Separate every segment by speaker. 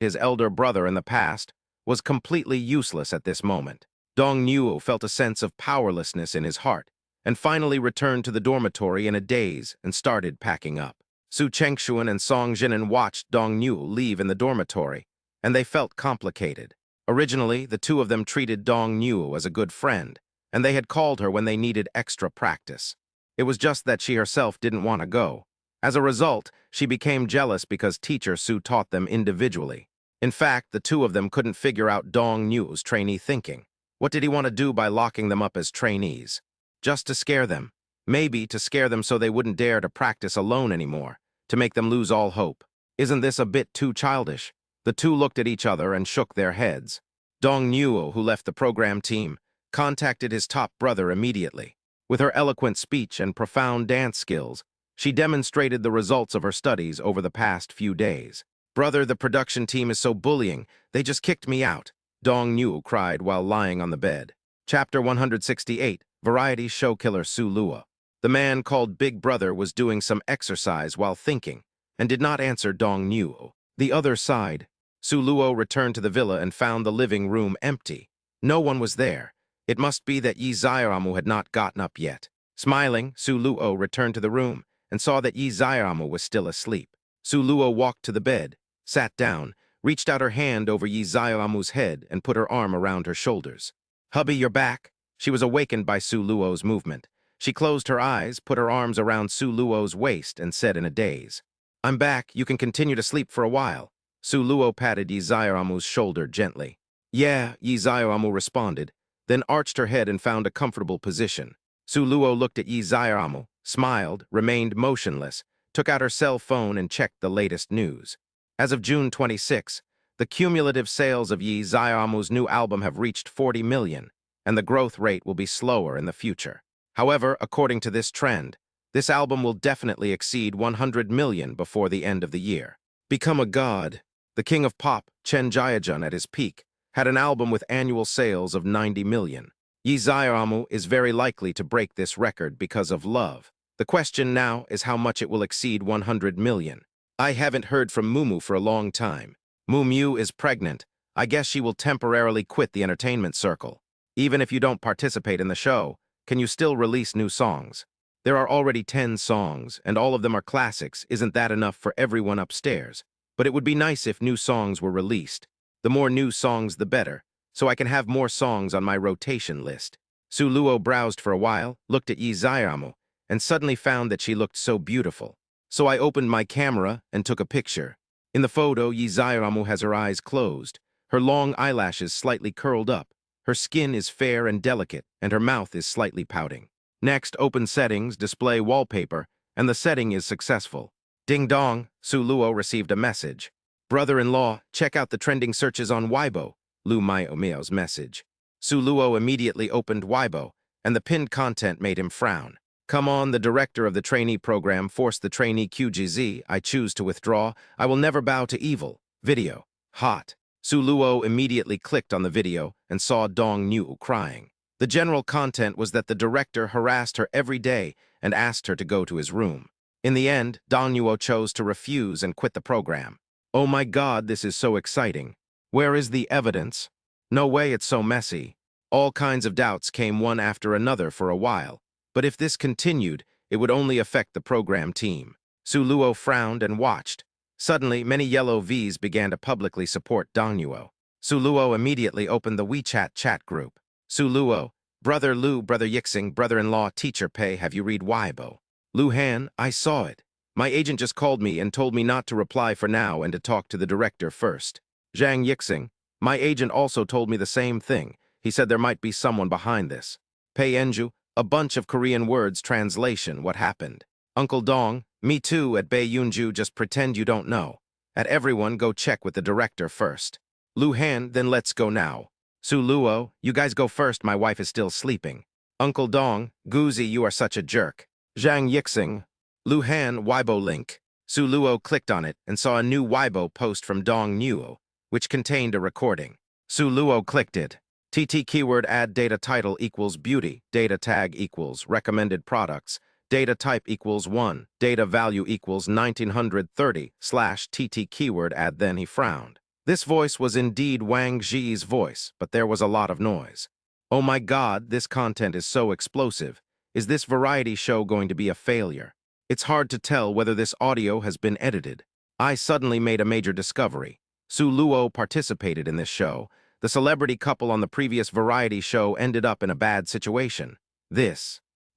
Speaker 1: his elder brother in the past, was completely useless at this moment. Dong Nuo felt a sense of powerlessness in his heart, and finally returned to the dormitory in a daze and started packing up. Su Chengshuan and Song Jinan watched Dong Nuo leave in the dormitory, and they felt complicated. Originally, the two of them treated Dong Nuo as a good friend, and they had called her when they needed extra practice. It was just that she herself didn't want to go. As a result, she became jealous because teacher Su taught them individually. In fact, the two of them couldn't figure out Dong Nuo's trainee thinking. What did he want to do by locking them up as trainees? Just to scare them. Maybe to scare them so they wouldn't dare to practice alone anymore, to make them lose all hope. Isn't this a bit too childish? The two looked at each other and shook their heads. Dong Nuo, who left the program team, contacted his top brother immediately. With her eloquent speech and profound dance skills, she demonstrated the results of her studies over the past few days. "Brother, the production team is so bullying. They just kicked me out," Dong Nuo cried while lying on the bed. Chapter 168, Variety Show Killer Su Luo. The man called Big Brother was doing some exercise while thinking, and did not answer Dong Nuo. The other side, Su Luo returned to the villa and found the living room empty. No one was there. It must be that Yi Zaiaramu had not gotten up yet. Smiling, Su Luo returned to the room and saw that Yi Zaiaramu was still asleep. Su Luo walked to the bed, sat down, reached out her hand over Yi Zaiaramu's head and put her arm around her shoulders. "Hubby, you're back." She was awakened by Su Luo's movement. She closed her eyes, put her arms around Su Luo's waist, and said in a daze, "I'm back. You can continue to sleep for a while." Su Luo patted Yi Zaiaramu's shoulder gently. "Yeah," Yi Zaiaramu responded, then arched her head and found a comfortable position. Su Luo looked at Yi Zaiaramu, smiled, remained motionless, took out her cell phone and checked the latest news. As of June 26, the cumulative sales of Yi Zaiaramu's new album have reached 40 million, and the growth rate will be slower in the future. However, according to this trend, this album will definitely exceed 100 million before the end of the year. Become a god. The king of pop, Chen Jiajun, at his peak, had an album with annual sales of 90 million. Yi Zaiaramu is very likely to break this record because of love. The question now is how much it will exceed 100 million. I haven't heard from Mumu for a long time. Mumu is pregnant. I guess she will temporarily quit the entertainment circle. Even if you don't participate in the show, can you still release new songs? There are already 10 songs, and all of them are classics. Isn't that enough for everyone upstairs? But it would be nice if new songs were released. The more new songs, the better, so I can have more songs on my rotation list. Su Luo browsed for a while, looked at Yi Zaiaramu, and suddenly found that she looked so beautiful. So I opened my camera and took a picture. In the photo, Yi Zaiaramu has her eyes closed, her long eyelashes slightly curled up, her skin is fair and delicate, and her mouth is slightly pouting. Next, open Settings, Display Wallpaper, and the setting is successful. Ding dong, Su Luo received a message. "Brother-in-law, check out the trending searches on Weibo," Lu Miao's message. Su Luo immediately opened Weibo, and the pinned content made him frown. "Come on, the director of the trainee program forced the trainee QGZ. I choose to withdraw. I will never bow to evil. Video. Hot." Su Luo immediately clicked on the video and saw Dong Nuo crying. The general content was that the director harassed her every day and asked her to go to his room. In the end, Dong Nuo chose to refuse and quit the program. Oh my God, this is so exciting. Where is the evidence? No way, it's so messy. All kinds of doubts came one after another for a while, but if this continued, it would only affect the program team. Su Luo frowned and watched. Suddenly, many yellow Vs began to publicly support Dong Nuo. Su Luo immediately opened the WeChat chat group. Su Luo, Brother Lu, Brother Yixing, Brother-in-law, Teacher Pei, have you read Weibo? Lu Han, I saw it. My agent just called me and told me not to reply for now and to talk to the director first. Zhang Yixing, my agent also told me the same thing. He said there might be someone behind this. Pei Enju, a bunch of Korean words translation, what happened? Uncle Dong, me too, at Bei Yunju, just pretend you don't know. At everyone, go check with the director first. Lu Han, then let's go now. Su Luo, you guys go first, my wife is still sleeping. Uncle Dong, Guzi, you are such a jerk. Zhang Yixing, Lu Han, Weibo link. Su Luo clicked on it and saw a new Weibo post from Dong Nuo, which contained a recording. Su Luo clicked it. TT keyword add data title equals beauty, data tag equals recommended products, data type equals 1, data value equals 1930 /TT keyword add, then he frowned. This voice was indeed Wang Zhi's voice, but there was a lot of noise. Oh my God, this content is so explosive. Is this variety show going to be a failure? It's hard to tell whether this audio has been edited. I suddenly made a major discovery. Su Luo participated in this show. The celebrity couple on the previous variety show ended up in a bad situation.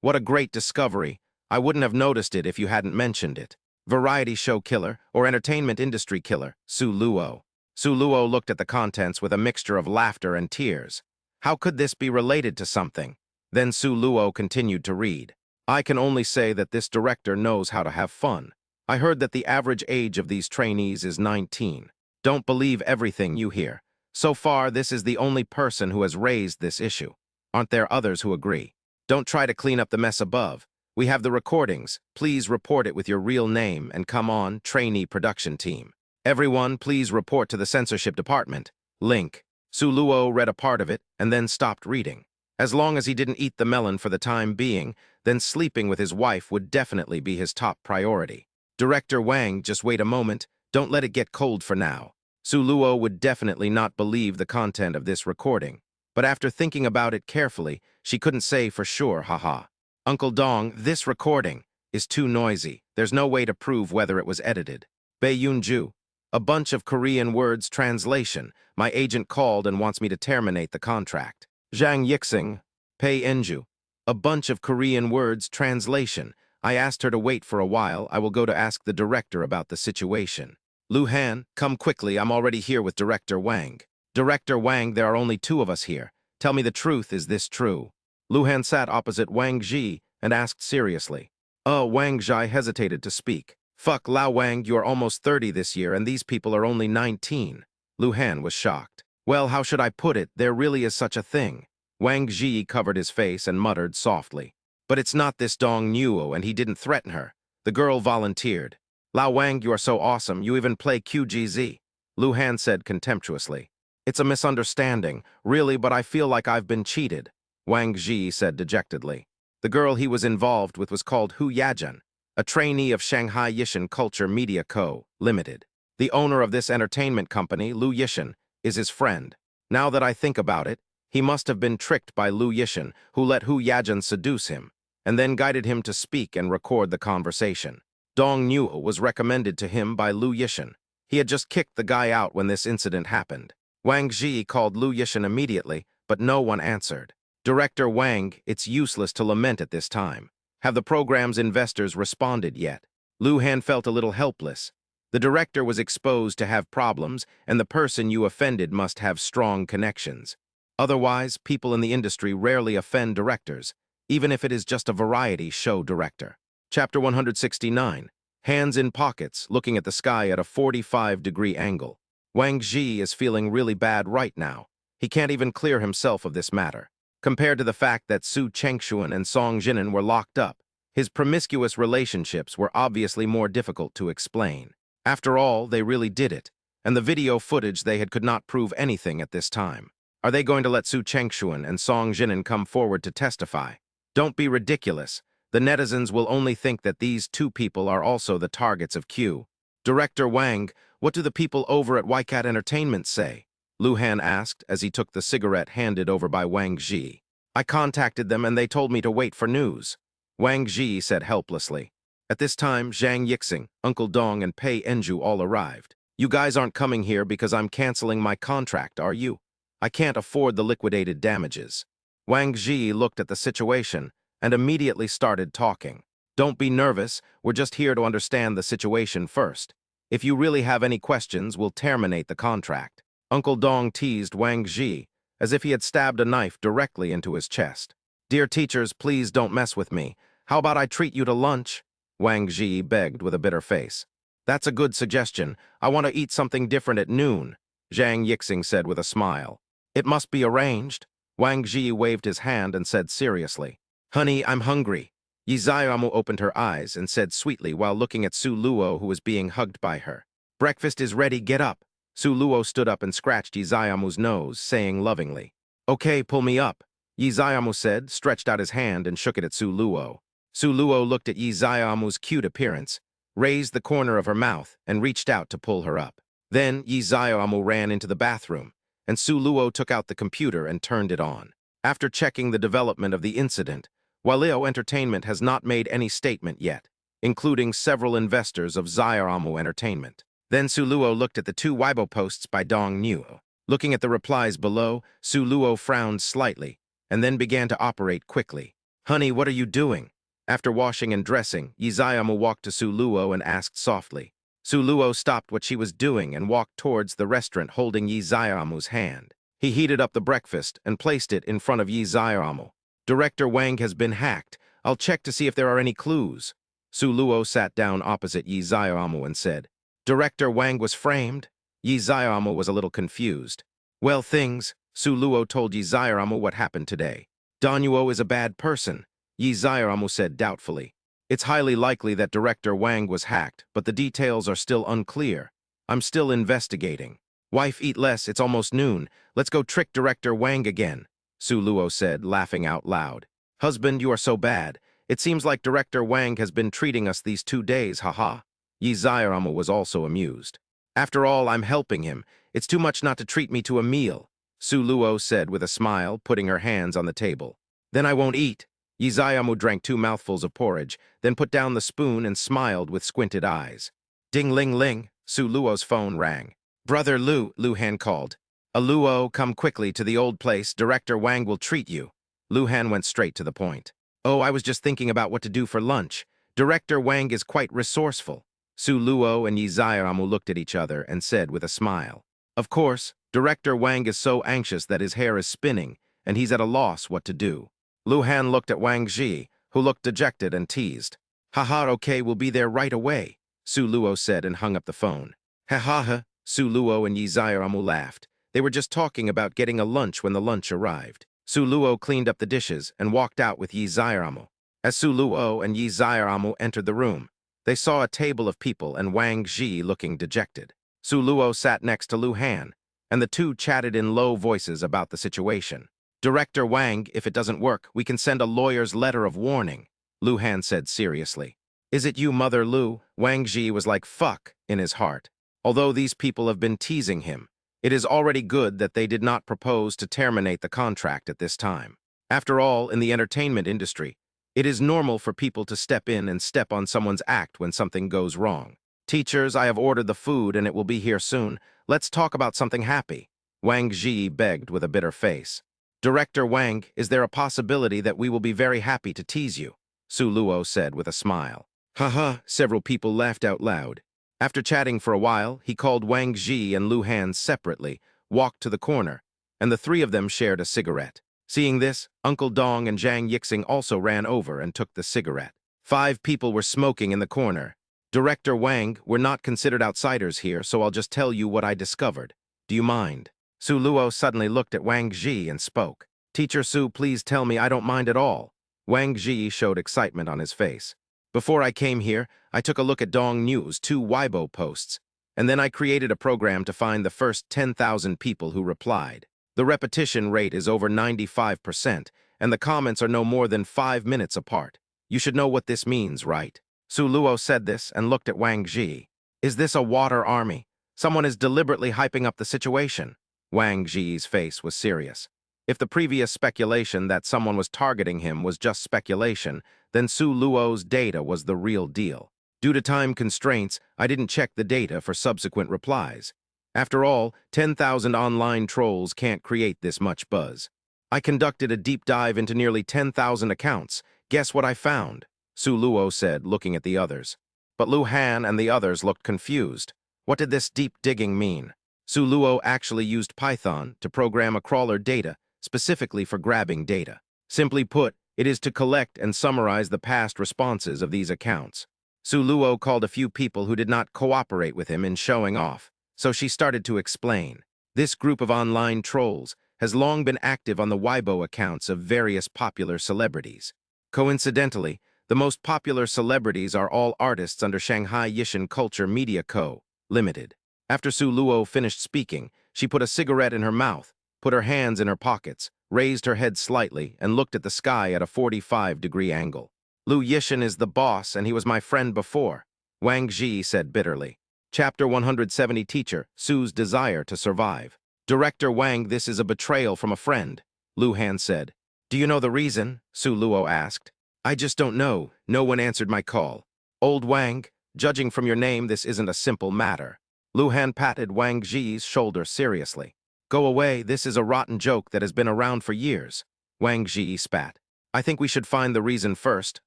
Speaker 1: What a great discovery. I wouldn't have noticed it if you hadn't mentioned it. Variety show killer or entertainment industry killer, Su Luo. Su Luo looked at the contents with a mixture of laughter and tears. How could this be related to something? Then Su Luo continued to read. I can only say that this director knows how to have fun. I heard that the average age of these trainees is 19. Don't believe everything you hear. So far, this is the only person who has raised this issue. Aren't there others who agree? Don't try to clean up the mess above. We have the recordings. Please report it with your real name and come on, trainee production team. Everyone, please report to the censorship department. Link. Su Luo read a part of it and then stopped reading. As long as he didn't eat the melon for the time being, then sleeping with his wife would definitely be his top priority. Director Wang, just wait a moment. Don't let it get cold for now. Su Luo would definitely not believe the content of this recording. But after thinking about it carefully, she couldn't say for sure, haha. Uncle Dong, this recording is too noisy. There's no way to prove whether it was edited. Bei Yunju, a bunch of Korean words translation. My agent called and wants me to terminate the contract. Zhang Yixing, Pei Enju, a bunch of Korean words translation. I asked her to wait for a while. I will go to ask the director about the situation. Lu Han, come quickly. I'm already here with Director Wang. Director Wang, there are only two of us here. Tell me the truth, is this true? Lu Han sat opposite Wang Zhi and asked seriously. Wang Zhi hesitated to speak. Fuck, Lao Wang, you are almost 30 this year and these people are only 19. Lu Han was shocked. Well, how should I put it? There really is such a thing. Wang Zhi covered his face and muttered softly. But it's not this Dong Nuo, and he didn't threaten her. The girl volunteered. Lao Wang, you are so awesome, you even play QGZ. Lu Han said contemptuously. It's a misunderstanding, really, but I feel like I've been cheated. Wang Zhi said dejectedly. The girl he was involved with was called Hu Yajan, a trainee of Shanghai Yishan Culture Media Co., Limited. The owner of this entertainment company, Lu Yishan, is his friend. Now that I think about it, he must have been tricked by Lu Yishan, who let Hu Yajan seduce him, and then guided him to speak and record the conversation. Dong Nuo was recommended to him by Lu Yishan. He had just kicked the guy out when this incident happened. Wang Zhi called Lu Yishan immediately, but no one answered. Director Wang, it's useless to lament at this time. Have the program's investors responded yet? Lu Han felt a little helpless. The director was exposed to have problems, and the person you offended must have strong connections. Otherwise, people in the industry rarely offend directors, even if it is just a variety show director. Chapter 169. Hands in pockets, looking at the sky at a 45-degree angle. Wang Zhi is feeling really bad right now. He can't even clear himself of this matter. Compared to the fact that Su Chengshuan and Song Jinan were locked up, his promiscuous relationships were obviously more difficult to explain. After all, they really did it, and the video footage could not prove anything at this time. Are they going to let Su Chengshuan and Song Jinan come forward to testify? Don't be ridiculous. The netizens will only think that these two people are also the targets of Q. Director Wang, what do the people over at YCAT Entertainment say? Lu Han asked as he took the cigarette handed over by Wang Zhi. I contacted them and they told me to wait for news. Wang Zhi said helplessly. At this time, Zhang Yixing, Uncle Dong, and Pei Enju all arrived. You guys aren't coming here because I'm canceling my contract, are you? I can't afford the liquidated damages. Wang Zhi looked at the situation and immediately started talking. Don't be nervous, we're just here to understand the situation first. If you really have any questions, we'll terminate the contract. Uncle Dong teased Wang Zhi as if he had stabbed a knife directly into his chest. Dear teachers, please don't mess with me. How about I treat you to lunch? Wang Zhi begged with a bitter face. That's a good suggestion. I want to eat something different at noon, Zhang Yixing said with a smile. It must be arranged. Wang Zhi waved his hand and said seriously. Honey, I'm hungry. Yi Zaiamu opened her eyes and said sweetly while looking at Su Luo, who was being hugged by her. Breakfast is ready, get up. Su Luo stood up and scratched Yi Zaiamu's nose, saying lovingly. Okay, pull me up, Yi Zaiamu said, stretched out his hand and shook it at Su Luo. Su Luo looked at Yi Zaiamu's cute appearance, raised the corner of her mouth, and reached out to pull her up. Then Yi Xiaomu ran into the bathroom, and Su Luo took out the computer and turned it on. After checking the development of the incident, Walio Entertainment has not made any statement yet, including several investors of Xiaomu Entertainment. Then Su Luo looked at the two Weibo posts by Dong Nuo. Looking at the replies below, Su Luo frowned slightly, and then began to operate quickly. "Honey, what are you doing?" After washing and dressing, Yi Xiaomu walked to Su Luo and asked softly. Su Luo stopped what she was doing and walked towards the restaurant holding Yi Xiaomu's hand. He heated up the breakfast and placed it in front of Yi Xiaomu. "Director Wang has been hacked. I'll check to see if there are any clues." Su Luo sat down opposite Yi Xiaomu and said, "Director Wang was framed?" Yi Xiaomu was a little confused. "Well, Su Luo told Yi Xiaomu what happened today. "Danyuo is a bad person," Yi Xiaomu said doubtfully. "It's highly likely that Director Wang was hacked, but the details are still unclear. I'm still investigating." "Wife, eat less, it's almost noon. Let's go trick Director Wang again," Su Luo said, laughing out loud. "Husband, you are so bad. It seems like Director Wang has been treating us these 2 days, haha." Yi Xiaomu was also amused. "After all, I'm helping him. It's too much not to treat me to a meal," Su Luo said with a smile, putting her hands on the table. "Then I won't eat." Yi Xiaomu drank 2 mouthfuls of porridge, then put down the spoon and smiled with squinted eyes. Ding-ling-ling, Su Luo's phone rang. "Brother Lu," Lu Han called. "Luo, come quickly to the old place. Director Wang will treat you." Lu Han went straight to the point. "Oh, I was just thinking about what to do for lunch. Director Wang is quite resourceful." Su Luo and Yi Xiaomu looked at each other and said with a smile, "Of course, Director Wang is so anxious that his hair is spinning, and he's at a loss what to do." Lu Han looked at Wang Ji, who looked dejected and teased. "Haha, okay, we'll be there right away," Su Luo said and hung up the phone. "Ha ha ha," Su Luo and Yi Xiaomu laughed. They were just talking about getting a lunch when the lunch arrived. Su Luo cleaned up the dishes and walked out with Yi Xiaomu. As Su Luo and Yi Xiaomu entered the room, they saw a table of people and Wang Ji looking dejected. Su Luo sat next to Lu Han, and the two chatted in low voices about the situation. "Director Wang, if it doesn't work, we can send a lawyer's letter of warning," Lu Han said seriously. "Is it you, Mother Lu?" Wang Ji was like fuck in his heart. Although these people have been teasing him, it is already good that they did not propose to terminate the contract at this time. After all, in the entertainment industry, it is normal for people to step in and step on someone's act when something goes wrong. "Teachers, I have ordered the food and it will be here soon. Let's talk about something happy," Wang Ji begged with a bitter face. "Director Wang, is there a possibility that we will be very happy to tease you?" Su Luo said with a smile. "Haha," several people laughed out loud. After chatting for a while, he called Wang Ji and Lu Han separately, walked to the corner, and the 3 of them shared a cigarette. Seeing this, Uncle Dong and Zhang Yixing also ran over and took the cigarette. 5 people were smoking in the corner. "Director Wang, we're not considered outsiders here, so I'll just tell you what I discovered. Do you mind?" Su Luo suddenly looked at Wang Ji and spoke. "Teacher Su, please tell me I don't mind at all." Wang Ji showed excitement on his face. "Before I came here, I took a look at Dong Nu's 2 Weibo posts, and then I created a program to find the first 10,000 people who replied. The repetition rate is over 95%, and the comments are no more than 5 minutes apart. You should know what this means, right?" Su Luo said this and looked at Wang Ji. "Is this a water army? Someone is deliberately hyping up the situation." Wang Ji's face was serious. If the previous speculation that someone was targeting him was just speculation, then Su Luo's data was the real deal. "Due to time constraints, I didn't check the data for subsequent replies. After all, 10,000 online trolls can't create this much buzz. I conducted a deep dive into nearly 10,000 accounts. Guess what I found?" Su Luo said, looking at the others. But Lu Han and the others looked confused. What did this deep digging mean? Su Luo actually used Python to program a crawler data specifically for grabbing data. Simply put, it is to collect and summarize the past responses of these accounts. Su Luo called a few people who did not cooperate with him in showing off, so she started to explain. This group of online trolls has long been active on the Weibo accounts of various popular celebrities. Coincidentally, the most popular celebrities are all artists under Shanghai Yixin Culture Media Co., Limited. After Su Luo finished speaking, she put a cigarette in her mouth, put her hands in her pockets, raised her head slightly, and looked at the sky at a 45-degree angle. "Lu Yixin is the boss, and he was my friend before," Wang Ji said bitterly. Chapter 170 Teacher, Su's Desire to Survive. Director Wang, this is a betrayal from a friend, Lu Han said. Do you know the reason? Su Luo asked. I just don't know. No one answered my call. Old Wang, judging from your name, this isn't a simple matter. Lu Han patted Wang Ji's shoulder seriously. Go away, this is a rotten joke that has been around for years. Wang Ji spat. I think we should find the reason first,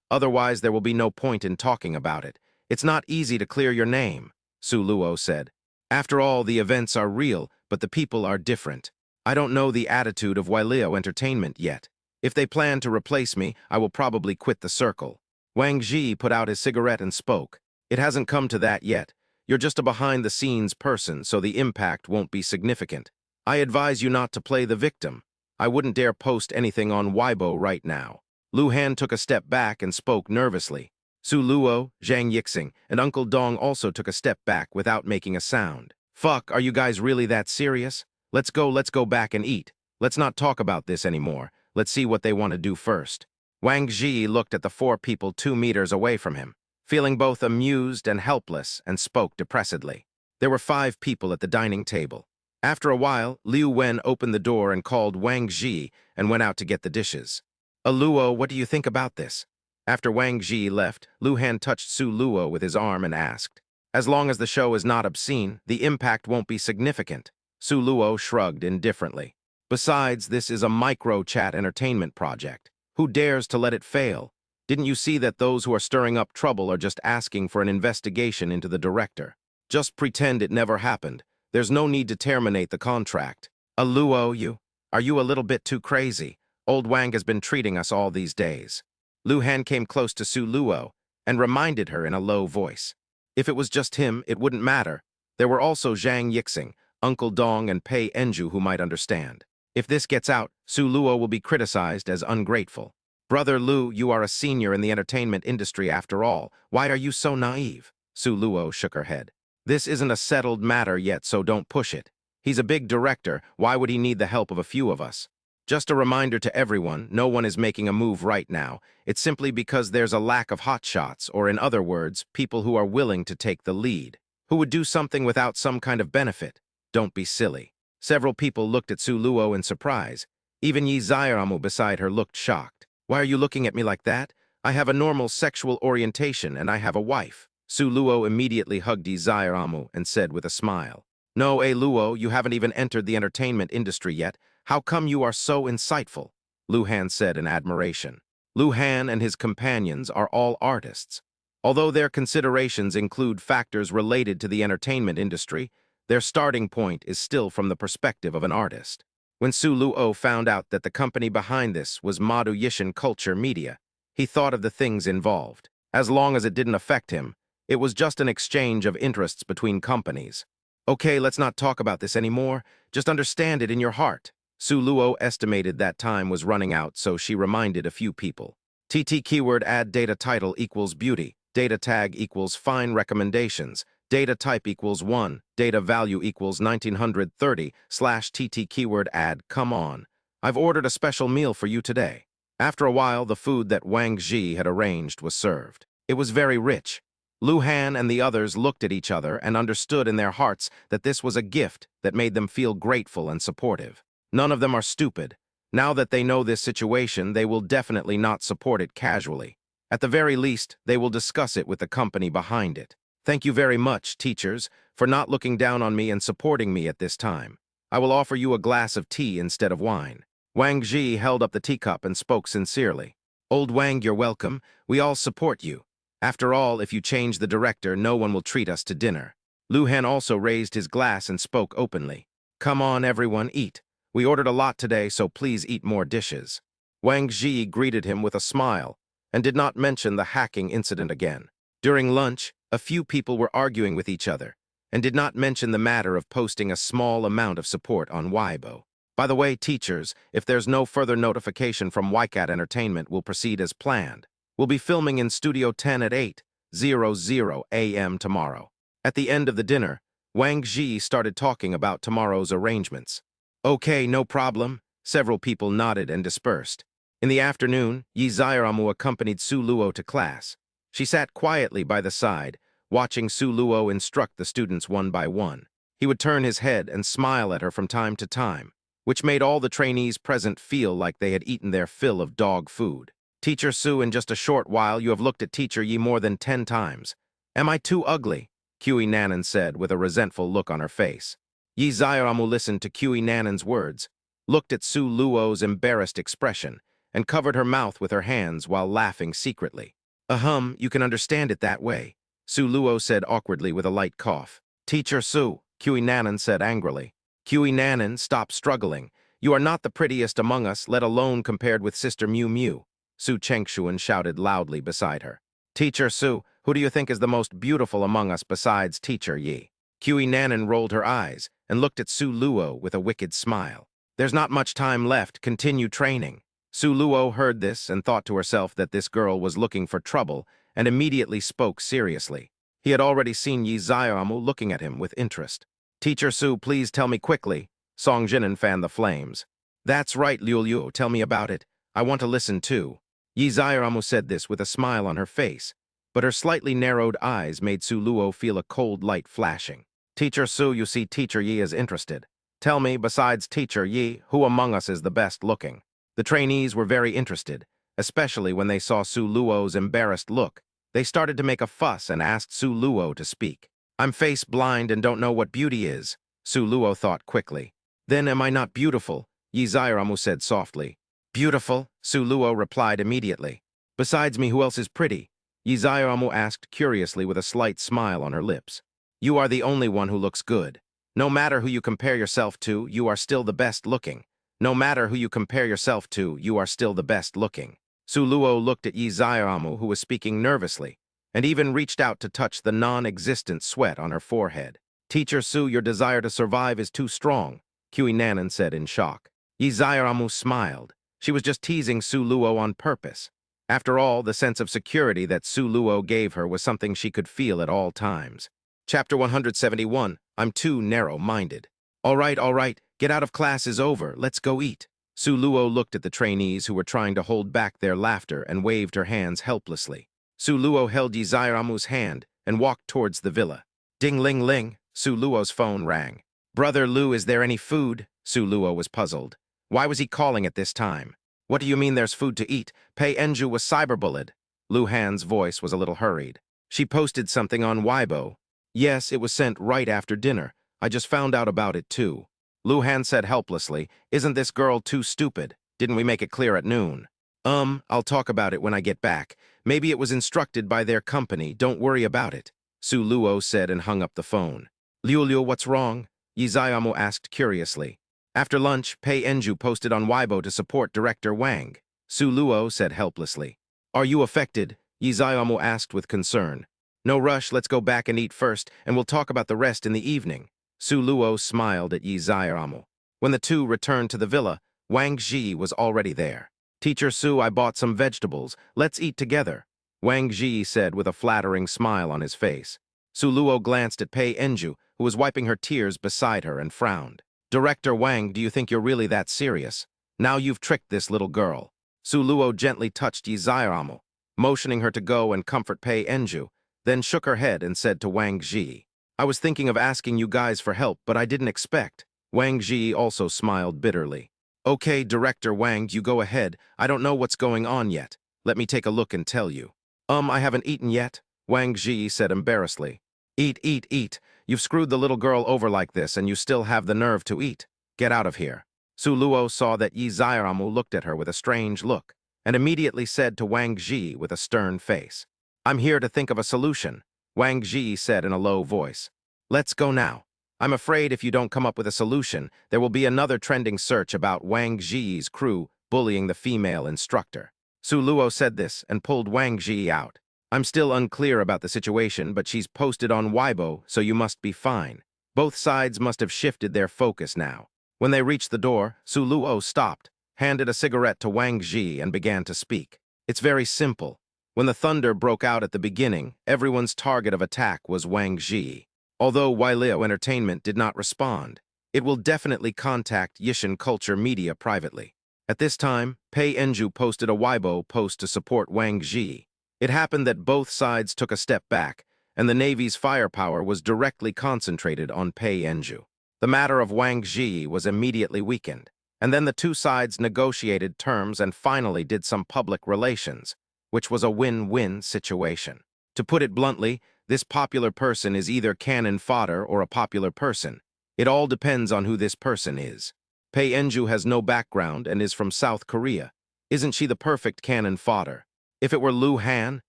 Speaker 1: otherwise there will be no point in talking about it. It's not easy to clear your name, Su Luo said. After all, the events are real, but the people are different. I don't know the attitude of Waileo Entertainment yet. If they plan to replace me, I will probably quit the circle. Wang Ji put out his cigarette and spoke. It hasn't come to that yet. You're just a behind-the-scenes person, so the impact won't be significant. I advise you not to play the victim. I wouldn't dare post anything on Weibo right now. Lu Han took a step back and spoke nervously. Su Luo, Zhang Yixing, and Uncle Dong also took a step back without making a sound. Fuck, are you guys really that serious? Let's go back and eat. Let's not talk about this anymore. Let's see what they want to do first. Wang Ji looked at the 4 people 2 meters away from him, feeling both amused and helpless, and spoke depressedly. There were 5 people at the dining table. After a while, Liu Wen opened the door and called Wang Ji and went out to get the dishes. Luo, what do you think about this? After Wang Ji left, Lu Han touched Su Luo with his arm and asked. As long as the show is not obscene, the impact won't be significant. Su Luo shrugged indifferently. Besides, this is a micro-chat entertainment project. Who dares to let it fail? Didn't you see that those who are stirring up trouble are just asking for an investigation into the director? Just pretend it never happened. There's no need to terminate the contract. Luo, are you a little bit too crazy? Old Wang has been treating us all these days. Lu Han came close to Su Luo and reminded her in a low voice. If it was just him, it wouldn't matter. There were also Zhang Yixing, Uncle Dong, and Pei Enju who might understand. If this gets out, Su Luo will be criticized as ungrateful. Brother Lu, you are a senior in the entertainment industry after all. Why are you so naive? Su Luo shook her head. This isn't a settled matter yet, so don't push it. He's a big director. Why would he need the help of a few of us? Just a reminder to everyone, no one is making a move right now. It's simply because there's a lack of hotshots, or in other words, people who are willing to take the lead, who would do something without some kind of benefit. Don't be silly. Several people looked at Su Luo in surprise. Even Yi Zairamu beside her looked shocked. Why are you looking at me like that? I have a normal sexual orientation and I have a wife. Su Luo immediately hugged Yi Zairamu and said with a smile. No, Luo, you haven't even entered the entertainment industry yet. How come you are so insightful? Lu Han said in admiration. Lu Han and his companions are all artists. Although their considerations include factors related to the entertainment industry, their starting point is still from the perspective of an artist. When Su Luo found out that the company behind this was Madu Yishin Culture Media, he thought of the things involved. As long as it didn't affect him, it was just an exchange of interests between companies. Okay, let's not talk about this anymore. Just understand it in your heart. Su Luo estimated that time was running out, so she reminded a few people. TT keyword add data title equals beauty, data tag equals fine recommendations, data type equals 1, data value equals 1930 / TT keyword add come on. I've ordered a special meal for you today. After a while, the food that Wang Ji had arranged was served. It was very rich. Lu Han and the others looked at each other and understood in their hearts that this was a gift that made them feel grateful and supportive. None of them are stupid. Now that they know this situation, they will definitely not support it casually. At the very least, they will discuss it with the company behind it. Thank you very much, teachers, for not looking down on me and supporting me at this time. I will offer you a glass of tea instead of wine. Wang Ji held up the teacup and spoke sincerely. Old Wang, you're welcome. We all support you. After all, if you change the director, no one will treat us to dinner. Lu Han also raised his glass and spoke openly. Come on, everyone, eat. We ordered a lot today, so please eat more dishes. Wang Ji greeted him with a smile and did not mention the hacking incident again. During lunch, a few people were arguing with each other and did not mention the matter of posting a small amount of support on Weibo. By the way, teachers, if there's no further notification from WiCat Entertainment, we'll proceed as planned. We'll be filming in Studio 10 at 8:00 a.m. tomorrow. At the end of the dinner, Wang Ji started talking about tomorrow's arrangements. Okay, no problem. Several people nodded and dispersed. In the afternoon, Yi Zairamu accompanied Su Luo to class. She sat quietly by the side, watching Su Luo instruct the students one by one. He would turn his head and smile at her from time to time, which made all the trainees present feel like they had eaten their fill of dog food. Teacher Su, in just a short while you have looked at Teacher Yi more than 10 times. Am I too ugly? Kui Nanan said with a resentful look on her face. Yi Xiaomu listened to Kui Nanan's words, looked at Su Luo's embarrassed expression, and covered her mouth with her hands while laughing secretly. You can understand it that way, Su Luo said awkwardly with a light cough. Teacher Su, Kui Nanan said angrily. Kui Nanan, stop struggling. You are not the prettiest among us, let alone compared with Sister Miu Miu, Su Chengshuan shouted loudly beside her. Teacher Su, who do you think is the most beautiful among us besides Teacher Yi? Kui Nanan rolled her eyes and looked at Su Luo with a wicked smile. There's not much time left, continue training. Su Luo heard this and thought to herself that this girl was looking for trouble and immediately spoke seriously. He had already seen Yi Xiaomu looking at him with interest. Teacher Su, please tell me quickly. Song Jinan fanned the flames. That's right, Liu Liu, tell me about it. I want to listen too. Yi Xiaomu said this with a smile on her face, but her slightly narrowed eyes made Su Luo feel a cold light flashing. Teacher Su, you see Teacher Yi is interested. Tell me, besides Teacher Yi, who among us is the best looking? The trainees were very interested, especially when they saw Su Luo's embarrassed look. They started to make a fuss and asked Su Luo to speak. I'm face blind and don't know what beauty is, Su Luo thought quickly. Then am I not beautiful? Yi Xiaomu said softly. Beautiful, Su Luo replied immediately. Besides me, who else is pretty? Yi Xiaomu asked curiously with a slight smile on her lips. You are the only one who looks good. No matter who you compare yourself to, you are still the best looking. No matter who you compare yourself to, you are still the best looking. Su Luo looked at Yi Xiaomu, who was speaking nervously, and even reached out to touch the non-existent sweat on her forehead. Teacher Su, your desire to survive is too strong, Kui Nanan said in shock. Yi Xiaomu smiled. She was just teasing Su Luo on purpose. After all, the sense of security that Su Luo gave her was something she could feel at all times. Chapter 171, I'm too narrow-minded. All right, get out of class is over, let's go eat. Su Luo looked at the trainees who were trying to hold back their laughter and waved her hands helplessly. Su Luo held Yi Xiaomu's hand and walked towards the villa. Ding-ling-ling, Su Luo's phone rang. Brother Lu, is there any food? Su Luo was puzzled. Why was he calling at this time? What do you mean there's food to eat? Pei Enju was cyberbullied. Lu Han's voice was a little hurried. She posted something on Weibo. Yes, it was sent right after dinner. I just found out about it too. Lu Han said helplessly, isn't this girl too stupid? Didn't we make it clear at noon? I'll talk about it when I get back. Maybe it was instructed by their company, don't worry about it. Su Luo said and hung up the phone. Liu Liu, what's wrong? Yi Xiaomu asked curiously. After lunch, Pei Enju posted on Weibo to support Director Wang. Su Luo said helplessly. Are you affected? Yi Xiaomu asked with concern. No rush, let's go back and eat first, and we'll talk about the rest in the evening. Su Luo smiled at Yi Xiaomu. When the two returned to the villa, Wang Ji was already there. Teacher Su, I bought some vegetables. Let's eat together, Wang Ji said with a flattering smile on his face. Su Luo glanced at Pei Enju, who was wiping her tears beside her, and frowned. Director Wang, do you think you're really that serious? Now you've tricked this little girl. Su Luo gently touched Yi Xiaomu, motioning her to go and comfort Pei Enju, then shook her head and said to Wang Ji, I was thinking of asking you guys for help, but I didn't expect. Wang Ji also smiled bitterly. Okay, Director Wang, you go ahead. I don't know what's going on yet. Let me take a look and tell you. I haven't eaten yet, Wang Ji said embarrassedly. Eat. You've screwed the little girl over like this and you still have the nerve to eat. Get out of here. Su Luo saw that Yi Xiaomu looked at her with a strange look and immediately said to Wang Ji with a stern face. I'm here to think of a solution, Wang Ji said in a low voice. Let's go now. I'm afraid if you don't come up with a solution, there will be another trending search about Wang Ji's crew bullying the female instructor. Su Luo said this and pulled Wang Ji out. I'm still unclear about the situation, but she's posted on Weibo, so you must be fine. Both sides must have shifted their focus now. When they reached the door, Su Luo stopped, handed a cigarette to Wang Ji and began to speak. It's very simple. When the thunder broke out at the beginning, everyone's target of attack was Wang Ji. Although Weiliao Entertainment did not respond, it will definitely contact Yishan Culture Media privately. At this time, Pei Enju posted a Weibo post to support Wang Ji. It happened that both sides took a step back, and the Navy's firepower was directly concentrated on Pei Enju. The matter of Wang Zhi was immediately weakened, and then the two sides negotiated terms and finally did some public relations, which was a win-win situation. To put it bluntly, this popular person is either cannon fodder or a popular person. It all depends on who this person is. Pei Enju has no background and is from South Korea. Isn't she the perfect cannon fodder? If it were Lu Han,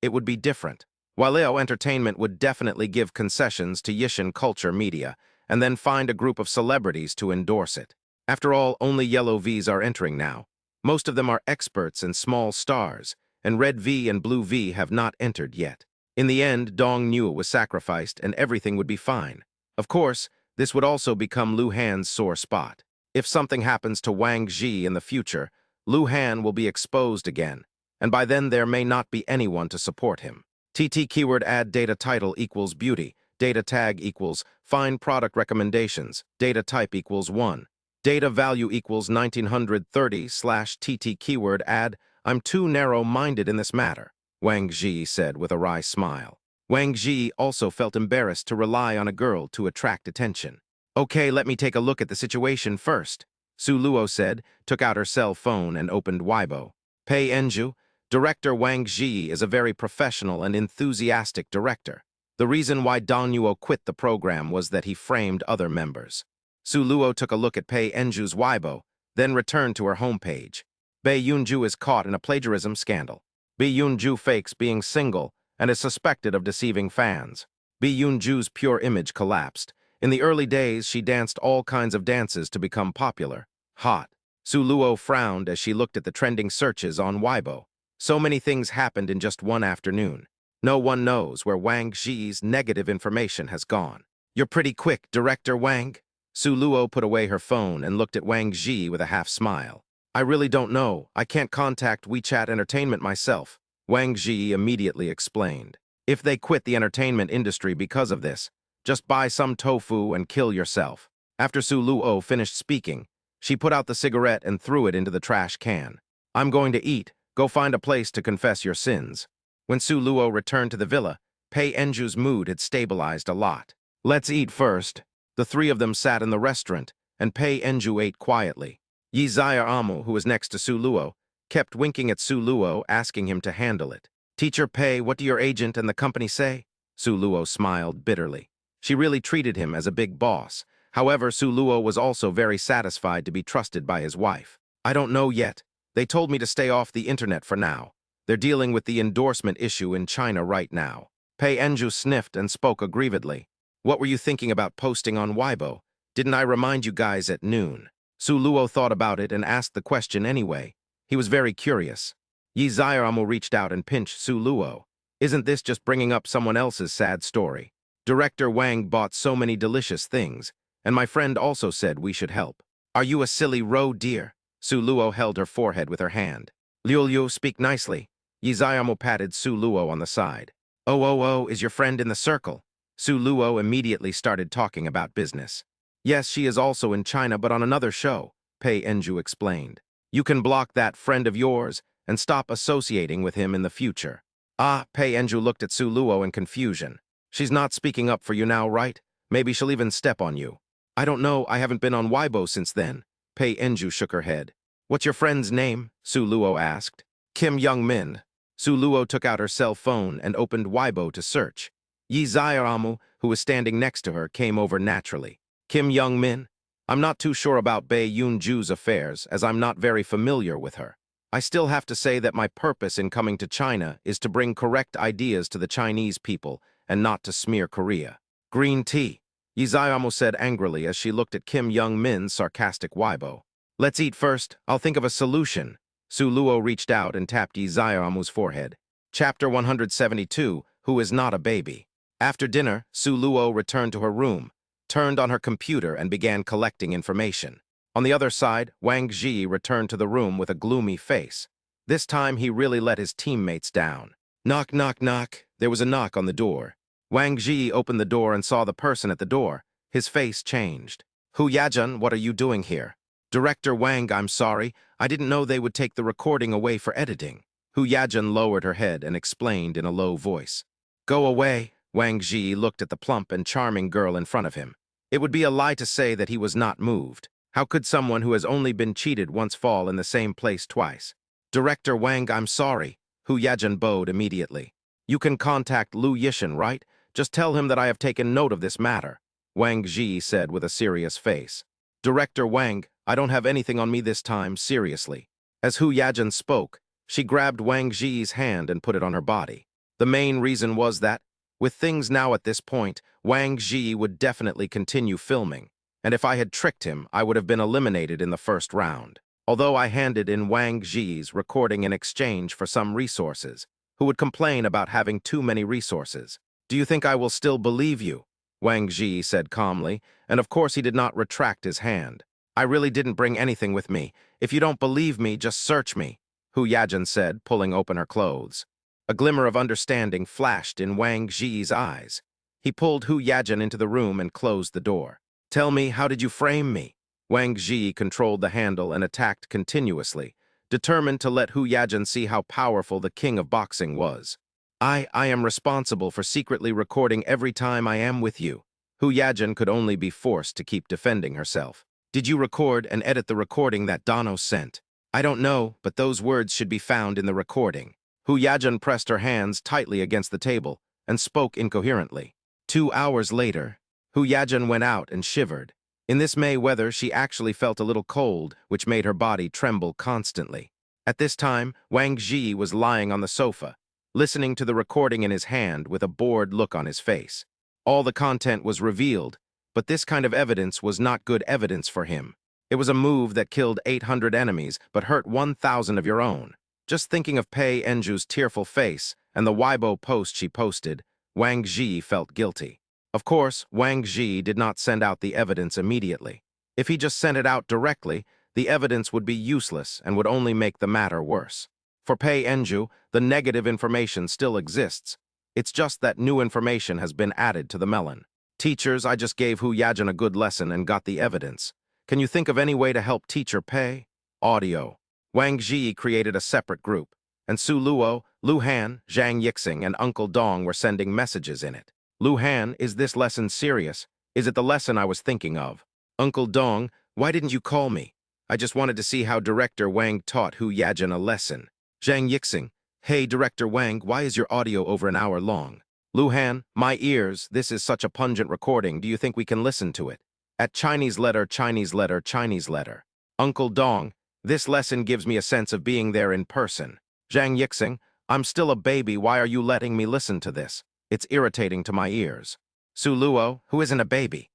Speaker 1: it would be different. Waleo Entertainment would definitely give concessions to Yishan Culture Media and then find a group of celebrities to endorse it. After all, only yellow Vs are entering now. Most of them are experts and small stars, and red V and blue V have not entered yet. In the end, Dong Niu was sacrificed and everything would be fine. Of course, this would also become Lu Han's sore spot. If something happens to Wang Zhi in the future, Lu Han will be exposed again, and by then there may not be anyone to support him. TT keyword add data title equals beauty, data tag equals find product recommendations, data type equals 1. Data value equals 1930/TT keyword add I'm too narrow-minded in this matter, Wang Zhi said with a wry smile. Wang Zhi also felt embarrassed to rely on a girl to attract attention. Okay, let me take a look at the situation first, Su Luo said, took out her cell phone and opened Weibo. Pei Enju, Director Wang Zhi is a very professional and enthusiastic director. The reason why Dong Yuo quit the program was that he framed other members. Su Luo took a look at Pei Enju's Weibo, then returned to her homepage. Bei Yunju is caught in a plagiarism scandal. Bei Yunju fakes being single and is suspected of deceiving fans. Bei Yunju's pure image collapsed. In the early days, she danced all kinds of dances to become popular. Hot. Su Luo frowned as she looked at the trending searches on Weibo. So many things happened in just one afternoon. No one knows where Wang Zhi's negative information has gone. You're pretty quick, Director Wang. Su Luo put away her phone and looked at Wang Zhi with a half-smile. I really don't know. I can't contact WeChat Entertainment myself, Wang Zhi immediately explained. If they quit the entertainment industry because of this, just buy some tofu and kill yourself. After Su Luo finished speaking, she put out the cigarette and threw it into the trash can. I'm going to eat. Go find a place to confess your sins. When Su Luo returned to the villa, Pei Enju's mood had stabilized a lot. Let's eat first. The three of them sat in the restaurant, and Pei Enju ate quietly. Yi Zayaramu, who was next to Su Luo, kept winking at Su Luo, asking him to handle it. Teacher Pei, what do your agent and the company say? Su Luo smiled bitterly. She really treated him as a big boss. However, Su Luo was also very satisfied to be trusted by his wife. I don't know yet. They told me to stay off the internet for now. They're dealing with the endorsement issue in China right now. Pei Enju sniffed and spoke aggrievedly. What were you thinking about posting on Weibo? Didn't I remind you guys at noon? Su Luo thought about it and asked the question anyway. He was very curious. Yi Zayaramu reached out and pinched Su Luo. Isn't this just bringing up someone else's sad story? Director Wang bought so many delicious things, and my friend also said we should help. Are you a silly roe dear? Su Luo held her forehead with her hand. Liu Liu, speak nicely. Yi Zayaramu patted Su Luo on the side. Oh, is your friend in the circle? Su Luo immediately started talking about business. Yes, she is also in China, but on another show, Pei Enju explained. You can block that friend of yours and stop associating with him in the future. Ah, Pei Enju looked at Su Luo in confusion. She's not speaking up for you now, right? Maybe she'll even step on you. I don't know, I haven't been on Weibo since then. Pei Enju shook her head. What's your friend's name? Su Luo asked. Kim Young-min. Su Luo took out her cell phone and opened Weibo to search. Yi Zayaramu, who was standing next to her, came over naturally. Kim Young-min? I'm not too sure about Bei Yunju's affairs, as I'm not very familiar with her. I still have to say that my purpose in coming to China is to bring correct ideas to the Chinese people and not to smear Korea. Green tea, Yi Zayaramu said angrily as she looked at Kim Young-min's sarcastic Weibo. Let's eat first. I'll think of a solution. Su Luo reached out and tapped Yi Zayaramu's forehead. Chapter 172, Who is Not a Baby. After dinner, Su Luo returned to her room, turned on her computer and began collecting information. On the other side, Wang Zhi returned to the room with a gloomy face. This time he really let his teammates down. Knock, knock, knock. There was a knock on the door. Wang Zhi opened the door and saw the person at the door. His face changed. Hu Yajun, what are you doing here? Director Wang, I'm sorry. I didn't know they would take the recording away for editing. Hu Yajun lowered her head and explained in a low voice. Go away. Wang Ji looked at the plump and charming girl in front of him. It would be a lie to say that he was not moved. How could someone who has only been cheated once fall in the same place twice? Director Wang, I'm sorry. Hu Yajin bowed immediately. You can contact Lu Yishan, right? Just tell him that I have taken note of this matter, Wang Ji said with a serious face. Director Wang, I don't have anything on me this time, seriously. As Hu Yajin spoke, she grabbed Wang Ji's hand and put it on her body. The main reason was that, with things now at this point, Wang Ji would definitely continue filming, and if I had tricked him, I would have been eliminated in the first round. Although I handed in Wang Ji's recording in exchange for some resources, who would complain about having too many resources. Do you think I will still believe you? Wang Ji said calmly, and of course he did not retract his hand. I really didn't bring anything with me. If you don't believe me, just search me, Hu Yajin said, pulling open her clothes. A glimmer of understanding flashed in Wang Ji's eyes. He pulled Hu Yajin into the room and closed the door. Tell me, how did you frame me? Wang Ji controlled the handle and attacked continuously, determined to let Hu Yajin see how powerful the king of boxing was. I am responsible for secretly recording every time I am with you. Hu Yajin could only be forced to keep defending herself. Did you record and edit the recording that Dano sent? I don't know, but those words should be found in the recording. Hu Yajin pressed her hands tightly against the table and spoke incoherently. 2 hours later, Hu Yajin went out and shivered. In this May weather, she actually felt a little cold, which made her body tremble constantly. At this time, Wang Ji was lying on the sofa, listening to the recording in his hand with a bored look on his face. All the content was revealed, but this kind of evidence was not good evidence for him. It was a move that killed 800 enemies but hurt 1,000 of your own. Just thinking of Pei Enju's tearful face and the Weibo post she posted, Wang Ji felt guilty. Of course, Wang Ji did not send out the evidence immediately. If he just sent it out directly, the evidence would be useless and would only make the matter worse. For Pei Enju, the negative information still exists. It's just that new information has been added to the melon. Teachers, I just gave Hu Yajin a good lesson and got the evidence. Can you think of any way to help teacher Pei? Audio. Wang Ji created a separate group, and Su Luo, Lu Han, Zhang Yixing, and Uncle Dong were sending messages in it. Lu Han, is this lesson serious? Is it the lesson I was thinking of? Uncle Dong, why didn't you call me? I just wanted to see how Director Wang taught Hu Yajin a lesson. Zhang Yixing, hey Director Wang, why is your audio over an hour long? Lu Han, my ears, this is such a pungent recording, do you think we can listen to it? At Chinese letter, Chinese letter, Chinese letter. Uncle Dong, this lesson gives me a sense of being there in person. Zhang Yixing, I'm still a baby, why are you letting me listen to this? It's irritating to my ears. Su Luo, who isn't a baby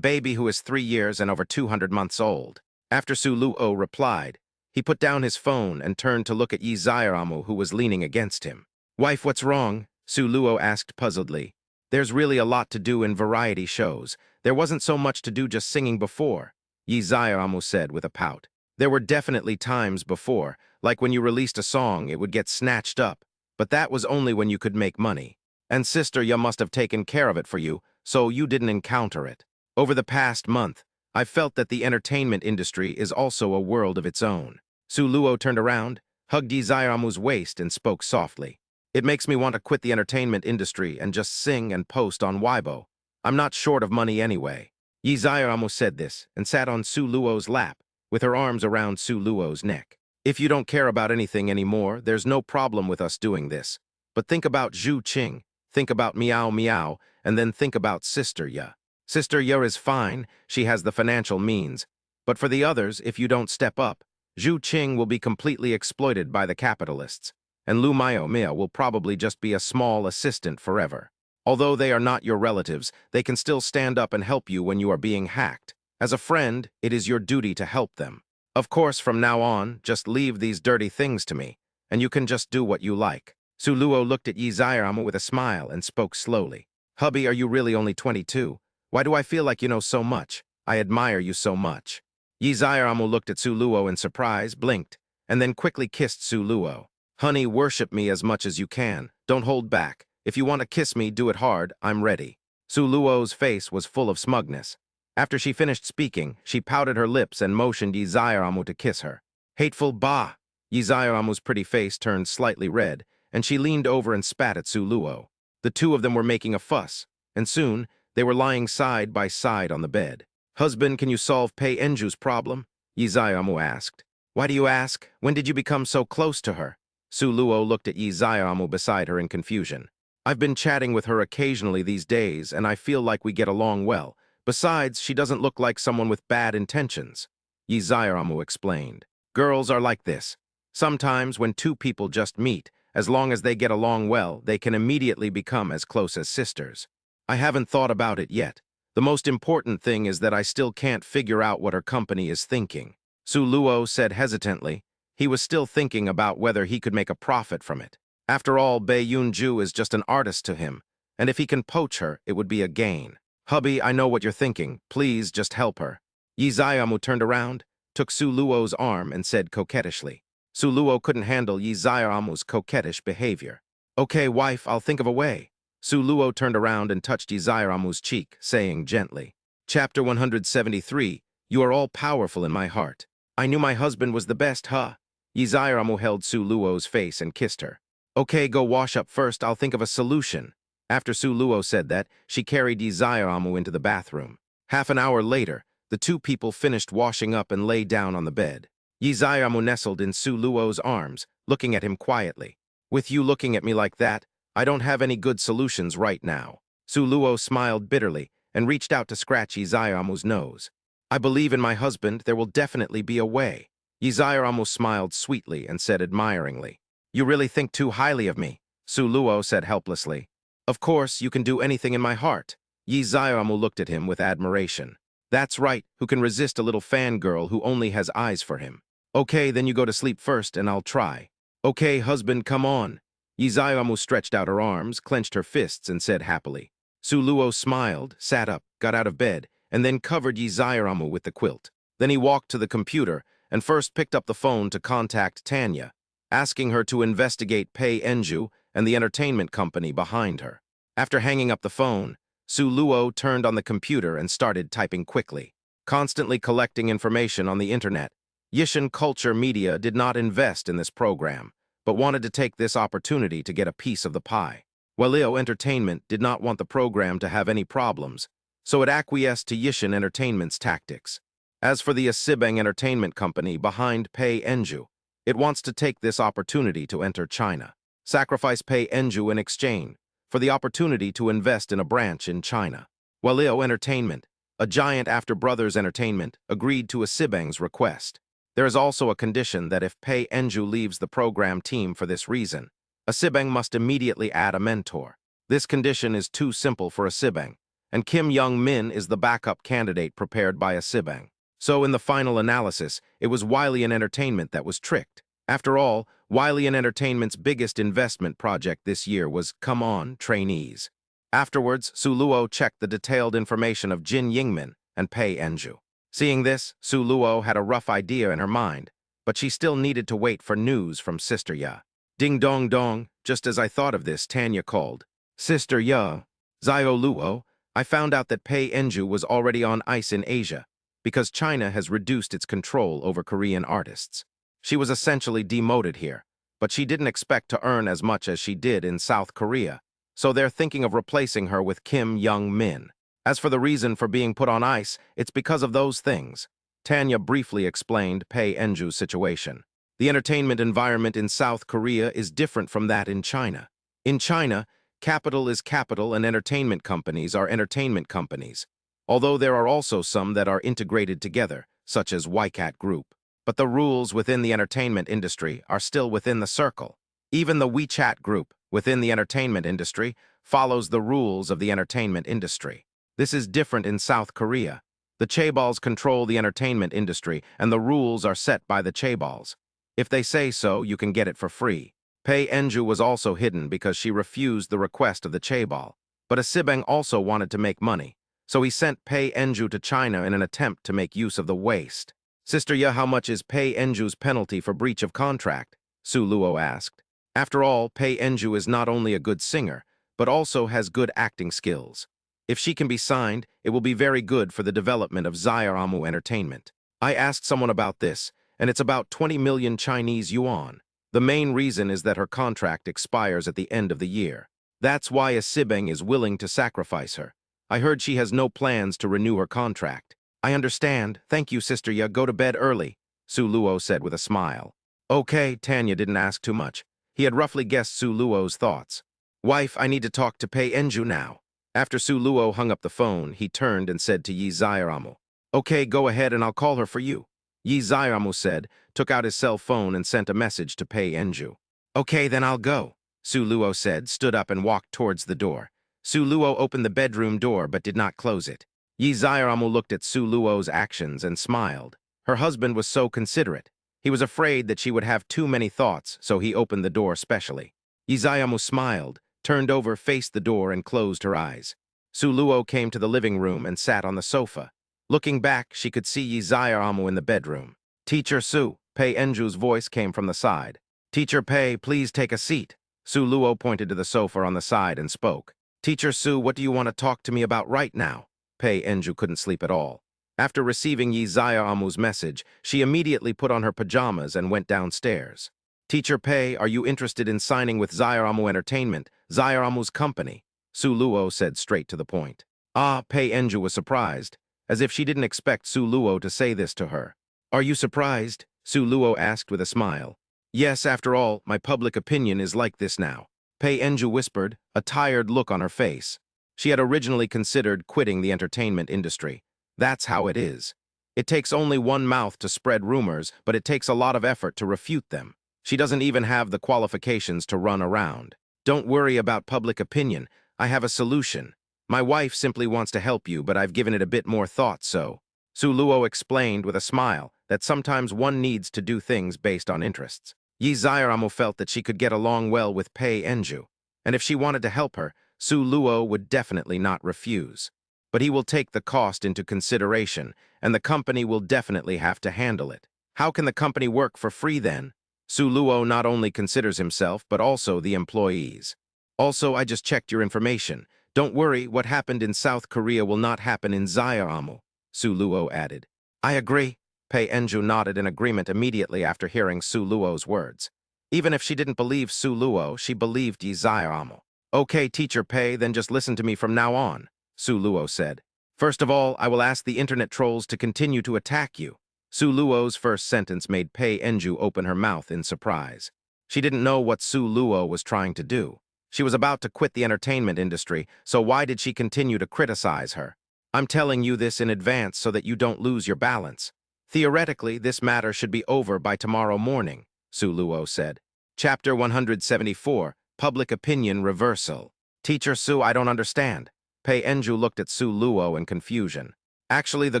Speaker 1: who is 3 years and over 200 months old. After Su Luo replied, he put down his phone and turned to look at Yi Zairamu, who was leaning against him. Wife, what's wrong? Su Luo asked puzzledly. There's really a lot to do in variety shows. There wasn't so much to do just singing before, Yi Zairamu said with a pout. There were definitely times before, like when you released a song, it would get snatched up, but that was only when you could make money. And sister, you must have taken care of it for you, so you didn't encounter it. Over the past month, I've felt that the entertainment industry is also a world of its own. Su Luo turned around, hugged Yi Zairamu's waist and spoke softly. It makes me want to quit the entertainment industry and just sing and post on Weibo. I'm not short of money anyway. Yi Zairamu said this and sat on Su Luo's lap, with her arms around Su Luo's neck. If you don't care about anything anymore, there's no problem with us doing this. But think about Zhu Qing, think about Miao Miao, and then think about Sister Ya. Sister Ya is fine, she has the financial means. But for the others, if you don't step up, Zhu Qing will be completely exploited by the capitalists, and Lu Miao Miao will probably just be a small assistant forever. Although they are not your relatives, they can still stand up and help you when you are being hacked. As a friend, it is your duty to help them. Of course, from now on, just leave these dirty things to me, and you can just do what you like. Su Luo looked at Yi Zairamu with a smile and spoke slowly. Hubby, are you really only 22? Why do I feel like you know so much? I admire you so much. Yi Zairamu looked at Su Luo in surprise, blinked, and then quickly kissed Su Luo. Honey, worship me as much as you can. Don't hold back. If you want to kiss me, do it hard. I'm ready. Su Luo's face was full of smugness. After she finished speaking, she pouted her lips and motioned Yi Zairamu to kiss her. Hateful bah! Yi Zairamu's pretty face turned slightly red, and she leaned over and spat at Su Luo. The two of them were making a fuss, and soon they were lying side by side on the bed. "Husband, can you solve Pei Enju's problem?" Yi Zaiamu asked. "Why do you ask? When did you become so close to her?" Su Luo looked at Yi Zaiamu beside her in confusion. "I've been chatting with her occasionally these days, and I feel like we get along well. Besides, she doesn't look like someone with bad intentions," Yi Zaiamu explained. "Girls are like this. Sometimes when two people just meet, as long as they get along well, they can immediately become as close as sisters. I haven't thought about it yet. The most important thing is that I still can't figure out what her company is thinking." Su Luo said hesitantly. He was still thinking about whether he could make a profit from it. After all, Bei Yunju is just an artist to him, and if he can poach her, it would be a gain. "Hubby, I know what you're thinking. Please just help her." Yi Zaiamu turned around, took Su Luo's arm, and said coquettishly. Su Luo couldn't handle Yi Zaiamu's coquettish behavior. "Okay, wife, I'll think of a way." Su Luo turned around and touched Yi Zaiamu's cheek, saying gently, Chapter 173, "You are all powerful in my heart. I knew my husband was the best, huh?" Yi Zaiamu held Su Luo's face and kissed her. "Okay, go wash up first, I'll think of a solution." After Su Luo said that, she carried Yi Zaiamu into the bathroom. Half an hour later, the two people finished washing up and lay down on the bed. Yi Zaiamu nestled in Su Luo's arms, looking at him quietly. "With you looking at me like that, I don't have any good solutions right now." Su Luo smiled bitterly and reached out to scratch Yi Zaiamu's nose. "I believe in my husband, there will definitely be a way." Yi Zaiamu smiled sweetly and said admiringly, "You really think too highly of me," Su Luo said helplessly. "Of course, you can do anything in my heart." Yi Zaiamu looked at him with admiration. "That's right, who can resist a little fangirl who only has eyes for him?" "Okay, then you go to sleep first and I'll try." "Okay, husband, come on." Yi Zaiamu stretched out her arms, clenched her fists, and said happily. Su Luo smiled, sat up, got out of bed, and then covered Yi Zaiamu with the quilt. Then he walked to the computer and first picked up the phone to contact Tanya, asking her to investigate Pei Enju and the entertainment company behind her. After hanging up the phone, Su Luo turned on the computer and started typing quickly, constantly collecting information on the internet. Yishan Culture Media did not invest in this program, but wanted to take this opportunity to get a piece of the pie. Walio Entertainment did not want the program to have any problems, so it acquiesced to Yishan Entertainment's tactics. As for the Asibeng Entertainment Company behind Pei Enju, it wants to take this opportunity to enter China, sacrifice Pei Enju in exchange for the opportunity to invest in a branch in China. Walio Entertainment, a giant after Brothers Entertainment, agreed to Asibeng's request. There is also a condition that if Pei Enju leaves the program team for this reason, Asibeng must immediately add a mentor. This condition is too simple for Asibeng, and Kim Young-min is the backup candidate prepared by Asibeng. So in the final analysis, it was Wiley Entertainment that was tricked. After all, Wiley Entertainment's biggest investment project this year was Come On, Trainees. Afterwards, Su Luo checked the detailed information of Jin Yingmin and Pei Enju. Seeing this, Su Luo had a rough idea in her mind, but she still needed to wait for news from Sister Ya. Ding dong dong, just as I thought of this, Tanya called. "Sister Ya, Zio Luo, I found out that Pei Enju was already on ice in Asia, because China has reduced its control over Korean artists. She was essentially demoted here, but she didn't expect to earn as much as she did in South Korea, so they're thinking of replacing her with Kim Young-min. As for the reason for being put on ice, it's because of those things." Tanya briefly explained Pei Enju's situation. The entertainment environment in South Korea is different from that in China. In China, capital is capital and entertainment companies are entertainment companies, although there are also some that are integrated together, such as YCAT Group. But the rules within the entertainment industry are still within the circle. Even the WeChat Group, within the entertainment industry, follows the rules of the entertainment industry. This is different in South Korea. The chaebols control the entertainment industry, and the rules are set by the chaebols. If they say so, you can get it for free. Pei Enju was also hidden because she refused the request of the chaebol. But Asibeng also wanted to make money, so he sent Pei Enju to China in an attempt to make use of the waste. "Sister Ya, how much is Pei Enju's penalty for breach of contract?" Su Luo asked. After all, Pei Enju is not only a good singer, but also has good acting skills. If she can be signed, it will be very good for the development of Zaiamu Entertainment. I asked someone about this, and it's about 20 million Chinese yuan. The main reason is that her contract expires at the end of the year. That's why a sibling is willing to sacrifice her. I heard she has no plans to renew her contract. I understand. Thank you, Sister Ya. Go to bed early, Su Luo said with a smile. Okay, Tanya didn't ask too much. He had roughly guessed Su Luo's thoughts. Wife, I need to talk to Pei Enju now. After Su Luo hung up the phone, he turned and said to Yi Zairamu, Okay, go ahead and I'll call her for you. Yi Zairamu said, took out his cell phone and sent a message to Pei Enju. Okay, then I'll go, Su Luo said, stood up and walked towards the door. Su Luo opened the bedroom door but did not close it. Yi Zairamu looked at Su Luo's actions and smiled. Her husband was so considerate. He was afraid that she would have too many thoughts, so he opened the door specially. Yi Zairamu smiled, turned over, faced the door, and closed her eyes. Su Luo came to the living room and sat on the sofa. Looking back, she could see Yi Zairamu in the bedroom. Teacher Su, Pei Enju's voice came from the side. Teacher Pei, please take a seat. Su Luo pointed to the sofa on the side and spoke. Teacher Su, what do you want to talk to me about right now? Pei Enju couldn't sleep at all. After receiving Yi Zairamu's message, she immediately put on her pajamas and went downstairs. Teacher Pei, are you interested in signing with Zairamu Entertainment, Zairamu's company? Su Luo said straight to the point. Ah, Pei Enju was surprised, as if she didn't expect Su Luo to say this to her. Are you surprised? Su Luo asked with a smile. Yes, after all, my public opinion is like this now. Pei Enju whispered, a tired look on her face. She had originally considered quitting the entertainment industry. That's how it is. It takes only one mouth to spread rumors, but it takes a lot of effort to refute them. She doesn't even have the qualifications to run around. Don't worry about public opinion. I have a solution. My wife simply wants to help you, but I've given it a bit more thought, so. Su Luo explained with a smile that sometimes one needs to do things based on interests. Yi Zairamu felt that she could get along well with Pei Enju, and if she wanted to help her, Su Luo would definitely not refuse. But he will take the cost into consideration, and the company will definitely have to handle it. How can the company work for free then? Su Luo not only considers himself, but also the employees. Also, I just checked your information. Don't worry, what happened in South Korea will not happen in Zairamu, Su Luo added. I agree. Pei Enju nodded in agreement immediately after hearing Su Luo's words. Even if she didn't believe Su Luo, she believed Yi Zairamu. Okay, Teacher Pei, then just listen to me from now on, Su Luo said. First of all, I will ask the internet trolls to continue to attack you. Su Luo's first sentence made Pei Enju open her mouth in surprise. She didn't know what Su Luo was trying to do. She was about to quit the entertainment industry, so why did she continue to criticize her? I'm telling you this in advance so that you don't lose your balance. Theoretically, this matter should be over by tomorrow morning, Su Luo said. Chapter 174, Public Opinion Reversal. Teacher Su, I don't understand. Pei Enju looked at Su Luo in confusion. Actually, the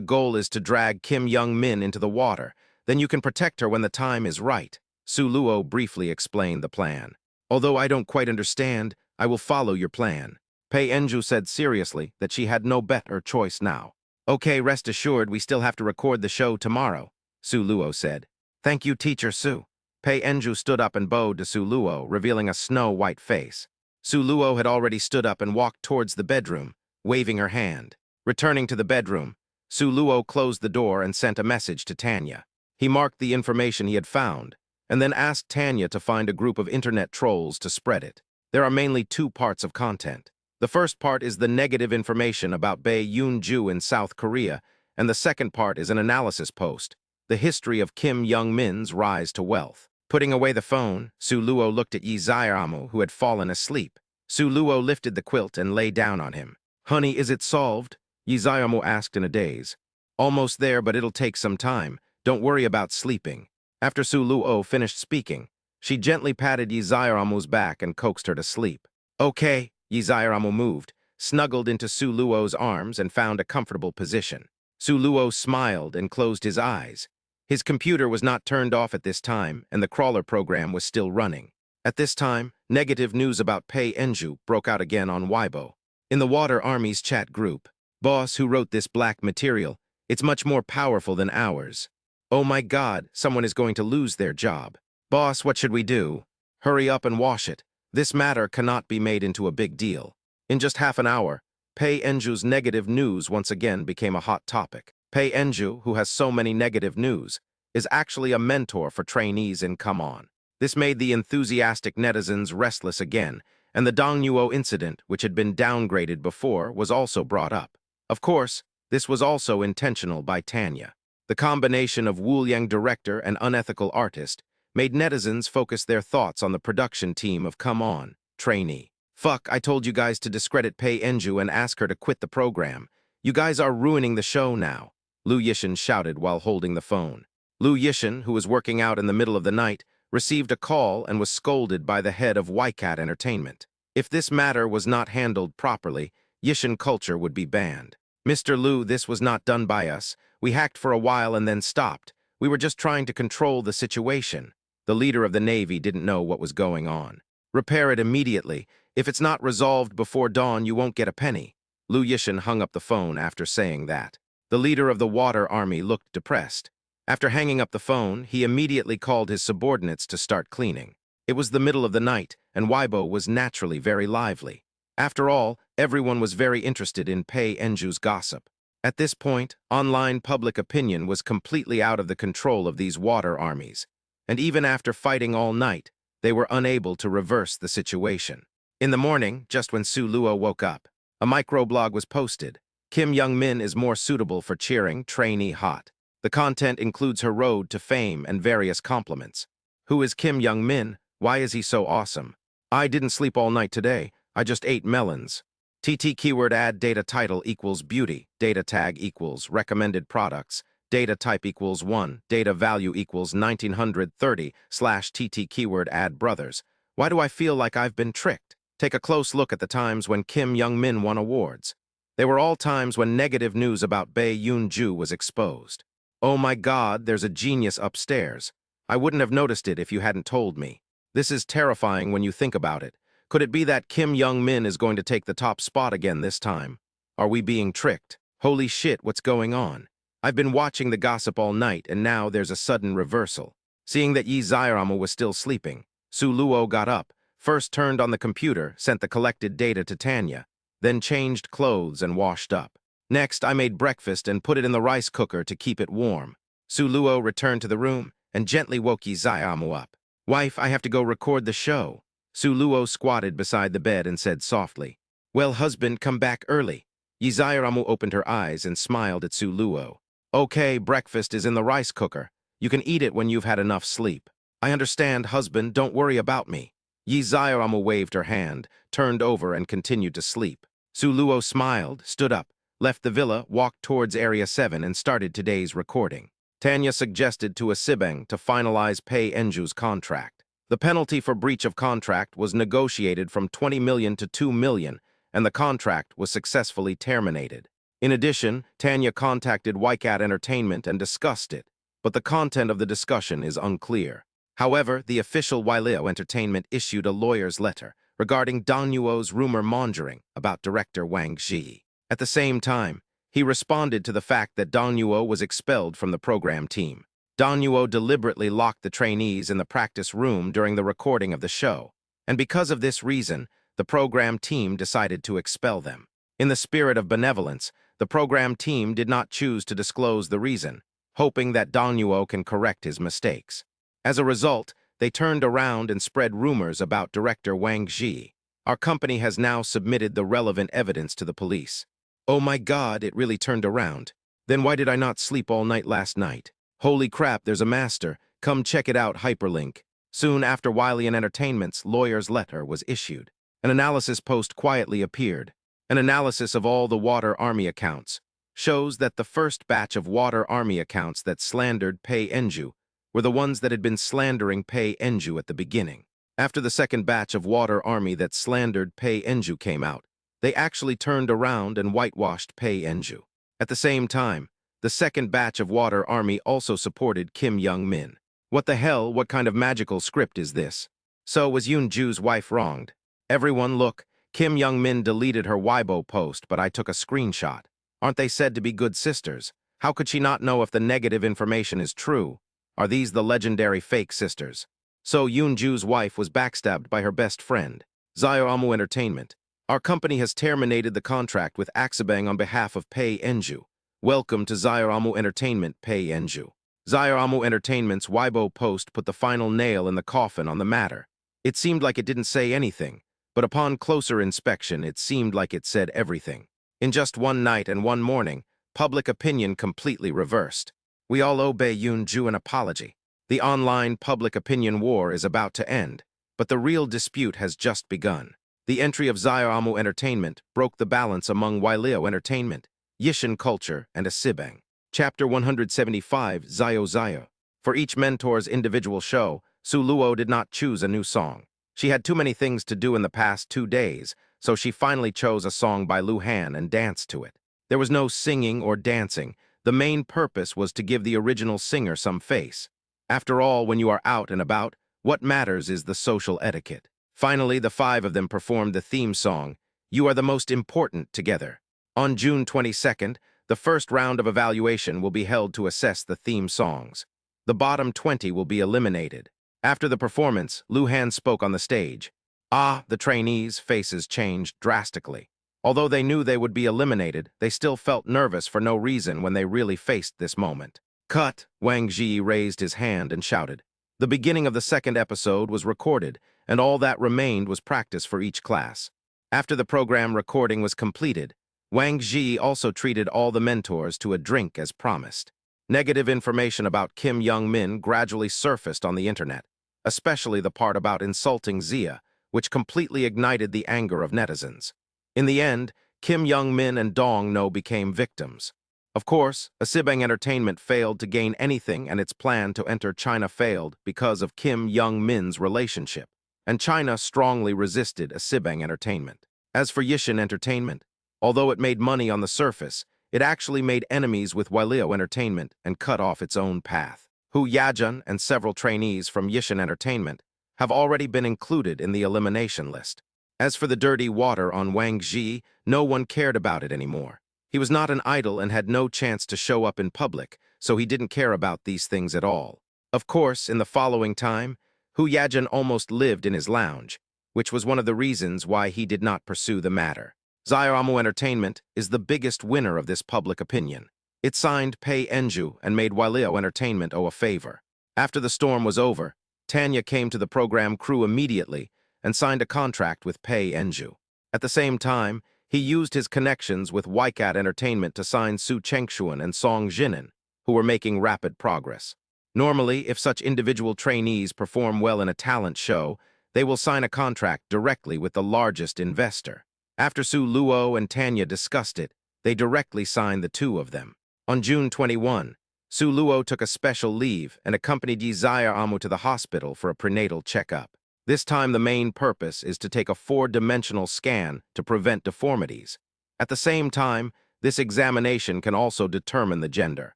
Speaker 1: goal is to drag Kim Young-min into the water. Then you can protect her when the time is right. Su Luo briefly explained the plan. Although I don't quite understand, I will follow your plan. Pei Enju said seriously that she had no better choice now. Okay, rest assured we still have to record the show tomorrow, Su Luo said. Thank you, Teacher Su. Pei Enju stood up and bowed to Su Luo, revealing a snow-white face. Su Luo had already stood up and walked towards the bedroom, waving her hand. Returning to the bedroom, Su Luo closed the door and sent a message to Tanya. He marked the information he had found, and then asked Tanya to find a group of internet trolls to spread it. There are mainly two parts of content. The first part is the negative information about Bae Yoon-ju in South Korea, and the second part is an analysis post, the history of Kim Young-min's rise to wealth. Putting away the phone, Su Luo looked at Yi Zairamu, who had fallen asleep. Su Luo lifted the quilt and lay down on him. Honey, is it solved? Yi Zairamu asked in a daze. Almost there, but it'll take some time. Don't worry about sleeping. After Su Luo finished speaking, she gently patted Yi Zairamu's back and coaxed her to sleep. Okay. Yi Zairamu moved, snuggled into Su Luo's arms, and found a comfortable position. Su Luo smiled and closed his eyes. His computer was not turned off at this time, and the crawler program was still running. At this time, negative news about Pei Enju broke out again on Weibo. In the Water Army's chat group, boss who wrote this black material, it's much more powerful than ours. Oh my God, someone is going to lose their job. Boss, what should we do? Hurry up and wash it. This matter cannot be made into a big deal. In just half an hour, Pei Enju's negative news once again became a hot topic. Pei Enju, who has so many negative news, is actually a mentor for trainees in Come On. This made the enthusiastic netizens restless again, and the Dong Nuo incident, which had been downgraded before, was also brought up. Of course, this was also intentional by Tanya. The combination of Wu Yang director and unethical artist made netizens focus their thoughts on the production team of Come On, Trainee. Fuck, I told you guys to discredit Pei Enju and ask her to quit the program. You guys are ruining the show now, Lu Yishan shouted while holding the phone. Lu Yishan, who was working out in the middle of the night, received a call and was scolded by the head of YCAT Entertainment. If this matter was not handled properly, Yishan culture would be banned. Mr. Lu, this was not done by us. We hacked for a while and then stopped. We were just trying to control the situation. The leader of the Navy didn't know what was going on. Repair it immediately. If it's not resolved before dawn, you won't get a penny. Lu Yishan hung up the phone after saying that. The leader of the Water Army looked depressed. After hanging up the phone, he immediately called his subordinates to start cleaning. It was the middle of the night, and Weibo was naturally very lively. After all, everyone was very interested in Pei Enju's gossip. At this point, online public opinion was completely out of the control of these water armies, and even after fighting all night, they were unable to reverse the situation. In the morning, just when Su Luo woke up, a microblog was posted. Kim Young-min is more suitable for cheering trainee hot. The content includes her road to fame and various compliments. Who is Kim Young-min? Why is he so awesome? I didn't sleep all night today. I just ate melons. TT keyword ad data title equals beauty, data tag equals recommended products, data type equals 1, data value equals 1930/TT keyword ad brothers. Why do I feel like I've been tricked? Take a close look at the times when Kim Young-min won awards. They were all times when negative news about Bae Yoon-ju was exposed. Oh my God, there's a genius upstairs. I wouldn't have noticed it if you hadn't told me. This is terrifying when you think about it. Could it be that Kim Young-min is going to take the top spot again this time? Are we being tricked? Holy shit, what's going on? I've been watching the gossip all night, and now there's a sudden reversal. Seeing that Yi Zairamu was still sleeping, Su Luo got up, first turned on the computer, sent the collected data to Tanya, then changed clothes and washed up. Next, I made breakfast and put it in the rice cooker to keep it warm. Su Luo returned to the room and gently woke Yi Zairamu up. Wife, I have to go record the show. Su Luo squatted beside the bed and said softly, Well, husband, come back early. Yi Zairamu opened her eyes and smiled at Su Luo. Okay, breakfast is in the rice cooker. You can eat it when you've had enough sleep. I understand, husband, don't worry about me. Yi Zairamu waved her hand, turned over and continued to sleep. Su Luo smiled, stood up, left the villa, walked towards Area 7 and started today's recording. Tanya suggested to Asibeng to finalize Pei Enju's contract. The penalty for breach of contract was negotiated from 20 million to 2 million, and the contract was successfully terminated. In addition, Tanya contacted YCAT Entertainment and discussed it, but the content of the discussion is unclear. However, the official Yleo Entertainment issued a lawyer's letter regarding Dong Nuo's rumor mongering about director Wang Ji. At the same time, he responded to the fact that Dong Nuo was expelled from the program team. Dong Nuo deliberately locked the trainees in the practice room during the recording of the show, and because of this reason, the program team decided to expel them. In the spirit of benevolence, the program team did not choose to disclose the reason, hoping that Dong Nuo can correct his mistakes. As a result, they turned around and spread rumors about director Wang Ji. Our company has now submitted the relevant evidence to the police. Oh my God, it really turned around. Then why did I not sleep all night last night? Holy crap, there's a master. Come check it out, hyperlink. Soon after Yleo Entertainment's lawyer's letter was issued, an analysis post quietly appeared. An analysis of all the Water Army accounts shows that the first batch of Water Army accounts that slandered Pei Enju were the ones that had been slandering Pei Enju at the beginning. After the second batch of Water Army that slandered Pei Enju came out, they actually turned around and whitewashed Pei Enju. At the same time, the second batch of Water Army also supported Kim Young-min. What the hell, what kind of magical script is this? So was Yoon-ju's wife wronged? Everyone look, Kim Young-min deleted her Weibo post, but I took a screenshot. Aren't they said to be good sisters? How could she not know if the negative information is true? Are these the legendary fake sisters? So Yoon-ju's wife was backstabbed by her best friend, Zairamu Entertainment. Our company has terminated the contract with Asibeng on behalf of Pei Enju. Welcome to Zairamu Entertainment, Pei Enju. Zairamu Entertainment's Weibo post put the final nail in the coffin on the matter. It seemed like it didn't say anything, but upon closer inspection it seemed like it said everything. In just one night and one morning, public opinion completely reversed. We all owe Bae Yoon-ju an apology. The online public opinion war is about to end, but the real dispute has just begun. The entry of Xiaomu Entertainment broke the balance among Waileo Entertainment, Yishin Culture, and Asibang. Chapter 175, Xiao Xiao. For each mentor's individual show, Su Luo did not choose a new song. She had too many things to do in the past 2 days, so she finally chose a song by Lu Han and danced to it. There was no singing or dancing. The main purpose was to give the original singer some face. After all, when you are out and about, what matters is the social etiquette. Finally, the 5 of them performed the theme song, You Are the Most Important, together. On June 22nd, the first round of evaluation will be held to assess the theme songs. The bottom 20 will be eliminated. After the performance, Lu Han spoke on the stage. The trainees' faces changed drastically. Although they knew they would be eliminated, they still felt nervous for no reason when they really faced this moment. Cut! Wang Ji raised his hand and shouted. The beginning of the second episode was recorded, and all that remained was practice for each class. After the program recording was completed, Wang Ji also treated all the mentors to a drink as promised. Negative information about Kim Young-min gradually surfaced on the internet, especially the part about insulting Zia, which completely ignited the anger of netizens. In the end, Kim Young-min and Dong No became victims. Of course, Asibang Entertainment failed to gain anything, and its plan to enter China failed because of Kim Young-min's relationship, and China strongly resisted Asibang Entertainment. As for Yishin Entertainment, although it made money on the surface, it actually made enemies with Waileo Entertainment and cut off its own path. Hu Yajun and several trainees from Yishin Entertainment have already been included in the elimination list. As for the dirty water on Wang Ji, no one cared about it anymore. He was not an idol and had no chance to show up in public, so he didn't care about these things at all. Of course, in the following time, Hu Yajun almost lived in his lounge, which was one of the reasons why he did not pursue the matter. Xiaomu Entertainment is the biggest winner of this public opinion. It signed Pei Enju and made Waileo Entertainment owe a favor. After the storm was over, Tanya came to the program crew immediately and signed a contract with Pei Enju. At the same time, he used his connections with Weicat Entertainment to sign Su Chengshuan and Song Jinan, who were making rapid progress. Normally, if such individual trainees perform well in a talent show, they will sign a contract directly with the largest investor. After Su Luo and Tanya discussed it, they directly signed the 2 of them. On June 21, Su Luo took a special leave and accompanied Yi Xiaomu to the hospital for a prenatal checkup. This time the main purpose is to take a 4-dimensional scan to prevent deformities. At the same time, this examination can also determine the gender.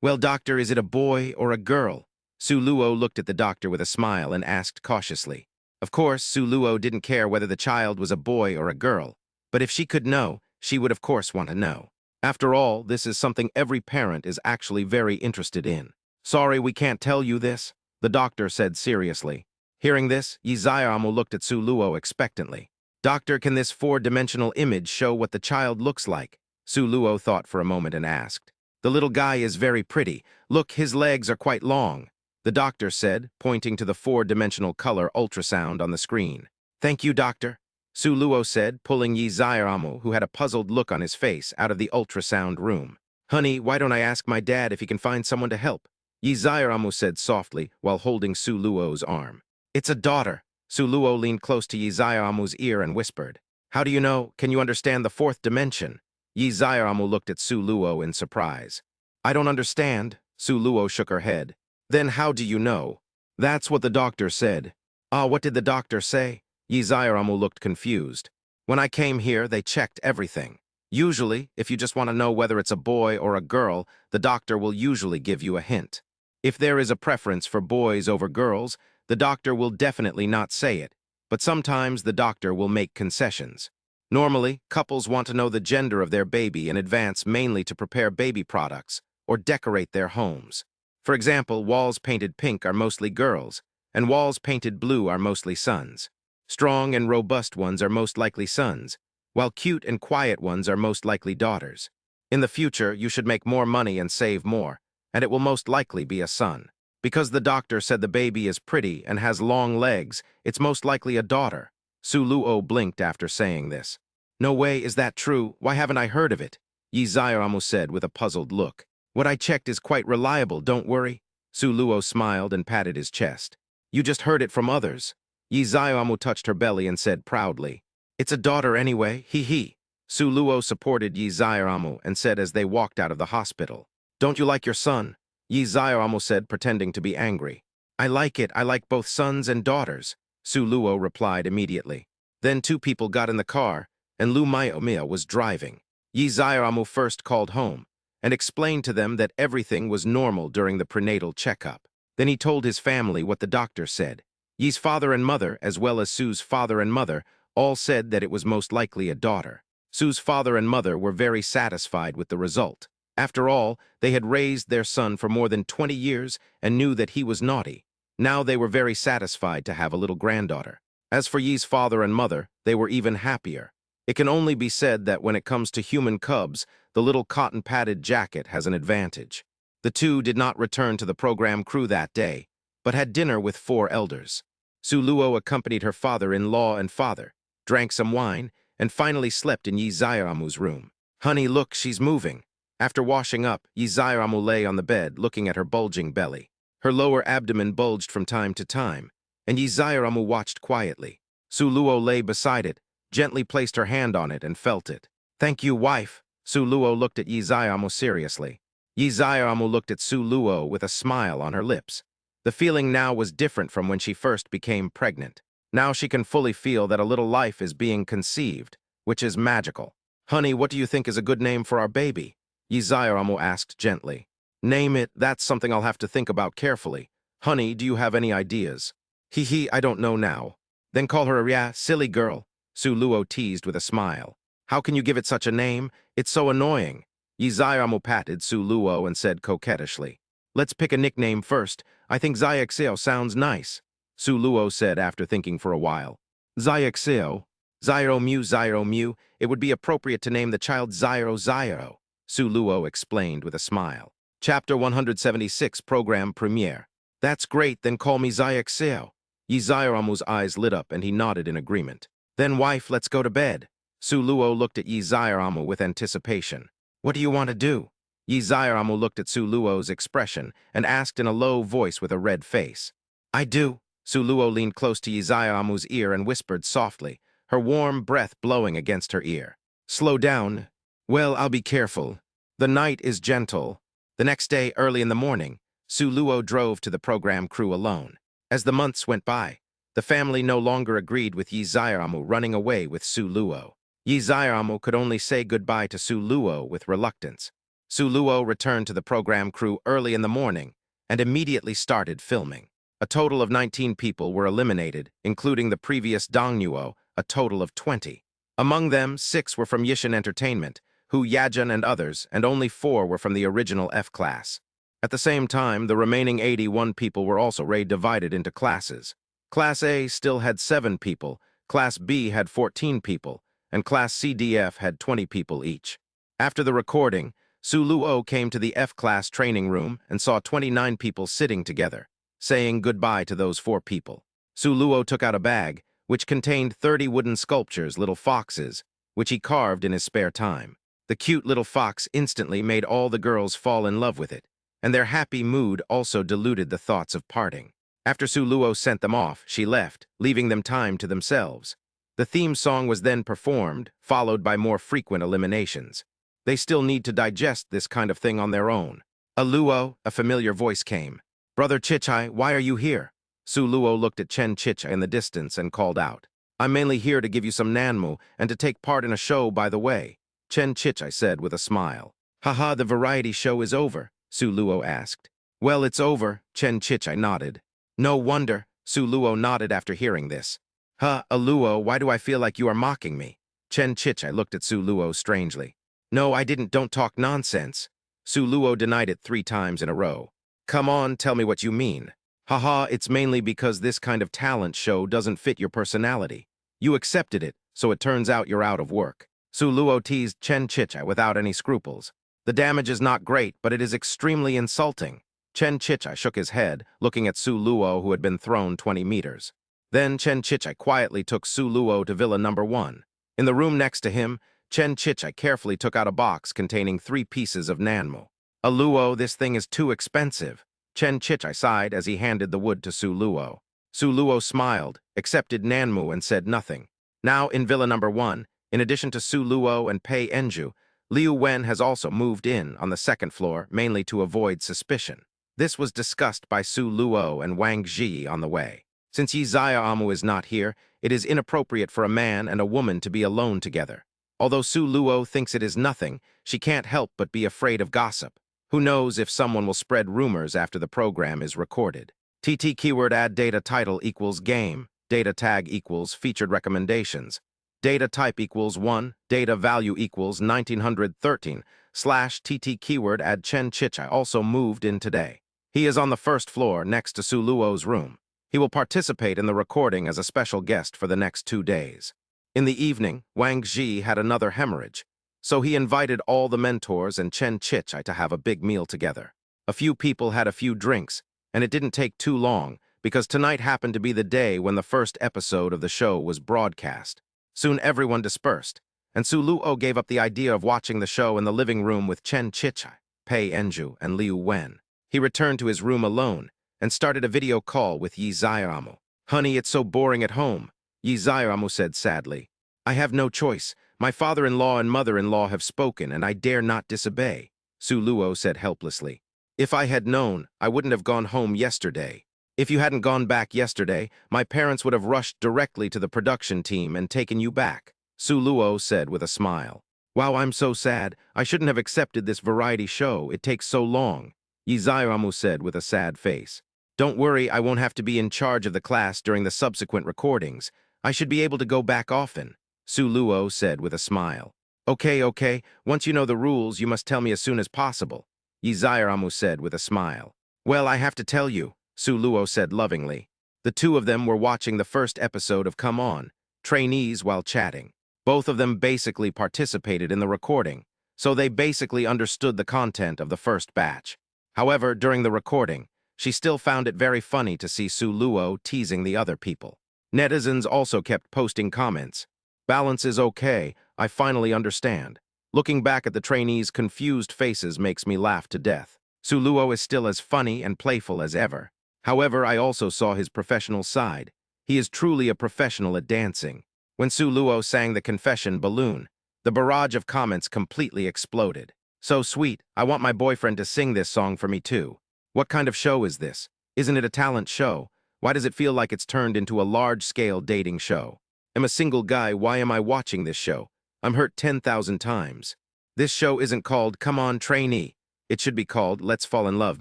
Speaker 1: Well, doctor, is it a boy or a girl? Su Luo looked at the doctor with a smile and asked cautiously. Of course, Su Luo didn't care whether the child was a boy or a girl, but if she could know, she would of course want to know. After all, this is something every parent is actually very interested in. Sorry, we can't tell you this, the doctor said seriously. Hearing this, Yi Xiaomu looked at Su Luo expectantly. Doctor, can this 4-dimensional image show what the child looks like? Su Luo thought for a moment and asked. The little guy is very pretty. Look, his legs are quite long, the doctor said, pointing to the 4-dimensional color ultrasound on the screen. Thank you, doctor, Su Luo said, pulling Yi Xiaomu, who had a puzzled look on his face, out of the ultrasound room. Honey, why don't I ask my dad if he can find someone to help? Yi Xiaomu said softly while holding Su Luo's arm. It's a daughter. Su Luo leaned close to Yi Xiaomu's ear and whispered. How do you know? Can you understand the 4th dimension? Yi Xiaomu looked at Su Luo in surprise. I don't understand. Su Luo shook her head. Then how do you know? That's what the doctor said. What did the doctor say? Yi Xiaomu looked confused. When I came here, they checked everything. Usually, if you just want to know whether it's a boy or a girl, the doctor will usually give you a hint. If there is a preference for boys over girls, the doctor will definitely not say it, but sometimes the doctor will make concessions. Normally, couples want to know the gender of their baby in advance, mainly to prepare baby products or decorate their homes. For example, walls painted pink are mostly girls, and walls painted blue are mostly sons. Strong and robust ones are most likely sons, while cute and quiet ones are most likely daughters. In the future, you should make more money and save more, and it will most likely be a son. Because the doctor said the baby is pretty and has long legs, it's most likely a daughter. Su Luo blinked after saying this. No way, is that true? Why haven't I heard of it? Yi Zaiamu said with a puzzled look. What I checked is quite reliable, don't worry. Su Luo smiled and patted his chest. You just heard it from others. Yi Zaiamu touched her belly and said proudly. It's a daughter anyway, hee. Su Luo supported Yi Zaiamu and said as they walked out of the hospital. Don't you like your son? Yi Zaiamu said, pretending to be angry. I like it, I like both sons and daughters, Su Luo replied immediately. Then two people got in the car, and Lu Maomia was driving. Yi Zaiamu first called home and explained to them that everything was normal during the prenatal checkup. Then he told his family what the doctor said. Yi's father and mother, as well as Su's father and mother, all said that it was most likely a daughter. Su's father and mother were very satisfied with the result. After all, they had raised their son for more than 20 years and knew that he was naughty. Now they were very satisfied to have a little granddaughter. As for Yi's father and mother, they were even happier. It can only be said that when it comes to human cubs, the little cotton-padded jacket has an advantage. The two did not return to the program crew that day, but had dinner with 4 elders. Su Luo accompanied her father-in-law and father, drank some wine, and finally slept in Yi Zaiamu's room. Honey, look, she's moving. After washing up, Yi Zaiamu lay on the bed, looking at her bulging belly. Her lower abdomen bulged from time to time, and Yi Zaiamu watched quietly. Su Luo lay beside it, gently placed her hand on it and felt it. Thank you, wife. Su Luo looked at Yi Zaiamu seriously. Yi Zaiamu looked at Su Luo with a smile on her lips. The feeling now was different from when she first became pregnant. Now she can fully feel that a little life is being conceived, which is magical. Honey, what do you think is a good name for our baby? Yi Zaiamu asked gently. Name it, that's something I'll have to think about carefully. Honey, do you have any ideas? Hee, I don't know now. Then call her a silly girl, Su Luo teased with a smile. How can you give it such a name? It's so annoying. Yi Zaiamu patted Su Luo and said coquettishly. Let's pick a nickname first. I think Xiaoxiao sounds nice, Su Luo said after thinking for a while. Xiaoxiao? Zyro Mu, it would be appropriate to name the child Zyro, Su Luo explained with a smile. Chapter 176, Program Premiere. That's great, then call me Xiaoxiao. Yi Zaiamu's eyes lit up and he nodded in agreement. Then, wife, let's go to bed. Su Luo looked at Yi Zaiamu with anticipation. What do you want to do? Yi Zaiamu looked at Su Luo's expression and asked in a low voice with a red face. I do. Su Luo leaned close to Yi Zaiamu's ear and whispered softly, her warm breath blowing against her ear. Slow down. Well, I'll be careful. The night is gentle. The next day, early in the morning, Su Luo drove to the program crew alone. As the months went by, the family no longer agreed with Yi Zaiamu running away with Su Luo. Yi Zaiamu could only say goodbye to Su Luo with reluctance. Su Luo returned to the program crew early in the morning and immediately started filming. A total of 19 people were eliminated, including the previous Dong Nuo, a total of 20. Among them, 6 were from Yishin Entertainment, Hu Yajun and others, and only 4 were from the original F-class. At the same time, the remaining 81 people were also divided into classes. Class A still had 7 people, Class B had 14 people, and Class CDF had 20 people each. After the recording, Su Luo came to the F-class training room and saw 29 people sitting together, saying goodbye to those 4 people. Su Luo took out a bag, which contained 30 wooden sculptures, little foxes, which he carved in his spare time. The cute little fox instantly made all the girls fall in love with it, and their happy mood also diluted the thoughts of parting. After Su Luo sent them off, she left, leaving them time to themselves. The theme song was then performed, followed by more frequent eliminations. They still need to digest this kind of thing on their own. Luo, a familiar voice came. Brother Chichai, why are you here? Su Luo looked at Chen Chichai in the distance and called out. I'm mainly here to give you some nanmu and to take part in a show by the way, Chen Chichai said with a smile. Haha, the variety show is over, Su Luo asked. Well, it's over, Chen Chichai nodded. No wonder, Su Luo nodded after hearing this. Luo, why do I feel like you are mocking me? Chen Chichai looked at Su Luo strangely. No, I didn't, don't talk nonsense. Su Luo denied it 3 times in a row. Come on, tell me what you mean. Haha, it's mainly because this kind of talent show doesn't fit your personality. You accepted it, so it turns out you're out of work. Su Luo teased Chen Chichai without any scruples. The damage is not great, but it is extremely insulting. Chen Chichai shook his head, looking at Su Luo, who had been thrown 20 meters. Then Chen Chichai quietly took Su Luo to Villa number 1. In the room next to him, Chen Chichai carefully took out a box containing 3 pieces of Nanmu. "A Luo, this thing is too expensive." Chen Chichai sighed as he handed the wood to Su Luo. Su Luo smiled, accepted Nanmu, and said nothing. Now, in Villa number 1, in addition to Su Luo and Pei Enju, Liu Wen has also moved in on the 2nd floor, mainly to avoid suspicion. This was discussed by Su Luo and Wang Zhi on the way. Since Yi Xiaomu is not here, it is inappropriate for a man and a woman to be alone together. Although Su Luo thinks it is nothing, she can't help but be afraid of gossip. Who knows if someone will spread rumors after the program is recorded. TT keyword add data title equals game, data tag equals featured recommendations, data type equals 1, data value equals 1913, /TT keyword add Chen Chichai also moved in today. He is on the 1st floor next to Su Luo's room. He will participate in the recording as a special guest for the next 2 days. In the evening, Wang Zhi had another hemorrhage, so he invited all the mentors and Chen Chichai to have a big meal together. A few people had a few drinks, and it didn't take too long, because tonight happened to be the day when the first episode of the show was broadcast. Soon everyone dispersed, and Su Luo gave up the idea of watching the show in the living room with Chen Chichai, Pei Enju, and Liu Wen. He returned to his room alone and started a video call with Yi Xiaomu. "Honey, it's so boring at home," Yi Xiaomu said sadly. "I have no choice. My father-in-law and mother-in-law have spoken, and I dare not disobey," Su Luo said helplessly. "If I had known, I wouldn't have gone home yesterday. If you hadn't gone back yesterday, my parents would have rushed directly to the production team and taken you back," Su Luo said with a smile. "Wow, I'm so sad. I shouldn't have accepted this variety show. It takes so long," Yi Xiaomu said with a sad face. "Don't worry, I won't have to be in charge of the class during the subsequent recordings. I should be able to go back often," Su Luo said with a smile. Okay. Once you know the rules, you must tell me as soon as possible," Yi Xiaomu said with a smile. "Well, I have to tell you," Su Luo said lovingly. The two of them were watching the first episode of Come On, trainees while chatting. Both of them basically participated in the recording, so they basically understood the content of the first batch. However, during the recording, she still found it very funny to see Su Luo teasing the other people. Netizens also kept posting comments. "Balance is okay, I finally understand. Looking back at the trainees' confused faces makes me laugh to death. Su Luo is still as funny and playful as ever. However, I also saw his professional side. He is truly a professional at dancing." When Su Luo sang the confession balloon, the barrage of comments completely exploded. "So sweet, I want my boyfriend to sing this song for me too. What kind of show is this? Isn't it a talent show? Why does it feel like it's turned into a large-scale dating show? I'm a single guy, why am I watching this show? I'm hurt 10,000 times. This show isn't called Come On Trainee. It should be called Let's Fall in Love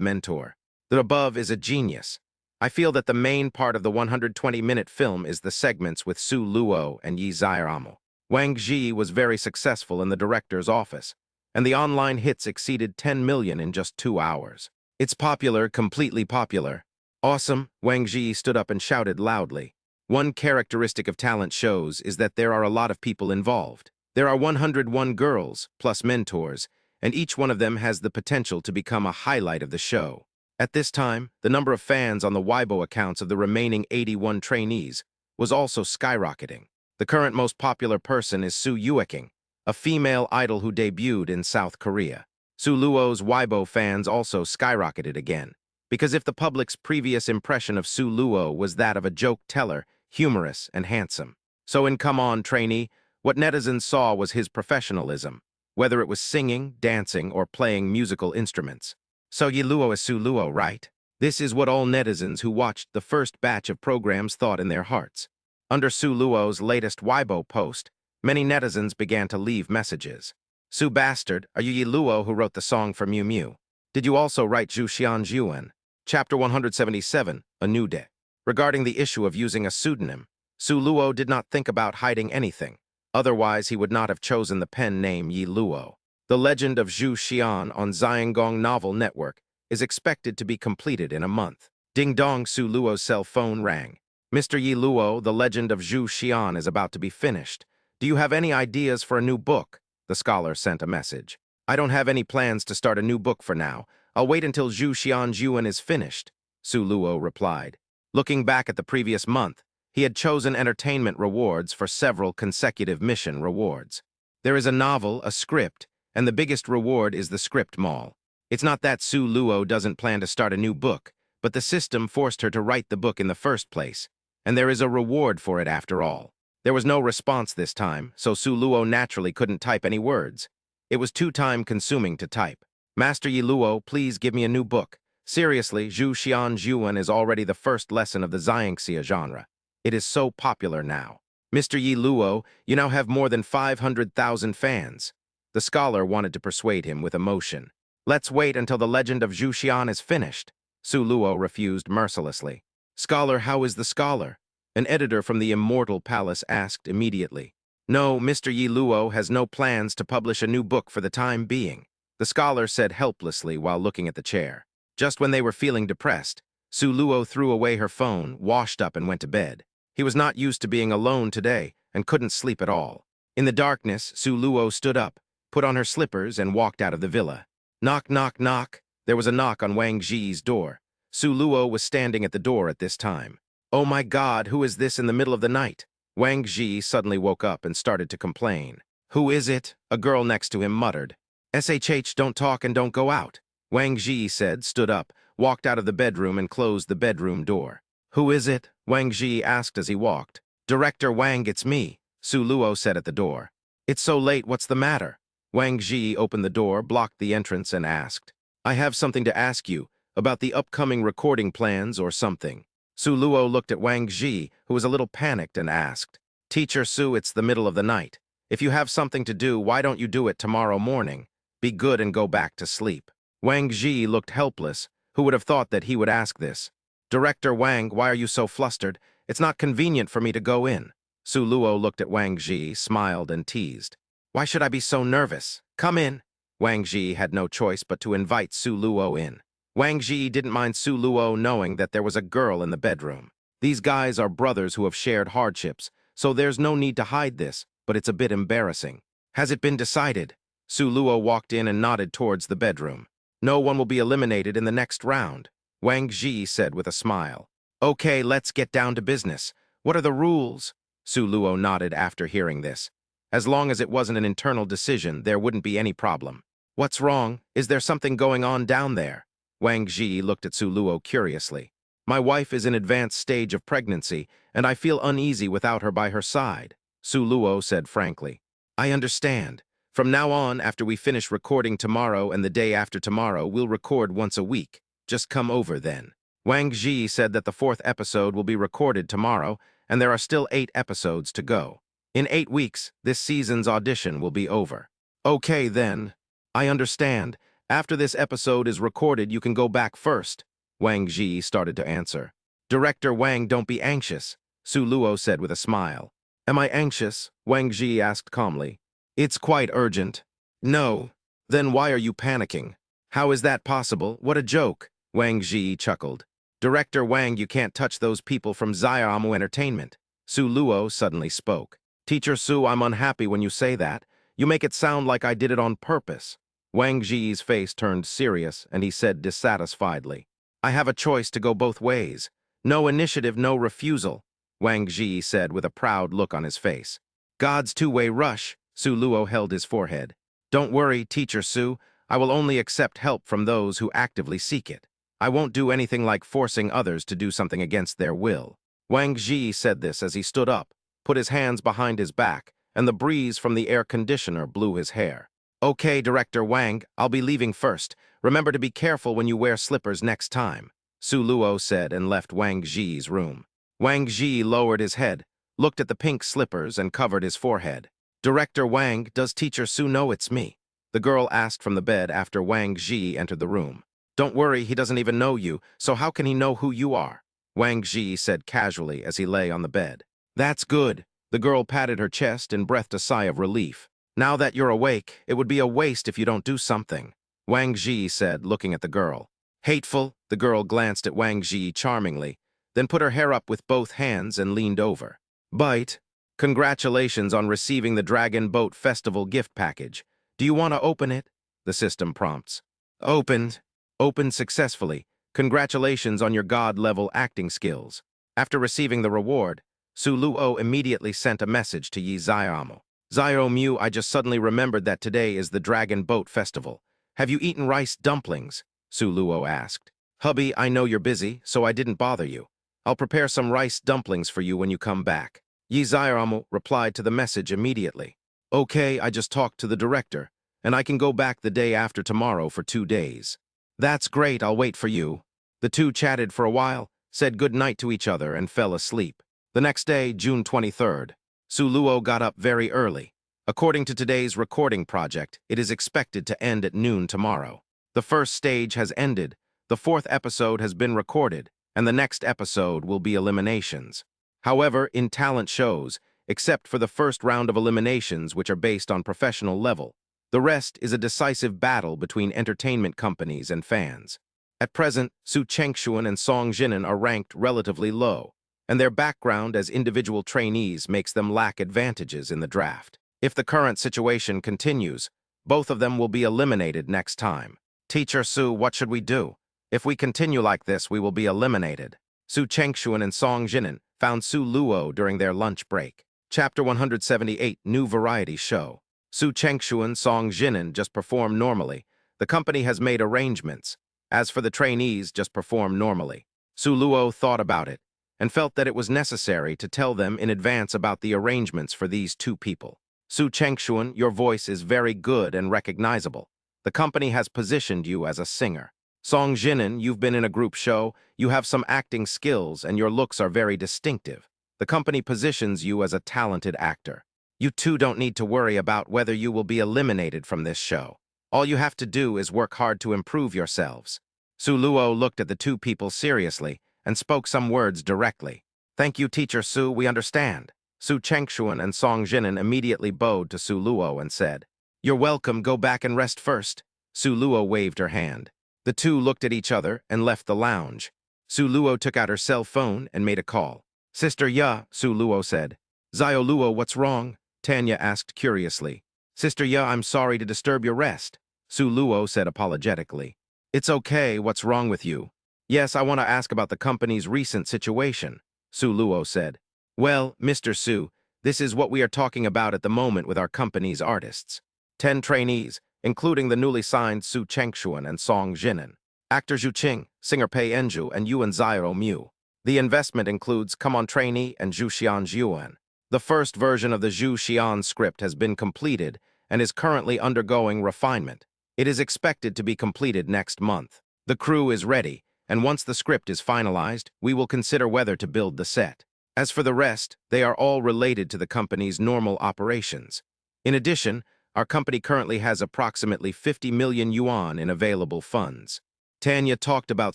Speaker 1: Mentor. The above is a genius. I feel that the main part of the 120-minute film is the segments with Su Luo and Yi Xiaomu. Wang Zhi was very successful in the director's office, and the online hits exceeded 10 million in just 2 hours. It's popular, completely popular. Awesome, Wang Zhi stood up and shouted loudly. One characteristic of talent shows is that there are a lot of people involved. There are 101 girls, plus mentors, and each one of them has the potential to become a highlight of the show. At this time, the number of fans on the Weibo accounts of the remaining 81 trainees was also skyrocketing. The current most popular person is Su Yueking, a female idol who debuted in South Korea. Su Luo's Weibo fans also skyrocketed again, because if the public's previous impression of Su Luo was that of a joke teller, humorous, and handsome, so in Come On Trainee, what netizens saw was his professionalism, whether it was singing, dancing, or playing musical instruments. So Yi Luo is Su Luo, right? This is what all netizens who watched the first batch of programs thought in their hearts. Under Su Luo's latest Weibo post, many netizens began to leave messages. "Su Bastard, are you Yi Luo who wrote the song for Miu Miu? Did you also write Zhu Xian Juan?" Chapter 177, A New Day. Regarding the issue of using a pseudonym, Su Luo did not think about hiding anything. Otherwise, he would not have chosen the pen name Yi Luo. The Legend of Zhu Xian on Xiangong Novel Network is expected to be completed in a month. Ding dong, Su Luo's cell phone rang. "Mr. Yi Luo, The Legend of Zhu Xian is about to be finished. Do you have any ideas for a new book?" The scholar sent a message. "I don't have any plans to start a new book for now. I'll wait until Zhu Xian Juan is finished," Su Luo replied. Looking back at the previous month, He had chosen entertainment rewards for several consecutive mission rewards. There is a novel, a script, and the biggest reward is the script mall. It's not that Su Luo doesn't plan to start a new book, but the system forced her to write the book in the first place, and there is a reward for it after all. There was no response this time, so Su Luo naturally couldn't type any words. It was too time-consuming to type. Master Yi Luo, please give me a new book. Seriously, Zhu Xian Zhuan is already the first lesson of the Xiangxia genre. It is so popular now. Mr. Yi Luo, you now have more than 500,000 fans. The scholar wanted to persuade him with emotion. Let's wait until the legend of Zhu Xian is finished. Su Luo refused mercilessly. Scholar, how is the scholar? An editor from the Immortal Palace asked immediately. No, Mr. Yi Luo has no plans to publish a new book for the time being, the scholar said helplessly while looking at the chair. Just when they were feeling depressed, Su Luo threw away her phone, washed up, and went to bed. He was not used to being alone today and couldn't sleep at all. In the darkness, Su Luo stood up, put on her slippers, and walked out of the villa. Knock, knock, knock. There was a knock on Wang Zhi's door. Su Luo was standing at the door at this time. Oh my God, who is this in the middle of the night? Wang Zhi suddenly woke up and started to complain. Who is it? A girl next to him muttered. SHH, don't talk and don't go out. Wang Zhi said, stood up, walked out of the bedroom and closed the bedroom door. Who is it? Wang Zhi asked as he walked. Director Wang, it's me, Su Luo said at the door. It's so late, what's the matter? Wang Zhi opened the door, blocked the entrance, and asked. I have something to ask you, about the upcoming recording plans or something. Su Luo looked at Wang Zhi, who was a little panicked, and asked. Teacher Su, it's the middle of the night. If you have something to do, why don't you do it tomorrow morning? Be good and go back to sleep. Wang Zhi looked helpless. Who would have thought that he would ask this? Director Wang, why are you so flustered? It's not convenient for me to go in. Su Luo looked at Wang Zhi, smiled, and teased. Why should I be so nervous? Come in. Wang Zhi had no choice but to invite Su Luo in. Wang Zhi didn't mind Su Luo knowing that there was a girl in the bedroom. These guys are brothers who have shared hardships, so there's no need to hide this, but it's a bit embarrassing. Has it been decided? Su Luo walked in and nodded towards the bedroom. No one will be eliminated in the next round, Wang Zhi said with a smile. Okay, let's get down to business. What are the rules? Su Luo nodded after hearing this. As long as it wasn't an internal decision, there wouldn't be any problem. What's wrong? Is there something going on down there? Wang Zhi looked at Su Luo curiously. My wife is in advanced stage of pregnancy, and I feel uneasy without her by her side, Su Luo said frankly. I understand. From now on, after we finish recording tomorrow and the day after tomorrow, we'll record once a week. Just come over then. Wang Zhi said that the 4th episode will be recorded tomorrow, and there are still 8 episodes to go. In 8 weeks, this season's audition will be over. Okay then. I understand. After this episode is recorded, you can go back first. Wang Zhi started to answer. Director Wang, don't be anxious, Su Luo said with a smile. Am I anxious? Wang Zhi asked calmly. It's quite urgent. No. Then why are you panicking? How is that possible? What a joke, Wang Zhi chuckled. Director Wang, you can't touch those people from Xiaomu Entertainment. Su Luo suddenly spoke. Teacher Su, I'm unhappy when you say that. You make it sound like I did it on purpose. Wang Zhi's face turned serious, and he said dissatisfiedly. I have a choice to go both ways. No initiative, no refusal, Wang Zhi said with a proud look on his face. God's two-way rush, Su Luo held his forehead. Don't worry, Teacher Su. I will only accept help from those who actively seek it. I won't do anything like forcing others to do something against their will. Wang Zhi said this as he stood up, put his hands behind his back, and the breeze from the air conditioner blew his hair. Okay, Director Wang, I'll be leaving first. Remember to be careful when you wear slippers next time, Su Luo said and left Wang Zhi's room. Wang Zhi lowered his head, looked at the pink slippers, and covered his forehead. Director Wang, does Teacher Su know it's me? The girl asked from the bed after Wang Zhi entered the room. Don't worry, he doesn't even know you, so how can he know who you are? Wang Zhi said casually as he lay on the bed. That's good. The girl patted her chest and breathed a sigh of relief. Now that you're awake, it would be a waste if you don't do something, Wang Zhi said, looking at the girl. Hateful, the girl glanced at Wang Zhi charmingly, then put her hair up with both hands and leaned over. Bite. Congratulations on receiving the Dragon Boat Festival gift package. Do you want to open it? The system prompts. Opened. Opened successfully. Congratulations on your God-level acting skills. After receiving the reward, Su Luo immediately sent a message to Yi Xiaomu. Xiaomu, I just suddenly remembered that today is the Dragon Boat Festival. Have you eaten rice dumplings? Su Luo asked. Hubby, I know you're busy, so I didn't bother you. I'll prepare some rice dumplings for you when you come back. Yi Xiaomu replied to the message immediately. Okay, I just talked to the director, and I can go back the day after tomorrow for 2 days. That's great, I'll wait for you. The two chatted for a while, said good night to each other, and fell asleep. The next day, June 23rd, Su Luo got up very early. According to today's recording project, it is expected to end at noon tomorrow. The first stage has ended, the 4th episode has been recorded, and the next episode will be eliminations. However, in talent shows, except for the first round of eliminations which are based on professional level, the rest is a decisive battle between entertainment companies and fans. At present, Su Chengshuan and Song Jinan are ranked relatively low, and their background as individual trainees makes them lack advantages in the draft. If the current situation continues, both of them will be eliminated next time. Teacher Su, what should we do? If we continue like this, we will be eliminated. Su Chengshuan and Song Jinan found Su Luo during their lunch break. Chapter 178, New Variety Show. Su Chengshuan, Song Jinan just performed normally. The company has made arrangements. As for the trainees, just perform normally. Su Luo thought about it and felt that it was necessary to tell them in advance about the arrangements for these two people. Su Chengshuan, your voice is very good and recognizable. The company has positioned you as a singer. Song Jinan, you've been in a group show, you have some acting skills, and your looks are very distinctive. The company positions you as a talented actor. You two don't need to worry about whether you will be eliminated from this show. All you have to do is work hard to improve yourselves. Su Luo looked at the two people seriously and spoke some words directly. Thank you, Teacher Su, we understand. Su Chengshuan and Song Jinan immediately bowed to Su Luo and said, You're welcome, go back and rest first. Su Luo waved her hand. The two looked at each other and left the lounge. Su Luo took out her cell phone and made a call. Sister Ya, Su Luo said. Xiao Luo, what's wrong? Tanya asked curiously. Sister Ya, I'm sorry to disturb your rest. Su Luo said apologetically. It's okay, what's wrong with you? Yes, I want to ask about the company's recent situation, Su Luo said. Well, Mr. Su, this is what we are talking about at the moment with our company's artists. 10 trainees, including the newly signed Su Chengshuan and Song Jinan, actor Zhu Qing, singer Pei Enju, and Yuan Xiaomu. The investment includes Come On Trainee and Zhu Xian Yuan. The first version of the Zhu Xian script has been completed and is currently undergoing refinement. It is expected to be completed next month. The crew is ready, and once the script is finalized, we will consider whether to build the set. As for the rest, they are all related to the company's normal operations. In addition, our company currently has approximately 50 million yuan in available funds. Tanya talked about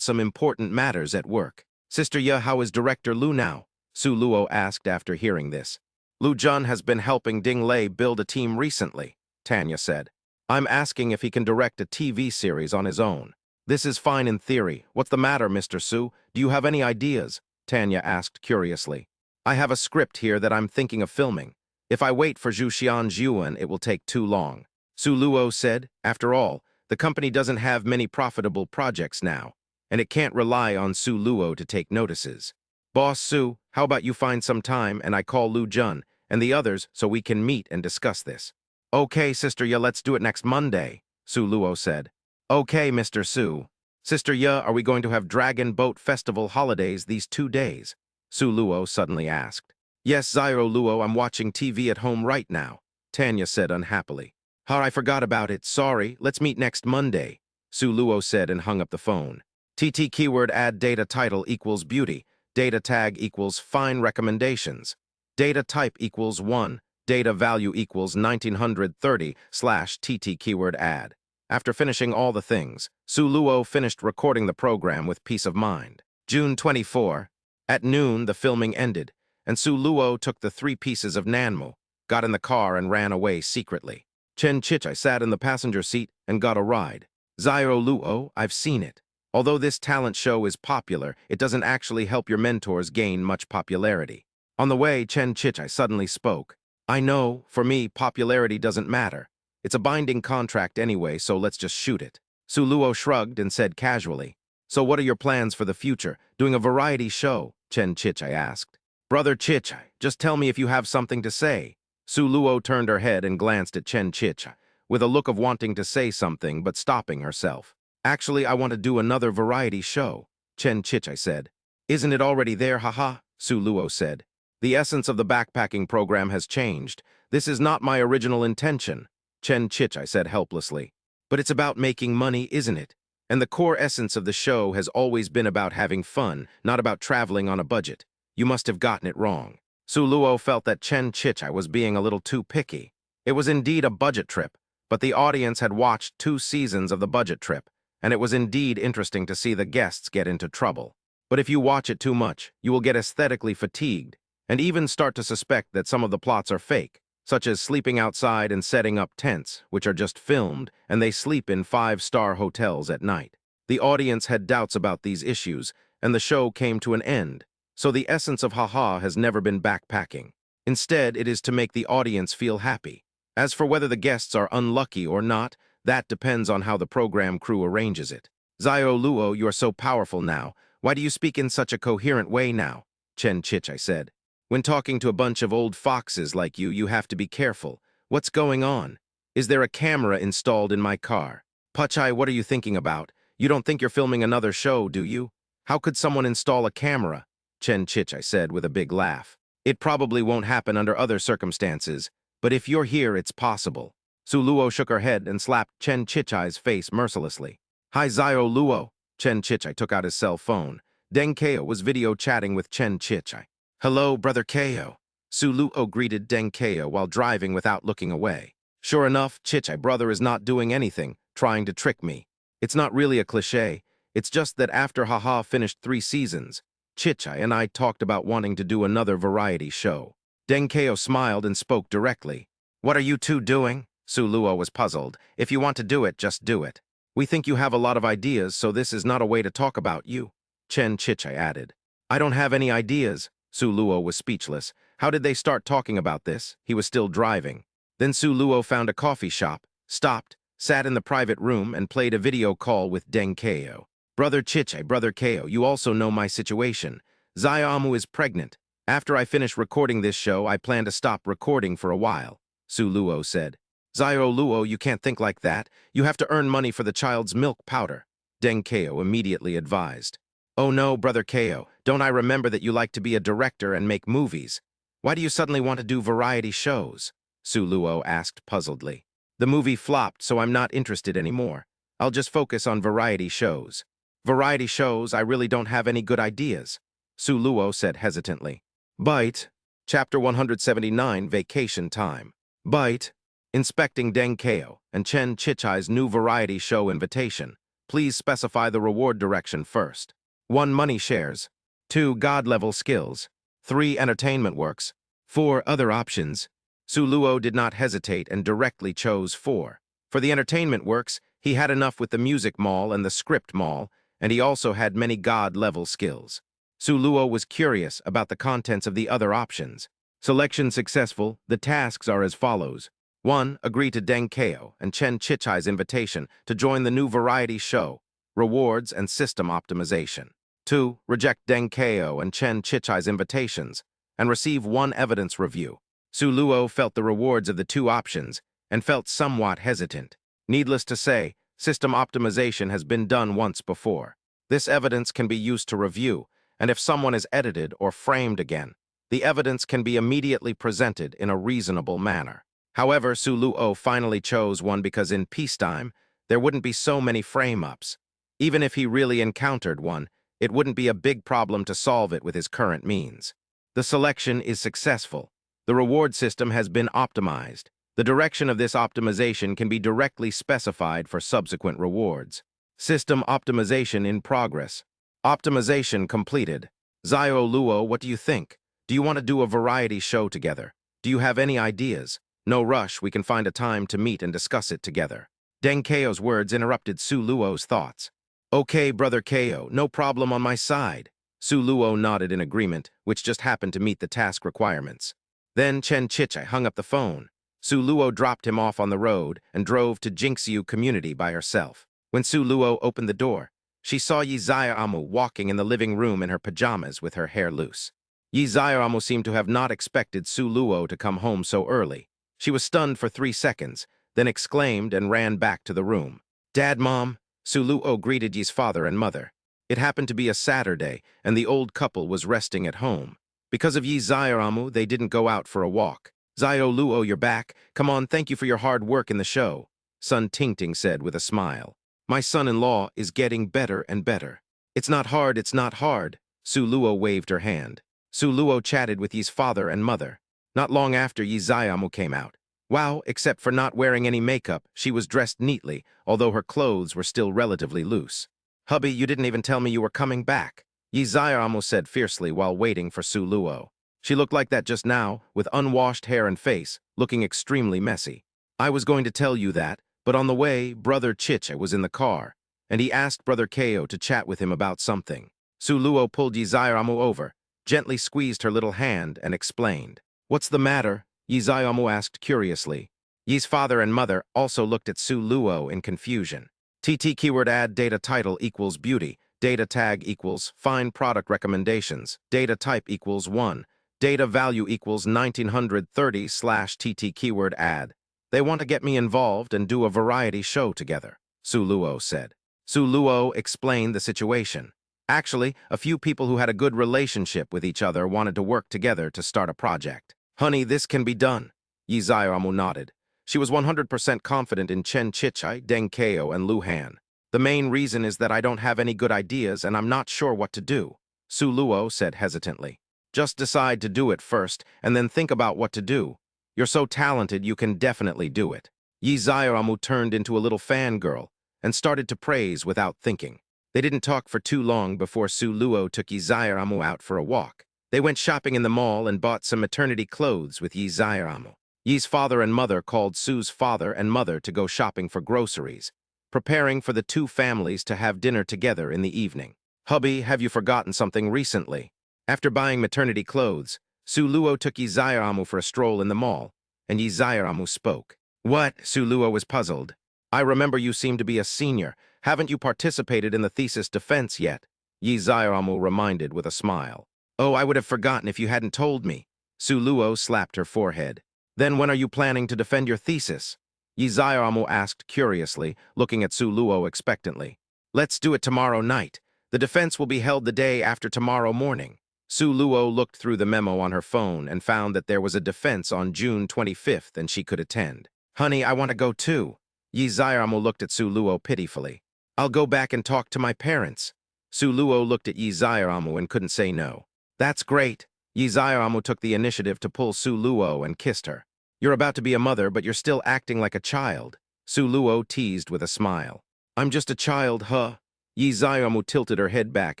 Speaker 1: some important matters at work. Sister Ya, how is Director Lu now? Su Luo asked after hearing this. Lu Jun has been helping Ding Lei build a team recently, Tanya said. I'm asking if he can direct a TV series on his own. This is fine in theory. What's the matter, Mr. Su? Do you have any ideas? Tanya asked curiously. I have a script here that I'm thinking of filming. If I wait for Zhu Xian Yuan, it will take too long. Su Luo said, after all, the company doesn't have many profitable projects now, and it can't rely on Su Luo to take notices. Boss Su, how about you find some time and I call Lu Jun and the others so we can meet and discuss this? Okay, Sister Ya, let's do it next Monday, Su Luo said. Okay, Mr. Su. Sister Ya, are we going to have Dragon Boat Festival holidays these 2 days? Su Luo suddenly asked. Yes, Xiao Luo, I'm watching TV at home right now, Tanya said unhappily. I forgot about it, sorry, let's meet next Monday, Su Luo said and hung up the phone. TT keyword add data title equals beauty, data tag equals fine recommendations, data type equals 1, data value equals 1930/TT keyword add. After finishing all the things, Su Luo finished recording the program with peace of mind. June 24. At noon, the filming ended, and Su Luo took the 3 pieces of Nanmo, got in the car and ran away secretly. Chen Chichai sat in the passenger seat and got a ride. Xiao Luo, I've seen it. Although this talent show is popular, it doesn't actually help your mentors gain much popularity. On the way, Chen Chichai suddenly spoke. I know, for me, popularity doesn't matter. It's a binding contract anyway, so let's just shoot it. Su Luo shrugged and said casually. So what are your plans for the future? Doing a variety show? Chen Chichai asked. Brother Chichai, just tell me if you have something to say. Su Luo turned her head and glanced at Chen Chichai, with a look of wanting to say something but stopping herself. Actually, I want to do another variety show, Chen Chichai said. Isn't it already there, haha? Su Luo said. The essence of the backpacking program has changed. This is not my original intention, Chen Chichai said helplessly. But it's about making money, isn't it? And the core essence of the show has always been about having fun, not about traveling on a budget. You must have gotten it wrong. Su Luo felt that Chen Chichai was being a little too picky. It was indeed a budget trip, but the audience had watched 2 seasons of the budget trip, and it was indeed interesting to see the guests get into trouble. But if you watch it too much, you will get aesthetically fatigued, and even start to suspect that some of the plots are fake, such as sleeping outside and setting up tents, which are just filmed, and they sleep in 5-star hotels at night. The audience had doubts about these issues, and the show came to an end. So the essence of Haha has never been backpacking. Instead, it is to make the audience feel happy. As for whether the guests are unlucky or not, that depends on how the program crew arranges it. Xiao Luo, you are so powerful now. Why do you speak in such a coherent way now? Chen Chichai said. When talking to a bunch of old foxes like you have to be careful. What's going on? Is there a camera installed in my car? Pachai, what are you thinking about? You don't think you're filming another show, do you? How could someone install a camera? Chen Chichai said with a big laugh. It probably won't happen under other circumstances, but if you're here, it's possible. Su Luo shook her head and slapped Chen Chichai's face mercilessly. Hi, Xiao Luo. Chen Chichai took out his cell phone. Deng Kao was video chatting with Chen Chichai. Hello, Brother Kao. Su Luo greeted Deng Kao while driving without looking away. Sure enough, Chichai brother is not doing anything, trying to trick me. It's not really a cliché. It's just that after Haha finished 3 seasons, Chichai and I talked about wanting to do another variety show. Deng Kao smiled and spoke directly. What are you two doing? Su Luo was puzzled. If you want to do it, just do it. We think you have a lot of ideas, so this is not a way to talk about you. Chen Chichai added. I don't have any ideas. Su Luo was speechless. How did they start talking about this? He was still driving. Then Su Luo found a coffee shop, stopped, sat in the private room, and played a video call with Deng Kao. Brother Chichai, Brother Kao, you also know my situation. Xiaomu is pregnant. After I finish recording this show, I plan to stop recording for a while, Su Luo said. Xiao Luo, you can't think like that. You have to earn money for the child's milk powder, Deng Kao immediately advised. Oh no, Brother Kao, don't I remember that you like to be a director and make movies? Why do you suddenly want to do variety shows? Su Luo asked puzzledly. The movie flopped, so I'm not interested anymore. I'll just focus on variety shows. Variety shows, I really don't have any good ideas, Su Luo said hesitantly. Bite. Chapter 179, Vacation Time. Bite. Inspecting Deng Kao and Chen Chichai's new variety show invitation. Please specify the reward direction first. 1. Money shares. 2. God-level skills. 3. Entertainment works. 4. Other options. Su Luo did not hesitate and directly chose 4. For the entertainment works, he had enough with the music mall and the script mall, and he also had many God-level skills. Su Luo was curious about the contents of the other options. Selection successful, the tasks are as follows. 1. Agree to Deng Kao and Chen Chichai's invitation to join the new variety show, rewards and system optimization. 2. Reject Deng Kao and Chen Chichai's invitations and receive 1 evidence review. Su Luo felt the rewards of the 2 options and felt somewhat hesitant. Needless to say, system optimization has been done once before. This evidence can be used to review, and if someone is edited or framed again, the evidence can be immediately presented in a reasonable manner. However, Su Luo finally chose 1 because in peacetime, there wouldn't be so many frame-ups. Even if he really encountered one, it wouldn't be a big problem to solve it with his current means. The selection is successful. The reward system has been optimized. The direction of this optimization can be directly specified for subsequent rewards. System optimization in progress. Optimization completed. Xiao Luo, what do you think? Do you want to do a variety show together? Do you have any ideas? No rush, we can find a time to meet and discuss it together. Deng Kao's words interrupted Su Luo's thoughts. Okay, Brother Kao, no problem on my side. Su Luo nodded in agreement, which just happened to meet the task requirements. Then Chen Chichai hung up the phone. Su Luo dropped him off on the road and drove to Jinxiu community by herself. When Su Luo opened the door, she saw Yi Xiaomu walking in the living room in her pajamas with her hair loose. Yi Zayaramu seemed to have not expected Su Luo to come home so early. She was stunned for 3 seconds, then exclaimed and ran back to the room. "Dad, Mom," Su Luo greeted Yi's father and mother. It happened to be a Saturday, and the old couple was resting at home. Because of Yi Zayaramu, they didn't go out for a walk. "Zayo Luo, you're back. Come on, thank you for your hard work in the show," Sun Tingting said with a smile. "My son-in-law is getting better and better." It's not hard, it's not hard," Su Luo waved her hand. Su Luo chatted with Yi's father and mother. Not long after, Yi Zayaramu came out. Wow, except for not wearing any makeup, she was dressed neatly, although her clothes were still relatively loose. "Hubby, you didn't even tell me you were coming back," Yi Zayaramu said fiercely while waiting for Su Luo. She looked like that just now, with unwashed hair and face, looking extremely messy. "I was going to tell you that, but on the way, Brother Chicha was in the car, and he asked Brother Kao to chat with him about something." Su Luo pulled Yi Zayaramu over, gently squeezed her little hand, and explained. "What's the matter?" Yi Zayaramu asked curiously. Yi's father and mother also looked at Su Luo in confusion. TT keyword add data title equals beauty, data tag equals fine product recommendations, data type equals 1, data value equals 1930/TT keyword add. "They want to get me involved and do a variety show together," Su Luo said. Su Luo explained the situation. Actually, a few people who had a good relationship with each other wanted to work together to start a project. "Honey, this can be done," Yi Zayaramu nodded. She was 100% confident in Chen Chichai, Deng Kao, and Lu Han. "The main reason is that I don't have any good ideas and I'm not sure what to do," Su Luo said hesitantly. "Just decide to do it first and then think about what to do. You're so talented you can definitely do it." Yi Zayaramu turned into a little fangirl and started to praise without thinking. They didn't talk for too long before Su Luo took Yi Zayaramu out for a walk. They went shopping in the mall and bought some maternity clothes with Yi Zayaramu. Yi's father and mother called Su's father and mother to go shopping for groceries, preparing for the two families to have dinner together in the evening. "Hubby, have you forgotten something recently?" After buying maternity clothes, Su Luo took Yi Zayaramu for a stroll in the mall, and Yi Zayaramu spoke. "What?" Su Luo was puzzled. "I remember you seem to be a senior. Haven't you participated in the thesis defense yet?" Yi Zayaramu reminded with a smile. "Oh, I would have forgotten if you hadn't told me." Su Luo slapped her forehead. "Then when are you planning to defend your thesis?" Yi Zayaramu asked curiously, looking at Su Luo expectantly. "Let's do it tomorrow night. The defense will be held the day after tomorrow morning." Su Luo looked through the memo on her phone and found that there was a defense on June 25th and she could attend. "Honey, I want to go too." Yi Zayaramu looked at Su Luo pitifully. "I'll go back and talk to my parents." Su Luo looked at Yi Zayaramu and couldn't say no. "That's great." Yi Zayaramu took the initiative to pull Su Luo and kissed her. "You're about to be a mother, but you're still acting like a child," Su Luo teased with a smile. "I'm just a child, huh?" Yi Zayaramu tilted her head back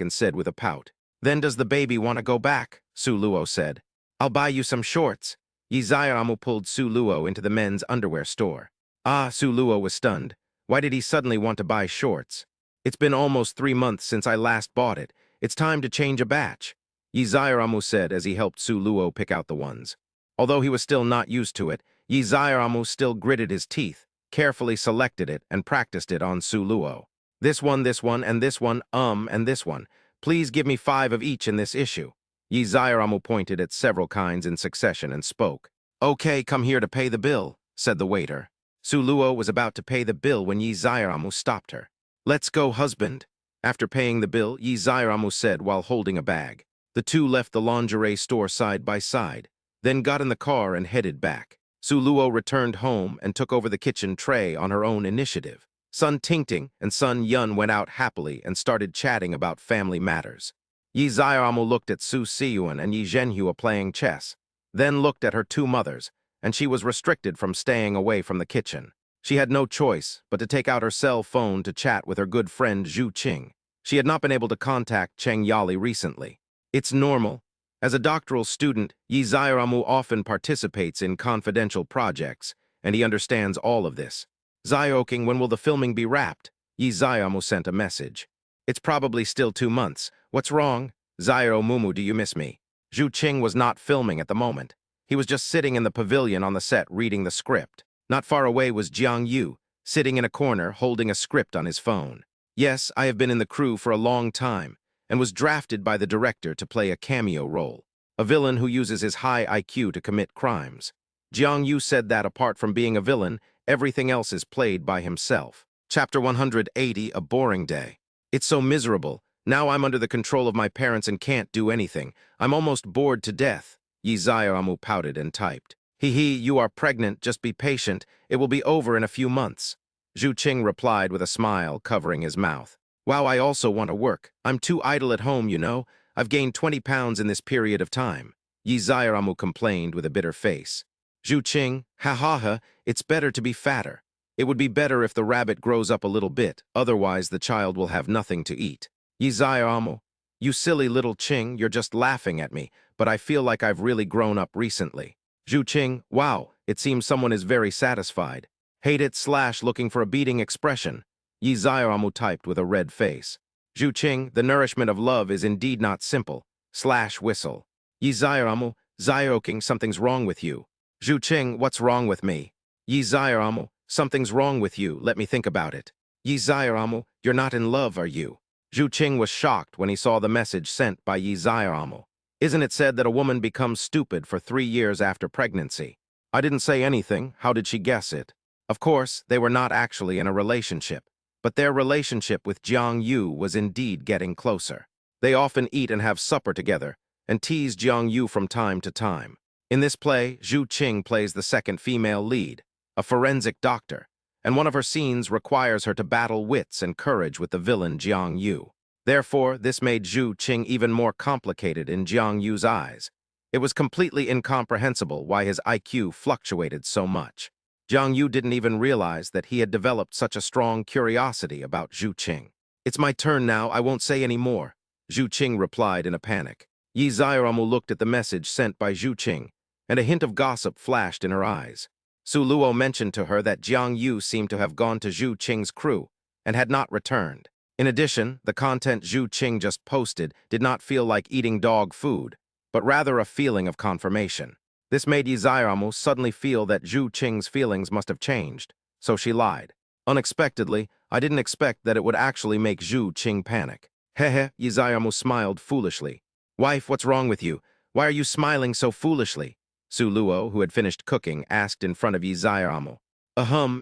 Speaker 1: and said with a pout. "Then does the baby want to go back?" Su Luo said. "I'll buy you some shorts." Yi Zayaramu pulled Su Luo into the men's underwear store. Ah, Su Luo was stunned. Why did he suddenly want to buy shorts? "It's been almost 3 months since I last bought it. It's time to change a batch," Yi Zayaramu said as he helped Su Luo pick out the ones. Although he was still not used to it, Yi Zayaramu still gritted his teeth, carefully selected it, and practiced it on Su Luo. This one, and this one, and this one. Please give me 5 of each in this issue." Yi Zayaramu pointed at several kinds in succession and spoke. "Okay, come here to pay the bill," said the waiter. Su Luo was about to pay the bill when Yi Zayaramu stopped her. "Let's go, husband." After paying the bill, Yi Zayaramu said while holding a bag. The two left the lingerie store side by side, then got in the car and headed back. Su Luo returned home and took over the kitchen tray on her own initiative. Sun Tingting and Sun Yun went out happily and started chatting about family matters. Yi Zayaramu looked at Su Siyuan and Yi Zhenhua playing chess, then looked at her two mothers, and she was restricted from staying away from the kitchen. She had no choice but to take out her cell phone to chat with her good friend Zhu Qing. She had not been able to contact Cheng Yali recently. It's normal. As a doctoral student, Yi Zayaramu often participates in confidential projects, and he understands all of this. "Zioking, when will the filming be wrapped?" Yi Zayaramu sent a message. "It's probably still 2 months. What's wrong?" "Zairo Mumu, do you miss me?" Zhu Qing was not filming at the moment. He was just sitting in the pavilion on the set reading the script. Not far away was Jiang Yu, sitting in a corner holding a script on his phone. "Yes, I have been in the crew for a long time, and was drafted by the director to play a cameo role. a villain who uses his high IQ to commit crimes. Jiang Yu said that apart from being a villain, everything else is played by himself. Chapter 180, A Boring Day. It's so miserable. Now I'm under the control of my parents and can't do anything. I'm almost bored to death. Yi Zai'amu pouted and typed. Hee, you are pregnant, just be patient. It will be over in a few months. Zhu Qing replied with a smile, covering his mouth. Wow, I also want to work. I'm too idle at home, you know. I've gained 20 pounds in this period of time. Yi Zai'amu complained with a bitter face. Zhu Qing, ha, it's better to be fatter. It would be better if the rabbit grows up a little bit, otherwise the child will have nothing to eat. Yi Zai'amu, you silly little Qing, you're just laughing at me, but I feel like I've really grown up recently. Zhu Qing, wow, it seems someone is very satisfied. Hate it / looking for a beating expression. Yi Zai'amu typed with a red face. Zhu Qing, the nourishment of love is indeed not simple. / whistle. Yi Zai'amu, Zioking, something's wrong with you. Zhu Qing, what's wrong with me? Yi Zai'amu, something's wrong with you, let me think about it. Yi Zai'amu, you're not in love, are you? Zhu Qing was shocked when he saw the message sent by Yi Zai'amu. Isn't it said that a woman becomes stupid for 3 years after pregnancy? I didn't say anything, how did she guess it? Of course, they were not actually in a relationship, but their relationship with Jiang Yu was indeed getting closer. They often eat and have supper together, and tease Jiang Yu from time to time. In this play, Zhu Qing plays the second female lead, a forensic doctor, and one of her scenes requires her to battle wits and courage with the villain Jiang Yu. Therefore, this made Zhu Qing even more complicated in Jiang Yu's eyes. It was completely incomprehensible why his IQ fluctuated so much. Jiang Yu didn't even realize that he had developed such a strong curiosity about Zhu Qing. It's my turn now, I won't say any more, Zhu Qing replied in a panic. Yi Zai'amu looked at the message sent by Zhu Qing, and a hint of gossip flashed in her eyes. Su Luo mentioned to her that Jiang Yu seemed to have gone to Zhu Qing's crew and had not returned. In addition, the content Zhu Qing just posted did not feel like eating dog food, but rather a feeling of confirmation. This made Yi Zai'amu suddenly feel that Zhu Qing's feelings must have changed, so she lied. Unexpectedly, I didn't expect that it would actually make Zhu Qing panic. Hehe, Yi Zai'amu smiled foolishly. Wife, what's wrong with you? Why are you smiling so foolishly? Su Luo, who had finished cooking, asked in front of Yi Zai'amu.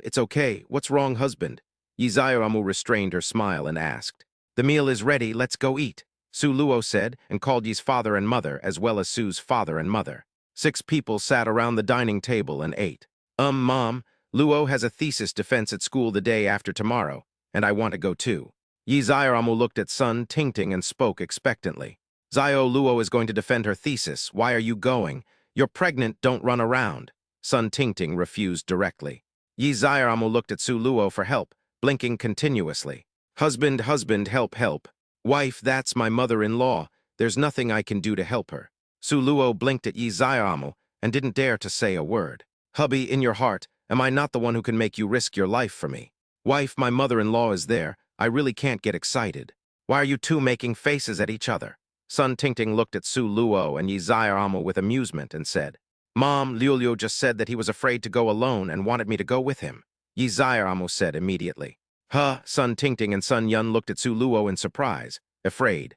Speaker 1: It's okay. What's wrong, husband? Yi Zai'amu restrained her smile and asked. The meal is ready, let's go eat, Su Luo said, and called Yi's father and mother, as well as Su's father and mother. 6 people sat around the dining table and ate. Mom, Luo has a thesis defense at school the day after tomorrow, and I want to go too. Yi Zai'amu looked at Sun Tingting and spoke expectantly. Zio, Luo is going to defend her thesis. Why are you going? You're pregnant, don't run around. Sun Tingting refused directly. Yi Zai'amu looked at Su Luo for help, blinking continuously. Husband, help. Wife, that's my mother-in-law. There's nothing I can do to help her. Su Luo blinked at Yi Zai'amu and didn't dare to say a word. Hubby, in your heart, am I not the one who can make you risk your life for me? Wife, my mother-in-law is there. I really can't get excited. Why are you two making faces at each other? Sun Tingting looked at Su Luo and Yi Zai'amu with amusement and said, Mom, Liu just said that he was afraid to go alone and wanted me to go with him. Yi Zai'amu said immediately. Sun Tingting and Sun Yun looked at Su Luo in surprise, afraid.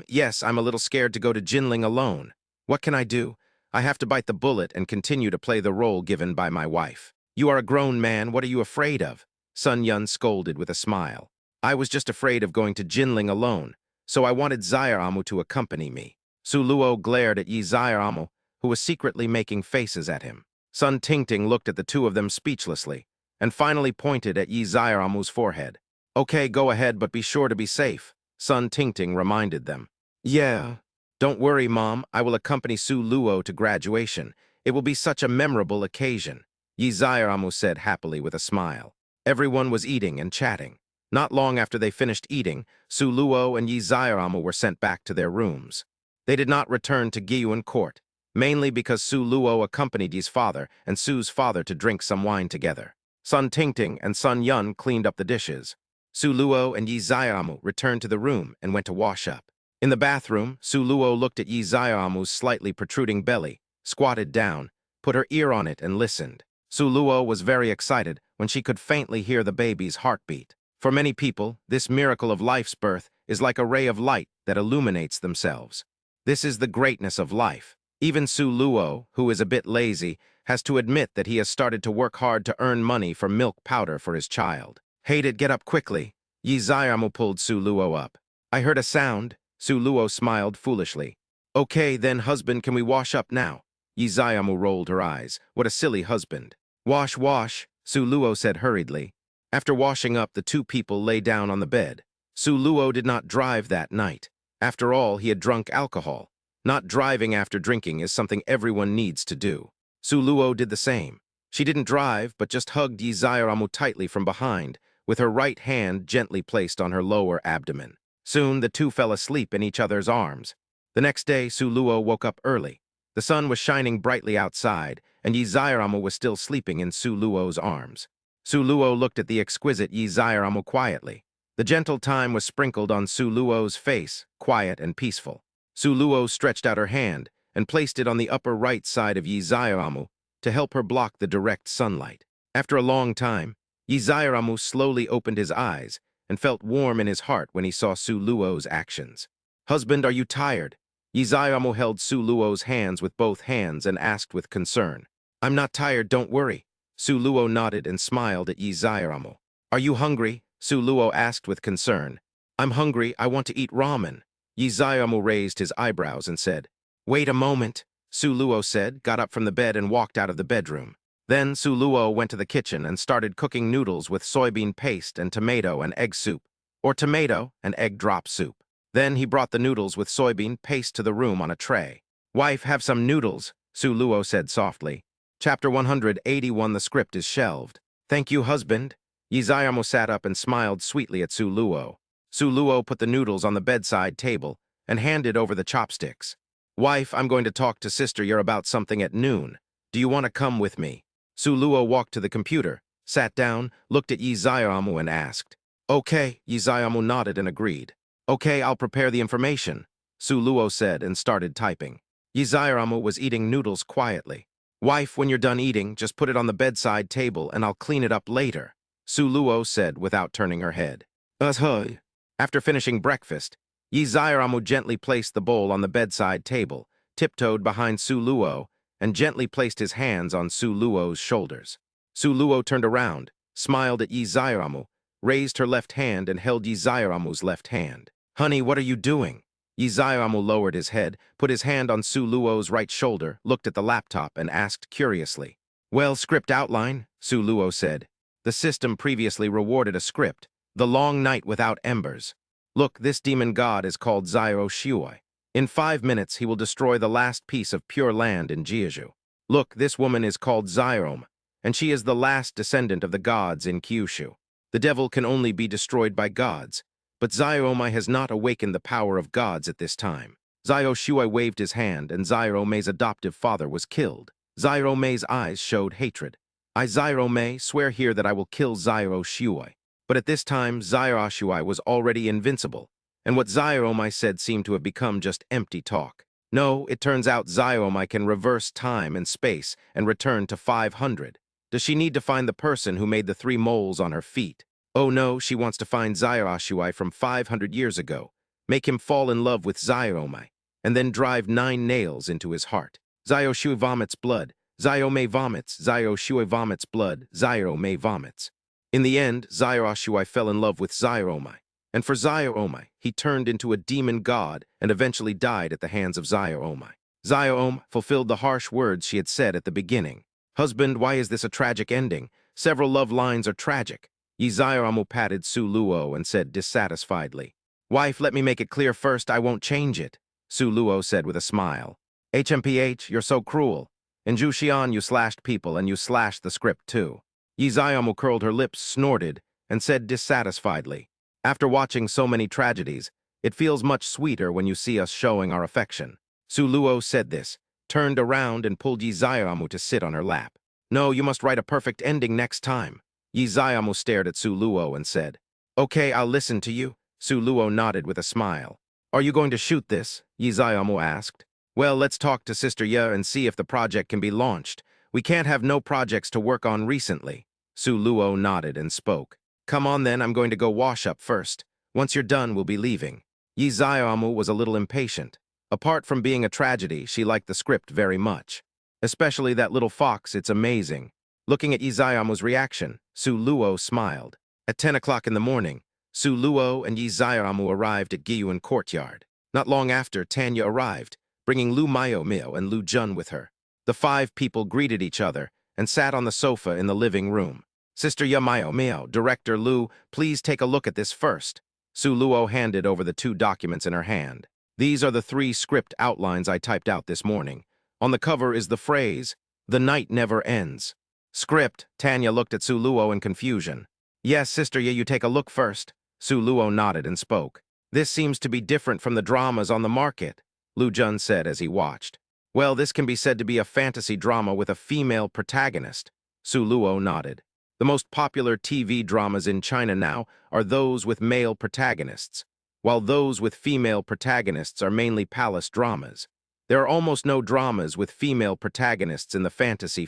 Speaker 1: Yes, I'm a little scared to go to Jinling alone. What can I do? I have to bite the bullet and continue to play the role given by my wife. You are a grown man, what are you afraid of? Sun Yun scolded with a smile. I was just afraid of going to Jinling alone, so I wanted Zai'amu to accompany me. Su Luo glared at Yi Zai'amu, who was secretly making faces at him. Sun Tingting looked at the two of them speechlessly, and finally pointed at Yi Zai'amu's forehead. Okay, go ahead, but be sure to be safe, Sun Tingting reminded them. Yeah. Don't worry, Mom, I will accompany Su Luo to graduation. It will be such a memorable occasion, Yi Zai'amu said happily with a smile. Everyone was eating and chatting. Not long after they finished eating, Su Luo and Yi Zai'amu were sent back to their rooms. They did not return to Giyuan Court, mainly because Su Luo accompanied Yi's father and Su's father to drink some wine together. Sun Tingting and Sun Yun cleaned up the dishes. Su Luo and Yi Zai'amu returned to the room and went to wash up. In the bathroom, Su Luo looked at Yi Zai'amu's slightly protruding belly, squatted down, put her ear on it and listened. Su Luo was very excited when she could faintly hear the baby's heartbeat. For many people, this miracle of life's birth is like a ray of light that illuminates themselves. This is the greatness of life. Even Su Luo, who is a bit lazy, has to admit that he has started to work hard to earn money for milk powder for his child. Hate it, get up quickly. Yi Zaiamu pulled Su Luo up. I heard a sound. Su Luo smiled foolishly. Okay, then, husband, can we wash up now? Yi Zaiamu rolled her eyes. What a silly husband. Wash, wash, Su Luo said hurriedly. After washing up, the two people lay down on the bed. Su Luo did not drive that night. After all, he had drunk alcohol. Not driving after drinking is something everyone needs to do. Su Luo did the same. She didn't drive, but just hugged Yi Zaiamu tightly from behind, with her right hand gently placed on her lower abdomen. Soon, the two fell asleep in each other's arms. The next day, Su Luo woke up early. The sun was shining brightly outside, and Yi Zaiamu was still sleeping in Su Luo's arms. Su Luo looked at the exquisite Yi Zaiamu quietly. The gentle time was sprinkled on Su Luo's face, quiet and peaceful. Su Luo stretched out her hand and placed it on the upper right side of Yi Zaiamu to help her block the direct sunlight. After a long time, Yi Zaiamu slowly opened his eyes and felt warm in his heart when he saw Su Luo's actions. Husband, are you tired? Yi Zaiamu held Su Luo's hands with both hands and asked with concern. I'm not tired, don't worry. Su Luo nodded and smiled at Yi Zaiamu. Are you hungry? Su Luo asked with concern. I'm hungry, I want to eat ramen. Yi Zaiamu raised his eyebrows and said, Wait a moment, Su Luo said, got up from the bed and walked out of the bedroom. Then Su Luo went to the kitchen and started cooking noodles with soybean paste and tomato and egg soup, or tomato and egg drop soup. Then he brought the noodles with soybean paste to the room on a tray. Wife, have some noodles, Su Luo said softly. Chapter 181. The script is shelved. Thank you, husband. Yi Zaiamu sat up and smiled sweetly at Su Luo. Su Luo put the noodles on the bedside table and handed over the chopsticks. Wife, I'm going to talk to Sister Yer about something at noon. Do you want to come with me? Su Luo walked to the computer, sat down, looked at Yi Zaiamu and asked. Okay, Yi Zaiamu nodded and agreed. Okay, I'll prepare the information, Su Luo said and started typing. Yi Zaiamu was eating noodles quietly. Wife, when you're done eating, just put it on the bedside table and I'll clean it up later, Su Luo said without turning her head. Hey. After finishing breakfast, Yi Zaiamu gently placed the bowl on the bedside table, tiptoed behind Su Luo, and gently placed his hands on Su Luo's shoulders. Su Luo turned around, smiled at Yi Zaiamu, raised her left hand and held Yi Zaiamu's left hand. Honey, what are you doing? Yi Zaiamu lowered his head, put his hand on Su Luo's right shoulder, looked at the laptop, and asked curiously. Well, script outline, Su Luo said. The system previously rewarded a script, The Long Night Without Embers. Look, this demon god is called Zairo Shuai. In 5 minutes, he will destroy the last piece of pure land in Jeju. Look, this woman is called Zairom, and she is the last descendant of the gods in Kyushu. The devil can only be destroyed by gods, but Zairomai has not awakened the power of gods at this time. Zairo Shuai waved his hand, and Zairomai's adoptive father was killed. Zairomai's eyes showed hatred. I, Zairomai, swear here that I will kill Zairo Shuai. But at this time, Zairo Shuai was already invincible, and what Zairomai said seemed to have become just empty talk. No, it turns out Zairomai can reverse time and space and return to 500. Does she need to find the person who made the 3 moles on her feet? Oh no, she wants to find Zairo Shuai from 500 years ago, make him fall in love with Zairomai, and then drive 9 nails into his heart. Zairo Shuai vomits blood. Zairomai vomits. Zairo Shuai vomits blood. Zairomai vomits. In the end, Zairo Shuai fell in love with Zairomai, and for Zairomai, he turned into a demon god and eventually died at the hands of Zairomai. Zairomai fulfilled the harsh words she had said at the beginning. Husband, why is this a tragic ending? Several love lines are tragic. Yi Zaiamu patted Su Luo and said dissatisfiedly. Wife, let me make it clear first, I won't change it, Su Luo said with a smile. HMPH, you're so cruel. In Jushian, you slashed people and you slashed the script too. Yi Zaiamu curled her lips, snorted, and said dissatisfiedly. After watching so many tragedies, it feels much sweeter when you see us showing our affection. Su Luo said this, turned around and pulled Yi Zaiamu to sit on her lap. No, you must write a perfect ending next time. Yi Zaiamu stared at Su Luo and said, Okay, I'll listen to you. Su Luo nodded with a smile. Are you going to shoot this? Yi Zaiamu asked. Well, let's talk to Sister Ye and see if the project can be launched. We can't have no projects to work on recently. Su Luo nodded and spoke. Come on then, I'm going to go wash up first. Once you're done, we'll be leaving. Yi Zaiamu was a little impatient. Apart from being a tragedy, she liked the script very much. Especially that little fox, it's amazing. Looking at Yizayamu's reaction, Su Luo smiled. At 10 o'clock in the morning, Su Luo and Yizayamu arrived at Giyuan courtyard. Not long after, Tanya arrived, bringing Lu Mayo Mio and Lu Jun with her. The five people greeted each other and sat on the sofa in the living room. Sister Mayo Mio, Director Lu, please take a look at this first. Su Luo handed over the two documents in her hand. These are the 3 script outlines I typed out this morning. On the cover is the phrase, "The night never ends." Script, Tanya looked at Su Luo in confusion. Yes, Sister Ye, you take a look first. Su Luo nodded and spoke. This seems to be different from the dramas on the market, Lu Jun said as he watched. Well, this can be said to be a fantasy drama with a female protagonist. Su Luo nodded. The most popular TV dramas in China now are those with male protagonists, while those with female protagonists are mainly palace dramas. There are almost no dramas with female protagonists in the fantasy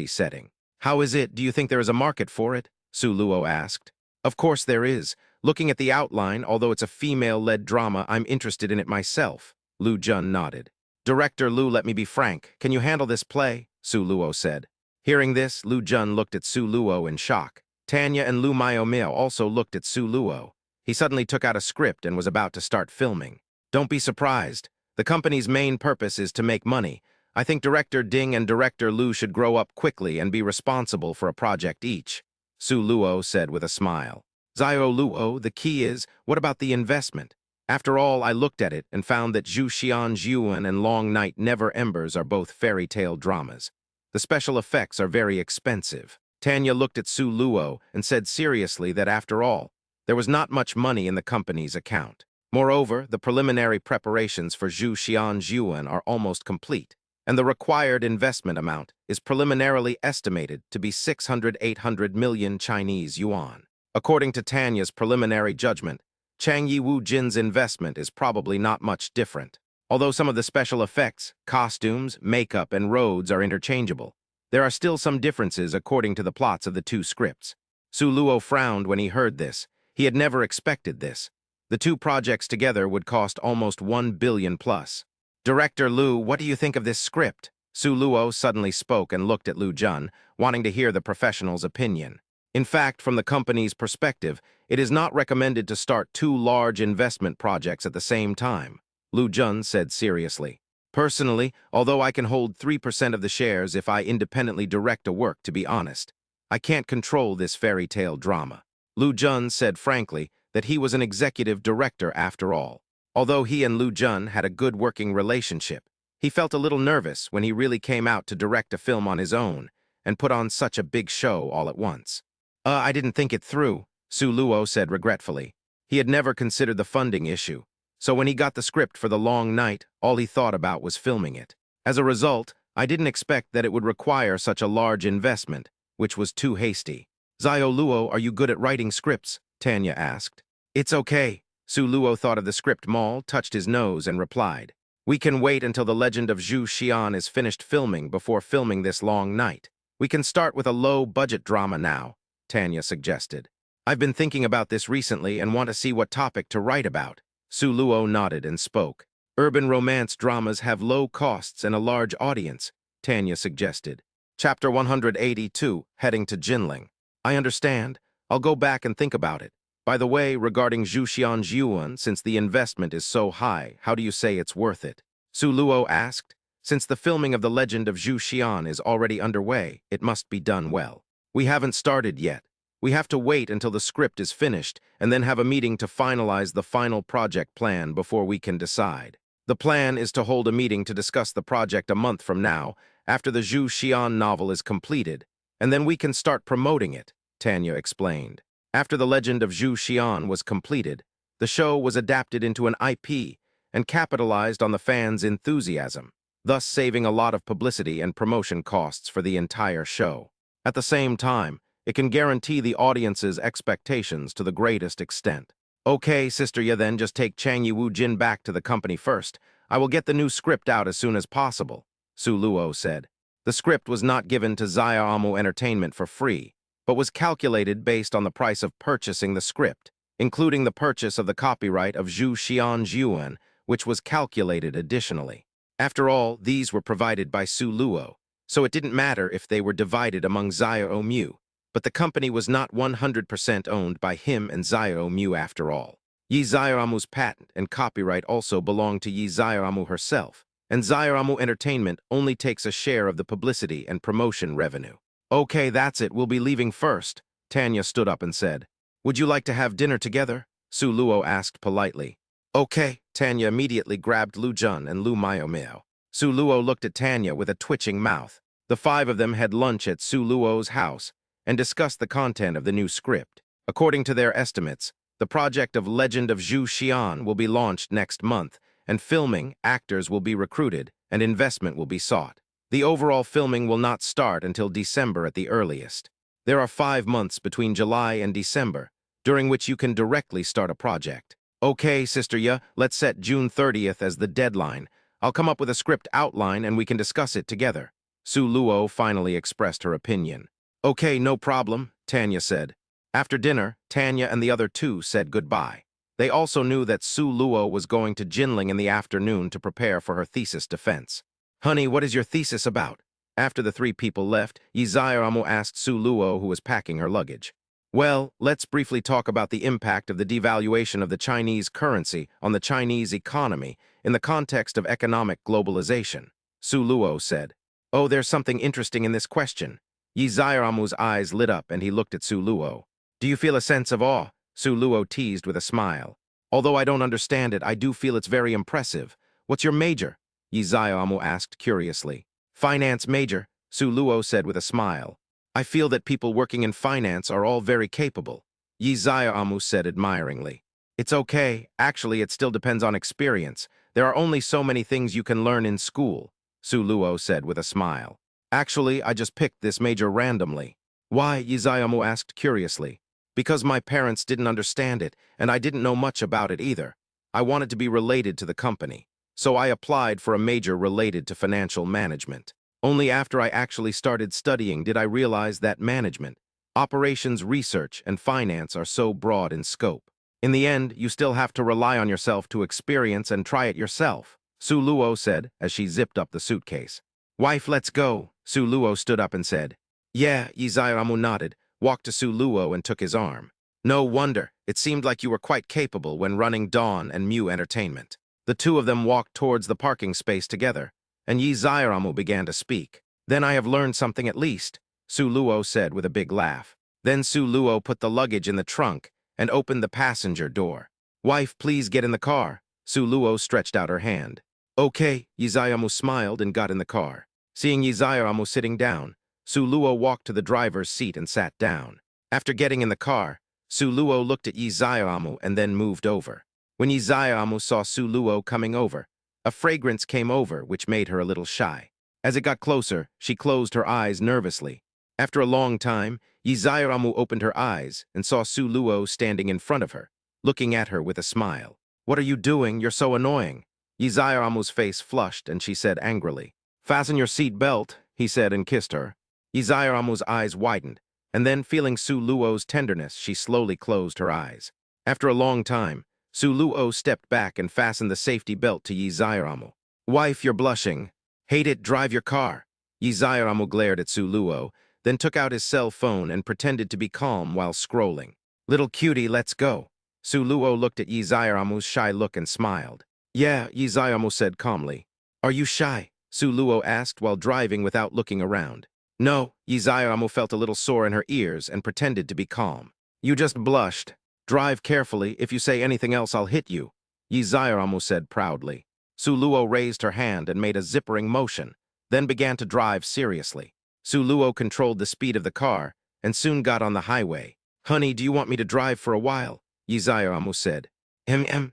Speaker 1: setting. How is it? Do you think there is a market for it? Su Luo asked. Of course there is. Looking at the outline, although it's a female-led drama, I'm interested in it myself. Lu Jun nodded. Director Lu, let me be frank. Can you handle this play? Su Luo said. Hearing this, Lu Jun looked at Su Luo in shock. Tanya and Lu Mayo Mio also looked at Su Luo. He suddenly took out a script and was about to start filming. Don't be surprised. The company's main purpose is to make money. I think Director Ding and Director Lu should grow up quickly and be responsible for a project each. Su Luo said with a smile. Zio Luo, the key is, what about the investment? After all, I looked at it and found that Zhu Xian's Yuan and Long Night Never Embers are both fairy tale dramas. The special effects are very expensive. Tanya looked at Su Luo and said seriously that after all, there was not much money in the company's account. Moreover, the preliminary preparations for Zhu Xian's Yuan are almost complete, and the required investment amount is preliminarily estimated to be 600–800 million Chinese yuan. According to Tanya's preliminary judgment, Chang Yiwu Jin's investment is probably not much different. Although some of the special effects, costumes, makeup, and roads are interchangeable, there are still some differences according to the plots of the 2 scripts. Su Luo frowned when he heard this. He had never expected this. The 2 projects together would cost almost 1 billion plus. Director Lu, what do you think of this script? Su Luo suddenly spoke and looked at Lu Jun, wanting to hear the professional's opinion. In fact, from the company's perspective, it is not recommended to start 2 large investment projects at the same time, Lu Jun said seriously. Personally, although I can hold 3% of the shares if I independently direct a work, to be honest, I can't control this fairy tale drama. Lu Jun said frankly that he was an executive director after all. Although he and Lu Jun had a good working relationship, he felt a little nervous when he really came out to direct a film on his own and put on such a big show all at once. I didn't think it through, Su Luo said regretfully. He had never considered the funding issue, so when he got the script for The Long Night, all he thought about was filming it. As a result, I didn't expect that it would require such a large investment, which was too hasty. Zio Luo, are you good at writing scripts? Tanya asked. It's okay. Su Luo thought of the script Maul, touched his nose, and replied. We can wait until The Legend of Zhu Xian is finished filming before filming This Long Night. We can start with a low-budget drama now, Tanya suggested. I've been thinking about this recently and want to see what topic to write about. Su Luo nodded and spoke. Urban romance dramas have low costs and a large audience, Tanya suggested. Chapter 182, Heading to Jinling. I understand. I'll go back and think about it. By the way, regarding Zhu Xian's Yuan, since the investment is so high, how do you say it's worth it? Su Luo asked. Since the filming of The Legend of Zhu Xian is already underway, it must be done well. We haven't started yet. We have to wait until the script is finished and then have a meeting to finalize the final project plan before we can decide. The plan is to hold a meeting to discuss the project a month from now, after the Zhu Xian novel is completed, and then we can start promoting it, Tanya explained. After The Legend of Zhu Xian was completed, the show was adapted into an IP and capitalized on the fans' enthusiasm, thus saving a lot of publicity and promotion costs for the entire show. At the same time, it can guarantee the audience's expectations to the greatest extent. Okay, Sister Ye, then just take Chang Yiwu Jin back to the company first. I will get the new script out as soon as possible, Su Luo said. The script was not given to Xiaomu Entertainment for free, but was calculated based on the price of purchasing the script, including the purchase of the copyright of Zhu Xian's Yuan, which was calculated additionally. After all, these were provided by Su Luo, so it didn't matter if they were divided among Xiao Mu, but the company was not 100% owned by him and Xiao Mu after all. Yi Xiaomu's patent and copyright also belonged to Yi Xiaomu herself, and Xiaomu Entertainment only takes a share of the publicity and promotion revenue. Okay, that's it, we'll be leaving first, Tanya stood up and said. Would you like to have dinner together? Su Luo asked politely. Okay, Tanya immediately grabbed Lu Jun and Lu Miao. Su Luo looked at Tanya with a twitching mouth. The five of them had lunch at Su Luo's house and discussed the content of the new script. According to their estimates, the project of Legend of Zhu Xian will be launched next month, and filming, actors will be recruited, and investment will be sought. The overall filming will not start until December at the earliest. There are 5 months between July and December, during which you can directly start a project. Okay, Sister Ya, let's set June 30th as the deadline. I'll come up with a script outline and we can discuss it together. Su Luo finally expressed her opinion. Okay, no problem, Tanya said. After dinner, Tanya and the other two said goodbye. They also knew that Su Luo was going to Jinling in the afternoon to prepare for her thesis defense. Honey, what is your thesis about? After the 3 people left, Yi Xiaomu asked Su Luo, who was packing her luggage. Well, let's briefly talk about the impact of the devaluation of the Chinese currency on the Chinese economy in the context of economic globalization, Su Luo said. Oh, there's something interesting in this question. Yi Xiaomu's eyes lit up and he looked at Su Luo. Do you feel a sense of awe? Su Luo teased with a smile. Although I don't understand it, I do feel it's very impressive. What's your major? Yi Xiaomu asked curiously. Finance major, Su Luo said with a smile. I feel that people working in finance are all very capable, Yi Xiaomu said admiringly. It's okay, actually it still depends on experience. There are only so many things you can learn in school, Su Luo said with a smile. Actually, I just picked this major randomly. Why? Yi Xiaomu asked curiously. Because my parents didn't understand it, and I didn't know much about it either. I wanted to be related to the company, so I applied for a major related to financial management. Only after I actually started studying did I realize that management, operations research, and finance are so broad in scope. In the end, you still have to rely on yourself to experience and try it yourself, Su Luo said as she zipped up the suitcase. Wife, let's go, Su Luo stood up and said. Yeah, Yi Xiaomu nodded, walked to Su Luo and took his arm. No wonder, it seemed like you were quite capable when running Dawn and Mu Entertainment. The two of them walked towards the parking space together, and Yi Xiaomu began to speak. Then I have learned something at least, Su Luo said with a big laugh. Then Su Luo put the luggage in the trunk and opened the passenger door. Wife, please get in the car. Su Luo stretched out her hand. Okay, Yi Xiaomu smiled and got in the car. Seeing Yi Xiaomu sitting down, Su Luo walked to the driver's seat and sat down. After getting in the car, Su Luo looked at Yi Xiaomu and then moved over. When Yi Xiaomu saw Su Luo coming over, a fragrance came over which made her a little shy. As it got closer, she closed her eyes nervously. After a long time, Yi Xiaomu opened her eyes and saw Su Luo standing in front of her, looking at her with a smile. What are you doing? You're so annoying. Yi Xiaomu's face flushed and she said angrily. Fasten your seat belt, he said and kissed her. Yi Xiaomu's eyes widened, and then feeling Su Luo's tenderness, she slowly closed her eyes. After a long time, Su Luo stepped back and fastened the safety belt to Yi Xiaomu. Wife, you're blushing. Hate it, drive your car. Yi Xiaomu glared at Su Luo, then took out his cell phone and pretended to be calm while scrolling. Little cutie, let's go. Su Luo looked at Yi Xiaomu's shy look and smiled. Yeah, Yi Xiaomu said calmly. Are you shy? Su Luo asked while driving without looking around. No, Yi Xiaomu felt a little sore in her ears and pretended to be calm. You just blushed. Drive carefully. If you say anything else, I'll hit you, Yi Xiaomu said proudly. Su Luo raised her hand and made a zippering motion, then began to drive seriously. Su Luo controlled the speed of the car and soon got on the highway. Honey, do you want me to drive for a while? Yi Xiaomu said.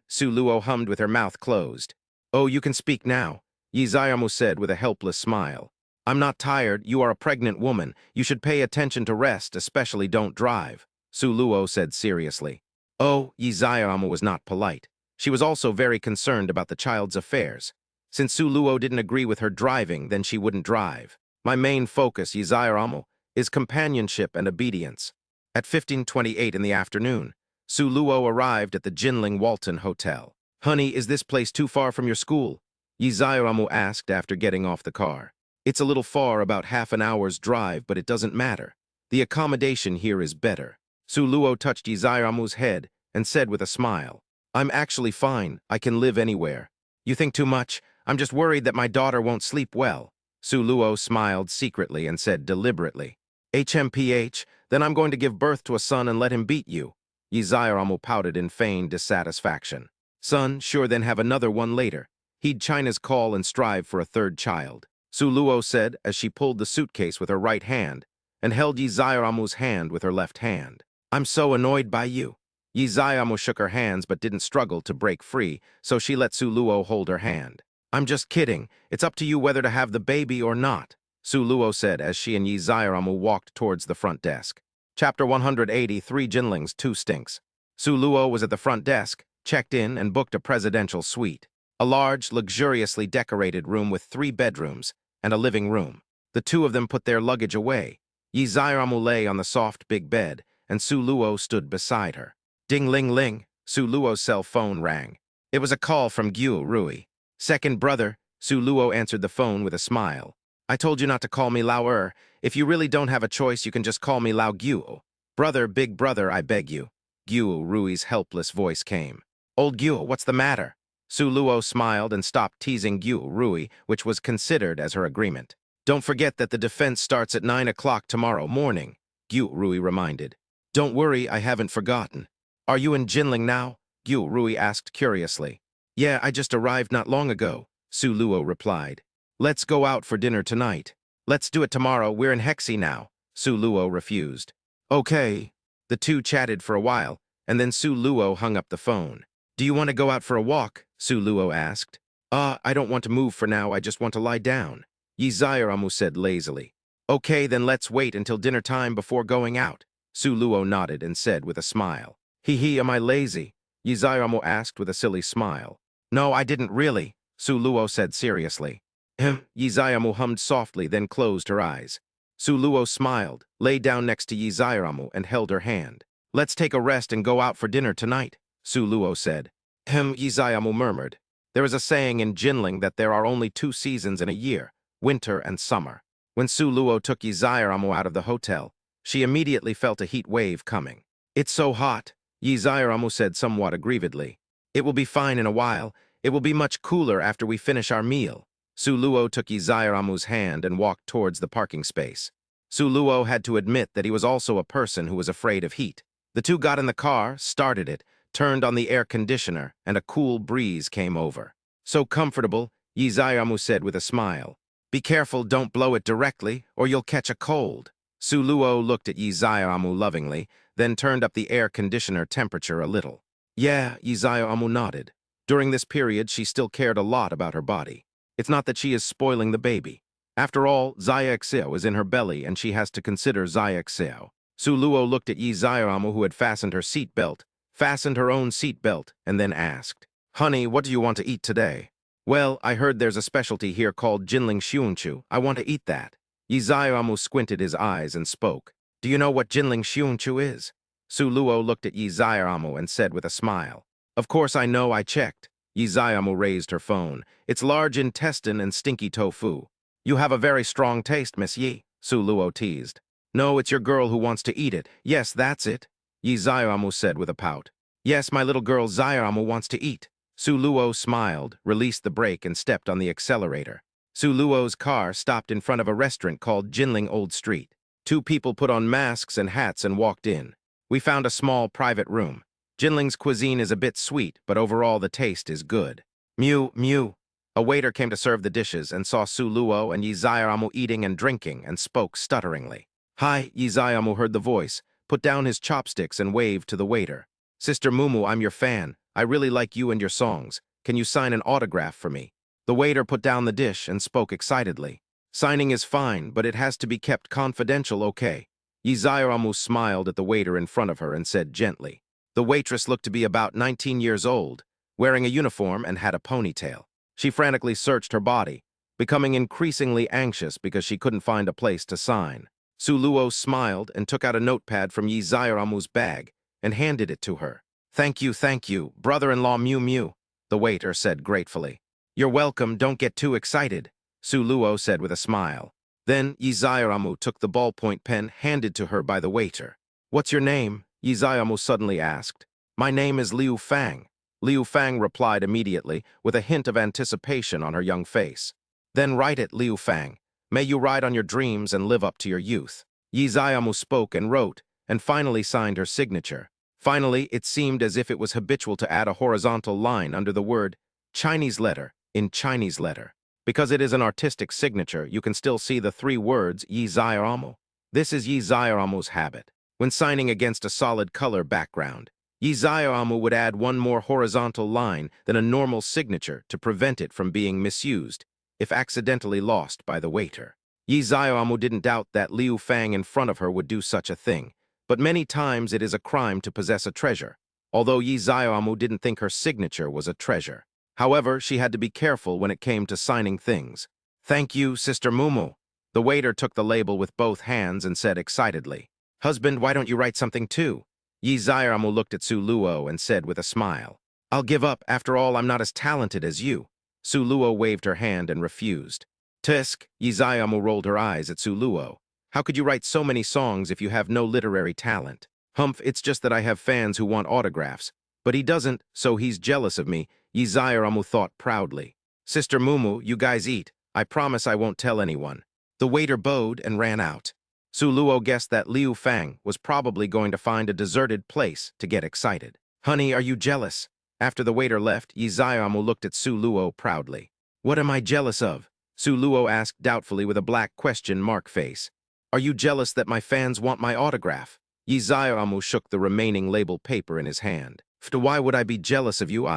Speaker 1: Su Luo hummed with her mouth closed. Oh, you can speak now, Yi Xiaomu said with a helpless smile. I'm not tired. You are a pregnant woman. You should pay attention to rest, especially don't drive, Su Luo said seriously. Oh, Yi Xiaomu was not polite. She was also very concerned about the child's affairs. Since Su Luo didn't agree with her driving, then she wouldn't drive. My main focus, Yi Xiaomu, is companionship and obedience. At 15:28 in the afternoon, Su Luo arrived at the Jinling Walton Hotel. Honey, is this place too far from your school? Yizairamu asked after getting off the car. It's a little far, about half an hour's drive, but it doesn't matter. The accommodation here is better. Suluo touched Yizairamu's head and said with a smile, I'm actually fine. I can live anywhere. You think too much? I'm just worried that my daughter won't sleep well. Suluo smiled secretly and said deliberately, HMPH, then I'm going to give birth to a son and let him beat you. Yizairamu pouted in feigned dissatisfaction. Son, sure, then have another one later. Heed China's call and strive for a third child. Suluo said as she pulled the suitcase with her right hand and held Yizairamu's hand with her left hand. I'm so annoyed by you. Yizairamu shook her hands but didn't struggle to break free, so she let Suluo hold her hand. I'm just kidding. It's up to you whether to have the baby or not, Suluo said as she and Yizairamu walked towards the front desk. Chapter 180, 3 Jinlings, 2 Stinks. Suluo was at the front desk, checked in, and booked a presidential suite. A large, luxuriously decorated room with 3 bedrooms and a living room. The two of them put their luggage away. Yizairamu lay on the soft big bed, and Suluo stood beside her. Ding-ling-ling, Suluo's cell phone rang. It was a call from Guo Rui. Second brother, Suluo answered the phone with a smile. I told you not to call me Lao. If you really don't have a choice, you can just call me Lao Guo. Brother, big brother, I beg you. Guo Rui's helpless voice came. Old Guo, what's the matter? Suluo smiled and stopped teasing Guo Rui, which was considered as her agreement. Don't forget that the defense starts at 9 o'clock tomorrow morning, Guo Rui reminded. Don't worry, I haven't forgotten. Are you in Jinling now? Guo Rui asked curiously. Yeah, I just arrived not long ago, Suluo replied. Let's go out for dinner tonight. Let's do it tomorrow, we're in Hexi now, Suluo refused. Okay. The two chatted for a while, and then Suluo hung up the phone. Do you want to go out for a walk? Suluo asked. I don't want to move for now, I just want to lie down, Yizairamu said lazily. Okay, then let's wait until dinner time before going out, Suluo nodded and said with a smile. Hee, am I lazy? Yizairamu asked with a silly smile. No, I didn't really, Suluo said seriously. Yizairamu hummed softly, then closed her eyes. Suluo smiled, lay down next to Yizairamu and held her hand. Let's take a rest and go out for dinner tonight, Suluo said. Yizairamu murmured. There is a saying in Jinling that there are only 2 seasons in a year, winter and summer. When Suluo took Yizairamu out of the hotel, she immediately felt a heat wave coming. It's so hot, Yizairamu said somewhat aggrievedly. It will be fine in a while. It will be much cooler after we finish our meal. Suluo took Yizairamu's hand and walked towards the parking space. Suluo had to admit that he was also a person who was afraid of heat. The two got in the car, started it, turned on the air conditioner, and a cool breeze came over. So comfortable, Yizairamu said with a smile. Be careful, don't blow it directly, or you'll catch a cold. Suluo looked at Yizairamu lovingly, then turned up the air conditioner temperature a little. Yeah, Yizairamu nodded. During this period, she still cared a lot about her body. It's not that she is spoiling the baby. After all, Xiaoxiao is in her belly and she has to consider Xiaoxiao. Suluo looked at Yizairamu, who had fastened her seatbelt, fastened her own seatbelt, and then asked, Honey, what do you want to eat today? Well, I heard there's a specialty here called Jinling Xiunchu. I want to eat that. Yizairamu squinted his eyes and spoke. Do you know what Jinling Xiunchu is? Suluo looked at Yizairamu and said with a smile. Of course I know, I checked. Yizairamu raised her phone. It's large intestine and stinky tofu. You have a very strong taste, Miss Yi, Suluo teased. No, it's your girl who wants to eat it. Yes, that's it, Yizairamu said with a pout. Yes, my little girl Zairamu wants to eat. Suluo smiled, released the brake, and stepped on the accelerator. Suluo's car stopped in front of a restaurant called Jinling Old Street. 2 people put on masks and hats and walked in. We found a small private room. Jinling's cuisine is a bit sweet, but overall the taste is good. Mew, mew. A waiter came to serve the dishes and saw Suluo and Yizairamu eating and drinking and spoke stutteringly. Hi, Yizairamu heard the voice, put down his chopsticks and waved to the waiter. Sister Mumu, I'm your fan. I really like you and your songs. Can you sign an autograph for me? The waiter put down the dish and spoke excitedly. Signing is fine, but it has to be kept confidential, okay? Yizairamu smiled at the waiter in front of her and said gently. The waitress looked to be about 19 years old, wearing a uniform and had a ponytail. She frantically searched her body, becoming increasingly anxious because she couldn't find a place to sign. Suluo smiled and took out a notepad from Yizairamu's bag and handed it to her. Thank you, brother-in-law Mew Mew. the waiter said gratefully. You're welcome, don't get too excited, Su Luo said with a smile. Then Yizairamu took the ballpoint pen handed to her by the waiter. What's your name? Yizairamu suddenly asked. My name is Liu Fang. Liu Fang replied immediately, with a hint of anticipation on her young face. Then write it, Liu Fang. May you ride on your dreams and live up to your youth. Yizairamu spoke and wrote, and finally signed her signature. Finally, it seemed as if it was habitual to add a horizontal line under the word Chinese letter in Chinese letter. Because it is an artistic signature, you can still see the 3 words Yizairamu. This is Yizairamu's habit. When signing against a solid color background, Yizairamu would add one more horizontal line than a normal signature to prevent it from being misused, if accidentally lost by the waiter. Yizairamu didn't doubt that Liu Fang in front of her would do such a thing, but many times it is a crime to possess a treasure, although Yizairamu didn't think her signature was a treasure. However, she had to be careful when it came to signing things. Thank you, Sister Mumu. The waiter took the label with both hands and said excitedly, Husband, why don't you write something too? Yizairamu looked at Su Luo and said with a smile, I'll give up, after all I'm not as talented as you. Su Luo waved her hand and refused. Tisk, Yizairamu rolled her eyes at Su Luo. How could you write so many songs if you have no literary talent? Humph, it's just that I have fans who want autographs. But he doesn't, so he's jealous of me, Yizairamu thought proudly. Sister Mumu, you guys eat. I promise I won't tell anyone. The waiter bowed and ran out. Su Luo guessed that Liu Fang was probably going to find a deserted place to get excited. Honey, are you jealous? After the waiter left, Yizairamu looked at Su Luo proudly. What am I jealous of? Su Luo asked doubtfully with a black question mark face. Are you jealous that my fans want my autograph? Yizairamu shook the remaining label paper in his hand. Why would I be jealous of you?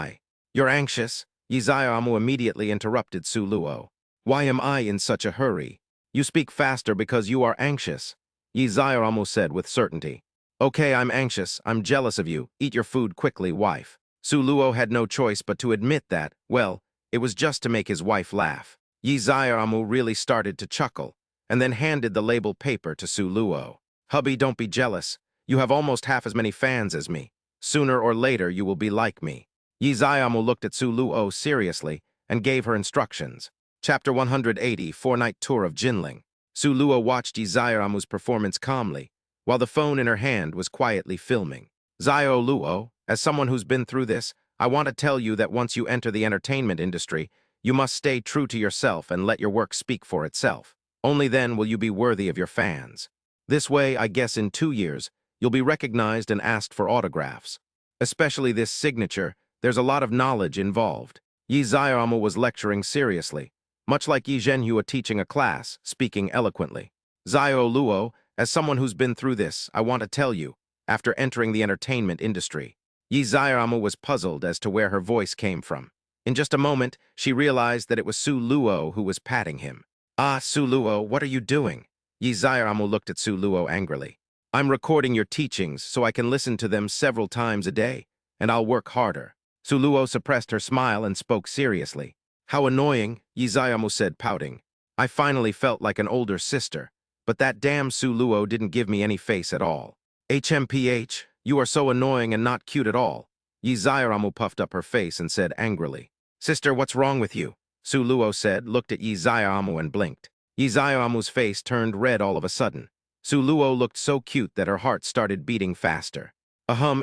Speaker 1: You're anxious? Yizairamu immediately interrupted Su Luo. Why am I in such a hurry? You speak faster because you are anxious, Yizairamu said with certainty. Okay, I'm anxious. I'm jealous of you. Eat your food quickly, wife. Su Luo had no choice but to admit that, well, it was just to make his wife laugh. Yizairamu really started to chuckle, and then handed the label paper to Su Luo. Hubby, don't be jealous. You have almost half as many fans as me. Sooner or later, you will be like me. Yizairamu looked at Su Luo seriously and gave her instructions. Chapter 180, 4-Night Tour of Jinling. Su Luo watched Yizairamu's performance calmly, while the phone in her hand was quietly filming. Zio Luo, as someone who's been through this, I want to tell you that once you enter the entertainment industry, you must stay true to yourself and let your work speak for itself. Only then will you be worthy of your fans. This way, I guess in 2 years, you'll be recognized and asked for autographs. Especially this signature, there's a lot of knowledge involved. Yizairamu was lecturing seriously, much like Yi Zhenhua teaching a class, speaking eloquently. Zio Luo, as someone who's been through this, I want to tell you, after entering the entertainment industry. Yizairamu was puzzled as to where her voice came from. In just a moment, she realized that it was Su Luo who was patting him. Ah, Su Luo, what are you doing? Yizairamu looked at Su Luo angrily. I'm recording your teachings so I can listen to them several times a day, and I'll work harder. Su Luo suppressed her smile and spoke seriously. How annoying, Yizairamu said, pouting. I finally felt like an older sister, but that damn Su Luo didn't give me any face at all. HMPH, you are so annoying and not cute at all. Yizairamu puffed up her face and said angrily. Sister, what's wrong with you? Su Luo said, looked at Yizairamu and blinked. Yizairamu's face turned red all of a sudden. Su Luo looked so cute that her heart started beating faster.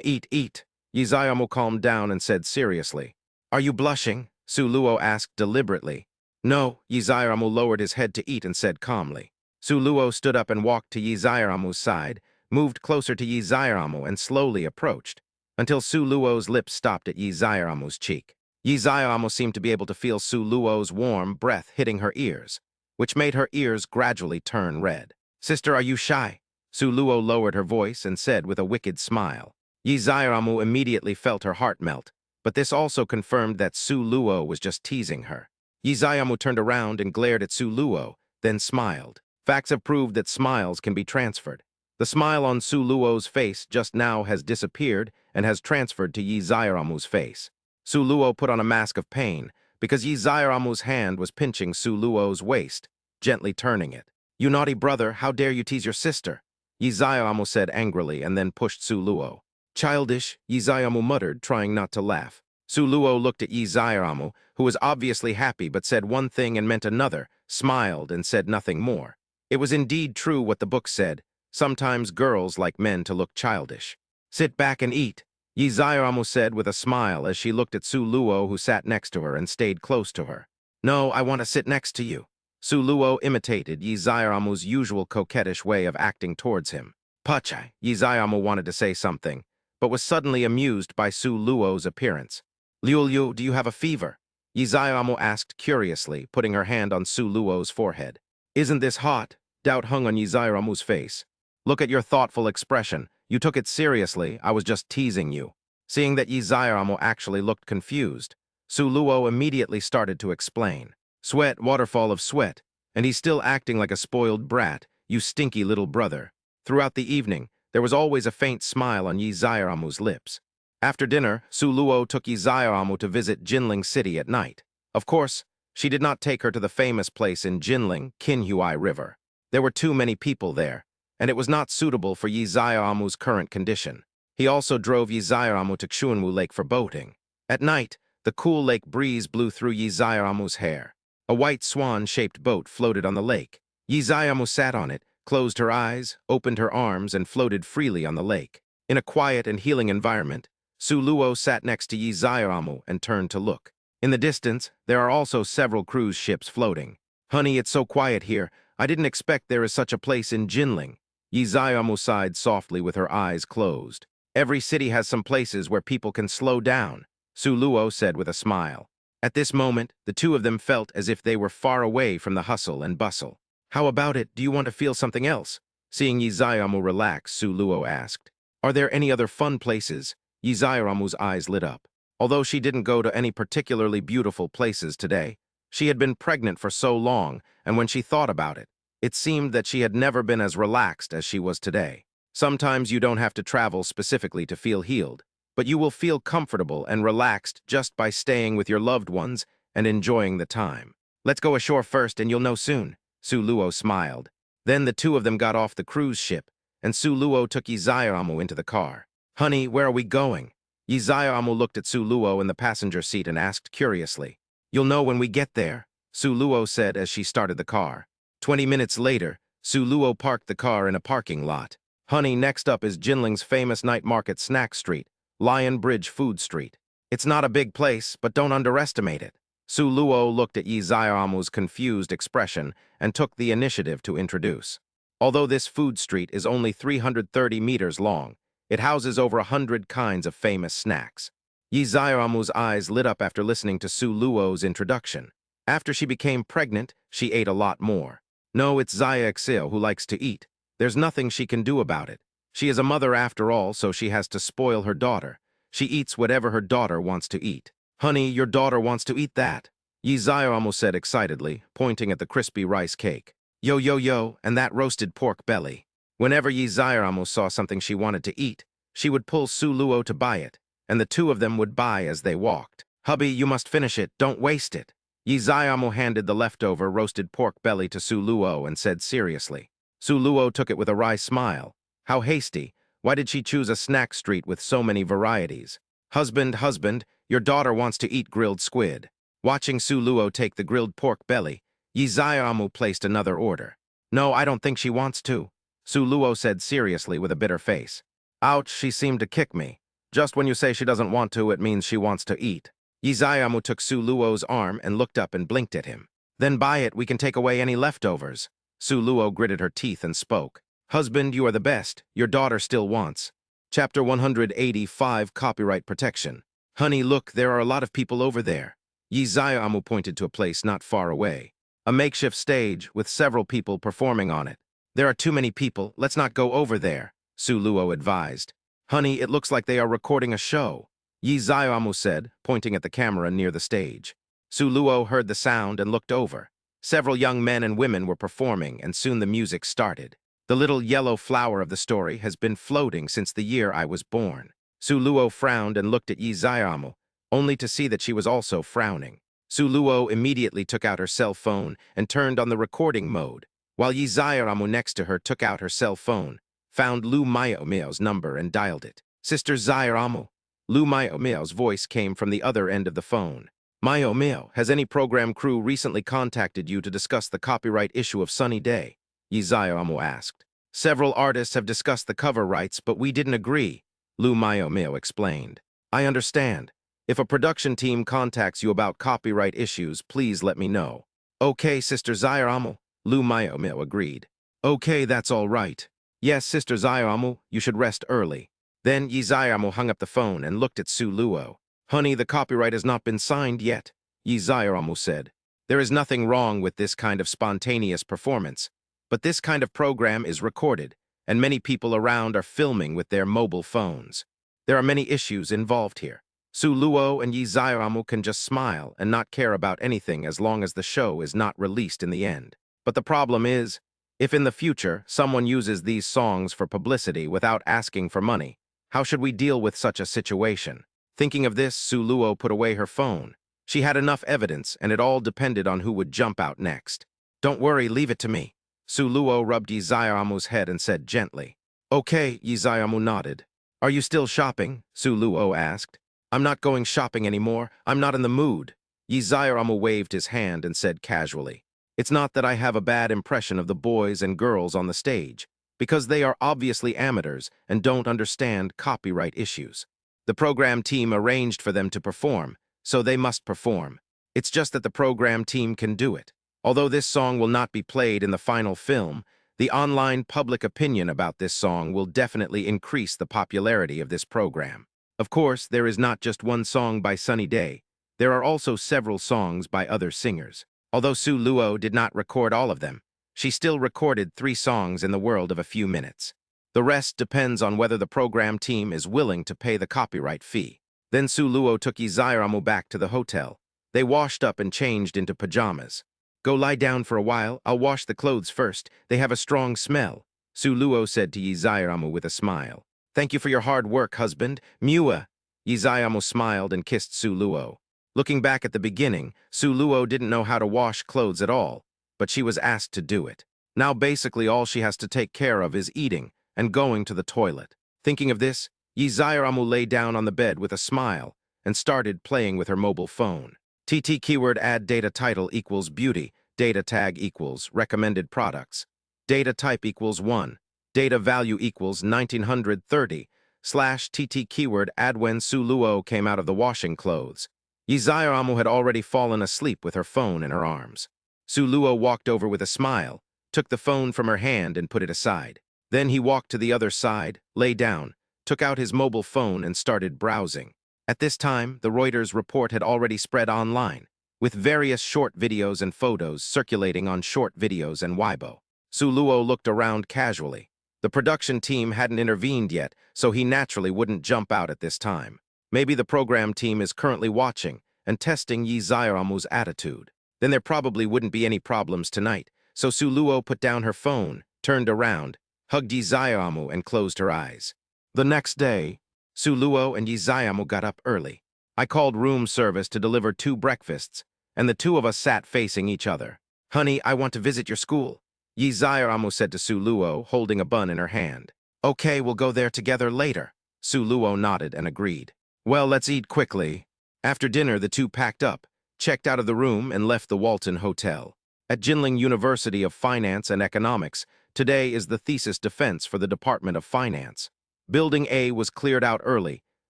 Speaker 1: Eat. Yizairamu calmed down and said seriously. Are you blushing? Su Luo asked deliberately. No, Yizairamu lowered his head to eat and said calmly. Su Luo stood up and walked to Yizairamu's side, moved closer to Yizairamu and slowly approached, until Su Luo's lips stopped at Yizairamu's cheek. Yizairamu seemed to be able to feel Su Luo's warm breath hitting her ears, which made her ears gradually turn red. Sister, are you shy? Su Luo lowered her voice and said with a wicked smile. Yizairamu immediately felt her heart melt, but this also confirmed that Su Luo was just teasing her. Yizairamu turned around and glared at Su Luo, then smiled. Facts have proved that smiles can be transferred. The smile on Su Luo's face just now has disappeared and has transferred to Yizairamu's face. Su Luo put on a mask of pain because Yizairamu's hand was pinching Su Luo's waist, gently turning it. You naughty brother, how dare you tease your sister? Yizairamu said angrily and then pushed Su Luo. Childish, Yizairamu muttered, trying not to laugh. Su Luo looked at Yi Zairamu, who was obviously happy but said one thing and meant another, smiled and said nothing more. It was indeed true what the book said. Sometimes girls like men to look childish. Sit back and eat, Yi Zairamu said with a smile as she looked at Su Luo, who sat next to her and stayed close to her. No, I want to sit next to you. Su Luo imitated Yi Zairamu's usual coquettish way of acting towards him. Pachai, Yi Zairamu wanted to say something, but was suddenly amused by Su Luo's appearance. Liu, do you have a fever? Yi Zairamu asked curiously, putting her hand on Su Luo's forehead. Isn't this hot? Doubt hung on Yi Zairamu's face. Look at your thoughtful expression. You took it seriously. I was just teasing you. Seeing that Yi Zairamu actually looked confused, Su Luo immediately started to explain. Sweat, waterfall of sweat, and he's still acting like a spoiled brat, you stinky little brother. Throughout the evening, there was always a faint smile on Yi Zairamu's lips. After dinner, Su Luo took Yi Zairamu to visit Jinling City at night. Of course, she did not take her to the famous place in Jinling, Qinhuai River. There were too many people there, and it was not suitable for Yi Zairamu's current condition. He also drove Yi Zairamu to Xuanwu Lake for boating. At night, the cool lake breeze blew through Yi Zairamu's hair. A white swan-shaped boat floated on the lake. Yi Zairamu sat on it, closed her eyes, opened her arms, and floated freely on the lake. In a quiet and healing environment, Su Luo sat next to Yi Zairamu and turned to look. In the distance, there are also several cruise ships floating. Honey, it's so quiet here. I didn't expect there is such a place in Jinling. Yi Zairamu sighed softly with her eyes closed. Every city has some places where people can slow down, Su Luo said with a smile. At this moment, the two of them felt as if they were far away from the hustle and bustle. How about it? Do you want to feel something else? Seeing Yi Zairamu relax, Su Luo asked. Are there any other fun places? Yi Zairamu's eyes lit up. Although she didn't go to any particularly beautiful places today, she had been pregnant for so long, and when she thought about it, it seemed that she had never been as relaxed as she was today. Sometimes you don't have to travel specifically to feel healed, but you will feel comfortable and relaxed just by staying with your loved ones and enjoying the time. Let's go ashore first and you'll know soon, Su Luo smiled. Then the two of them got off the cruise ship, and Su Luo took Yi Zairamu into the car. Honey, where are we going? Yi Zairamu looked at Su Luo in the passenger seat and asked curiously. You'll know when we get there, Su Luo said as she started the car. 20 minutes later, Su Luo parked the car in a parking lot. Honey, next up is Jinling's famous night market snack street, Lion Bridge Food Street. It's not a big place, but don't underestimate it. Su Luo looked at Yi Zairamu's confused expression and took the initiative to introduce. Although this food street is only 330 meters long, it houses over 100 kinds of famous snacks. Yi Zairamu's eyes lit up after listening to Su Luo's introduction. After she became pregnant, she ate a lot more. No, it's Zaya Exil who likes to eat. There's nothing she can do about it. She is a mother after all, so she has to spoil her daughter. She eats whatever her daughter wants to eat. Honey, your daughter wants to eat that, Yi Zairamu said excitedly, pointing at the crispy rice cake. Yo, and that roasted pork belly. Whenever Yi Zairamu saw something she wanted to eat, she would pull Su Luo to buy it, and the two of them would buy as they walked. Hubby, you must finish it, don't waste it. Yi Zairamu handed the leftover roasted pork belly to Su Luo and said seriously. Su Luo took it with a wry smile. How hasty. Why did she choose a snack street with so many varieties? Husband, your daughter wants to eat grilled squid. Watching Su Luo take the grilled pork belly, Yi Zairamu placed another order. No, I don't think she wants to, Su Luo said seriously with a bitter face. Ouch, she seemed to kick me. Just when you say she doesn't want to, it means she wants to eat. Yi Zairamu took Su Luo's arm and looked up and blinked at him. Then buy it, we can take away any leftovers. Su Luo gritted her teeth and spoke. Husband, you are the best. Your daughter still wants. Chapter 185, Copyright Protection. Honey, look, there are a lot of people over there. Yi Zairamu pointed to a place not far away. A makeshift stage with several people performing on it. There are too many people, let's not go over there, Su Luo advised. Honey, it looks like they are recording a show, Yi Zairamu said, pointing at the camera near the stage. Su Luo heard the sound and looked over. Several young men and women were performing, and soon the music started. The little yellow flower of the story has been floating since the year I was born. Su Luo frowned and looked at Yi Zairamu, only to see that she was also frowning. Su Luo immediately took out her cell phone and turned on the recording mode, while Yi Zairamu next to her took out her cell phone, found Lu Miao's number and dialed it. Sister Zairamu, Lu Miao's voice came from the other end of the phone. Miao, has any program crew recently contacted you to discuss the copyright issue of Sunny Day? Yi Xiaomu asked. Several artists have discussed the cover rights, but we didn't agree, Lu Miao explained. I understand. If a production team contacts you about copyright issues, please let me know. Okay, Sister Xiaomu, Lu Miao agreed. Okay, that's all right. Yes, Sister Xiaomu, you should rest early. Then Yi Xiaomu hung up the phone and looked at Su Luo. Honey, the copyright has not been signed yet, Yi Xiaomu said. There is nothing wrong with this kind of spontaneous performance, but this kind of program is recorded, and many people around are filming with their mobile phones. There are many issues involved here. Su Luo and Yi Xiaomu can just smile and not care about anything as long as the show is not released in the end. But the problem is, if in the future someone uses these songs for publicity without asking for money, how should we deal with such a situation? Thinking of this, Su Luo put away her phone. She had enough evidence, and it all depended on who would jump out next. Don't worry, leave it to me. Su Luo rubbed Yi Xiaomu's head and said gently. Okay, Yi Xiaomu nodded. Are you still shopping? Su Luo asked. I'm not going shopping anymore. I'm not in the mood. Yi Xiaomu waved his hand and said casually. It's not that I have a bad impression of the boys and girls on the stage, because they are obviously amateurs and don't understand copyright issues. The program team arranged for them to perform, so they must perform. It's just that the program team can do it. Although this song will not be played in the final film, the online public opinion about this song will definitely increase the popularity of this program. Of course, there is not just one song by Sunny Day. There are also several songs by other singers. Although Su Luo did not record all of them, she still recorded 3 songs in the world of a few minutes. The rest depends on whether the program team is willing to pay the copyright fee. Then Su Luo took Yi Xiaomu back to the hotel. They washed up and changed into pajamas. Go lie down for a while, I'll wash the clothes first. They have a strong smell, Su Luo said to Yi Xiaomu with a smile. Thank you for your hard work, husband. Mua. Yi Xiaomu smiled and kissed Su Luo. Looking back at the beginning, Su Luo didn't know how to wash clothes at all, but she was asked to do it. Now basically all she has to take care of is eating and going to the toilet. Thinking of this, Yi Xiaomu lay down on the bed with a smile and started playing with her mobile phone. TT keyword add data title equals beauty, data tag equals recommended products, data type equals 1, data value equals 1930, /TT keyword add when Su Luo came out of the washing clothes. Yi Xiaomu had already fallen asleep with her phone in her arms. Su Luo walked over with a smile, took the phone from her hand and put it aside. Then he walked to the other side, lay down, took out his mobile phone and started browsing. At this time, the Reuters report had already spread online, with various short videos and photos circulating on short videos and Weibo. Su Luo looked around casually. The production team hadn't intervened yet, so he naturally wouldn't jump out at this time. Maybe the program team is currently watching and testing Yi Xiaomu's attitude. Then there probably wouldn't be any problems tonight, so Su Luo put down her phone, turned around, hugged Yi Xiaomu and closed her eyes. The next day, Su Luo and Yi Xiaomu got up early. I called room service to deliver 2 breakfasts, and the 2 of us sat facing each other. Honey, I want to visit your school, Yi Xiaomu said to Su Luo, holding a bun in her hand. Okay, we'll go there together later. Su Luo nodded and agreed. Well, let's eat quickly. After dinner, the 2 packed up, checked out of the room, and left the Walton Hotel. At Jinling University of Finance and Economics, today is the thesis defense for the Department of Finance. Building A was cleared out early,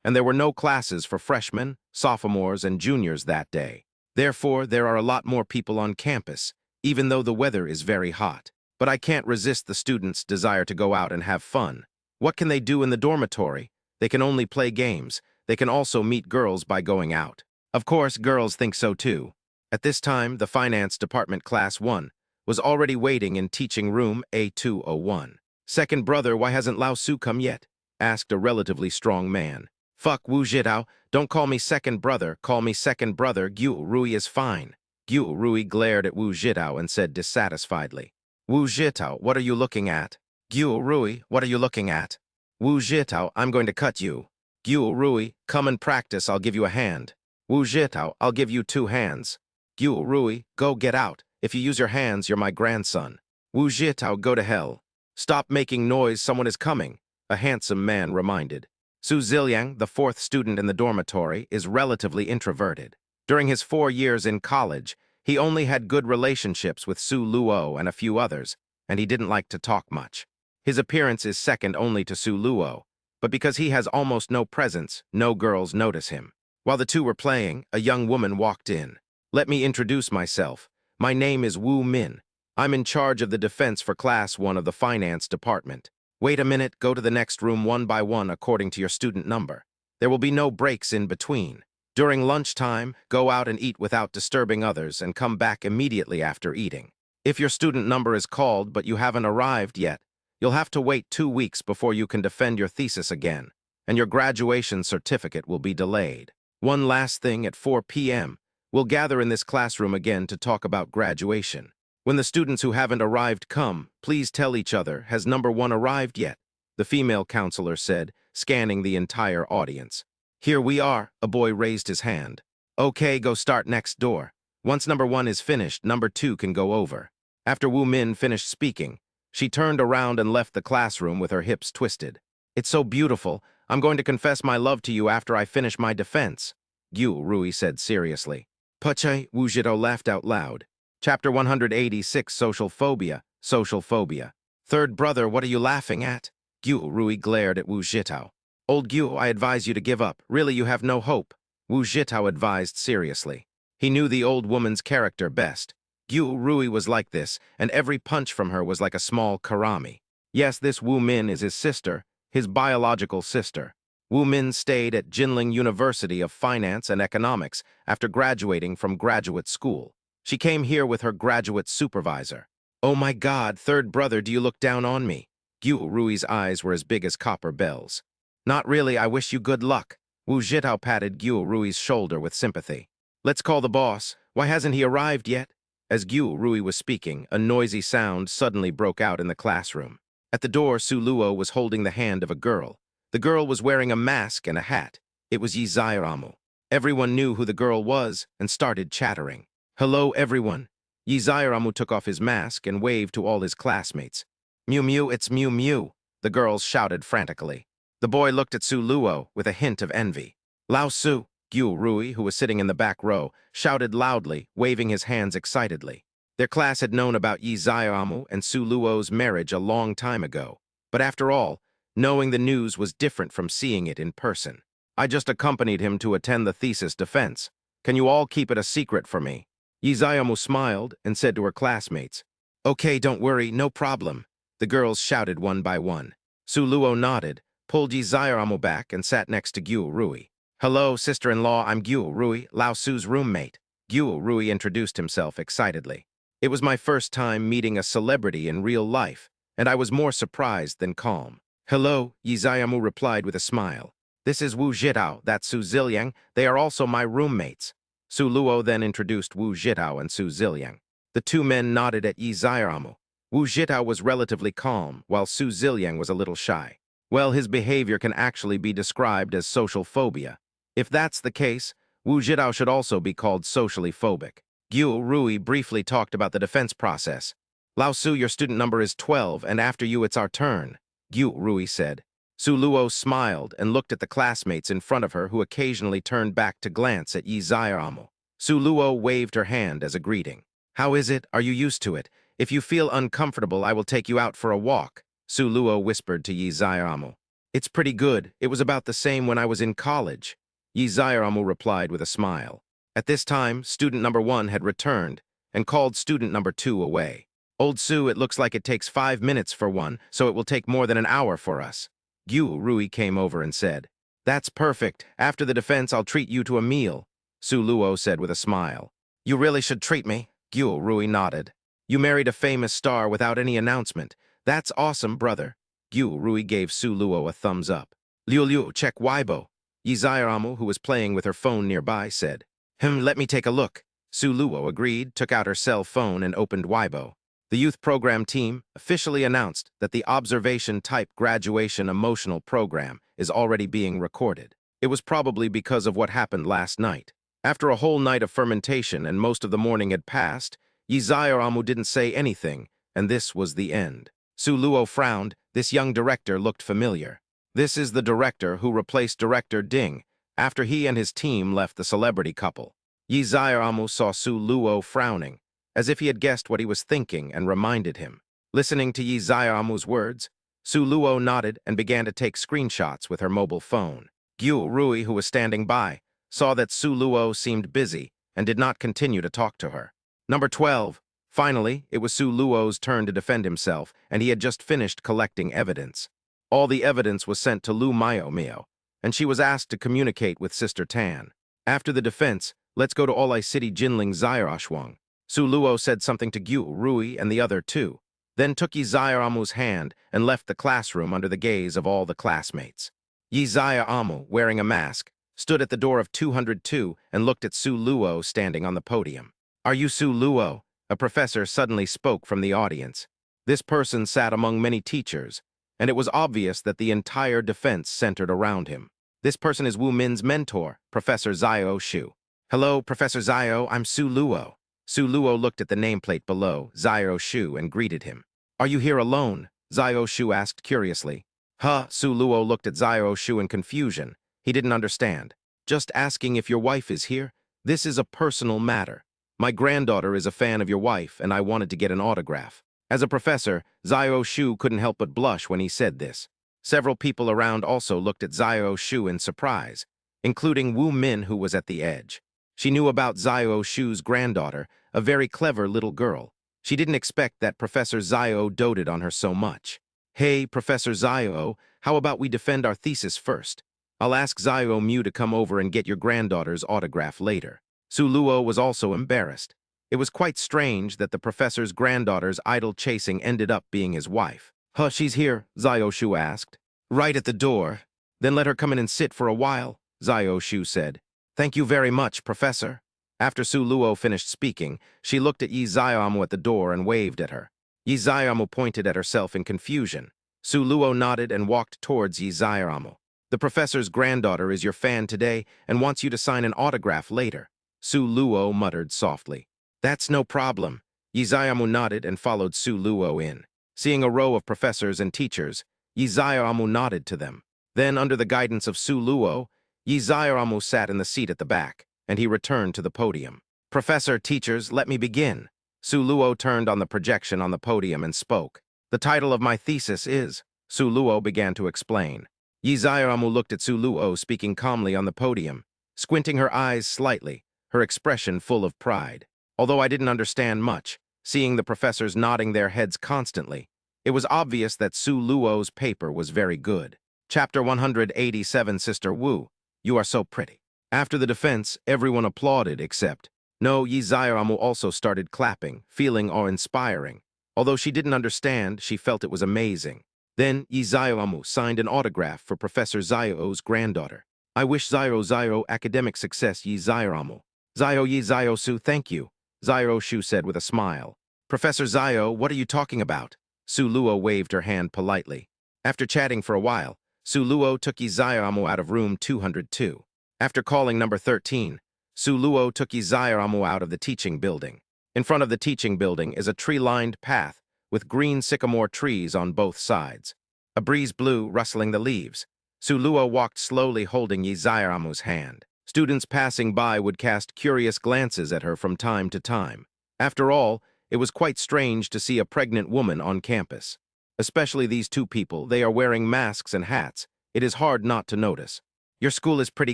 Speaker 1: and there were no classes for freshmen, sophomores, and juniors that day. Therefore, there are a lot more people on campus, even though the weather is very hot. But I can't resist the students' desire to go out and have fun. What can they do in the dormitory? They can only play games. They can also meet girls by going out. Of course, girls think so too. At this time, the Finance Department Class 1 was already waiting in teaching room A201. Second brother, why hasn't Lao Su come yet? Asked a relatively strong man. Fuck Wu Jitao, don't call me second brother, call me second brother, Gyu Rui is fine. Gyu Rui glared at Wu Jitao and said dissatisfiedly. Wu Jitao, what are you looking at? Gyu Rui, what are you looking at? Wu Jitao, I'm going to cut you. Gyu Rui, come and practice, I'll give you a hand. Wu Jitao, I'll give you 2 hands. Gyu Rui, go get out. If you use your hands, you're my grandson. Wu Jitao, go to hell. Stop making noise, someone is coming, a handsome man reminded. Su Ziliang, the fourth student in the dormitory, is relatively introverted. During his 4 years in college, he only had good relationships with Su Luo and a few others, and he didn't like to talk much. His appearance is second only to Su Luo, but because he has almost no presence, no girls notice him. While the two were playing, a young woman walked in. "Let me introduce myself. My name is Wu Min. I'm in charge of the defense for Class 1 of the Finance Department. Wait a minute, go to the next room one by one according to your student number. There will be no breaks in between. During lunchtime, go out and eat without disturbing others and come back immediately after eating. If your student number is called but you haven't arrived yet, you'll have to wait 2 weeks before you can defend your thesis again, and your graduation certificate will be delayed. One last thing, at 4 p.m., we'll gather in this classroom again to talk about graduation. When the students who haven't arrived come, please tell each other, has number 1 arrived yet?" the female counselor said, scanning the entire audience. "Here we are," a boy raised his hand. "Okay, go start next door. Once number 1 is finished, number 2 can go over." After Wu Min finished speaking, she turned around and left the classroom with her hips twisted. "It's so beautiful. I'm going to confess my love to you after I finish my defense," Gyu Rui said seriously. Puche, Wu Jito laughed out loud. Chapter 186, Social Phobia. Social Phobia. "Third brother, what are you laughing at?" Gyu Rui glared at Wu Jitao. "Old Gyu, I advise you to give up. Really, you have no hope," Wu Jitao advised seriously. He knew the old woman's character best. Gyu Rui was like this, and every punch from her was like a small karami. Yes, this Wu Min is his sister, his biological sister. Wu Min stayed at Jinling University of Finance and Economics after graduating from graduate school. She came here with her graduate supervisor. "Oh my God, third brother, do you look down on me?" Gyu Rui's eyes were as big as copper bells. "Not really, I wish you good luck." Wu Jitao patted Gyu Rui's shoulder with sympathy. "Let's call the boss. Why hasn't he arrived yet?" As Gyu Rui was speaking, a noisy sound suddenly broke out in the classroom. At the door, Su Luo was holding the hand of a girl. The girl was wearing a mask and a hat. It was Yi Zairamu. Everyone knew who the girl was and started chattering. "Hello, everyone." Yi Zairamu took off his mask and waved to all his classmates. "Mew Mew, it's Mew Mew," the girls shouted frantically. The boy looked at Su Luo with a hint of envy. "Lao Su," Gyu Rui, who was sitting in the back row, shouted loudly, waving his hands excitedly. Their class had known about Yi Zairamu and Su Luo's marriage a long time ago. But after all, knowing the news was different from seeing it in person. "I just accompanied him to attend the thesis defense. Can you all keep it a secret for me?" Yi Zairamu smiled and said to her classmates, "Okay, don't worry, no problem." The girls shouted one by one. Su Luo nodded, pulled Yi Zairamu back, and sat next to Gyu Rui. "Hello, sister-in-law, I'm Gyu Rui, Lao Su's roommate." Gyu Rui introduced himself excitedly. "It was my first time meeting a celebrity in real life, and I was more surprised than calm." "Hello," Yi Zairamu replied with a smile. "This is Wu Jitao, that's Su Ziliang. They are also my roommates." Su Luo then introduced Wu Jitao and Su Ziliang. The two men nodded at Yi Zairamu. Wu Jitao was relatively calm, while Su Ziliang was a little shy. Well, his behavior can actually be described as social phobia. If that's the case, Wu Jitao should also be called socially phobic. Gyu Rui briefly talked about the defense process. "Lao Su, your student number is 12, and after you it's our turn," Gyu Rui said. Su Luo smiled and looked at the classmates in front of her, who occasionally turned back to glance at Yi Zairamu. Su Luo waved her hand as a greeting. "How is it? Are you used to it? If you feel uncomfortable, I will take you out for a walk," Su Luo whispered to Yi Zairamu. "It's pretty good. It was about the same when I was in college," Yi Zairamu replied with a smile. At this time, student number 1 had returned and called student number 2 away. "Old Su, it looks like it takes 5 minutes for one, so it will take more than an hour for us." Gyu Rui came over and said, "That's perfect. After the defense, I'll treat you to a meal," Su Luo said with a smile. "You really should treat me," Gyu Rui nodded. "You married a famous star without any announcement. That's awesome, brother." Gyu Rui gave Su Luo a thumbs up. "Liu Liu, check Weibo," Yi Zairamu, who was playing with her phone nearby, said. Let me take a look." Su Luo agreed, took out her cell phone, and opened Weibo. The youth program team officially announced that the observation-type graduation emotional program is already being recorded. It was probably because of what happened last night. After a whole night of fermentation and most of the morning had passed, Yi Zairamu didn't say anything, and this was the end. Su Luo frowned. This young director looked familiar. This is the director who replaced Director Ding after he and his team left the celebrity couple. Yi Zaiamu saw Su Luo frowning, as if he had guessed what he was thinking and reminded him. Listening to Yi Zaiamu's words, Su Luo nodded and began to take screenshots with her mobile phone. Gyu Rui, who was standing by, saw that Su Luo seemed busy and did not continue to talk to her. Number 12. Finally, it was Su Luo's turn to defend himself, and he had just finished collecting evidence. All the evidence was sent to Lu Mio, and she was asked to communicate with Sister Tan. After the defense, let's go to Olai City Jinling Zairushwang. Su Luo said something to Gyu Rui and the other two, then took Yi Zaiamu's hand and left the classroom under the gaze of all the classmates. Yi Zaiamu, wearing a mask, stood at the door of 202 and looked at Su Luo standing on the podium. "Are you Su Luo?" A professor suddenly spoke from the audience. This person sat among many teachers, and it was obvious that the entire defense centered around him. This person is Wu Min's mentor, Professor Zio Shu. "Hello, Professor Zio, I'm Su Luo." Su Luo looked at the nameplate below, Zio Shu, and greeted him. "Are you here alone?" Zio Shu asked curiously. Su Luo looked at Zio Shu in confusion. He didn't understand. "Just asking if your wife is here. This is a personal matter. My granddaughter is a fan of your wife, and I wanted to get an autograph." As a professor, Zio Shu couldn't help but blush when he said this. Several people around also looked at Zio Shu in surprise, including Wu Min, who was at the edge. She knew about Zio Shu's granddaughter, a very clever little girl. She didn't expect that Professor Zio doted on her so much. "Hey, Professor Zio, how about we defend our thesis first? I'll ask Zio Mu to come over and get your granddaughter's autograph later." Su Luo was also embarrassed. It was quite strange that the professor's granddaughter's idol chasing ended up being his wife. She's here," Zio Shu asked. "Right at the door. Then let her come in and sit for a while," Zio Shu said. "Thank you very much, Professor." After Su Luo finished speaking, she looked at Yi Zaiamu at the door and waved at her. Yi Zaiamu pointed at herself in confusion. Su Luo nodded and walked towards Yi Zaiamu. "The professor's granddaughter is your fan today and wants you to sign an autograph later," Su Luo muttered softly. "That's no problem." Yi Zaiamu nodded and followed Su Luo in. Seeing a row of professors and teachers, Yi Zaiamu nodded to them. Then, under the guidance of Su Luo, Yi Zaiamu sat in the seat at the back, and he returned to the podium. "Professor, teachers, let me begin." Su Luo turned on the projection on the podium and spoke. "The title of my thesis is..." Su Luo began to explain. Yi Zaiamu looked at Su Luo speaking calmly on the podium, squinting her eyes slightly, her expression full of pride. Although I didn't understand much, seeing the professors nodding their heads constantly, it was obvious that Su Luo's paper was very good. Chapter 187, Sister Wu, you are so pretty. After the defense, everyone applauded except... No, Yi Zaiamu also started clapping, feeling awe-inspiring. Although she didn't understand, she felt it was amazing. Then Yi Zaiamu signed an autograph for Professor Zio's granddaughter. "I wish Zio academic success, Yi Zaiamu." Yi Zio-su, thank you," Zio Shu said with a smile. "Professor Zio, what are you talking about?" Su Luo waved her hand politely. After chatting for a while, Su Luo took Yi Zaiamu out of room 202. After calling number 13, Su Luo took Yi Zaiamu out of the teaching building. In front of the teaching building is a tree-lined path with green sycamore trees on both sides. A breeze blew, rustling the leaves. Su Luo walked slowly holding Yi Zaiamu's hand. Students passing by would cast curious glances at her from time to time. After all, it was quite strange to see a pregnant woman on campus. Especially these two people, they are wearing masks and hats. It is hard not to notice. "Your school is pretty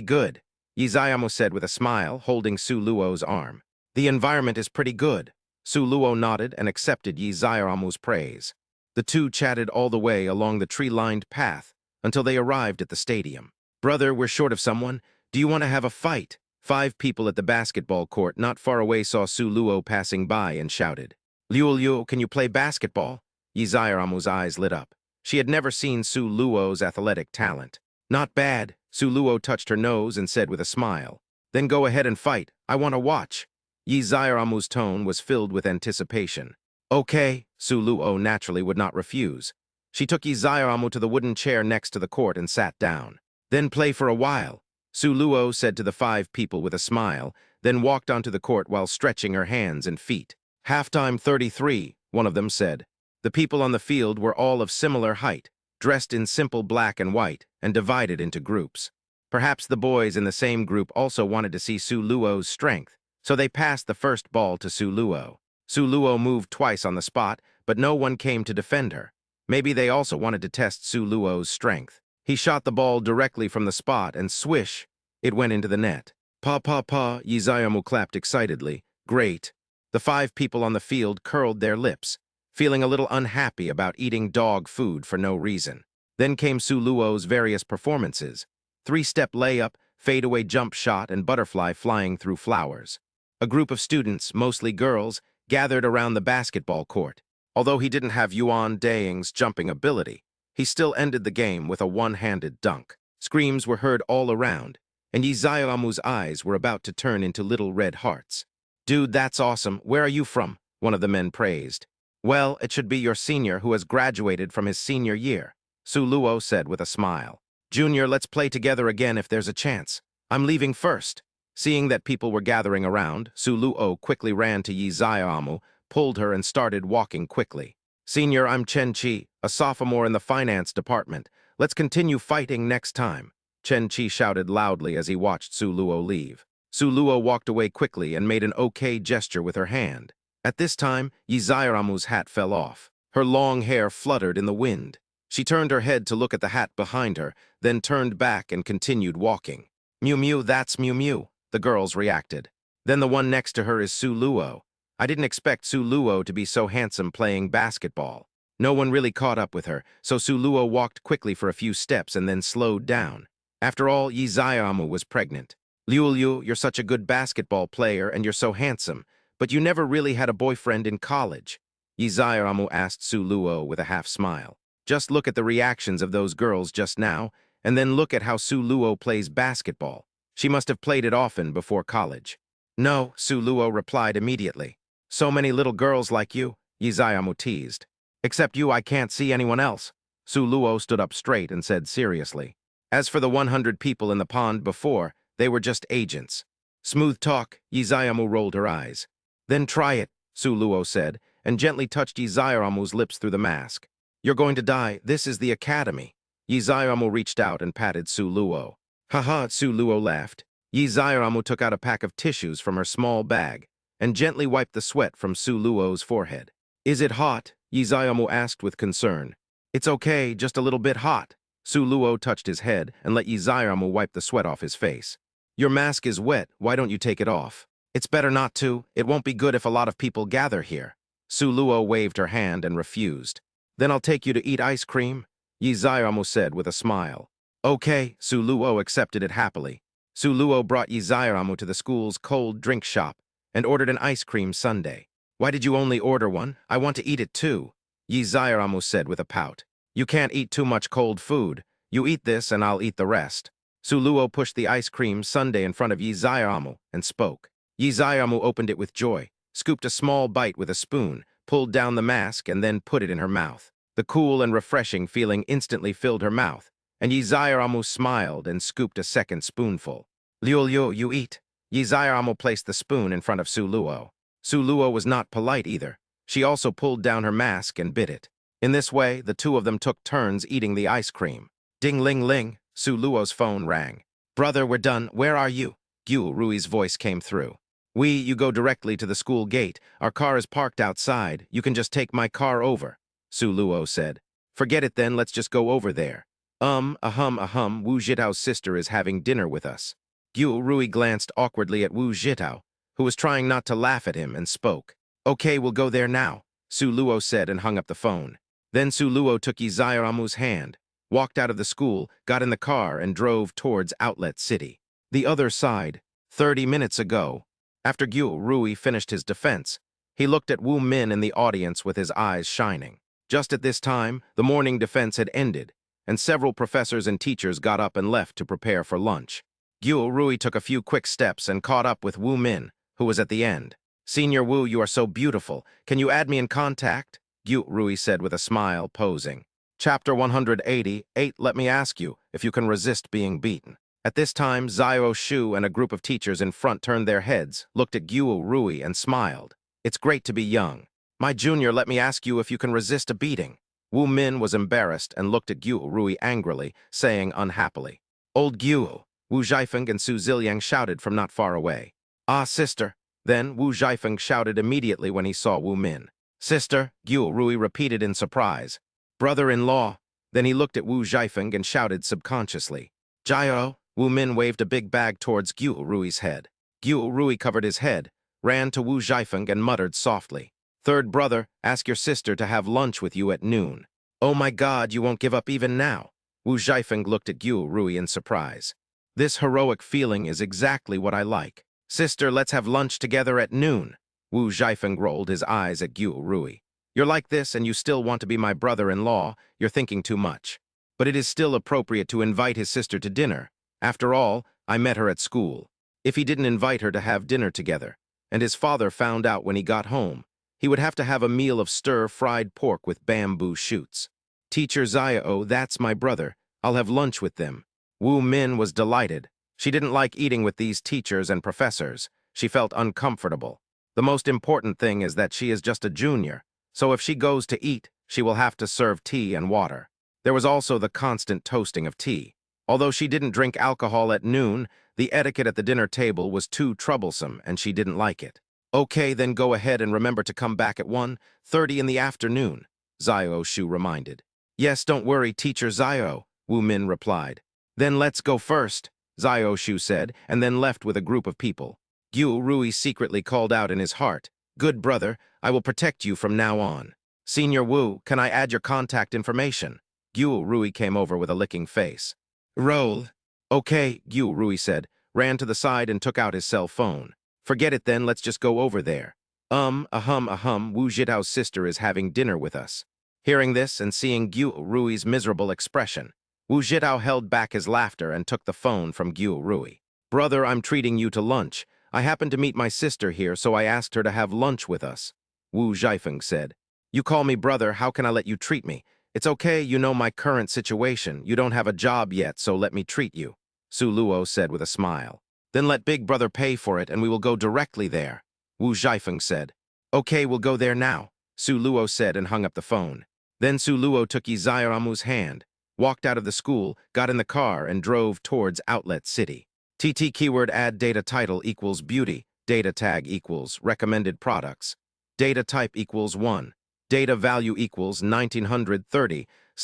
Speaker 1: good," Yi Zaiamu said with a smile, holding Su Luo's arm. "The environment is pretty good." Su Luo nodded and accepted Yi Zaiamu's praise. The two chatted all the way along the tree-lined path until they arrived at the stadium. "Brother, we're short of someone. Do you want to have a fight?" 5 people at the basketball court not far away saw Su Luo passing by and shouted. Liu, can you play basketball?" Yi Zaiamu's eyes lit up. She had never seen Su Luo's athletic talent. "Not bad." Su Luo touched her nose and said with a smile. "Then go ahead and fight. I want to watch." Yi Zaiamu's tone was filled with anticipation. "Okay," Su Luo naturally would not refuse. She took Yi Zaiamu to the wooden chair next to the court and sat down. "Then play for a while," Su Luo said to the 5 people with a smile, then walked onto the court while stretching her hands and feet. "Halftime 33, one of them said. The people on the field were all of similar height, dressed in simple black and white, and divided into groups. Perhaps the boys in the same group also wanted to see Su Luo's strength, so they passed the first ball to Su Luo. Su Luo moved twice on the spot, but no one came to defend her. Maybe they also wanted to test Su Luo's strength. He shot the ball directly from the spot, and swish, it went into the net. Pa pa pa, Yi Zhaomu clapped excitedly. Great. The 5 people on the field curled their lips, feeling a little unhappy about eating dog food for no reason. Then came Su Luo's various performances. 3-step layup, fadeaway jump shot, and butterfly flying through flowers. A group of students, mostly girls, gathered around the basketball court. Although he didn't have Yuan Daing's jumping ability, he still ended the game with a one-handed dunk. Screams were heard all around, and Yi Zhaomu's eyes were about to turn into little red hearts. Dude, that's awesome. Where are you from? One of the men praised. Well, it should be your senior who has graduated from his senior year, Su Luo said with a smile. Junior, let's play together again if there's a chance. I'm leaving first. Seeing that people were gathering around, Su Luo quickly ran to Yi Zhaomu, pulled her, and started walking quickly. Senior, I'm Chen Qi, a sophomore in the finance department. Let's continue fighting next time. Chen Qi shouted loudly as he watched Su Luo leave. Su Luo walked away quickly and made an okay gesture with her hand. At this time, Yi Zhaomu's hat fell off. Her long hair fluttered in the wind. She turned her head to look at the hat behind her, then turned back and continued walking. Mew Mew, that's Mew Mew, the girls reacted. Then the one next to her is Su Luo. I didn't expect Su Luo to be so handsome playing basketball. No one really caught up with her, so Su Luo walked quickly for a few steps and then slowed down. After all, Yi Zhaomu was pregnant. Liu Liu, you're such a good basketball player and you're so handsome, but you never really had a boyfriend in college. Yi Zhaomu asked Su Luo with a half-smile. Just look at the reactions of those girls just now, and then look at how Su Luo plays basketball. She must have played it often before college. No, Su Luo replied immediately. So many little girls like you, Yi Zhaomu teased. Except you, I can't see anyone else. Su Luo stood up straight and said seriously. As for the 100 people in the pond before, they were just agents. Smooth talk, Yi Zhaomu rolled her eyes. Then try it, Su Luo said, and gently touched Yi Zhaomu's lips through the mask. You're going to die. This is the academy. Yi Zhaomu reached out and patted Su Luo. Haha, Su Luo laughed. Yi Zhaomu took out a pack of tissues from her small bag and gently wiped the sweat from Su Luo's forehead. Is it hot? Yi Zhaomu asked with concern. It's okay, just a little bit hot. Su Luo touched his head and let Yi Zhaomu wipe the sweat off his face. Your mask is wet. Why don't you take it off? It's better not to. It won't be good if a lot of people gather here. Su Luo waved her hand and refused. Then I'll take you to eat ice cream, Yi Zhaomu said with a smile. Okay, Su Luo accepted it happily. Su Luo brought Yi Zhaomu to the school's cold drink shop and ordered an ice cream sundae. Why did you only order one? I want to eat it too, Yi Zhaomu said with a pout. You can't eat too much cold food. You eat this and I'll eat the rest. Su Luo pushed the ice cream sundae in front of Yi Zhaomu and spoke. Yi Zhaomu opened it with joy, scooped a small bite with a spoon, pulled down the mask, and then put it in her mouth. The cool and refreshing feeling instantly filled her mouth, and Yi Zhaomu smiled and scooped a second spoonful. Liu Liu, you eat. Yi Zhaomu placed the spoon in front of Su Luo. Su Luo was not polite either. She also pulled down her mask and bit it. In this way, the two of them took turns eating the ice cream. Ding ling ling, Su Luo's phone rang. Brother, we're done. Where are you? Gu Rui's voice came through. You go directly to the school gate. Our car is parked outside. You can just take my car over, Su Luo said. Forget it then, let's just go over there. Wu Zhitao's sister is having dinner with us. Gu Rui glanced awkwardly at Wu Zhitao, who was trying not to laugh at him, and spoke. Okay, we'll go there now, Su Luo said and hung up the phone. Then Su Luo took Yi Zhaomu's hand, walked out of the school, got in the car, and drove towards Outlet City. The other side, 30 minutes ago. After Gu Rui finished his defense, he looked at Wu Min in the audience with his eyes shining. Just at this time, the morning defense had ended, and several professors and teachers got up and left to prepare for lunch. Gu Rui took a few quick steps and caught up with Wu Min, who was at the end. Senior Wu, you are so beautiful. Can you add me in contact? Gu Rui said with a smile, posing. Chapter 188, let me ask you if you can resist being beaten. At this time, Zhao Shu and a group of teachers in front turned their heads, looked at Gu Rui, and smiled. It's great to be young. My junior, let me ask you if you can resist a beating. Wu Min was embarrassed and looked at Guo Rui angrily, saying unhappily, "Old Guo." Wu Zhaifeng and Su Ziliang shouted from not far away. "Ah, sister." Then Wu Zhaifeng shouted immediately when he saw Wu Min. "Sister," Guo Rui repeated in surprise. "Brother-in-law." Then he looked at Wu Zhaifeng and shouted subconsciously, "Jiao." Wu Min waved a big bag towards Guo Rui's head. Guo Rui covered his head, ran to Wu Zhaifeng and muttered softly, "Third brother, ask your sister to have lunch with you at noon." "Oh my God, you won't give up even now." Wu Zhaifeng looked at Guo Rui in surprise. "This heroic feeling is exactly what I like. Sister, let's have lunch together at noon." Wu Zhaifeng rolled his eyes at Guo Rui. "You're like this and you still want to be my brother-in-law, you're thinking too much. But it is still appropriate to invite his sister to dinner. After all, I met her at school. If he didn't invite her to have dinner together, and his father found out when he got home, he would have to have a meal of stir-fried pork with bamboo shoots. Teacher Xiao, that's my brother. I'll have lunch with them." Wu Min was delighted. She didn't like eating with these teachers and professors. She felt uncomfortable. The most important thing is that she is just a junior, so if she goes to eat, she will have to serve tea and water. There was also the constant toasting of tea. Although she didn't drink alcohol at noon, the etiquette at the dinner table was too troublesome and she didn't like it. "Okay, then go ahead and remember to come back at 1:30 in the afternoon," Xiao Shu reminded. "Yes, don't worry, Teacher Xiao," Wu Min replied. "Then let's go first," Xiao Shu said, and then left with a group of people. Guo Rui secretly called out in his heart, "Good brother, I will protect you from now on. Senior Wu, can I add your contact information?" Guo Rui came over with a licking face. "Roll." "Okay," Guo Rui said, ran to the side and took out his cell phone. "Forget it then, let's just go over there." Wu Jitao's sister is having dinner with us." Hearing this and seeing Guo Rui's miserable expression, Wu Jitao held back his laughter and took the phone from Guo Rui. "Brother, I'm treating you to lunch. I happened to meet my sister here, so I asked her to have lunch with us." Wu Zhaifeng said, "You call me brother, how can I let you treat me? It's okay, you know my current situation. You don't have a job yet, so let me treat you," Su Luo said with a smile. "Then let Big Brother pay for it and we will go directly there," Wu Zhaifeng said. "Okay, we'll go there now," Su Luo said and hung up the phone. Then Su Luo took Yi Xiaomu's hand, walked out of the school, got in the car, and drove towards Outlet City. TT keyword add data title equals beauty, data tag equals recommended products, data type equals 1. Data value equals 1930 /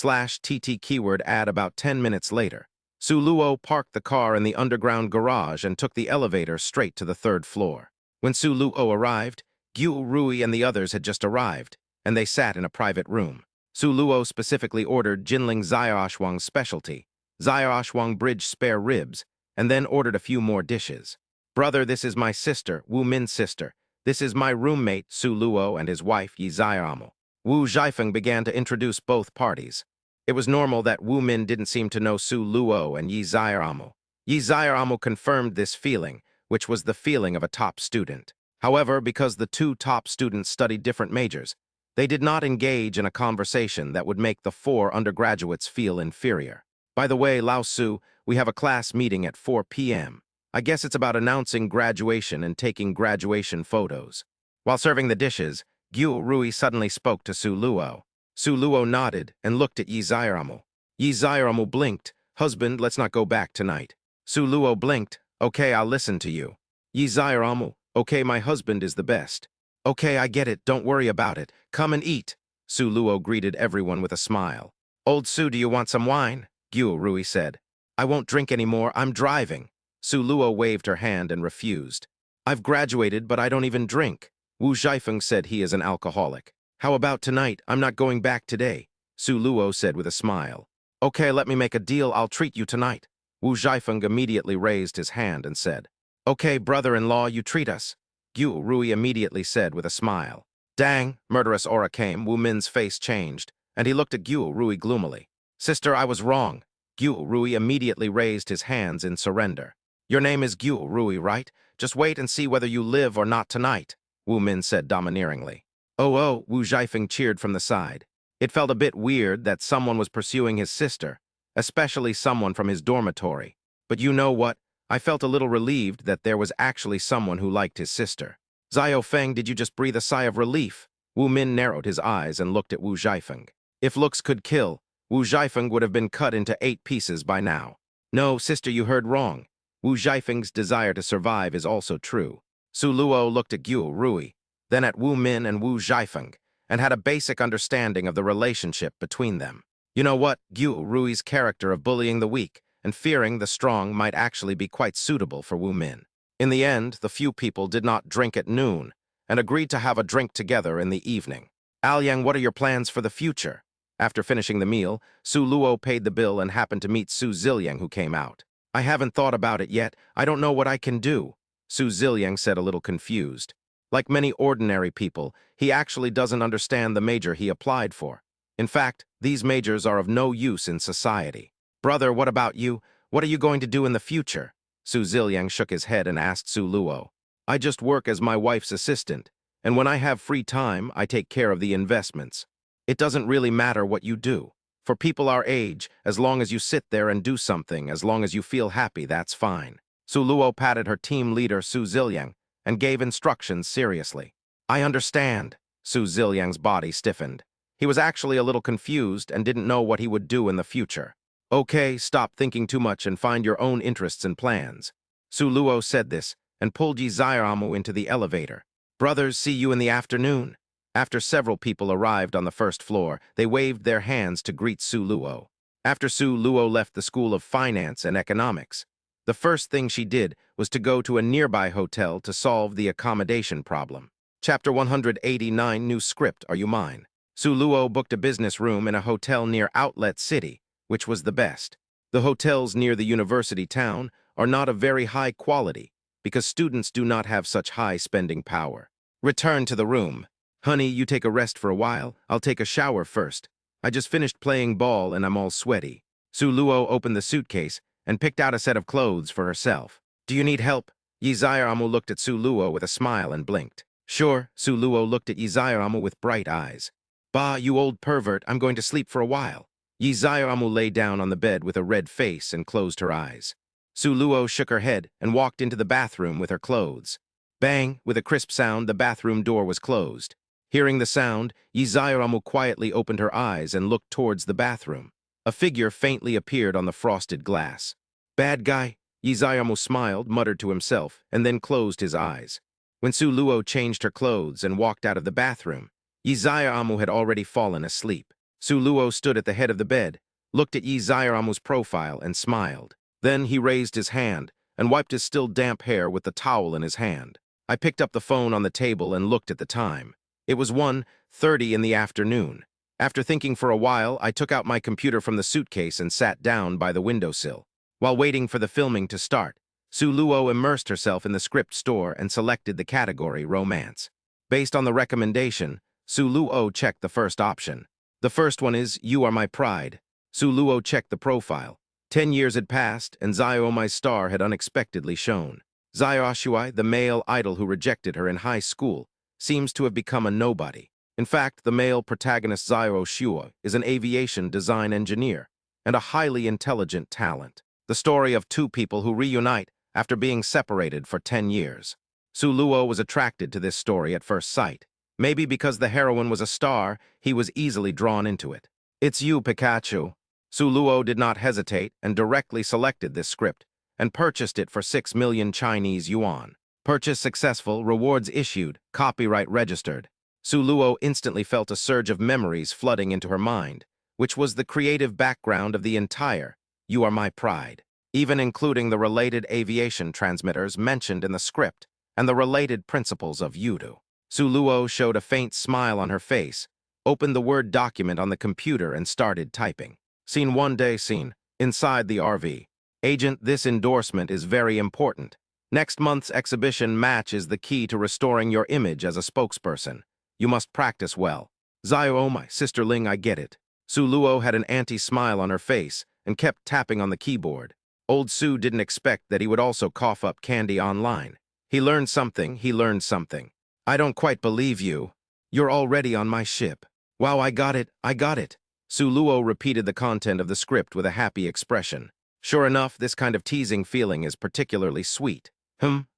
Speaker 1: TT keyword add about 10 minutes later. Su Luo parked the car in the underground garage and took the elevator straight to the 3rd floor. When Su Luo arrived, Guo Rui and the others had just arrived, and they sat in a private room. Su Luo specifically ordered Jinling Xiaoshuang's specialty, Xiaoshuang bridge spare ribs, and then ordered a few more dishes. "Brother, this is my sister, Wu Min's sister. This is my roommate, Su Luo, and his wife, Yi Xiaomu." Wu Zhaifeng began to introduce both parties. It was normal that Wu Min didn't seem to know Su Luo and Yi Xiaomu. Yi Xiaomu confirmed this feeling, which was the feeling of a top student. However, because the two top students studied different majors, they did not engage in a conversation that would make the 4 undergraduates feel inferior. "By the way, Lao Su, we have a class meeting at 4 p.m. I guess it's about announcing graduation and taking graduation photos." While serving the dishes, Guo Rui suddenly spoke to Su Luo. Su Luo nodded and looked at Yi Xiaomu. Yi Xiaomu blinked. "Husband, let's not go back tonight." Su Luo blinked. "Okay, I'll listen to you." Yi Xiaomu, "Okay, my husband is the best." "Okay, I get it, don't worry about it. Come and eat." Su Luo greeted everyone with a smile. "Old Su, do you want some wine?" Guo Rui said. "I won't drink anymore, I'm driving." Su Luo waved her hand and refused. "I've graduated, but I don't even drink." Wu Zhaifeng said he is an alcoholic. "How about tonight? I'm not going back today," Su Luo said with a smile. "Okay, let me make a deal, I'll treat you tonight." Wu Zhaifeng immediately raised his hand and said, "Okay, brother-in-law, you treat us." Guo Rui immediately said with a smile. "Dang," murderous aura came, Wu Min's face changed, and he looked at Guo Rui gloomily. "Sister, I was wrong." Guo Rui immediately raised his hands in surrender. "Your name is Guo Rui, right? Just wait and see whether you live or not tonight," Wu Min said domineeringly. "Oh, Wu Zhaifeng cheered from the side. It felt a bit weird that someone was pursuing his sister, especially someone from his dormitory. But you know what? I felt a little relieved that there was actually someone who liked his sister. "Xiao Feng, did you just breathe a sigh of relief?" Wu Min narrowed his eyes and looked at Wu Zhaifeng. If looks could kill, Wu Zhaifeng would have been cut into 8 pieces by now. No, sister, you heard wrong. Wu Zhaifeng's desire to survive is also true. Su Luo looked at Guo Rui, then at Wu Min and Wu Zhaifeng, and had a basic understanding of the relationship between them. You know what? Guo Rui's character of bullying the weak and fearing the strong might actually be quite suitable for Wu Min. In the end, the few people did not drink at noon and agreed to have a drink together in the evening. Aoyang, what are your plans for the future? After finishing the meal, Su Luo paid the bill and happened to meet Su Ziliang, who came out. I haven't thought about it yet. I don't know what I can do, Su Ziliang said, a little confused. Like many ordinary people, he actually doesn't understand the major he applied for. In fact, these majors are of no use in society. Brother, what about you? What are you going to do in the future? Su Ziliang shook his head and asked Su Luo. I just work as my wife's assistant, and when I have free time, I take care of the investments. It doesn't really matter what you do. For people our age, as long as you sit there and do something, as long as you feel happy, that's fine. Su Luo patted her team leader, Su Ziliang, and gave instructions seriously. I understand. Su Ziliang's body stiffened. He was actually a little confused and didn't know what he would do in the future. Okay, stop thinking too much and find your own interests and plans. Su Luo said this and pulled Yi Zaiamu into the elevator. Brothers, see you in the afternoon. After several people arrived on the first floor, they waved their hands to greet Su Luo. After Su Luo left the School of Finance and Economics, the first thing she did was to go to a nearby hotel to solve the accommodation problem. Chapter 189, New Script, Are You Mine? Su Luo booked a business room in a hotel near Outlet City, which was the best. The hotels near the university town are not of very high quality because students do not have such high spending power. Return to the room. Honey, you take a rest for a while. I'll take a shower first. I just finished playing ball and I'm all sweaty. Su Luo opened the suitcase and picked out a set of clothes for herself. Do you need help? Yi Zaiamu looked at Su Luo with a smile and blinked. Sure, Su Luo looked at Yi Zaiamu with bright eyes. Bah, you old pervert, I'm going to sleep for a while. Yi Zaiamu lay down on the bed with a red face and closed her eyes. Su Luo shook her head and walked into the bathroom with her clothes. Bang! With a crisp sound, the bathroom door was closed. Hearing the sound, Yi Zaiamu quietly opened her eyes and looked towards the bathroom. A figure faintly appeared on the frosted glass. Bad guy? Yi Zaiamu smiled, muttered to himself, and then closed his eyes. When Su Luo changed her clothes and walked out of the bathroom, Yi Zaiamu had already fallen asleep. Su Luo stood at the head of the bed, looked at Yi Zaiamu's profile, and smiled. Then he raised his hand and wiped his still damp hair with the towel in his hand. I picked up the phone on the table and looked at the time. It was 1:30 in the afternoon. After thinking for a while, I took out my computer from the suitcase and sat down by the windowsill. While waiting for the filming to start, Su Luo immersed herself in the script store and selected the category Romance. Based on the recommendation, Su Luo checked the first option. The first one is You Are My Pride. Su Luo checked the profile. 10 years had passed, and Zio My Star had unexpectedly shown. Zio Shuai, the male idol who rejected her in high school, seems to have become a nobody. In fact, the male protagonist Zio Shuai is an aviation design engineer and a highly intelligent talent. The story of two people who reunite after being separated for 10 years. Su Luo was attracted to this story at first sight. Maybe because the heroine was a star, he was easily drawn into it. It's you, Pikachu. Su Luo did not hesitate and directly selected this script and purchased it for 6 million Chinese yuan. Purchase successful, rewards issued, copyright registered. Su Luo instantly felt a surge of memories flooding into her mind, which was the creative background of the entire You Are My Pride, even including the related aviation transmitters mentioned in the script and the related principles of Yudu. Su Luo showed a faint smile on her face, opened the Word document on the computer and started typing. Scene 1 day scene, inside the RV. Agent, this endorsement is very important. Next month's exhibition match is the key to restoring your image as a spokesperson. You must practice well. Zio, oh my sister Ling, I get it. Su Luo had an anti-smile on her face and kept tapping on the keyboard. Old Su didn't expect that he would also cough up candy online. He learned something. I don't quite believe you. You're already on my ship. Wow, I got it. Su Luo repeated the content of the script with a happy expression. Sure enough, this kind of teasing feeling is particularly sweet.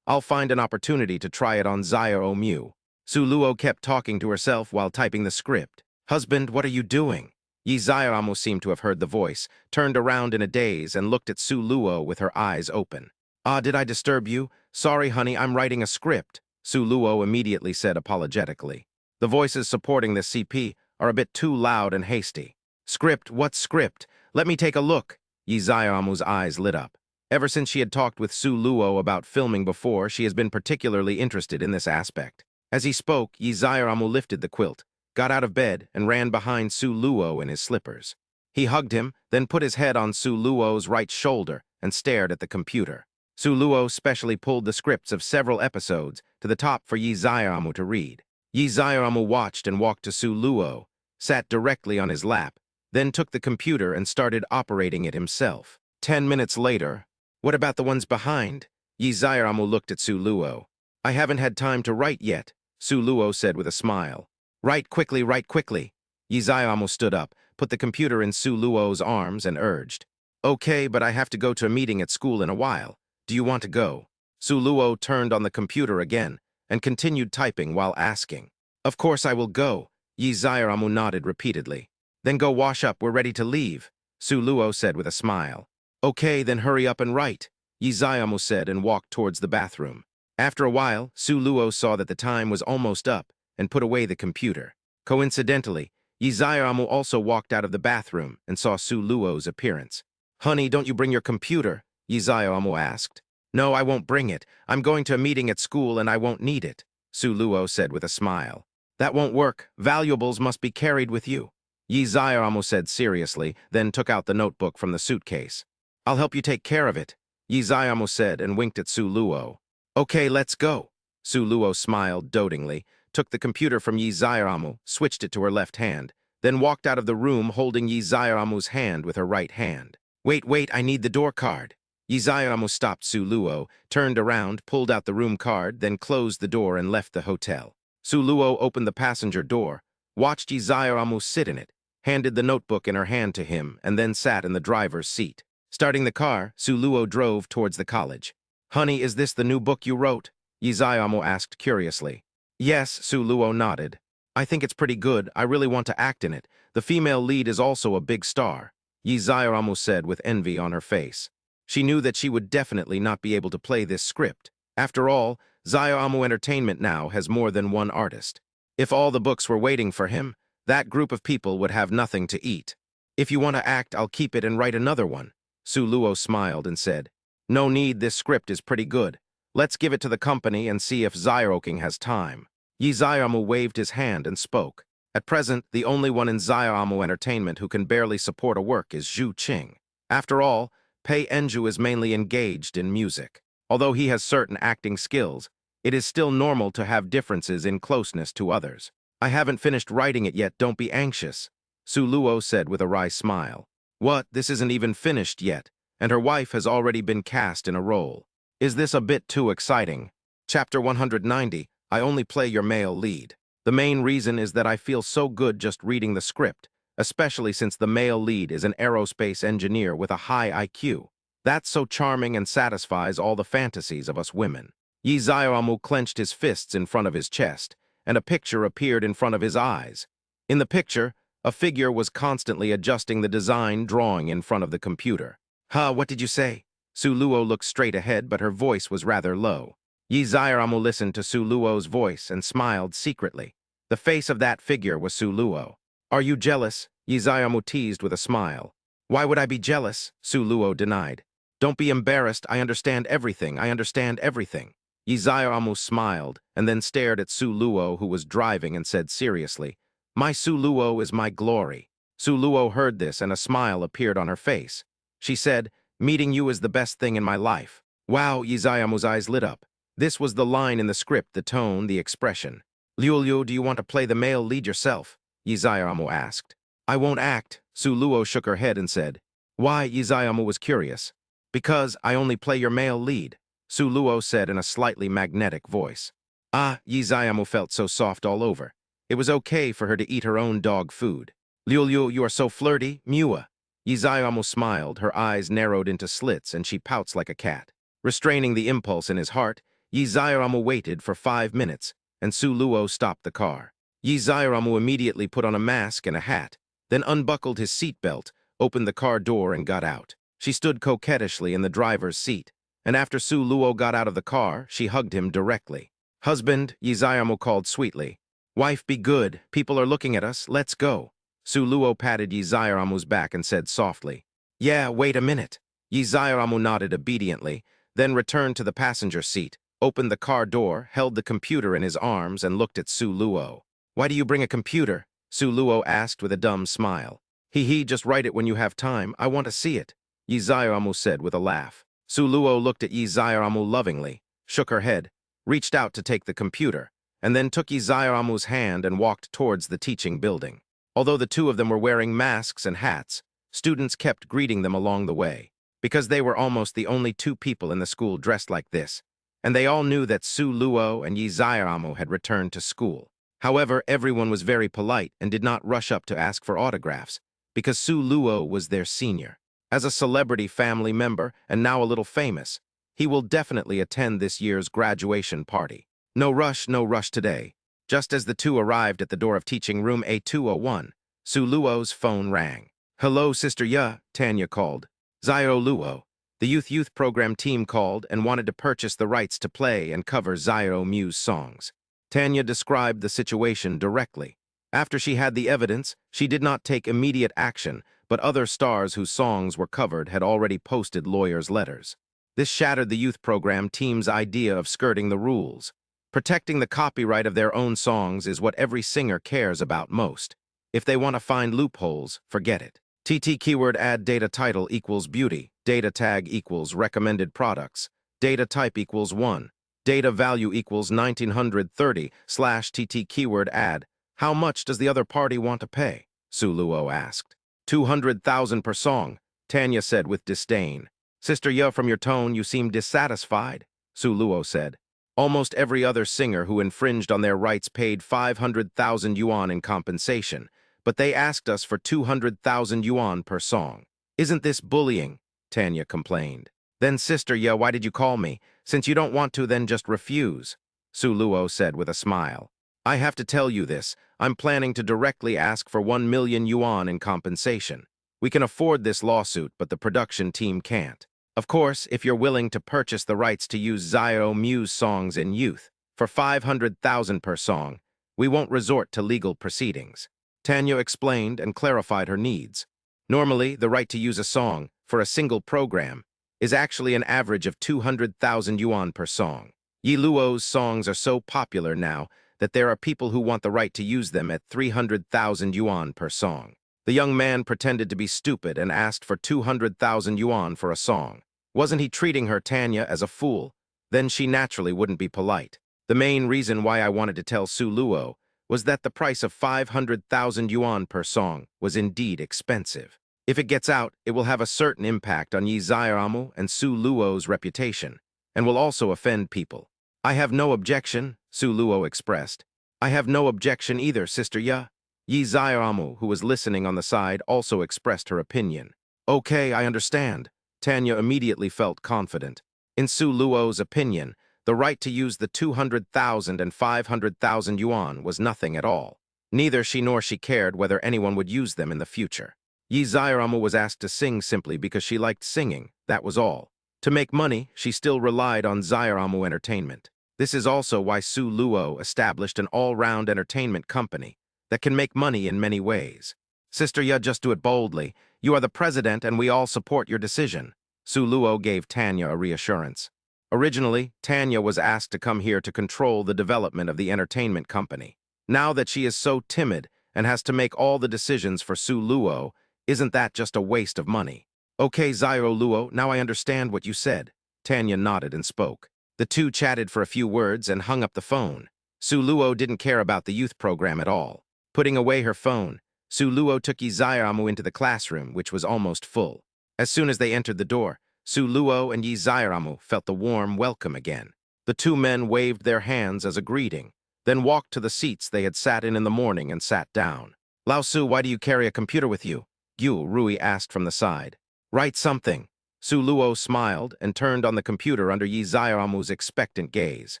Speaker 1: I'll find an opportunity to try it on Zio Mu. Su Luo kept talking to herself while typing the script. Husband, what are you doing? Yi Zayaramu seemed to have heard the voice, turned around in a daze, and looked at Su Luo with her eyes open. "Ah, did I disturb you? Sorry, honey, I'm writing a script," Su Luo immediately said apologetically. The voices supporting the CP are a bit too loud and hasty. "Script? What script? Let me take a look." Yi Zayaramu's eyes lit up. Ever since she had talked with Su Luo about filming before, she has been particularly interested in this aspect. As he spoke, Yi Zayaramu lifted the quilt, got out of bed, and ran behind Su Luo in his slippers. He hugged him, then put his head on Su Luo's right shoulder and stared at the computer. Su Luo specially pulled the scripts of several episodes to the top for Yi Zayaramu to read. Yi Zayaramu watched and walked to Su Luo, sat directly on his lap, then took the computer and started operating it himself. 10 minutes later, "What about the ones behind?" Yi Zayaramu looked at Su Luo. "I haven't had time to write yet," Su Luo said with a smile. Write quickly, write quickly." Yi Zayaramu stood up, put the computer in Su Luo's arms, and urged. "Okay, but I have to go to a meeting at school in a while. Do you want to go?" Su Luo turned on the computer again and continued typing while asking. "Of course I will go." Yi Zayaramu nodded repeatedly. "Then go wash up, we're ready to leave," Su Luo said with a smile. "Okay, then hurry up and write," Yi Zayaramu said and walked towards the bathroom. After a while, Su Luo saw that the time was almost up and put away the computer. Coincidentally, Yi Zayaramu also walked out of the bathroom and saw Su Luo's appearance. "Honey, don't you bring your computer?" Yi Zayaramu asked. "No, I won't bring it. I'm going to a meeting at school and I won't need it," Su Luo said with a smile. "That won't work. Valuables must be carried with you," Yi Zayaramu said seriously, then took out the notebook from the suitcase. "I'll help you take care of it," Yi Zayaramu said and winked at Su Luo. "Okay, let's go." Su Luo smiled dotingly, took the computer from Yi Zayaramu, switched it to her left hand, then walked out of the room holding Yi Zayaramu's hand with her right hand. Wait, I need the door card." Yi Zayaramu stopped Su Luo, turned around, pulled out the room card, then closed the door and left the hotel. Su Luo opened the passenger door, watched Yi Zayaramu sit in it, handed the notebook in her hand to him, and then sat in the driver's seat. Starting the car, Su Luo drove towards the college. "Honey, is this the new book you wrote?" Yi Zayaramu asked curiously. "Yes," Su Luo nodded. "I think it's pretty good. I really want to act in it. The female lead is also a big star," Yi Zayaramu said with envy on her face. She knew that she would definitely not be able to play this script. After all, Zayaramu Entertainment now has more than one artist. If all the books were waiting for him, that group of people would have nothing to eat. "If you want to act, I'll keep it and write another one," Su Luo smiled and said. "No need, this script is pretty good. Let's give it to the company and see if Zayroking has time." Yi Zayaramu waved his hand and spoke. At present, the only one in Zayaramu Entertainment who can barely support a work is Zhu Qing. After all, Pei Enju is mainly engaged in music. Although he has certain acting skills, it is still normal to have differences in closeness to others. "I haven't finished writing it yet, don't be anxious," Su Luo said with a wry smile. "What, this isn't even finished yet, and her wife has already been cast in a role. Is this a bit too exciting?" Chapter 190, I only play your male lead. The main reason is that I feel so good just reading the script, especially since the male lead is an aerospace engineer with a high IQ. That's so charming and satisfies all the fantasies of us women. Yi Zayaramu clenched his fists in front of his chest, and a picture appeared in front of his eyes. In the picture, a figure was constantly adjusting the design drawing in front of the computer. "Huh, what did you say?" Su Luo looked straight ahead, but her voice was rather low. Yi Zayaramu listened to Su Luo's voice and smiled secretly. The face of that figure was Su Luo. "Are you jealous?" Yi Zayaramu teased with a smile. "Why would I be jealous?" Su Luo denied. "Don't be embarrassed. I understand everything. I understand everything." Yi Zayaramu smiled and then stared at Su Luo, who was driving, and said seriously, "My Su Luo is my glory." Su Luo heard this and a smile appeared on her face. She said, "Meeting you is the best thing in my life." Wow, Yi Zayaramu's eyes lit up. This was the line in the script, the tone, the expression. "Liu, do you want to play the male lead yourself?" Yi Zayaramu asked. "I won't act," Su Luo shook her head and said. "Why?" Yi Zayaramu was curious. "Because I only play your male lead," Su Luo said in a slightly magnetic voice. Ah, Yi Zayaramu felt so soft all over. It was okay for her to eat her own dog food. "Liu, you are so flirty, Mua." Yi Zayaramu smiled, her eyes narrowed into slits, and she pouts like a cat. Restraining the impulse in his heart, Yi Zayaramu waited for 5 minutes, and Su Luo stopped the car. Yi Zayaramu immediately put on a mask and a hat, then unbuckled his seatbelt, opened the car door, and got out. She stood coquettishly in the driver's seat, and after Su Luo got out of the car, she hugged him directly. "Husband," Yi Zayamo called sweetly. "Wife, be good. People are looking at us. Let's go." Su Luo patted Yi Zayamu's back and said softly, "Yeah, wait a minute." Yi Zayamu nodded obediently, then returned to the passenger seat, opened the car door, held the computer in his arms, and looked at Su Luo. "Why do you bring a computer?" Su Luo asked with a dumb smile. He, just write it when you have time. I want to see it," Yi Zayamu said with a laugh. Su Luo looked at Yi Zayamu lovingly, shook her head, reached out to take the computer, and then took Yi Zayamu's hand and walked towards the teaching building. Although the two of them were wearing masks and hats, students kept greeting them along the way, because they were almost the only two people in the school dressed like this, and they all knew that Su Luo and Yi Zayamu had returned to school. However, everyone was very polite and did not rush up to ask for autographs, because Su Luo was their senior. As a celebrity family member, and now a little famous, he will definitely attend this year's graduation party. No rush today. Just as the two arrived at the door of teaching room A201, Su Luo's phone rang. "Hello, Sister Ya," Tanya called. "Zairo Luo." The youth program team called and wanted to purchase the rights to play and cover Zairo Muse songs. Tanya described the situation directly. After she had the evidence, she did not take immediate action, but other stars whose songs were covered had already posted lawyers' letters. This shattered the youth program team's idea of skirting the rules. Protecting the copyright of their own songs is what every singer cares about most. If they want to find loopholes, forget it. TT keyword add data title equals beauty, data tag equals recommended products, data type equals 1, data value equals 1930/TT keyword add. "How much does the other party want to pay?" Su Luo asked. 200,000 per song, Tanya said with disdain. "Sister Ya, from your tone, you seem dissatisfied," Su Luo said. "Almost every other singer who infringed on their rights paid 500,000 yuan in compensation, but they asked us for 200,000 yuan per song. Isn't this bullying?" Tanya complained. "Then, Sister Ya, why did you call me? Since you don't want to, then just refuse," Su Luo said with a smile. "I have to tell you this. I'm planning to directly ask for 1 million yuan in compensation. We can afford this lawsuit, but the production team can't. Of course, if you're willing to purchase the rights to use Zairo Muse songs in youth for 500,000 per song, we won't resort to legal proceedings." Tanya explained and clarified her needs. Normally, the right to use a song for a single program is actually an average of 200,000 yuan per song. Yi Luo's songs are so popular now that there are people who want the right to use them at 300,000 yuan per song. The young man pretended to be stupid and asked for 200,000 yuan for a song. Wasn't he treating her, Tanya, as a fool? Then she naturally wouldn't be polite. The main reason why I wanted to tell Su Luo was that the price of 500,000 yuan per song was indeed expensive. If it gets out, it will have a certain impact on Yi Zairamu and Su Luo's reputation, and will also offend people. "I have no objection," Su Luo expressed. "I have no objection either, Sister Ya." Yi Zairamu, who was listening on the side, also expressed her opinion. "Okay, I understand." Tanya immediately felt confident. In Su Luo's opinion, the right to use the 200,000 and 500,000 yuan was nothing at all. Neither she nor she cared whether anyone would use them in the future. Yi Zairamu was asked to sing simply because she liked singing, that was all. To make money, she still relied on Zairamu Entertainment. This is also why Su Luo established an all-round entertainment company that can make money in many ways. "Sister Ya, just do it boldly. You are the president and we all support your decision." Su Luo gave Tanya a reassurance. Originally, Tanya was asked to come here to control the development of the entertainment company. Now that she is so timid and has to make all the decisions for Su Luo, isn't that just a waste of money? "Okay, Zairo Luo, now I understand what you said." Tanya nodded and spoke. The two chatted for a few words and hung up the phone. Su Luo didn't care about the youth program at all. Putting away her phone, Su Luo took Yi Zairamu into the classroom, which was almost full. As soon as they entered the door, Su Luo and Yi Zairamu felt the warm welcome again. The two men waved their hands as a greeting, then walked to the seats they had sat in the morning and sat down. "Lao Su, why do you carry a computer with you?" Yu Rui asked from the side. "Write something." Su Luo smiled and turned on the computer under Yi Zairamu's expectant gaze.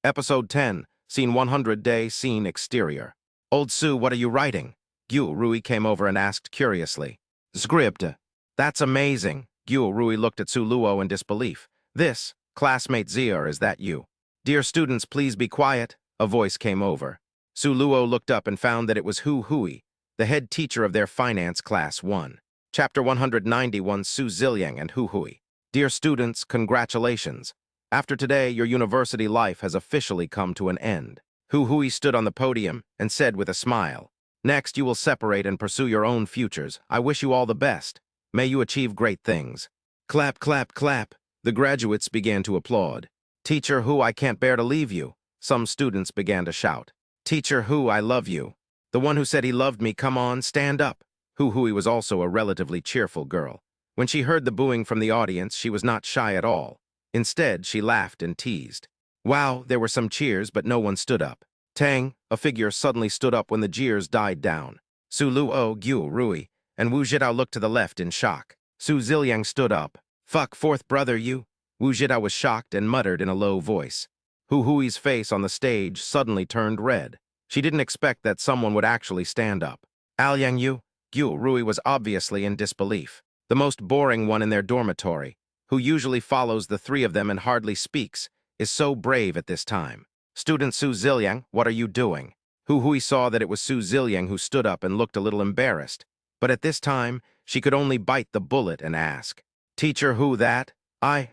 Speaker 1: Episode 10, Scene 100 Day, Scene Exterior. "Old Su, what are you writing?" Guo Rui came over and asked curiously. Script. That's amazing. Guo Rui looked at Su Luo in disbelief. This, classmate Zier, is that you? Dear students, please be quiet, a voice came over. Su Luo looked up and found that it was Hu Hui, the head teacher of their finance class 1. Chapter 191, Su Ziliang and Hu Hui. Dear students, congratulations. After today, your university life has officially come to an end. Hu Hui stood on the podium and said with a smile, Next, you will separate and pursue your own futures. I wish you all the best. May you achieve great things. Clap, clap, clap. The graduates began to applaud. Teacher Hu, I can't bear to leave you. Some students began to shout. Teacher Hu, I love you. The one who said he loved me, come on, stand up. Hu Hui was also a relatively cheerful girl. When she heard the booing from the audience, she was not shy at all. Instead, she laughed and teased. Wow, there were some cheers, but no one stood up. Tang, a figure suddenly stood up when the jeers died down. Su Luo, Guo Rui, and Wu Zhitao looked to the left in shock. Su Ziliang stood up. Fuck, fourth brother, you? Wu Zhitao was shocked and muttered in a low voice. Hu Hui's face on the stage suddenly turned red. She didn't expect that someone would actually stand up. Alyang Yu? Guo Rui was obviously in disbelief. The most boring one in their dormitory, who usually follows the three of them and hardly speaks, is so brave at this time. Student Su Ziliang, what are you doing? Hu Hui saw that it was Su Ziliang who stood up and looked a little embarrassed. But at this time, she could only bite the bullet and ask, Teacher, who that? I.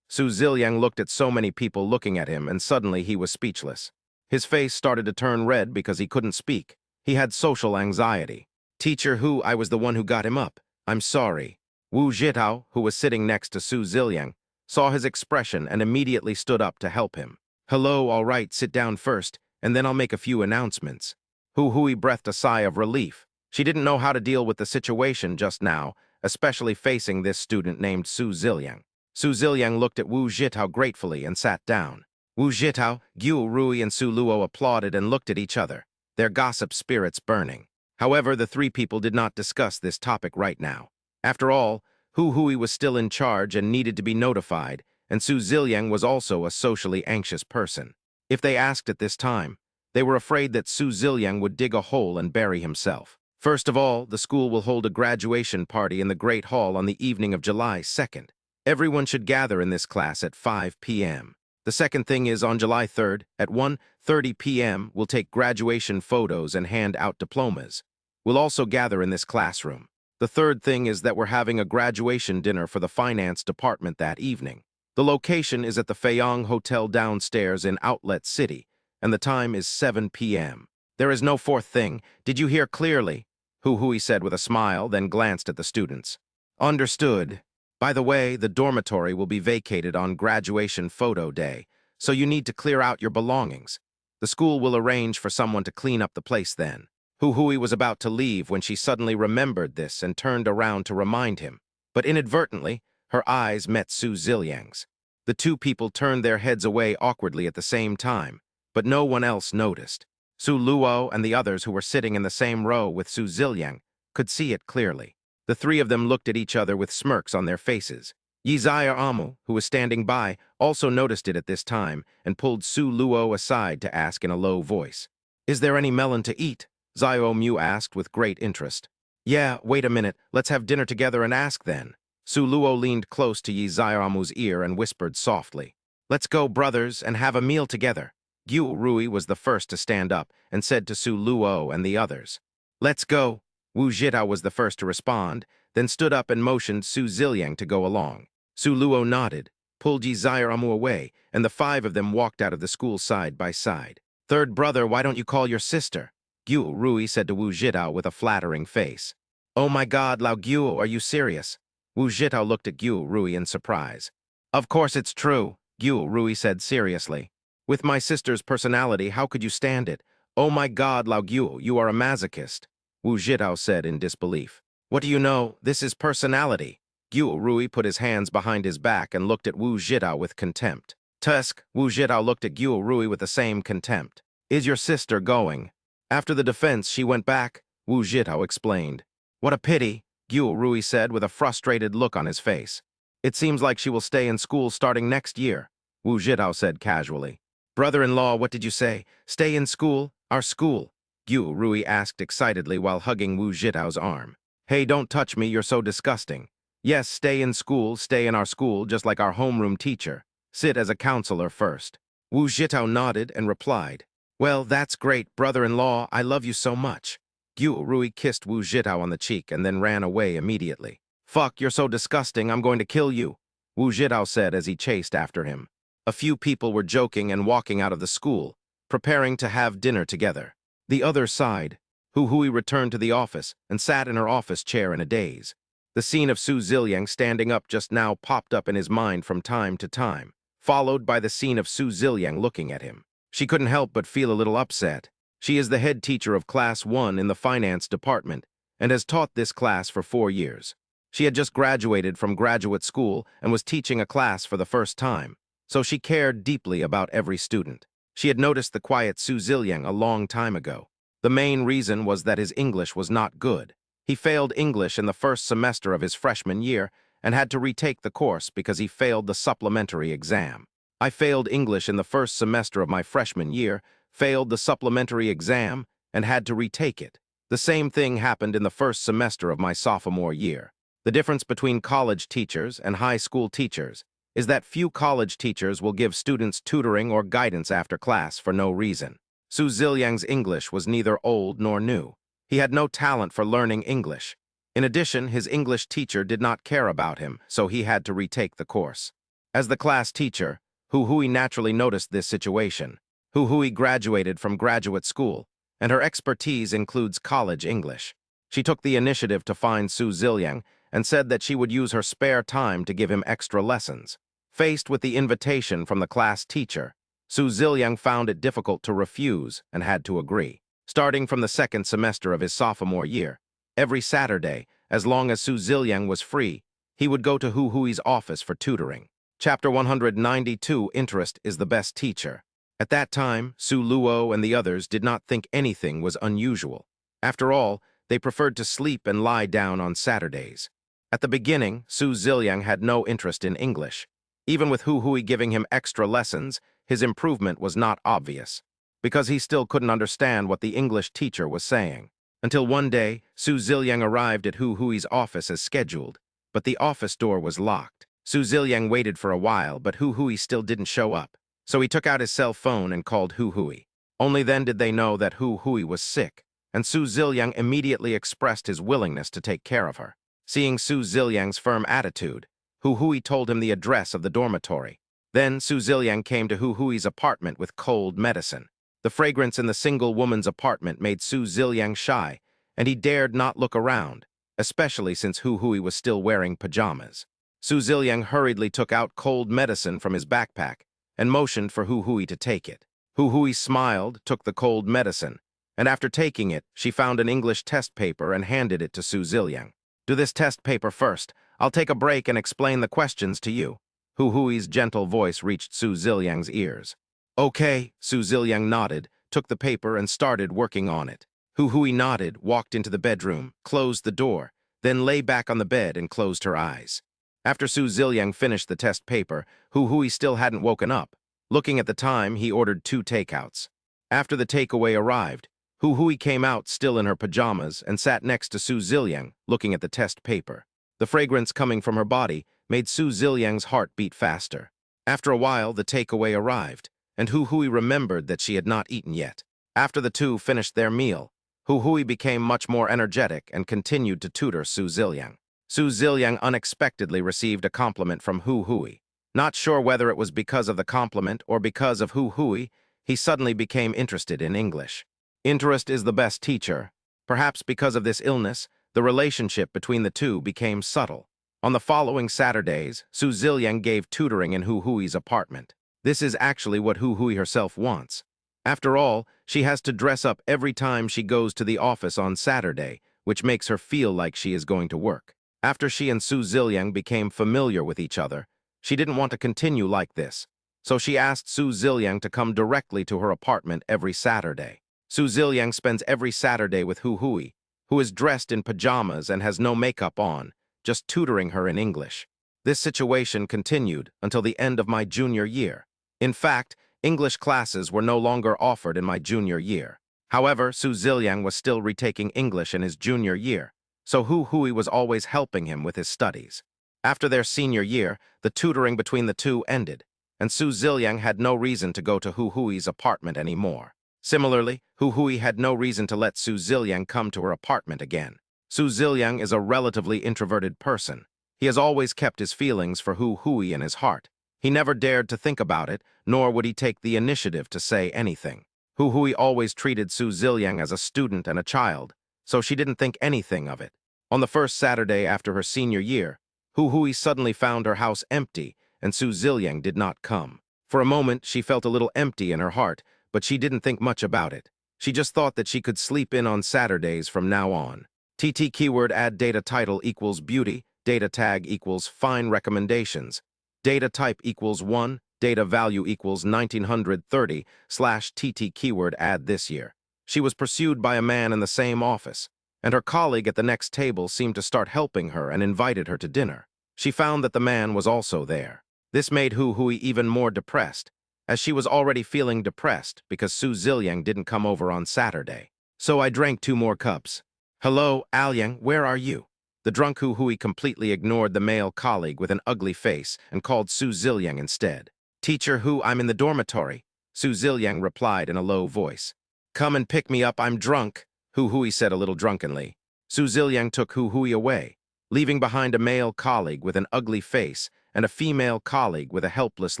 Speaker 1: Su Ziliang looked at so many people looking at him, and suddenly he was speechless. His face started to turn red because he couldn't speak. He had social anxiety. Teacher Hu, I was the one who got him up. I'm sorry. Wu Zhitao, who was sitting next to Su Ziliang, saw his expression and immediately stood up to help him. Hello, all right, sit down first, and then I'll make a few announcements. Hu Hui breathed a sigh of relief. She didn't know how to deal with the situation just now, especially facing this student named Su Ziliang. Su Ziliang looked at Wu Zhitao gratefully and sat down. Wu Zhitao, Guo Rui, and Su Luo applauded and looked at each other, their gossip spirits burning. However, the three people did not discuss this topic right now. After all, Hu Hui was still in charge and needed to be notified, and Su Ziliang was also a socially anxious person. If they asked at this time, they were afraid that Su Ziliang would dig a hole and bury himself. First of all, the school will hold a graduation party in the Great Hall on the evening of July 2nd. Everyone should gather in this class at 5 p.m. The second thing is on July 3rd, at 1:30 p.m., we'll take graduation photos and hand out diplomas. We'll also gather in this classroom. The third thing is that we're having a graduation dinner for the finance department that evening. The location is at the Feyong Hotel downstairs in Outlet City, and the time is 7 p.m. There is no fourth thing. Did you hear clearly? Hu Hui said with a smile, then glanced at the students. Understood. By the way, the dormitory will be vacated on graduation photo day, so you need to clear out your belongings. The school will arrange for someone to clean up the place then. Hu Hui was about to leave when she suddenly remembered this and turned around to remind him, but inadvertently, her eyes met Su Ziliang's. The two people turned their heads away awkwardly at the same time, but no one else noticed. Su Luo and the others who were sitting in the same row with Su Ziliang could see it clearly. The three of them looked at each other with smirks on their faces. Yi Amu, who was standing by, also noticed it at this time and pulled Su Luo aside to ask in a low voice, Is there any melon to eat? Zio Mu asked with great interest. Yeah, wait a minute, let's have dinner together and ask then. Su Luo leaned close to Yi Amu's ear and whispered softly, Let's go, brothers, and have a meal together. Guo Rui was the first to stand up and said to Su Luo and the others, Let's go. Wu Zhitao was the first to respond, then stood up and motioned Su Ziliang to go along. Su Luo nodded, pulled Yi Amu away, and the five of them walked out of the school side by side. Third brother, why don't you call your sister? Guo Rui said to Wu Zhitao with a flattering face. Oh my God, Lao Guo, are you serious? Wu Zhitao looked at Guo Rui in surprise. Of course it's true, Guo Rui said seriously. With my sister's personality, how could you stand it? Oh my God, Lao Guo, you are a masochist. Wu Zhitao said in disbelief. What do you know? This is personality. Guo Rui put his hands behind his back and looked at Wu Zhitao with contempt. Tusk, Wu Zhitao looked at Guo Rui with the same contempt. Is your sister going? After the defense, she went back, Wu Zhitao explained. What a pity, Guo Rui said with a frustrated look on his face. It seems like she will stay in school starting next year, Wu Zhitao said casually. Brother-in-law, what did you say? Stay in school? Our school. Gu Rui asked excitedly while hugging Wu Jitao's arm. Hey, don't touch me, you're so disgusting. Yes, stay in school, stay in our school, just like our homeroom teacher. Sit as a counselor first. Wu Jitao nodded and replied, Well, that's great, brother-in-law, I love you so much. Gu Rui kissed Wu Jitao on the cheek and then ran away immediately. Fuck, you're so disgusting, I'm going to kill you, Wu Jitao said as he chased after him. A few people were joking and walking out of the school, preparing to have dinner together. The other side, Hu Hui returned to the office and sat in her office chair in a daze. The scene of Su Ziliang standing up just now popped up in his mind from time to time, followed by the scene of Su Ziliang looking at him. She couldn't help but feel a little upset. She is the head teacher of Class 1 in the finance department and has taught this class for 4 years. She had just graduated from graduate school and was teaching a class for the first time, so she cared deeply about every student. She had noticed the quiet Su Ziliang a long time ago. The main reason was that his English was not good. He failed English in the first semester of his freshman year and had to retake the course because he failed the supplementary exam. I failed English in the first semester of my freshman year, failed the supplementary exam, and had to retake it. The same thing happened in the first semester of my sophomore year. The difference between college teachers and high school teachers is that few college teachers will give students tutoring or guidance after class for no reason. Su Ziliang's English was neither old nor new. He had no talent for learning English. In addition, his English teacher did not care about him, so he had to retake the course. As the class teacher, Hu Hui naturally noticed this situation. Hu Hui graduated from graduate school, and her expertise includes college English. She took the initiative to find Su Ziliang and said that she would use her spare time to give him extra lessons. Faced with the invitation from the class teacher, Su Ziliang found it difficult to refuse and had to agree. Starting from the second semester of his sophomore year, every Saturday, as long as Su Ziliang was free, he would go to Hu Hui's office for tutoring. Chapter 192, Interest is the Best Teacher. At that time, Su Luo and the others did not think anything was unusual. After all, they preferred to sleep and lie down on Saturdays. At the beginning, Su Ziliang had no interest in English. Even with Hu Hui giving him extra lessons, his improvement was not obvious, because he still couldn't understand what the English teacher was saying. Until one day, Su Ziliang arrived at Hu Hui's office as scheduled, but the office door was locked. Su Ziliang waited for a while, but Hu Hui still didn't show up, so he took out his cell phone and called Hu Hui. Only then did they know that Hu Hui was sick, and Su Ziliang immediately expressed his willingness to take care of her. Seeing Su Ziliang's firm attitude, Hu Hui told him the address of the dormitory. Then Su Ziliang came to Hu Hui's apartment with cold medicine. The fragrance in the single woman's apartment made Su Ziliang shy, and he dared not look around, especially since Hu Hui was still wearing pajamas. Su Ziliang hurriedly took out cold medicine from his backpack and motioned for Hu Hui to take it. Hu Hui smiled, took the cold medicine, and after taking it, she found an English test paper and handed it to Su Ziliang. Do this test paper first. I'll take a break and explain the questions to you. Hu Hui's gentle voice reached Su Ziliang's ears. Okay, Su Ziliang nodded, took the paper and started working on it. Hu Hui nodded, walked into the bedroom, closed the door, then lay back on the bed and closed her eyes. After Su Ziliang finished the test paper, Hu Hui still hadn't woken up. Looking at the time, he ordered 2 takeouts. After the takeaway arrived, Hu Hui came out still in her pajamas and sat next to Su Ziliang, looking at the test paper. The fragrance coming from her body made Su Ziliang's heart beat faster. After a while, the takeaway arrived, and Hu Hui remembered that she had not eaten yet. After the two finished their meal, Hu Hui became much more energetic and continued to tutor Su Ziliang. Su Ziliang unexpectedly received a compliment from Hu Hui. Not sure whether it was because of the compliment or because of Hu Hui, he suddenly became interested in English. Interest is the best teacher. Perhaps because of this illness, the relationship between the two became subtle. On the following Saturdays, Su Ziliang gave tutoring in Hu Hui's apartment. This is actually what Hu Hui herself wants. After all, she has to dress up every time she goes to the office on Saturday, which makes her feel like she is going to work. After she and Su Ziliang became familiar with each other, she didn't want to continue like this, so she asked Su Ziliang to come directly to her apartment every Saturday. Su Ziliang spends every Saturday with Hu Hui, who is dressed in pajamas and has no makeup on, just tutoring her in English. This situation continued until the end of my junior year. In fact, English classes were no longer offered in my junior year. However, Su Ziliang was still retaking English in his junior year, so Hu Hui was always helping him with his studies. After their senior year, the tutoring between the two ended, and Su Ziliang had no reason to go to Hu Hui's apartment anymore. Similarly, Hu Hui had no reason to let Su Ziliang come to her apartment again. Su Ziliang is a relatively introverted person. He has always kept his feelings for Hu Hui in his heart. He never dared to think about it, nor would he take the initiative to say anything. Hu Hui always treated Su Ziliang as a student and a child, so she didn't think anything of it. On the first Saturday after her senior year, Hu Hui suddenly found her house empty, and Su Ziliang did not come. For a moment, she felt a little empty in her heart, but she didn't think much about it. She just thought that she could sleep in on Saturdays from now on. TT keyword add data title equals beauty, data tag equals fine recommendations, data type equals 1, data value equals 1930 / TT keyword add this year. She was pursued by a man in the same office, and her colleague at the next table seemed to start helping her and invited her to dinner. She found that the man was also there. This made Hu Hui even more depressed, as she was already feeling depressed because Su Ziliang didn't come over on Saturday. So I drank 2 more cups. Hello, Alyang, where are you? The drunk Hu Hui completely ignored the male colleague with an ugly face and called Su Ziliang instead. Teacher Hu, I'm in the dormitory, Su Ziliang replied in a low voice. Come and pick me up, I'm drunk, Hu Hui said a little drunkenly. Su Ziliang took Hu Hui away, leaving behind a male colleague with an ugly face and a female colleague with a helpless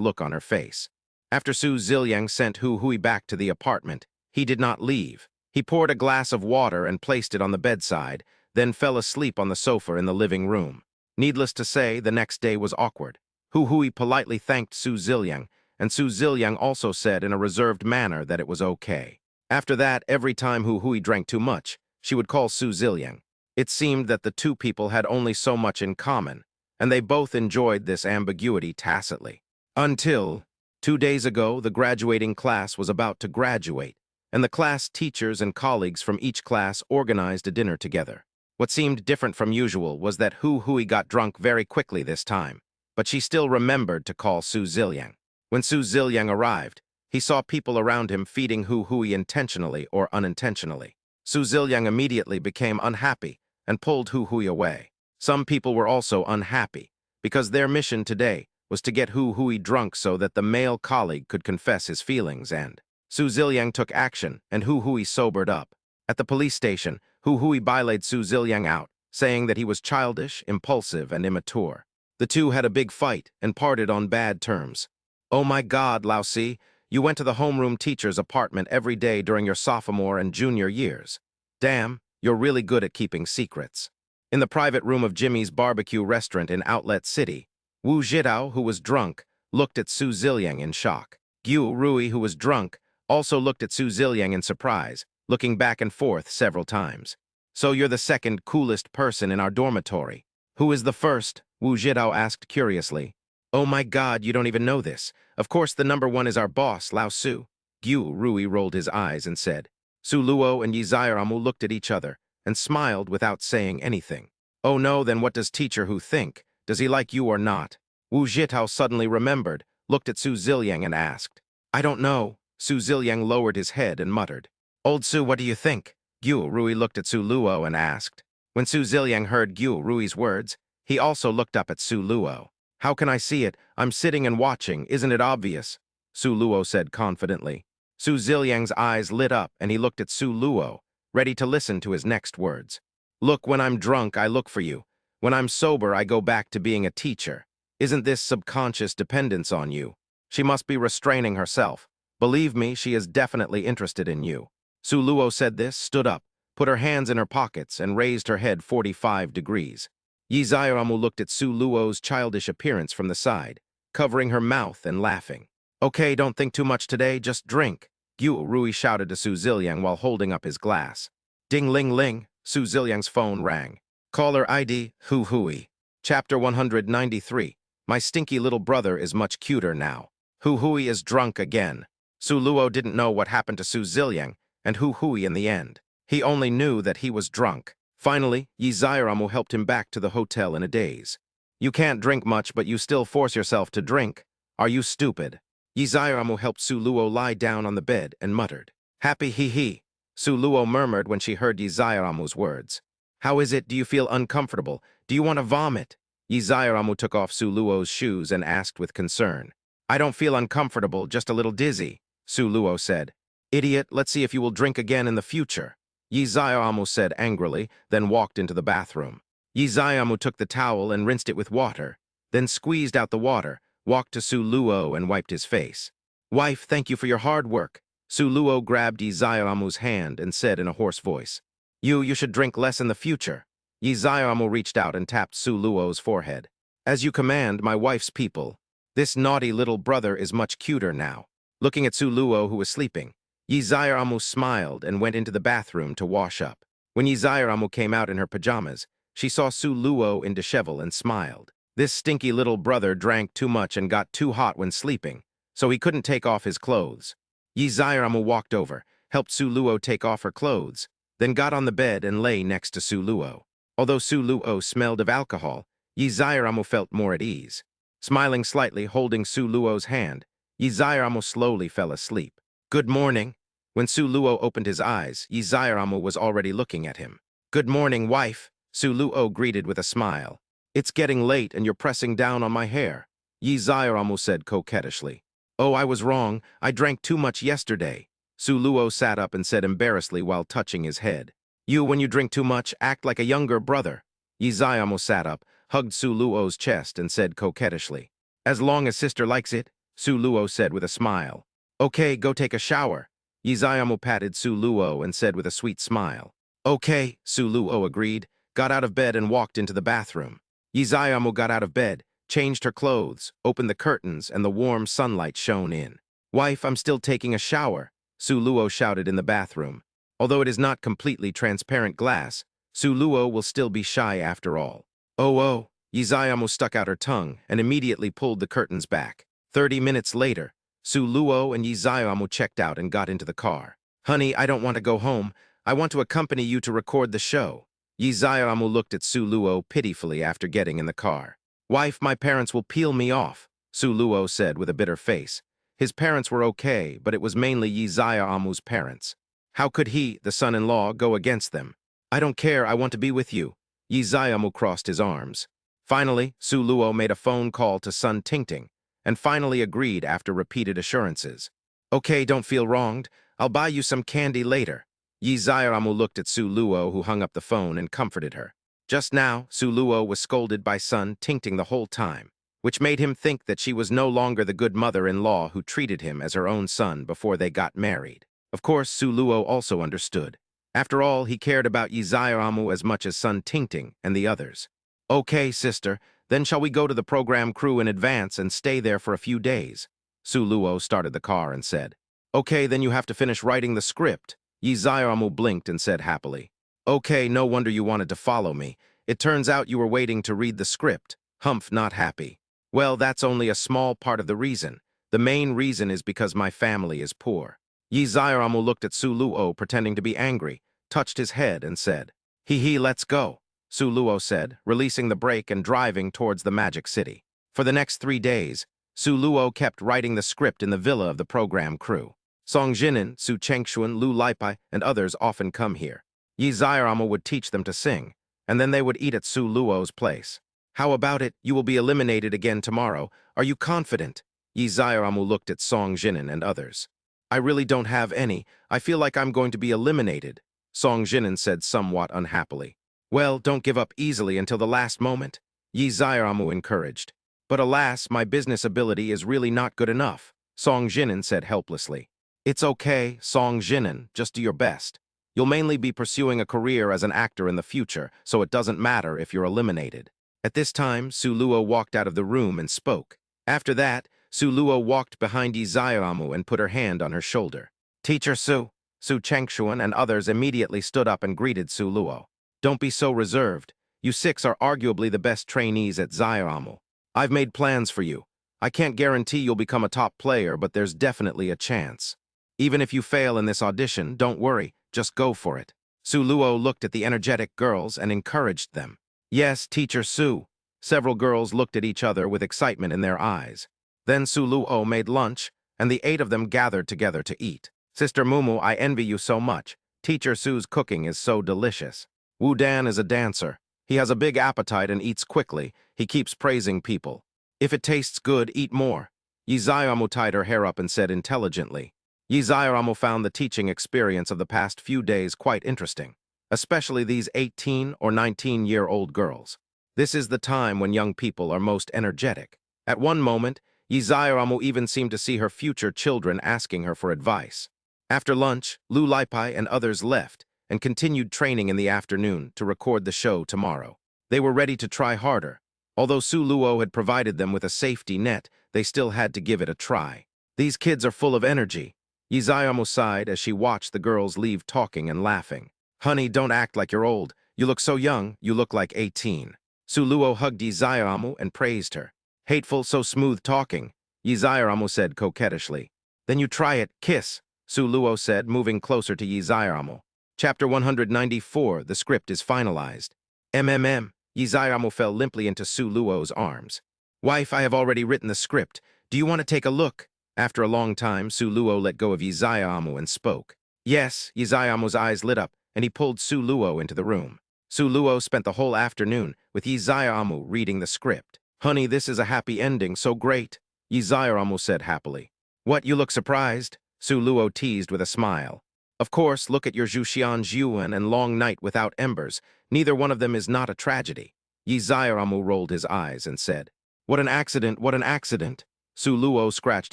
Speaker 1: look on her face. After Su Ziliang sent Hu Hui back to the apartment, he did not leave. He poured a glass of water and placed it on the bedside, then fell asleep on the sofa in the living room. Needless to say, the next day was awkward. Hu Hui politely thanked Su Ziliang, and Su Ziliang also said in a reserved manner that it was okay. After that, every time Hu Hui drank too much, she would call Su Ziliang. It seemed that the two people had only so much in common, and they both enjoyed this ambiguity tacitly. Until 2 days ago, the graduating class was about to graduate, and the class teachers and colleagues from each class organized a dinner together. What seemed different from usual was that Hu Hui got drunk very quickly this time, but she still remembered to call Su Ziliang. When Su Ziliang arrived, he saw people around him feeding Hu Hui intentionally or unintentionally. Su Ziliang immediately became unhappy and pulled Hu Hui away. Some people were also unhappy, because their mission today was to get Hu Hui drunk so that the male colleague could confess his feelings, and Su Ziliang took action and Hu Hui sobered up. At the police station, Hu Hui bailaid Su Ziliang out, saying that he was childish, impulsive, and immature. The two had a big fight and parted on bad terms. Oh my God, Lao Si, you went to the homeroom teacher's apartment every day during your sophomore and junior years. Damn, you're really good at keeping secrets. In the private room of Jimmy's barbecue restaurant in Outlet City, Wu Zhitao, who was drunk, looked at Su Ziliang in shock. Gyu Rui, who was drunk, also looked at Su Ziliang in surprise, looking back and forth several times. So you're the second coolest person in our dormitory. Who is the first? Wu Zhitao asked curiously. Oh my God, you don't even know this. Of course the number 1 is our boss, Lao Su. Gyu Rui rolled his eyes and said. Su Luo and Yi Zairamu looked at each other and smiled without saying anything. Oh no, then what does teacher Hu think? Does he like you or not? Wu Zhitao suddenly remembered, looked at Su Ziliang and asked. I don't know. Su Ziliang lowered his head and muttered. Old Su, what do you think? Gyu Rui looked at Su Luo and asked. When Su Ziliang heard Gyu Rui's words, he also looked up at Su Luo. How can I see it? I'm sitting and watching, isn't it obvious? Su Luo said confidently. Su Ziliang's eyes lit up and he looked at Su Luo, ready to listen to his next words. Look, when I'm drunk, I look for you. When I'm sober, I go back to being a teacher. Isn't this subconscious dependence on you? She must be restraining herself. Believe me, she is definitely interested in you. Su Luo said this, stood up, put her hands in her pockets, and raised her head 45 degrees. Yi Zairamu looked at Su Luo's childish appearance from the side, covering her mouth and laughing. Okay, don't think too much today, just drink. Gyu Rui shouted to Su Ziliang while holding up his glass. Ding-ling-ling, Su Ziliang's phone rang. Caller ID, Hu Hui. Chapter 193. My stinky little brother is much cuter now. Hu Hui is drunk again. Su Luo didn't know what happened to Su Ziliang and Hu Hui in the end. He only knew that he was drunk. Finally, Yi Zairamu helped him back to the hotel in a daze. You can't drink much, but you still force yourself to drink. Are you stupid? Yi Zairamu helped Su Luo lie down on the bed and muttered. Happy hee hee. Su Luo murmured when she heard Yi Zayaramu's words. How is it? Do you feel uncomfortable? Do you want to vomit? Yi Zayaramu took off Su Luo's shoes and asked with concern. I don't feel uncomfortable, just a little dizzy, Su Luo said. Idiot, let's see if you will drink again in the future. Yi Zayaramu said angrily, then walked into the bathroom. Yi Zayaramu took the towel and rinsed it with water, then squeezed out the water, walked to Su Luo and wiped his face. Wife, thank you for your hard work. Su Luo grabbed Yi Zayaramu's hand and said in a hoarse voice, You should drink less in the future. Yi Zayaramu reached out and tapped Su Luo's forehead. As you command, my wife's people. This naughty little brother is much cuter now. Looking at Su Luo, who was sleeping, Yi Zayaramu smiled and went into the bathroom to wash up. When Yi Zayaramu came out in her pajamas, she saw Su Luo in dishevel and smiled. This stinky little brother drank too much and got too hot when sleeping, so he couldn't take off his clothes. Yi Zayaramu walked over, helped Su Luo take off her clothes, then got on the bed and lay next to Su Luo. Although Su Luo smelled of alcohol, Yi Zayaramu felt more at ease. Smiling slightly, holding Su Luo's hand, Yi Zayaramu slowly fell asleep. Good morning. When Su Luo opened his eyes, Yi Zayaramu was already looking at him. Good morning, wife, Su Luo greeted with a smile. It's getting late and you're pressing down on my hair, Yi Zayaramu said coquettishly. Oh, I was wrong. I drank too much yesterday. Su Luo sat up and said embarrassedly while touching his head. You, when you drink too much, act like a younger brother. Yi Zayaramu sat up, hugged Su Luo's chest and said coquettishly. As long as sister likes it, Su Luo said with a smile. Okay, go take a shower. Yi Zayaramu patted Su Luo and said with a sweet smile. Okay, Su Luo agreed, got out of bed and walked into the bathroom. Yi Zayaramu got out of bed, changed her clothes, opened the curtains, and the warm sunlight shone in. Wife, I'm still taking a shower, Su Luo shouted in the bathroom. Although it is not completely transparent glass, Su Luo will still be shy after all. Oh, Yi Zayaramu stuck out her tongue and immediately pulled the curtains back. 30 minutes later, Su Luo and Yi Zayaramu checked out and got into the car. Honey, I don't want to go home. I want to accompany you to record the show. Yi Zayaramu looked at Su Luo pitifully after getting in the car. Wife, my parents will peel me off, Su Luo said with a bitter face. His parents were okay, but it was mainly Yi Zayaramu's parents. How could he, the son-in-law, go against them? I don't care, I want to be with you. Yi Zayaramu crossed his arms. Finally, Su Luo made a phone call to Sun Tingting, and finally agreed after repeated assurances. Okay, don't feel wronged. I'll buy you some candy later. Yi Zayaramu looked at Su Luo, who hung up the phone, and comforted her. Just now, Su Luo was scolded by Sun Tingting the whole time, which made him think that she was no longer the good mother-in-law who treated him as her own son before they got married. Of course, Su Luo also understood. After all, he cared about Yi Zayaramu as much as Sun Tingting and the others. Okay, sister, then shall we go to the program crew in advance and stay there for a few days? Su Luo started the car and said. Okay, then you have to finish writing the script. Yi Zayaramu blinked and said happily. Okay, no wonder you wanted to follow me. It turns out you were waiting to read the script. Humph, not happy. Well, that's only a small part of the reason. The main reason is because my family is poor. Yi Zayaramu looked at Su Luo pretending to be angry, touched his head and said, Hee, let's go, Su Luo said, releasing the brake and driving towards the Magic City. For the next 3 days, Su Luo kept writing the script in the villa of the program crew. Song Jinan, Su Chengxuan, Lu Laipai, and others often come here. Yi Zayaramu would teach them to sing, and then they would eat at Su Luo's place. How about it? You will be eliminated again tomorrow. Are you confident? Yi Zayaramu looked at Song Jinan and others. I really don't have any. I feel like I'm going to be eliminated, Song Jinan said somewhat unhappily. Well, don't give up easily until the last moment, Yi Zayaramu encouraged. But alas, my business ability is really not good enough, Song Jinan said helplessly. It's okay, Song Jinan, just do your best. You'll mainly be pursuing a career as an actor in the future, so it doesn't matter if you're eliminated. At this time, Su Luo walked out of the room and spoke. After that, Su Luo walked behind Yi Zayaramu and put her hand on her shoulder. Teacher Su, Su Chengxuan and others immediately stood up and greeted Su Luo. Don't be so reserved. You 6 are arguably the best trainees at Zayaramu. I've made plans for you. I can't guarantee you'll become a top player, but there's definitely a chance. Even if you fail in this audition, don't worry, just go for it. Su Luo looked at the energetic girls and encouraged them. Yes, Teacher Su. Several girls looked at each other with excitement in their eyes. Then Su Luo made lunch, and the 8 of them gathered together to eat. Sister Mumu, I envy you so much. Teacher Su's cooking is so delicious. Wu Dan is a dancer. He has a big appetite and eats quickly. He keeps praising people. If it tastes good, eat more. Yi Zayamo tied her hair up and said intelligently. Yi Zayamo found the teaching experience of the past few days quite interesting, especially these 18 or 19-year-old girls. This is the time when young people are most energetic. At one moment, Yi Zayamo even seemed to see her future children asking her for advice. After lunch, Lu Laipai and others left and continued training in the afternoon to record the show tomorrow. They were ready to try harder. Although Su Luo had provided them with a safety net, they still had to give it a try. These kids are full of energy. Yi Zayamo sighed as she watched the girls leave talking and laughing. Honey, don't act like you're old. You look so young, you look like 18. Su Luo hugged Yi Zayamo and praised her. Hateful, so smooth talking, Yi Zayamo said coquettishly. Then you try it, kiss, Su Luo said, moving closer to Yi Zayamo. Chapter 194, the script is finalized. Yi Zayamo fell limply into Su Luo's arms. Wife, I have already written the script. Do you want to take a look? After a long time, Su Luo let go of Yi Zayamo and spoke. Yes, Yi Zayamo's eyes lit up, and he pulled Su Luo into the room. Su Luo spent the whole afternoon with Yi Zayamo reading the script. Honey, this is a happy ending, so great, Yi Zayamo said happily. What, you look surprised? Su Luo teased with a smile. Of course, look at your Zhu Xianyuan and Long Night Without Embers. Neither one of them is not a tragedy. Yi Zayamo rolled his eyes and said, What an accident, what an accident. Su Luo scratched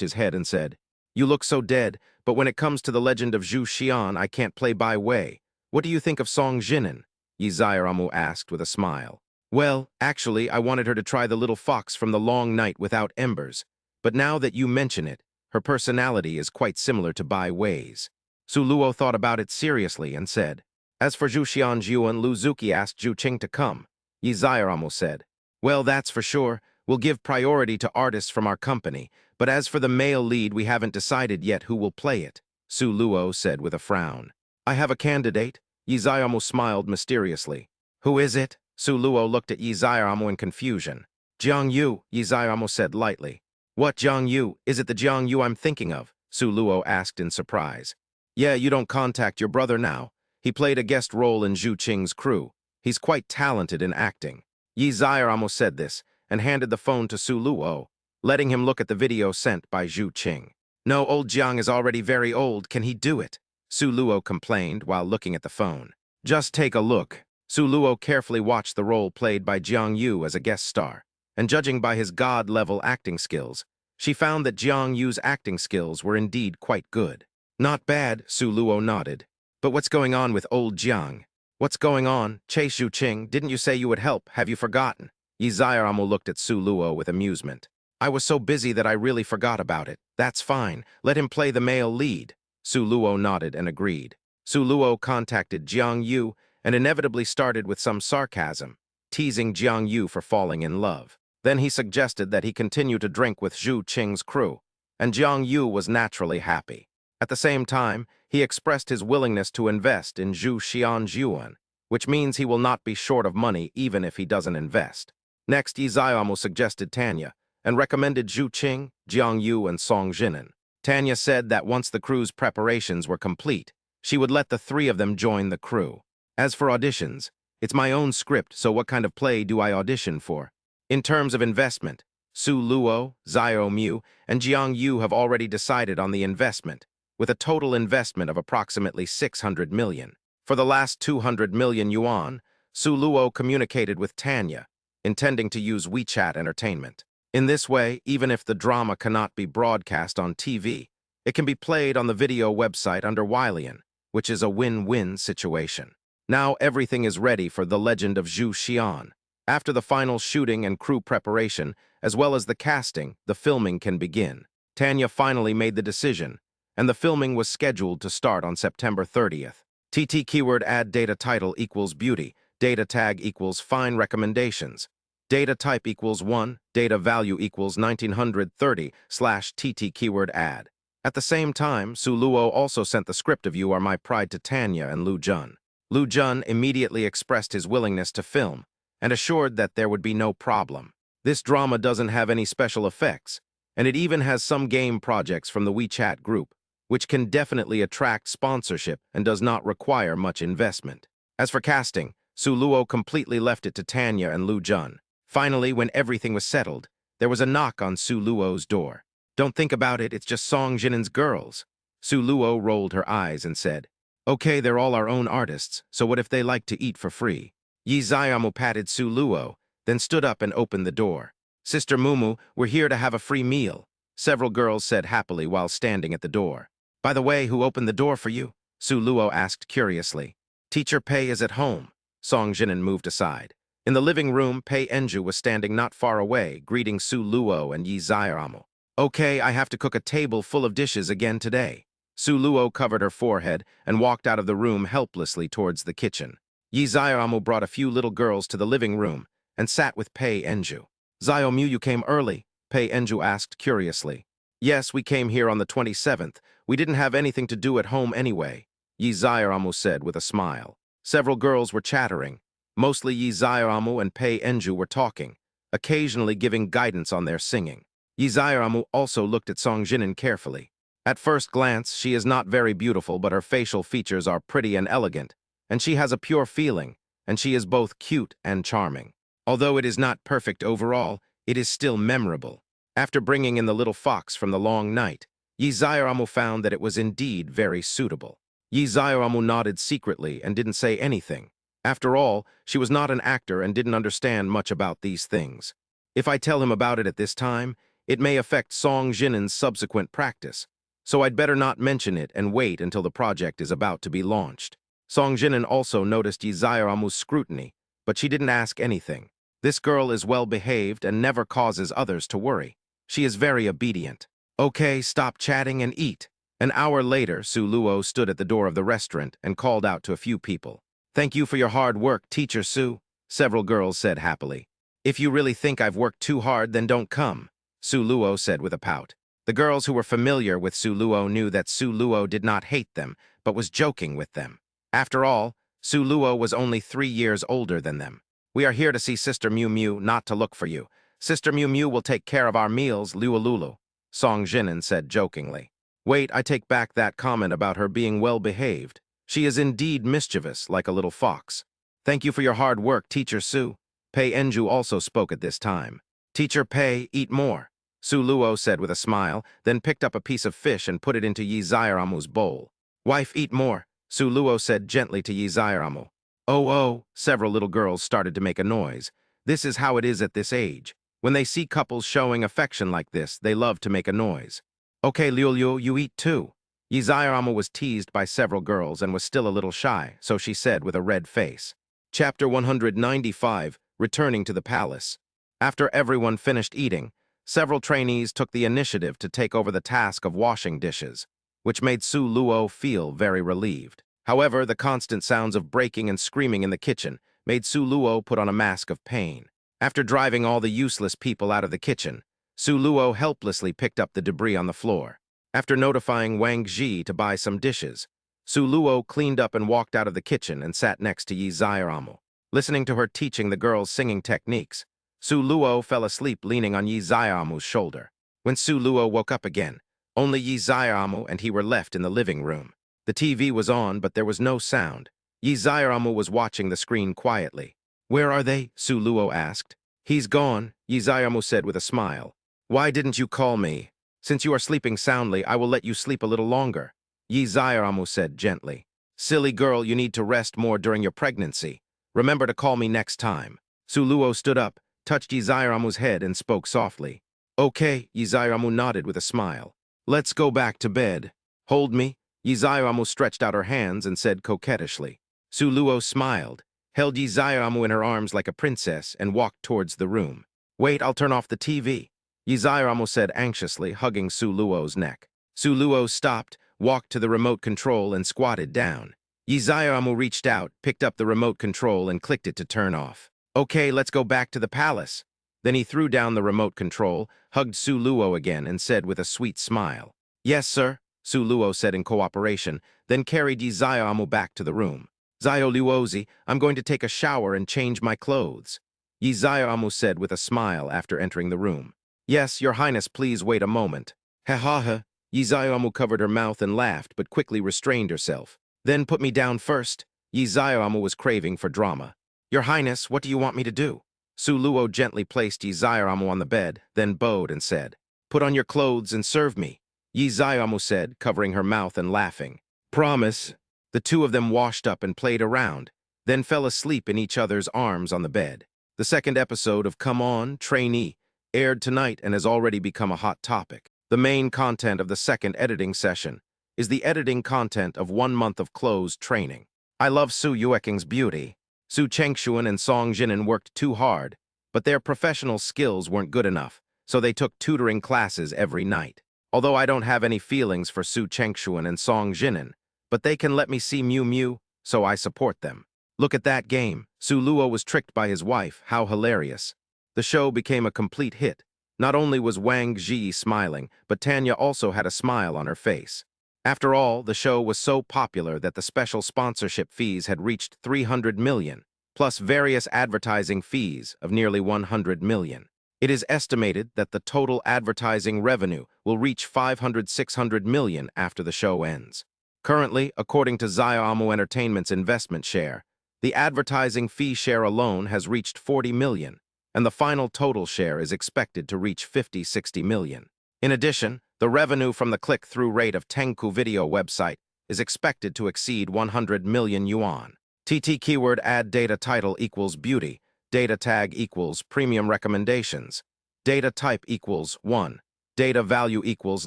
Speaker 1: his head and said, You look so dead, but when it comes to the legend of Zhu Xian, I can't play Bai Wei. What do you think of Song Jinan? Yi Zayamo asked with a smile. Well, actually, I wanted her to try the little fox from the Long Night Without Embers. But now that you mention it, her personality is quite similar to Bai Wei's. Su Luo thought about it seriously and said, As for Zhu Xianjuan, Lu Zuki asked Zhu Qing to come. Yi Zayamo said, Well, that's for sure. We'll give priority to artists from our company, but as for the male lead, we haven't decided yet who will play it, Su Luo said with a frown. I have a candidate. Yi Zayamo smiled mysteriously. Who is it? Su Luo looked at Yi Zayamo in confusion. Jiang Yu, Yi Zayamo said lightly. What Jiang Yu? Is it the Jiang Yu I'm thinking of? Su Luo asked in surprise. Yeah, you don't contact your brother now. He played a guest role in Zhu Qing's crew. He's quite talented in acting. Yi Zayamo said this and handed the phone to Su Luo, letting him look at the video sent by Zhu Qing. No, old Jiang is already very old. Can he do it? Su Luo complained while looking at the phone. Just take a look. Su Luo carefully watched the role played by Jiang Yu as a guest star, and judging by his god-level acting skills, she found that Jiang Yu's acting skills were indeed quite good. Not bad, Su Luo nodded. But what's going on with old Jiang? What's going on? Che Zhu Qing, didn't you say you would help? Have you forgotten? Yi Zayamo looked at Su Luo with amusement. I was so busy that I really forgot about it. That's fine. Let him play the male lead. Su Luo nodded and agreed. Su Luo contacted Jiang Yu and inevitably started with some sarcasm, teasing Jiang Yu for falling in love. Then he suggested that he continue to drink with Zhu Qing's crew, and Jiang Yu was naturally happy. At the same time, he expressed his willingness to invest in Zhu Xianjuan, which means he will not be short of money even if he doesn't invest. Next, Yi Zayamo suggested Tanya and recommended Zhu Qing, Jiang Yu, and Song Jinan. Tanya said that once the crew's preparations were complete, she would let the three of them join the crew. As for auditions, it's my own script, so what kind of play do I audition for? In terms of investment, Su Luo, Zayao and Jiang Yu have already decided on the investment, with a total investment of approximately 600 million. For the last 200 million yuan, Su Luo communicated with Tanya, intending to use WeChat Entertainment. In this way, even if the drama cannot be broadcast on TV, it can be played on the video website under Wylian, which is a win-win situation. Now everything is ready for The Legend of Zhu Xian. After the final shooting and crew preparation, as well as the casting, the filming can begin. Tanya finally made the decision, and the filming was scheduled to start on September 30th. TT keyword add data title equals beauty, data tag equals fine recommendations, data type equals 1, data value equals 1930/TT keyword add. At the same time, Su Luo also sent the script of You Are My Pride to Tanya and Lu Jun. Lu Jun immediately expressed his willingness to film and assured that there would be no problem. This drama doesn't have any special effects, and it even has some game projects from the WeChat group, which can definitely attract sponsorship and does not require much investment. As for casting, Su Luo completely left it to Tanya and Lu Jun. Finally, when everything was settled, there was a knock on Su Luo's door. Don't think about it, it's just Song Jinin's girls. Su Luo rolled her eyes and said, Okay, they're all our own artists, so what if they like to eat for free? Yi Zaiamu patted Su Luo, then stood up and opened the door. Sister Mumu, we're here to have a free meal, several girls said happily while standing at the door. By the way, who opened the door for you? Su Luo asked curiously. Teacher Pei is at home. Song Jinin moved aside. In the living room, Pei Enju was standing not far away, greeting Su Luo and Yi Zaiamu. Okay, I have to cook a table full of dishes again today. Su Luo covered her forehead and walked out of the room helplessly towards the kitchen. Yi Zaiamu brought a few little girls to the living room and sat with Pei Enju. Zaiamu, you came early, Pei Enju asked curiously. Yes, we came here on the 27th. We didn't have anything to do at home anyway, Yi Zaiamu said with a smile. Several girls were chattering. Mostly Yi Zaiamu and Pei Enju were talking, occasionally giving guidance on their singing. Yi Zaiamu also looked at Song Jinin carefully. At first glance, she is not very beautiful, but her facial features are pretty and elegant, and she has a pure feeling, and she is both cute and charming. Although it is not perfect overall, it is still memorable. After bringing in the little fox from the long night, Yi Zaiamu found that it was indeed very suitable. Yi Zaiamu nodded secretly and didn't say anything. After all, she was not an actor and didn't understand much about these things. If I tell him about it at this time, it may affect Song Jinin's subsequent practice, so I'd better not mention it and wait until the project is about to be launched. Song Jinin also noticed Yi Zaiamu's scrutiny, but she didn't ask anything. This girl is well-behaved and never causes others to worry. She is very obedient. Okay, stop chatting and eat. An hour later, Su Luo stood at the door of the restaurant and called out to a few people. Thank you for your hard work, Teacher Su, several girls said happily. If you really think I've worked too hard, then don't come, Su Luo said with a pout. The girls who were familiar with Su Luo knew that Su Luo did not hate them, but was joking with them. After all, Su Luo was only 3 years older than them. We are here to see Sister Miu Miu, not to look for you. Sister Miu Miu will take care of our meals, Luolulu, Song Jinin said jokingly. Wait, I take back that comment about her being well-behaved. She is indeed mischievous, like a little fox. Thank you for your hard work, Teacher Su. Pei Enju also spoke at this time. Teacher Pei, eat more, Su Luo said with a smile, then picked up a piece of fish and put it into Yi Zaiamu's bowl. Wife, eat more, Su Luo said gently to Yi Zaiamu. Oh, several little girls started to make a noise. This is how it is at this age. When they see couples showing affection like this, they love to make a noise. Okay, Liu, you eat too. Yi Zaiamu was teased by several girls and was still a little shy, so she said with a red face. Chapter 195, Returning to the Palace. After everyone finished eating, several trainees took the initiative to take over the task of washing dishes, which made Su Luo feel very relieved. However, the constant sounds of breaking and screaming in the kitchen made Su Luo put on a mask of pain. After driving all the useless people out of the kitchen, Su Luo helplessly picked up the debris on the floor. After notifying Wang Ji to buy some dishes, Su Luo cleaned up and walked out of the kitchen and sat next to Yi Zaiamu. Listening to her teaching the girls singing techniques, Su Luo fell asleep leaning on Yi Zaiamu's shoulder. When Su Luo woke up again, only Yi Zaiamu and he were left in the living room. The TV was on, but there was no sound. Yi Zaiamu was watching the screen quietly. Where are they? Su Luo asked. He's gone, Yi Zaiamu said with a smile. Why didn't you call me? Since you are sleeping soundly, I will let you sleep a little longer, Yi Zaiamu said gently. Silly girl, you need to rest more during your pregnancy. Remember to call me next time. Su Luo stood up, touched Yi Zaiamu's head and spoke softly. Okay, Yi Zaiamu nodded with a smile. Let's go back to bed. Hold me. Yi Zaiamu stretched out her hands and said coquettishly. Su Luo smiled, held Yi Zaiamu in her arms like a princess and walked towards the room. Wait, I'll turn off the TV, Yi Zaiamu said anxiously, hugging Su Luo's neck. Su Luo stopped, walked to the remote control and squatted down. Yi Zaiamu reached out, picked up the remote control and clicked it to turn off. Okay, let's go back to the palace. Then he threw down the remote control, hugged Su Luo again and said with a sweet smile. Yes, sir, Su Luo said in cooperation, then carried Yi Zaiamu back to the room. Zio Luozi, I'm going to take a shower and change my clothes, Yi Zaiamu said with a smile after entering the room. Yes, your highness, please wait a moment. Ha ha ha, Yi Ziomu covered her mouth and laughed, but quickly restrained herself. Then put me down first. Yi Ziomu was craving for drama. Your Highness, what do you want me to do? Su Luo gently placed Yi Ziomu on the bed, then bowed and said, Put on your clothes and serve me. Yi Ziomu said, covering her mouth and laughing. Promise. The two of them washed up and played around, then fell asleep in each other's arms on the bed. The second episode of Come On, Trainee aired tonight and has already become a hot topic. The main content of the second editing session is the editing content of 1 month of closed training. I love Su Yueking's beauty. Su Chengshuan and Song Jinan worked too hard, but their professional skills weren't good enough, so they took tutoring classes every night. Although I don't have any feelings for Su Chengshuan and Song Jinan, but they can let me see Miu Miu, so I support them. Look at that game. Su Luo was tricked by his wife. How hilarious. The show became a complete hit. Not only was Wang Ji smiling, but Tanya also had a smile on her face. After all, the show was so popular that the special sponsorship fees had reached 300 million, plus various advertising fees of nearly 100 million. It is estimated that the total advertising revenue will reach 500–600 million after the show ends. Currently, according to Ziomu Entertainment's investment share, the advertising fee share alone has reached 40 million, and the final total share is expected to reach 50–60 million. In addition, the revenue from the click-through rate of Tengku Video website is expected to exceed 100 million yuan. TT keyword add data title equals beauty, data tag equals premium recommendations, data type equals 1, data value equals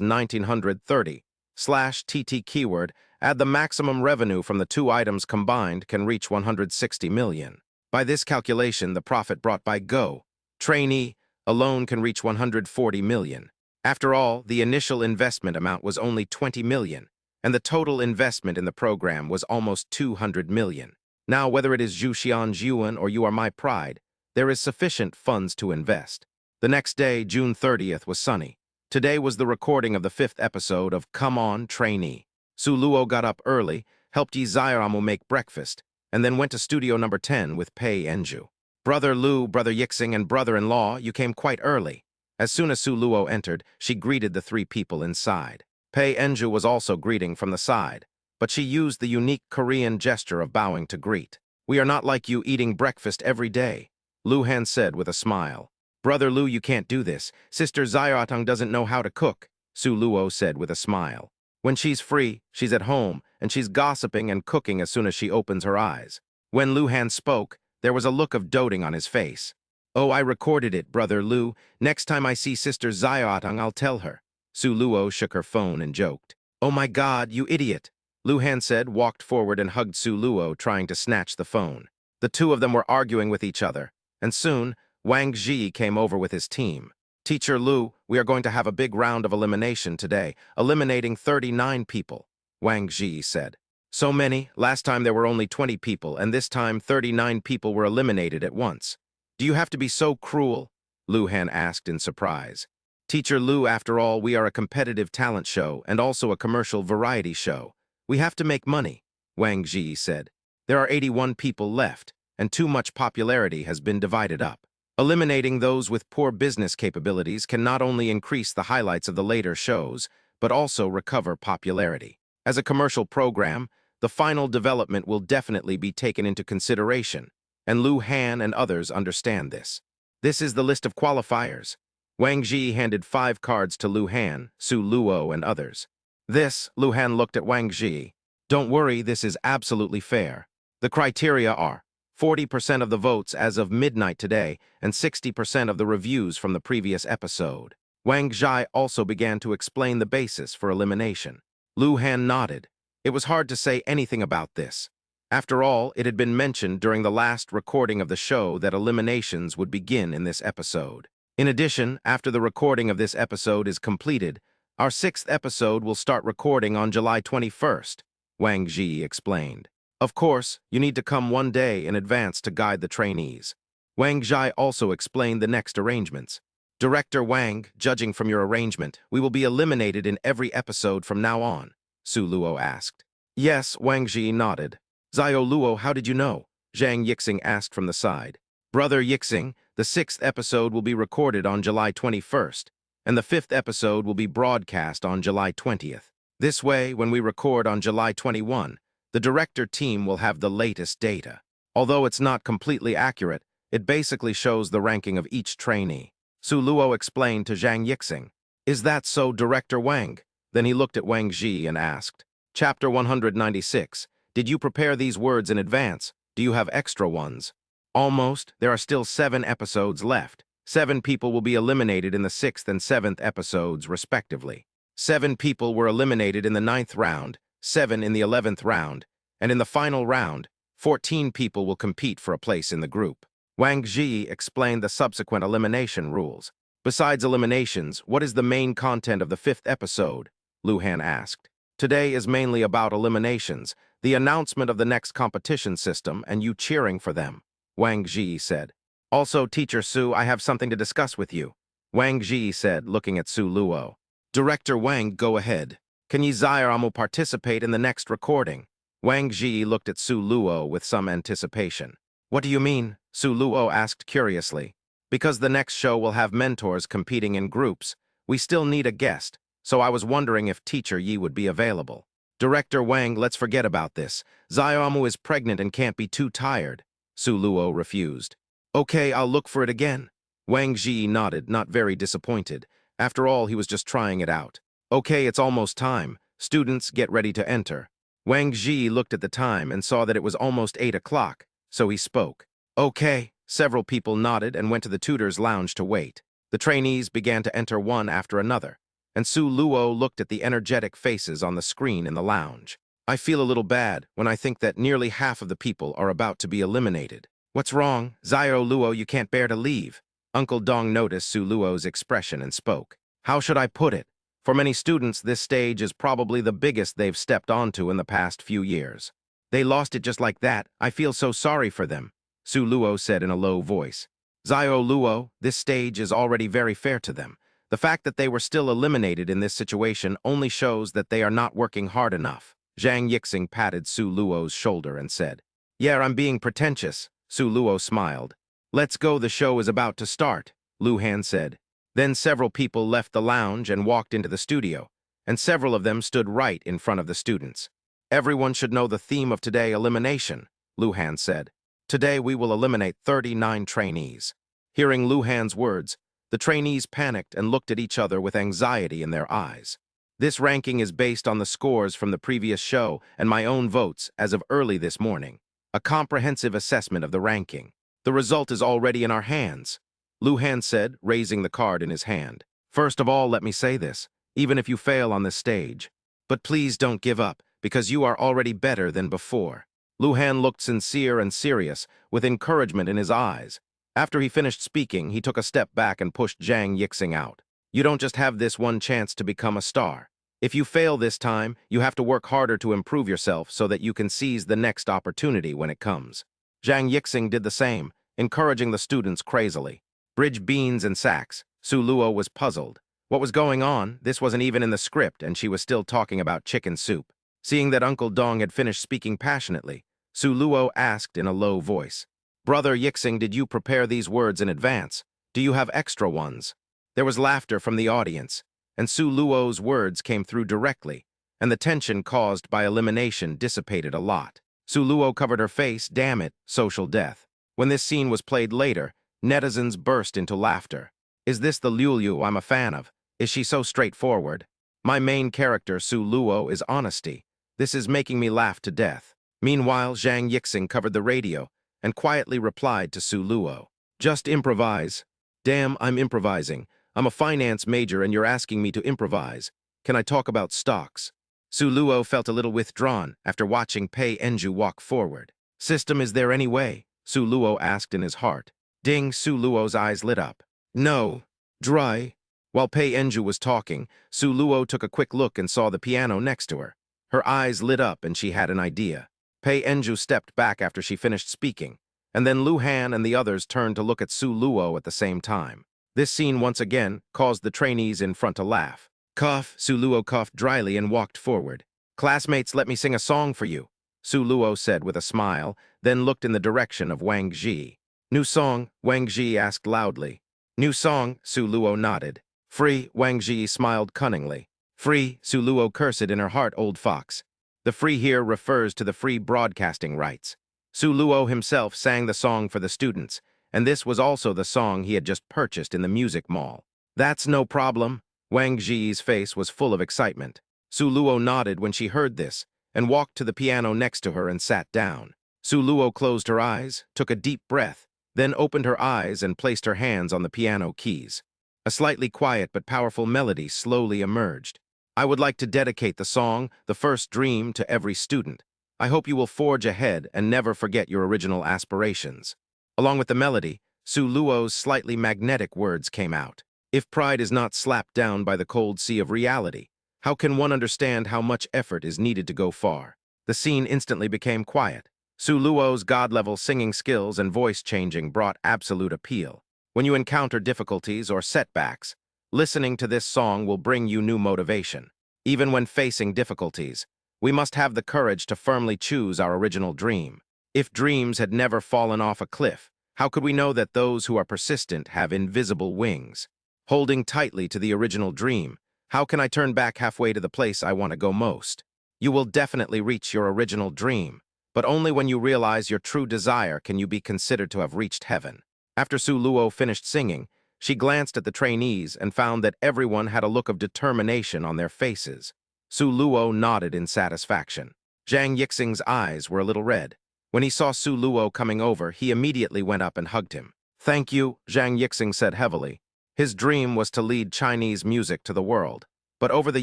Speaker 1: 1930, /TT keyword add the maximum revenue from the two items combined can reach 160 million. By this calculation, the profit brought by Go Trainee alone can reach 140 million. After all, the initial investment amount was only 20 million, and the total investment in the program was almost 200 million. Now, whether it is Zhu Xian Yuan or You Are My Pride, there is sufficient funds to invest. The next day, June 30th, was sunny. Today was the recording of the 5th episode of Come On, Trainee. Su Luo got up early, helped Yi Ziomu make breakfast, and then went to studio number 10 with Pei Enju. Brother Lu, Brother Yixing, and brother-in-law, you came quite early. As soon as Su Luo entered, she greeted the three people inside. Pei Enju was also greeting from the side, but she used the unique Korean gesture of bowing to greet. We are not like you eating breakfast every day, Lu Han said with a smile. Brother Lu, you can't do this. Sister Xiaotong doesn't know how to cook, Su Luo said with a smile. When she's free, she's at home, and she's gossiping and cooking as soon as she opens her eyes. When Lu Han spoke, there was a look of doting on his face. Oh, I recorded it, Brother Lu. Next time I see Sister Xiaotong, I'll tell her. Su Luo shook her phone and joked. Oh my God, you idiot, Lu Han said, walked forward and hugged Su Luo, trying to snatch the phone. The two of them were arguing with each other, and soon, Wang Ji came over with his team. Teacher Lu, we are going to have a big round of elimination today, eliminating 39 people, Wang Ji said. So many, last time there were only 20 people, and this time 39 people were eliminated at once. Do you have to be so cruel? Lu Han asked in surprise. Teacher Lu, after all, we are a competitive talent show and also a commercial variety show. We have to make money, Wang Ji said. There are 81 people left, and too much popularity has been divided up. Eliminating those with poor business capabilities can not only increase the highlights of the later shows, but also recover popularity. As a commercial program, the final development will definitely be taken into consideration, and Lu Han and others understand this. This is the list of qualifiers. Wang Ji handed 5 cards to Lu Han, Su Luo, and others. This, Lu Han looked at Wang Ji. Don't worry, this is absolutely fair. The criteria are 40% of the votes as of midnight today, and 60% of the reviews from the previous episode. Wang Ji also began to explain the basis for elimination. Lu Han nodded. It was hard to say anything about this. After all, it had been mentioned during the last recording of the show that eliminations would begin in this episode. In addition, after the recording of this episode is completed, our 6th episode will start recording on July 21st, Wang Ji explained. Of course, you need to come one day in advance to guide the trainees. Wang Ji also explained the next arrangements. Director Wang, judging from your arrangement, we will be eliminated in every episode from now on, Su Luo asked. Yes, Wang Ji nodded. Zio Luo, how did you know? Zhang Yixing asked from the side. Brother Yixing, the 6th episode will be recorded on July 21st, and the 5th episode will be broadcast on July 20th. This way, when we record on July 21, the director team will have the latest data. Although it's not completely accurate, it basically shows the ranking of each trainee. Su Luo explained to Zhang Yixing. Is that so, Director Wang? Then he looked at Wang Ji and asked, Chapter 196. Did you prepare these words in advance? Do you have extra ones? Almost. There are still 7 episodes left. 7 people will be eliminated in the 6th and 7th episodes, respectively. 7 people were eliminated in the 9th round, 7 in the 11th round, and in the final round, 14 people will compete for a place in the group. Wang Ji explained the subsequent elimination rules. Besides eliminations, what is the main content of the 5th episode? Lu Han asked. Today is mainly about eliminations, the announcement of the next competition system, and you cheering for them, Wang Ji said. Also, Teacher Su, I have something to discuss with you, Wang Ji said, looking at Su Luo. Director Wang, go ahead. Can Yi Xiaomu participate in the next recording? Wang Ji looked at Su Luo with some anticipation. What do you mean? Su Luo asked curiously. Because the next show will have mentors competing in groups, we still need a guest, so I was wondering if Teacher Yi would be available. Director Wang, let's forget about this. Xiaomu is pregnant and can't be too tired. Su Luo refused. Okay, I'll look for it again. Wang Ji nodded, not very disappointed. After all, he was just trying it out. Okay, it's almost time. Students, get ready to enter. Wang Ji looked at the time and saw that it was almost 8 o'clock, so he spoke. Okay. Several people nodded and went to the tutor's lounge to wait. The trainees began to enter one after another, and Su Luo looked at the energetic faces on the screen in the lounge. I feel a little bad when I think that nearly half of the people are about to be eliminated. What's wrong? Xiao Luo, you can't bear to leave. Uncle Dong noticed Su Luo's expression and spoke. How should I put it? For many students, this stage is probably the biggest they've stepped onto in the past few years. They lost it just like that. I feel so sorry for them, Su Luo said in a low voice. Xiao Luo, this stage is already very fair to them. The fact that they were still eliminated in this situation only shows that they are not working hard enough. Zhang Yixing patted Su Luo's shoulder and said, Yeah, I'm being pretentious. Su Luo smiled. Let's go, the show is about to start, Lu Han said. Then several people left the lounge and walked into the studio, and several of them stood right in front of the students. Everyone should know the theme of today, elimination, Lu Han said. Today we will eliminate 39 trainees. Hearing Lu Han's words, the trainees panicked and looked at each other with anxiety in their eyes. This ranking is based on the scores from the previous show and my own votes as of early this morning. A comprehensive assessment of the ranking. The result is already in our hands, Lu Han said, raising the card in his hand. First of all, let me say this, even if you fail on this stage. But please don't give up, because you are already better than before. Lu Han looked sincere and serious, with encouragement in his eyes. After he finished speaking, he took a step back and pushed Zhang Yixing out. You don't just have this one chance to become a star. If you fail this time, you have to work harder to improve yourself so that you can seize the next opportunity when it comes. Zhang Yixing did the same, encouraging the students crazily. Bridge beans and sacks. Su Luo was puzzled. What was going on? This wasn't even in the script, and she was still talking about chicken soup. Seeing that Uncle Dong had finished speaking passionately, Su Luo asked in a low voice, Brother Yixing, did you prepare these words in advance? Do you have extra ones? There was laughter from the audience, and Su Luo's words came through directly, and the tension caused by elimination dissipated a lot. Su Luo covered her face. Damn it, social death. When this scene was played later, netizens burst into laughter. Is this the Liu I'm a fan of? Is she so straightforward? My main character, Su Luo, is honesty. This is making me laugh to death. Meanwhile, Zhang Yixing covered the radio and quietly replied to Su Luo. Just improvise. Damn, I'm improvising. I'm a finance major and you're asking me to improvise. Can I talk about stocks? Su Luo felt a little withdrawn after watching Pei Enju walk forward. System, is there any way? Su Luo asked in his heart. Ding, Su Luo's eyes lit up. No. Dry. While Pei Enju was talking, Su Luo took a quick look and saw the piano next to her. Her eyes lit up and she had an idea. Pei Enju stepped back after she finished speaking, and then Lu Han and the others turned to look at Su Luo at the same time. This scene once again caused the trainees in front to laugh. Cough, Su Luo coughed dryly and walked forward. Classmates, let me sing a song for you, Su Luo said with a smile, then looked in the direction of Wang Ji. New song? Wang Ji asked loudly. New song, Su Luo nodded. Free, Wang Ji smiled cunningly. Free, Su Luo cursed in her heart, old fox. The free here refers to the free broadcasting rights. Su Luo himself sang the song for the students, and this was also the song he had just purchased in the music mall. That's no problem. Wang Ji's face was full of excitement. Su Luo nodded when she heard this, and walked to the piano next to her and sat down. Su Luo closed her eyes, took a deep breath, then opened her eyes and placed her hands on the piano keys. A slightly quiet but powerful melody slowly emerged. I would like to dedicate the song, The First Dream, to every student. I hope you will forge ahead and never forget your original aspirations. Along with the melody, Su Luo's slightly magnetic words came out. If pride is not slapped down by the cold sea of reality, how can one understand how much effort is needed to go far? The scene instantly became quiet. Su Luo's god-level singing skills and voice changing brought absolute appeal. When you encounter difficulties or setbacks, listening to this song will bring you new motivation. Even when facing difficulties, we must have the courage to firmly choose our original dream. If dreams had never fallen off a cliff, how could we know that those who are persistent have invisible wings? Holding tightly to the original dream, how can I turn back halfway to the place I want to go most? You will definitely reach your original dream, but only when you realize your true desire can you be considered to have reached heaven. After Su Luo finished singing, she glanced at the trainees and found that everyone had a look of determination on their faces. Su Luo nodded in satisfaction. Zhang Yixing's eyes were a little red. When he saw Su Luo coming over, he immediately went up and hugged him. "Thank you," Zhang Yixing said heavily. His dream was to lead Chinese music to the world. But over the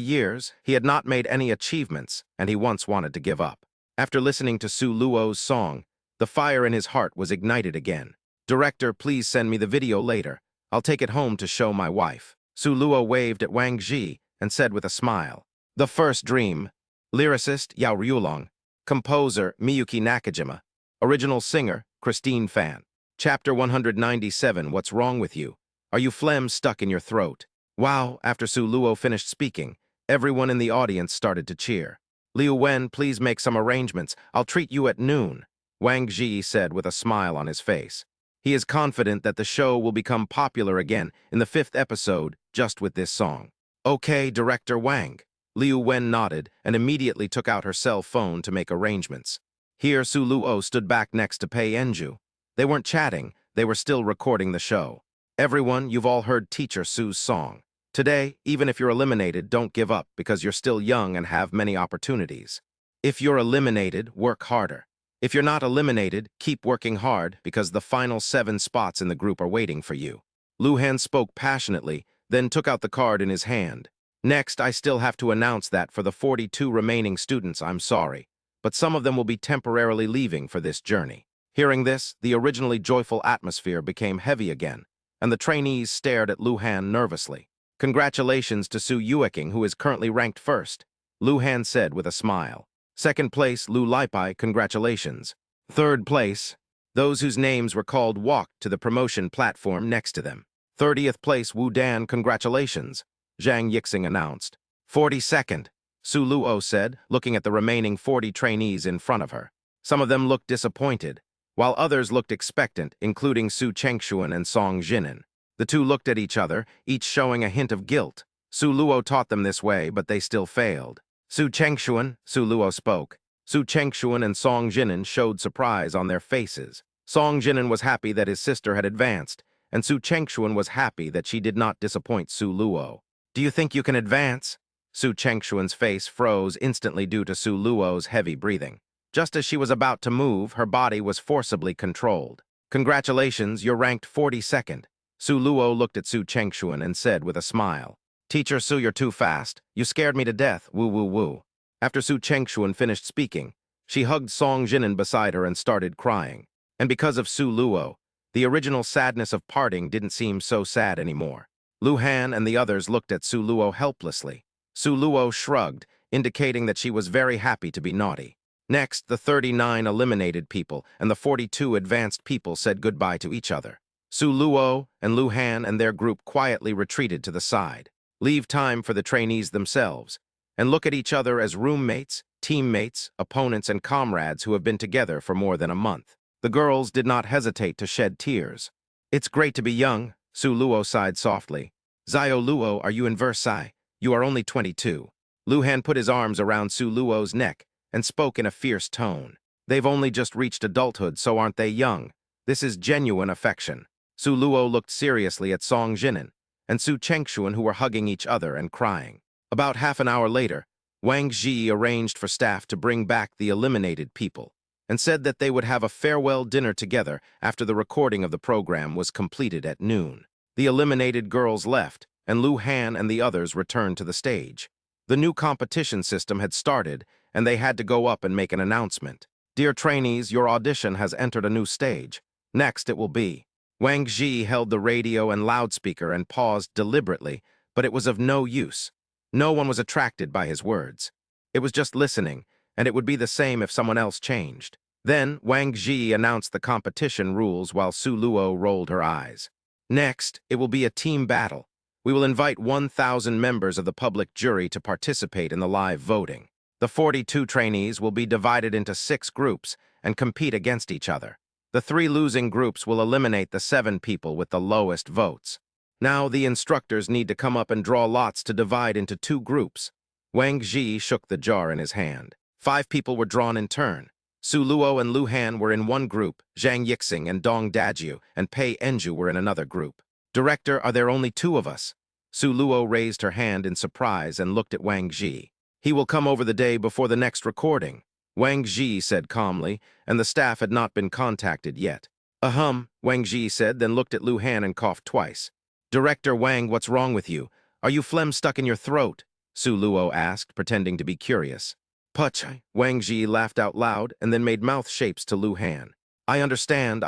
Speaker 1: years, he had not made any achievements, and he once wanted to give up. After listening to Su Luo's song, the fire in his heart was ignited again. "Director, please send me the video later. I'll take it home to show my wife." Su Luo waved at Wang Ji and said with a smile. The First Dream. Lyricist, Yao Ryulong. Composer, Miyuki Nakajima. Original singer, Christine Fan. Chapter 197, What's Wrong With You? Are you phlegm stuck in your throat? Wow, after Su Luo finished speaking, everyone in the audience started to cheer. Liu Wen, please make some arrangements. I'll treat you at noon, Wang Ji said with a smile on his face. He is confident that the show will become popular again in the 5th episode just with this song. Okay, Director Wang. Liu Wen nodded and immediately took out her cell phone to make arrangements. Here, Su Luo stood back next to Pei Enju. They weren't chatting, they were still recording the show. Everyone, you've all heard Teacher Su's song. Today, even if you're eliminated, don't give up because you're still young and have many opportunities. If you're eliminated, work harder. If you're not eliminated, keep working hard because the final 7 spots in the group are waiting for you. Lu Han spoke passionately, then took out the card in his hand. Next, I still have to announce that for the 42 remaining students, I'm sorry, but some of them will be temporarily leaving for this journey. Hearing this, the originally joyful atmosphere became heavy again, and the trainees stared at Lu Han nervously. Congratulations to Su Yueking, who is currently ranked first, Lu Han said with a smile. Second place, Lu Laipai, congratulations. Third place, those whose names were called walked to the promotion platform next to them. 30th place, Wu Dan, congratulations, Zhang Yixing announced. 42nd, Su Luo said, looking at the remaining 40 trainees in front of her. Some of them looked disappointed, while others looked expectant, including Su Chengshuan and Song Jinan. The two looked at each other, each showing a hint of guilt. Su Luo taught them this way, but they still failed. Su Chengshuan, Su Luo spoke. Su Chengshuan and Song Jinan showed surprise on their faces. Song Jinan was happy that his sister had advanced, and Su Chengshuan was happy that she did not disappoint Su Luo. Do you think you can advance? Su Chengshuan's face froze instantly due to Su Luo's heavy breathing. Just as she was about to move, her body was forcibly controlled. Congratulations, you're ranked 42nd. Su Luo looked at Su Chengshuan and said with a smile. Teacher Su, you're too fast. You scared me to death, woo woo woo. After Su Chengshuan finished speaking, she hugged Song Jinan beside her and started crying. And because of Su Luo, the original sadness of parting didn't seem so sad anymore. Lu Han and the others looked at Su Luo helplessly. Su Luo shrugged, indicating that she was very happy to be naughty. Next, the 39 eliminated people and the 42 advanced people said goodbye to each other. Su Luo and Lu Han and their group quietly retreated to the side. Leave time for the trainees themselves, and look at each other as roommates, teammates, opponents, and comrades who have been together for more than a month. The girls did not hesitate to shed tears. It's great to be young, Su Luo sighed softly. Xiao Luo, are you in Versailles? You are only 22. Lu Han put his arms around Su Luo's neck and spoke in a fierce tone. They've only just reached adulthood, so aren't they young? This is genuine affection. Su Luo looked seriously at Song Jinan and Su Chengshuan, who were hugging each other and crying. About half an hour later, Wang Zhi arranged for staff to bring back the eliminated people and said that they would have a farewell dinner together after the recording of the program was completed at noon. The eliminated girls left, and Lu Han and the others returned to the stage. The new competition system had started, and they had to go up and make an announcement. Dear trainees, your audition has entered a new stage. Next it will be. Wang Zhi held the radio and loudspeaker and paused deliberately, but it was of no use. No one was attracted by his words. It was just listening, and it would be the same if someone else changed. Then Wang Zhi announced the competition rules while Su Luo rolled her eyes. Next, it will be a team battle. We will invite 1,000 members of the public jury to participate in the live voting. The 42 trainees will be divided into 6 groups and compete against each other. The 3 losing groups will eliminate the 7 people with the lowest votes. Now the instructors need to come up and draw lots to divide into 2 groups. Wang Zhi shook the jar in his hand. 5 people were drawn in turn. Su Luo and Lu Han were in one group, Zhang Yixing and Dong Dajiu and Pei Enju were in another group. Director, are there only 2 of us? Su Luo raised her hand in surprise and looked at Wang Zhi. He will come over the day before the next recording, Wang Zhi said calmly, and the staff had not been contacted yet. Wang Zhi said, then looked at Lu Han and coughed twice. Director Wang, what's wrong with you? Are you phlegm stuck in your throat? Su Luo asked, pretending to be curious. Puch, Wang Zhi laughed out loud and then made mouth shapes to Lu Han. I understand,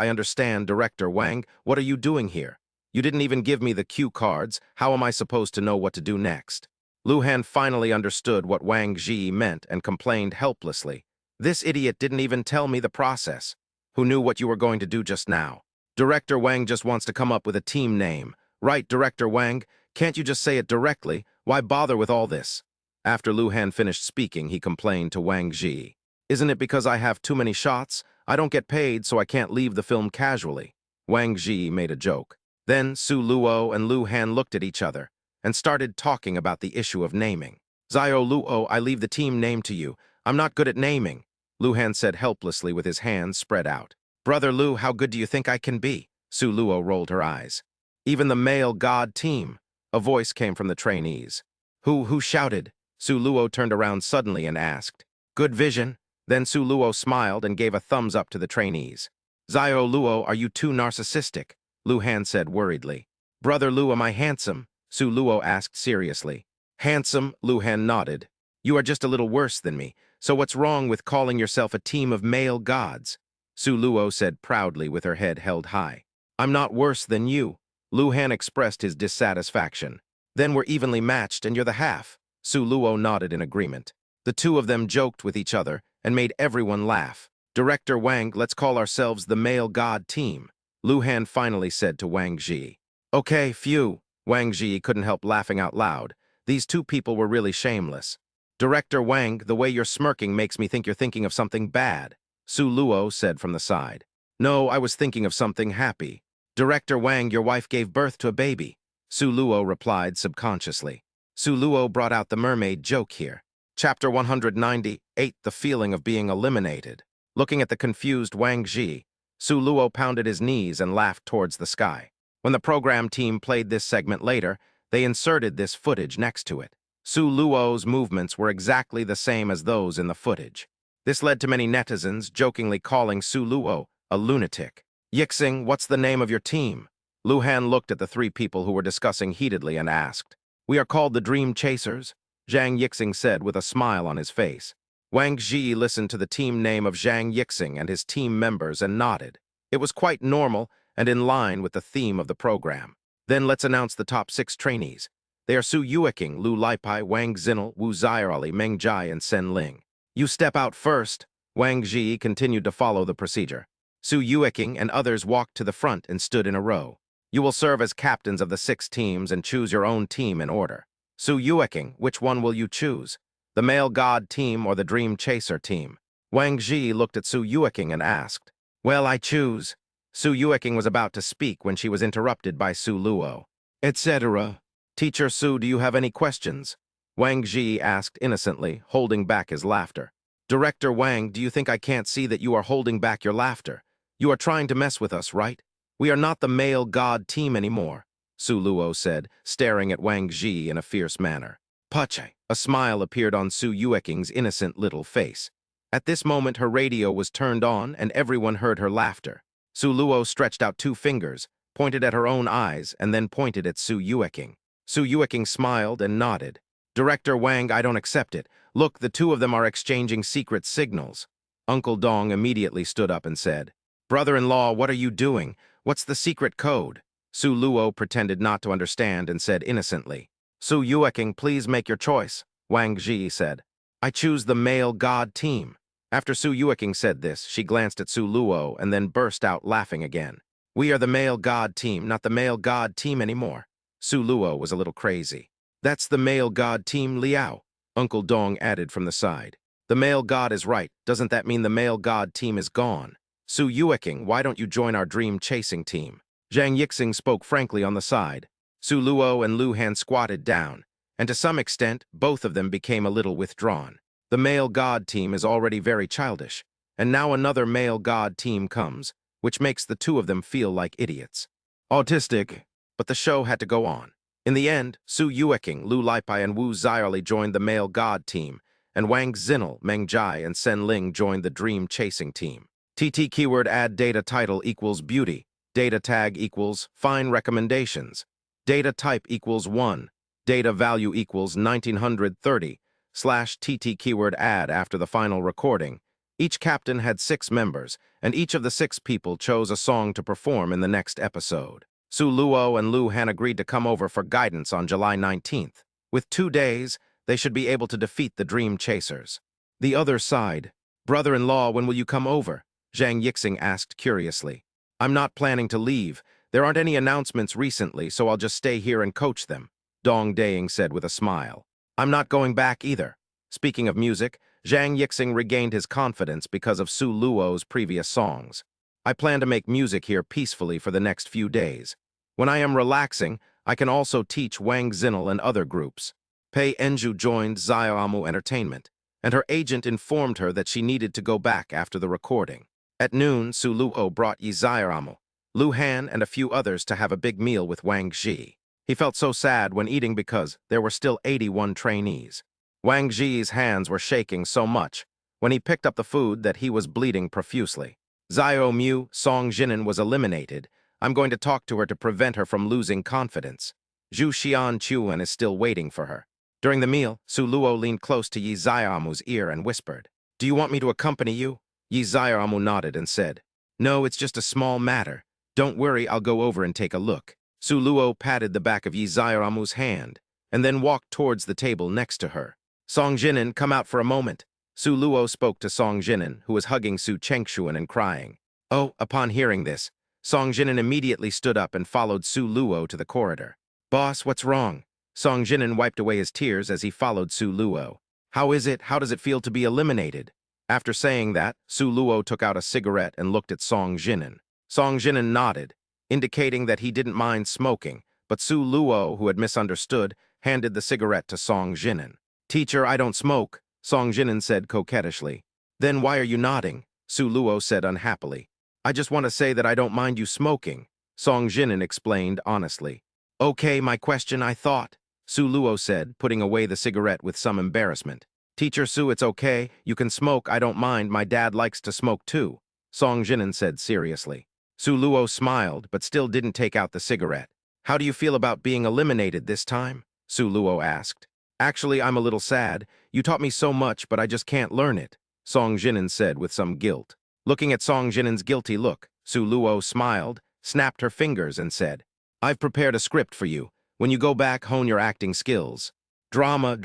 Speaker 1: Director Wang. What are you doing here? You didn't even give me the cue cards. How am I supposed to know what to do next? Lu Han finally understood what Wang Zhi meant and complained helplessly. This idiot didn't even tell me the process. Who knew what you were going to do just now? Director Wang just wants to come up with a team name. Right, Director Wang? Can't you just say it directly? Why bother with all this? After Lu Han finished speaking, he complained to Wang Zhi. Isn't it because I have too many shots? I don't get paid, so I can't leave the film casually. Wang Zhi made a joke. Then Su Luo and Lu Han looked at each other and started talking about the issue of naming. Xiao Luo, I leave the team name to you. I'm not good at naming, Lu Han said helplessly with his hands spread out. Brother Lu, how good do you think I can be? Su Luo rolled her eyes. Even the male god team. A voice came from the trainees. Who shouted? Su Luo turned around suddenly and asked. Good vision. Then Su Luo smiled and gave a thumbs up to the trainees. Xiao Luo, are you too narcissistic? Lu Han said worriedly. Brother Lu, am I handsome? Su Luo asked seriously. Handsome, Lu Han nodded. You are just a little worse than me, so what's wrong with calling yourself a team of male gods? Su Luo said proudly with her head held high. I'm not worse than you. Lu Han expressed his dissatisfaction. Then we're evenly matched and you're the half. Su Luo nodded in agreement. The 2 of them joked with each other and made everyone laugh. Director Wang, let's call ourselves the male god team, Lu Han finally said to Wang Zhi. Okay, phew. Wang Zhi couldn't help laughing out loud. These 2 people were really shameless. Director Wang, the way you're smirking makes me think you're thinking of something bad, Su Luo said from the side. No, I was thinking of something happy. Director Wang, your wife gave birth to a baby, Su Luo replied subconsciously. Su Luo brought out the mermaid joke here. Chapter 198, The Feeling of Being Eliminated. Looking at the confused Wang Zhi, Su Luo pounded his knees and laughed towards the sky. When the program team played this segment later, they inserted this footage next to it. Su Luo's movements were exactly the same as those in the footage. This led to many netizens jokingly calling Su Luo a lunatic. Yixing, what's the name of your team? Lu Han looked at the 3 people who were discussing heatedly and asked. We are called the Dream Chasers, Zhang Yixing said with a smile on his face. Wang Zhi listened to the team name of Zhang Yixing and his team members and nodded. It was quite normal and in line with the theme of the program. Then let's announce the top 6 trainees. They are Su Yueqing, Lu Laipai, Wang Zinel, Wu Xiaoli, Meng Jai, and Sen Ling. You step out first. Wang Zhi continued to follow the procedure. Su Yueqing and others walked to the front and stood in a row. You will serve as captains of the 6 teams and choose your own team in order. Su Yueqing, which one will you choose? The male god team or the Dream Chaser team? Wang Zhi looked at Su Yueqing and asked. Well, I choose. Su Yueqing was about to speak when she was interrupted by Su Luo. Etc. Teacher Su, do you have any questions? Wang Ji asked innocently, holding back his laughter. Director Wang, do you think I can't see that you are holding back your laughter? You are trying to mess with us, right? We are not the male god team anymore, Su Luo said, staring at Wang Ji in a fierce manner. Pache! A smile appeared on Su Yueking's innocent little face. At this moment, her radio was turned on and everyone heard her laughter. Su Luo stretched out 2 fingers, pointed at her own eyes, and then pointed at Su Yueking. Su Yueking smiled and nodded. Director Wang, I don't accept it. Look, the 2 of them are exchanging secret signals. Uncle Dong immediately stood up and said, Brother-in-law, what are you doing? What's the secret code? Su Luo pretended not to understand and said innocently, Su Yueking, please make your choice, Wang Ji said. I choose the male god team. After Su Yueking said this, she glanced at Su Luo and then burst out laughing again. We are the male god team, not the male god team anymore. Su Luo was a little crazy. That's the male god team, Liao, Uncle Dong added from the side. The male god is right. Doesn't that mean the male god team is gone? Su Yueking, why don't you join our dream chasing team? Zhang Yixing spoke frankly on the side. Su Luo and Lu Han squatted down, and to some extent, both of them became a little withdrawn. The male god team is already very childish, and now another male god team comes, which makes the 2 of them feel like idiots. Autistic, but the show had to go on. In the end, Su Yueking, Lu Laipai, and Wu Xiaoli joined the male god team, and Wang Zinel, Meng Jai, and Sen Ling joined the dream chasing team. TT keyword add data title equals beauty, data tag equals fine recommendations, data type equals 1, data value equals 1930, /TT keyword add after the final recording. Each captain had 6 members, and each of the 6 people chose a song to perform in the next episode. Su Luo and Lu Han agreed to come over for guidance on July 19th. With 2 days, they should be able to defeat the Dream Chasers. The other side. Brother-in-law, when will you come over? Zhang Yixing asked curiously. I'm not planning to leave. There aren't any announcements recently, so I'll just stay here and coach them, Dong Daing said with a smile. I'm not going back either. Speaking of music, Zhang Yixing regained his confidence because of Su Luo's previous songs. I plan to make music here peacefully for the next few days. When I am relaxing, I can also teach Wang Zinel and other groups. Pei Enju joined Xiaomu Entertainment, and her agent informed her that she needed to go back after the recording. At noon, Su Luo brought Yi Xiaomu, Lu Han, and a few others to have a big meal with Wang Ji. He felt so sad when eating because there were still 81 trainees. Wang Ji's hands were shaking so much when he picked up the food that he was bleeding profusely. Xiao Mu, Song Jinan was eliminated. I'm going to talk to her to prevent her from losing confidence. Zhu Xian Chuan is still waiting for her. During the meal, Su Luo leaned close to Yi Xiaomu's ear and whispered, Do you want me to accompany you? Yi Xiaomu nodded and said, No, it's just a small matter. Don't worry, I'll go over and take a look. Su Luo patted the back of Yi Xiaomu's hand and then walked towards the table next to her. Song Jinan, come out for a moment. Su Luo spoke to Song Jinan, who was hugging Su Chengshuan and crying. Oh, upon hearing this, Song Jinan immediately stood up and followed Su Luo to the corridor. Boss, what's wrong? Song Jinan wiped away his tears as he followed Su Luo. How is it? How does it feel to be eliminated? After saying that, Su Luo took out a cigarette and looked at Song Jinan. Song Jinan nodded, indicating that he didn't mind smoking, but Su Luo, who had misunderstood, handed the cigarette to Song Jinan. Teacher, I don't smoke, Song Jinan said coquettishly. Then why are you nodding? Su Luo said unhappily. I just want to say that I don't mind you smoking, Song Jinan explained honestly. Okay, my question, I thought, Su Luo said, putting away the cigarette with some embarrassment. Teacher Su, it's okay, you can smoke, I don't mind, my dad likes to smoke too, Song Jinan said seriously. Su Luo smiled, but still didn't take out the cigarette. How do you feel about being eliminated this time? Su Luo asked. Actually, I'm a little sad. You taught me so much, but I just can't learn it, Song Jinan said with some guilt. Looking at Song Jinan's guilty look, Su Luo smiled, snapped her fingers, and said, I've prepared a script for you. When you go back, hone your acting skills. Drama,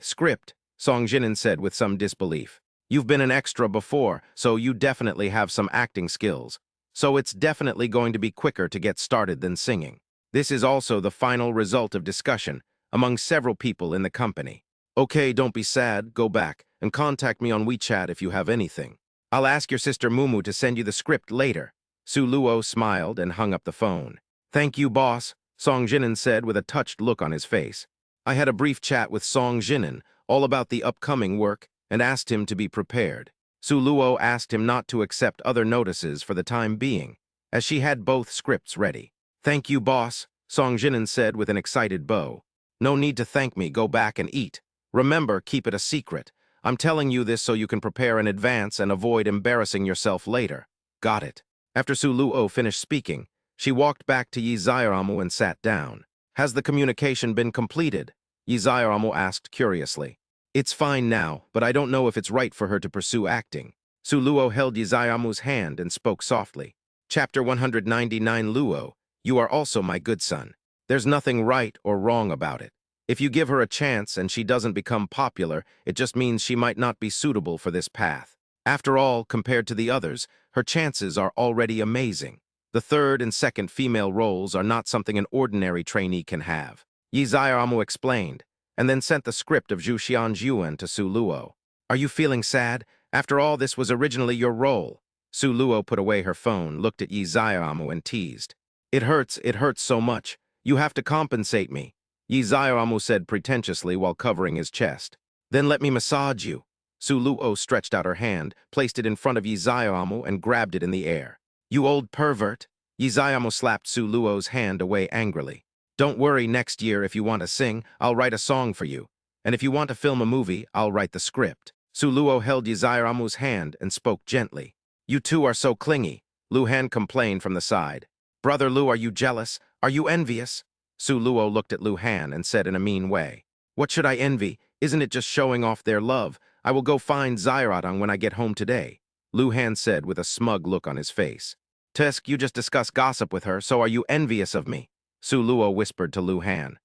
Speaker 1: script, Song Jinan said with some disbelief. You've been an extra before, so you definitely have some acting skills. So it's definitely going to be quicker to get started than singing. This is also the final result of discussion among several people in the company. Okay, don't be sad, go back, and contact me on WeChat if you have anything. I'll ask your sister Mumu to send you the script later. Su Luo smiled and hung up the phone. Thank you, boss. Song Jinan said with a touched look on his face. I had a brief chat with Song Jinan, all about the upcoming work, and asked him to be prepared. Su Luo asked him not to accept other notices for the time being, as she had both scripts ready. Thank you, boss, Song Jinan said with an excited bow. No need to thank me, go back and eat. Remember, keep it a secret. I'm telling you this so you can prepare in advance and avoid embarrassing yourself later. Got it. After Su Luo finished speaking, she walked back to Yi Zairamu and sat down. Has the communication been completed? Yi Zairamu asked curiously. It's fine now, but I don't know if it's right for her to pursue acting. Su Luo held Yi Zairamu's hand and spoke softly. Chapter 199 Luo, you are also my good son. There's nothing right or wrong about it. If you give her a chance and she doesn't become popular, it just means she might not be suitable for this path. After all, compared to the others, her chances are already amazing. The third and second female roles are not something an ordinary trainee can have. Yi Zairamu explained, and then sent the script of Zhu Xianyuan to Su Luo. Are you feeling sad? After all, this was originally your role. Su Luo put away her phone, looked at Yi Zairamu and teased. It hurts so much. You have to compensate me, Yi Zairamu said pretentiously while covering his chest. Then let me massage you. Su Luo stretched out her hand, placed it in front of Yi Zairamu and grabbed it in the air. You old pervert. Yi Zairamu slapped Su Luo's hand away angrily. Don't worry, next year if you want to sing, I'll write a song for you. And if you want to film a movie, I'll write the script. Su Luo held Yi Zairamu's hand and spoke gently. You two are so clingy, Lu Han complained from the side. Brother Lu, are you jealous? Are you envious? Su Luo looked at Lu Han and said in a mean way. What should I envy? Isn't it just showing off their love? I will go find Zairatang when I get home today, Lu Han said with a smug look on his face. Tusk, you just discussed gossip with her, so are you envious of me? Su Luo whispered to Lu Han.